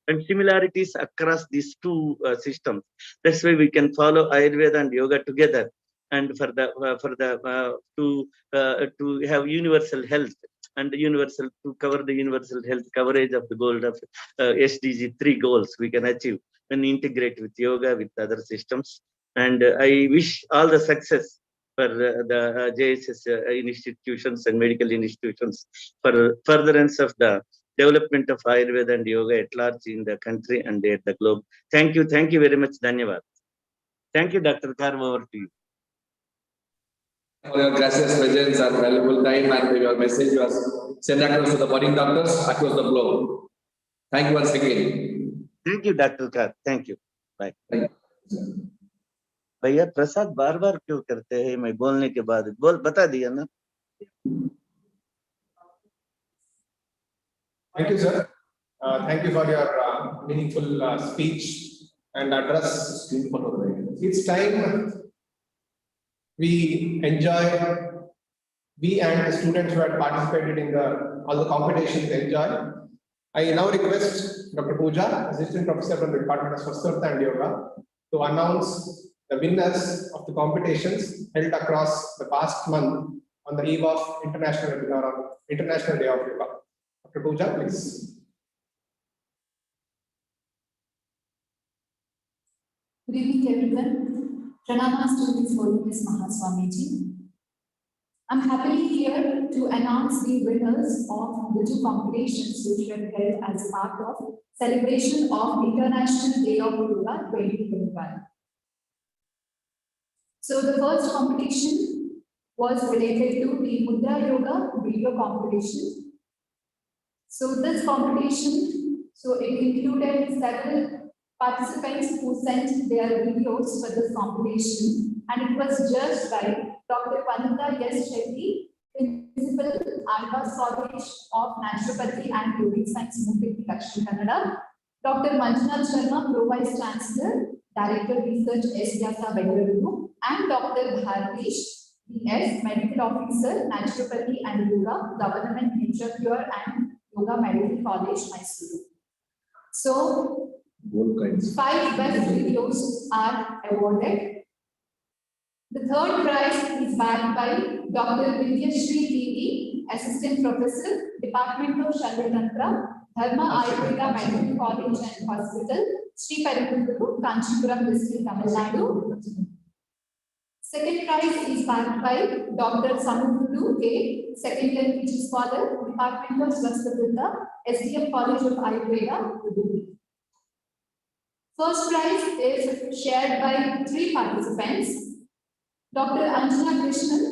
and similarities across these two systems. That's why we can follow Ayurveda and yoga together, and for the to have universal health and universal to cover the universal health coverage of the goal of SDG 3 goals we can achieve when integrate with yoga with other systems. And I wish all the success for the JSS institutions and medical institutions for furtherance of the development of Ayurveda and yoga at large in the country and at the globe. Thank you very much. Dhanyavad. Thank you, Dr. Kar, over to you. For your gracious presence and valuable time, and your message was sent across to the budding doctors across the globe. Thank you once again. Thank you, Dr. Kar. Thank you. Bye. भैया प्रसाद बार बार क्यों करते हैं? मैं बोलने के बाद बता दिया ना. Thank you, sir. Thank you for your meaningful speech and address. It's time we enjoy, we and the students who had participated in all the competitions enjoy. I now request Dr. Pooja, Assistant Professor from the Department of Swastatha and Yoga, to announce the winners of the competitions held across the past month on the eve of International Day of Yoga. Dr. Pooja, please. Good evening, everyone. Pranamas to His Holiness Mahaswamiji. I'm happily here to announce the winners of the two competitions which were held as part of celebration of International Day of Yoga 2021. So the first competition was related to the Mudra Yoga video competition. So this competition, it included several participants who sent their videos for this competition, and it was judged by Dr. Vanita S. Shetty, Principal Alvas College of Naturopathy and Yogic Science, Mumbai, Dakshin Kannada, Dr. Manjunath Sharma, Pro Vice Chancellor, Director Research S. Vyasa Bengaluru, and Dr. Bharatish B.S., Medical Officer, Naturopathy and Yoga, Government Nature Cure and Yoga Medical College, Mysuru. So, 5 best videos are awarded. The third prize is backed by Dr. Vidyashri T.V., Assistant Professor, Department of Shalyatantra, Dharma Ayurveda Medical College and Hospital, Sri Perumbudur, Kanchipuram District, Tamil Nadu. Second prize is backed by Dr. Samudru K., Second Year PG Scholar, Department of Swastatha, SDM College of Ayurveda, Udupi. First prize is shared by 3 participants. Dr. Anjana Krishnan,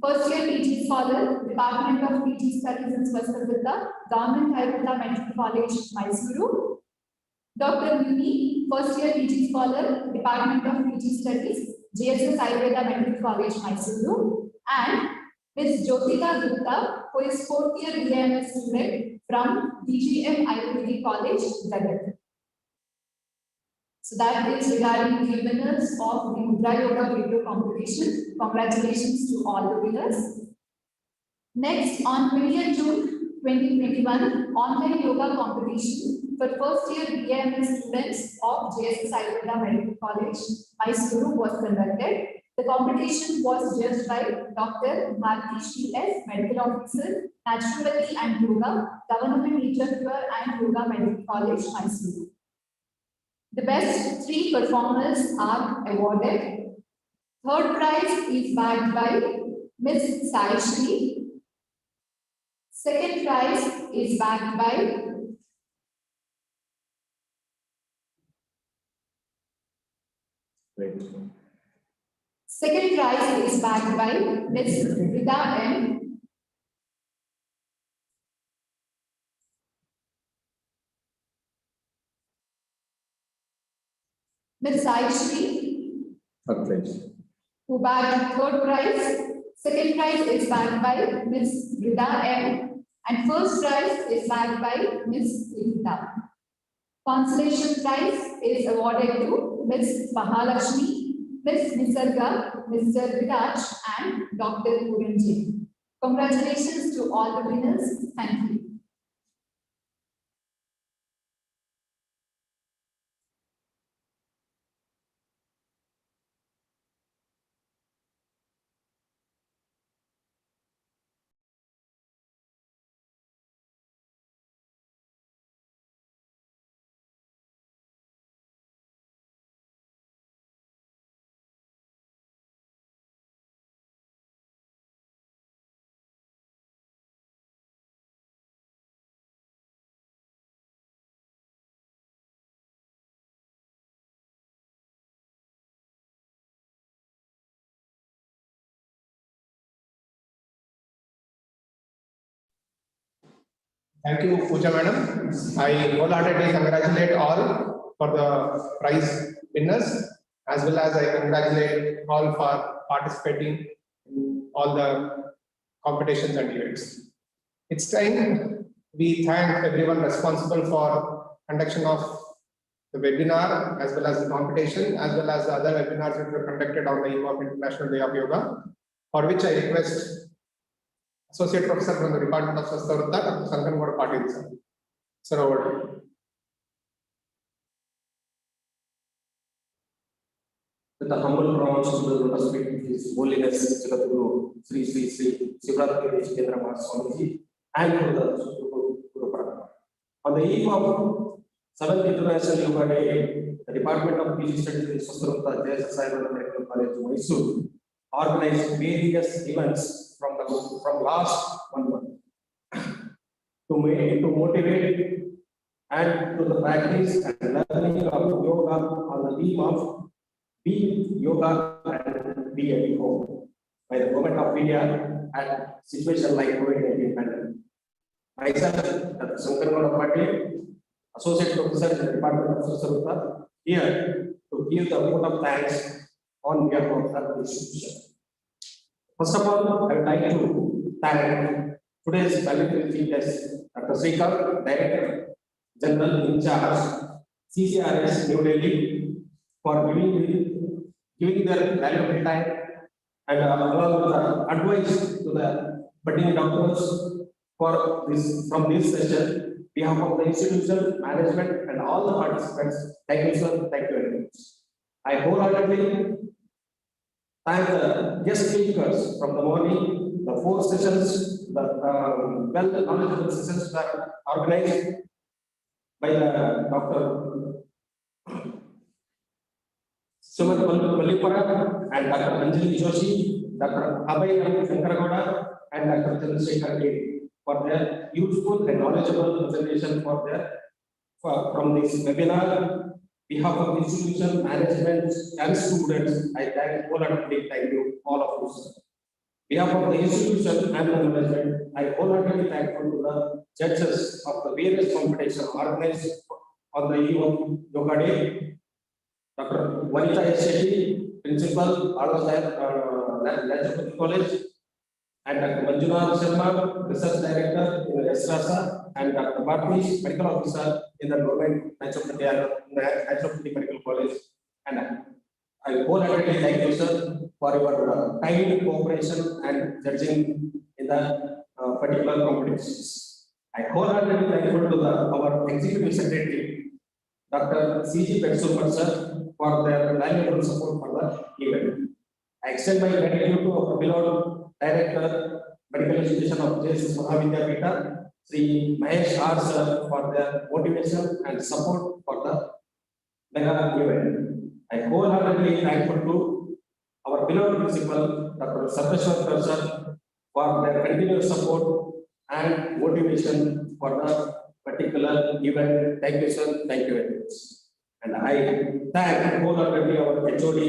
first year PG Scholar, Department of PG Studies in Swastavidya, Government Ayurveda Medical College, Mysuru. Dr. Muni, first year PG Scholar, Department of PG Studies, JSS Ayurveda Medical College, Mysuru. And Ms. Jyotika Gupta, who is 4th year BAMS student from DGM Ayurvedic College, Jagat. So that is regarding the winners of the Mudra Yoga video competition. Congratulations to all the winners. Next, on 20th June 2021, online yoga competition for first year BAMS students of JSS Ayurveda Medical College, Mysuru was conducted. The competition was judged by Dr. Bharti Shri, Medical Officer, Naturopathy and Yoga, Government Teacher and Yoga Medical College, Mysuru. The best 3 performers are awarded. Third prize is bagged by Ms. Sai Shri. Second prize is bagged by Second prize is bagged by Ms. Rita M. Ms. Sai Shri, Third place. who bagged third prize. Second prize is bagged by Ms. Rita M. And first prize is bagged by Ms. Rita. Consolation prize is awarded to Ms. Mahalakshmi, Ms. Nisarga, Mr. Viraj, and Dr. Puranji. Congratulations to all the winners. Thank you. Thank you, Pooja Madam. I wholeheartedly congratulate all for the prize winners, as well as I congratulate all for participating in all the competitions and events. It's time we thank everyone responsible for conduction of the webinar, as well as the competition, as well as the other webinars that were conducted on the eve of International Day of Yoga, for which I request Associate Professor from the Department of Swastavrutta, Dr. Sankangoda Patil, sir. Sir, over to you. With the humble promise to the lotus feet of His Holiness Jagadguru Sri Shivratri Deshikendra Mahaswamiji and to the Guru Parama. On the eve of 7th International Yoga Day, the Department of PG Studies in Swastavrutta, JSS Ayurveda Medical College, Mysuru, organized various events from last 1 month to motivate and to the practice and learning of yoga on the theme of Be Yoga and Be at Home by the Government of India at situation like COVID-19 pandemic. Myself, Dr. Sankangoda Patil, Associate Professor in the Department of Swastavrutta, here to give the vote of thanks on behalf of the institution. First of all, I would like to thank today's valedictory chief guest, Dr. Srikanth, Director General in charge, CCRS New Delhi, for giving their valuable time and along with the advice to the budding doctors for this from this session. On behalf of the institution, management, and all the participants, thank you, sir. Thank you very much. I wholeheartedly thank the guest speakers from the morning, the 4 sessions, the well knowledgeable sessions that are organized by the Dr. Sumant Mallipura and Dr. Anjali Joshi, Dr. Abhay Shankaragoda, and Dr. Chandrasekhar K for their useful and knowledgeable presentation from this webinar. behalf of the institution, management, and students, I thank wholeheartedly. Thank you, all of you, sir. Behalf of the institution and the management, I wholeheartedly thankful to the judges of the various competitions organized on the eve of Yoga Day. Dr. Vanita S. Shetty, Principal, Naturopathy College, and Dr. Manjunath Sharma, Research Director in the Jssamc, and Dr. Bharti, Medical Officer in the Government Naturopathy Medical College. And I wholeheartedly thank you, sir, for your kind cooperation and judging in the particular competitions. I wholeheartedly thankful to our Executive Secretary, Dr. C.G. Petsulkar, sir, for their valuable support for the event. I extend my gratitude to our beloved Director, Medical Education of Jssamc Mahavidyapita, Sri Mahesh R. sir, for their motivation and support for the mega event. I wholeheartedly thankful to our beloved Principal, Dr. Sarveshwar sir, for their continuous support and motivation for the particular event. Thank you, sir. Thank you very much. And I thank wholeheartedly our HOD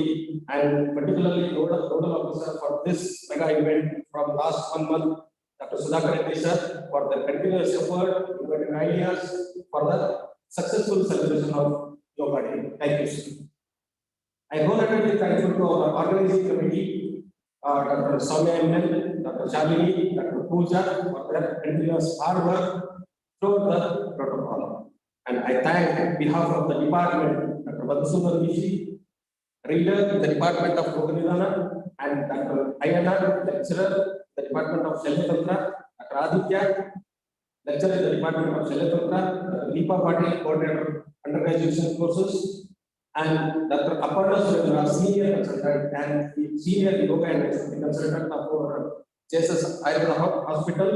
and particularly nodal officer for this mega event from last 1 month, Dr. Sudhakar Reddy sir, for the continuous effort, innovative ideas for the successful celebration of Yoga Day. Thank you, sir. I wholeheartedly thankful to our organizing committee, Dr. Soumya ML, Dr. Shalini, Dr. Pooja, for their continuous hard work throughout the protocol. And I thank on behalf of the department, Dr. Madhusudan Rishi, reader in the Department of Yoganidhana, and Dr. Ayana, lecturer, the Department of Shalyatantra, Dr. Aditya, lecturer in the Department of Shalyatantra, Deepa Patil, coordinator undergraduate courses, and Dr. Aparna Surendra, senior consultant and senior yoga and executive consultant of our Jssamc Ayurveda Hospital,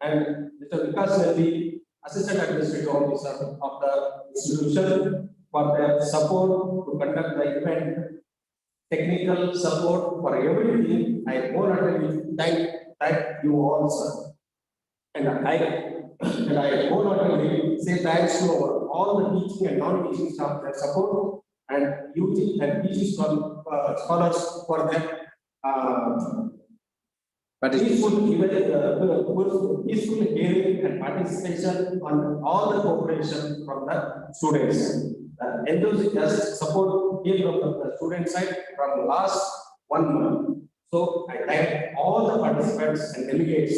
and Mr. Vikas Nandi, Assistant Administrative Officer of the institution, for their support to conduct the event, technical support for everything. I wholeheartedly thank you all, sir. And I wholeheartedly say thanks to all the teaching and non-teaching staff, their support, and youth and teaching scholars for their peaceful hearing and participation on all the cooperation from the students. The enthusiastic support came from the student side from last 1 month. So I thank all the participants and delegates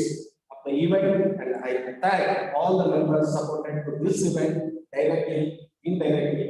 of the event, and I thank all the members supported to this event directly, indirectly,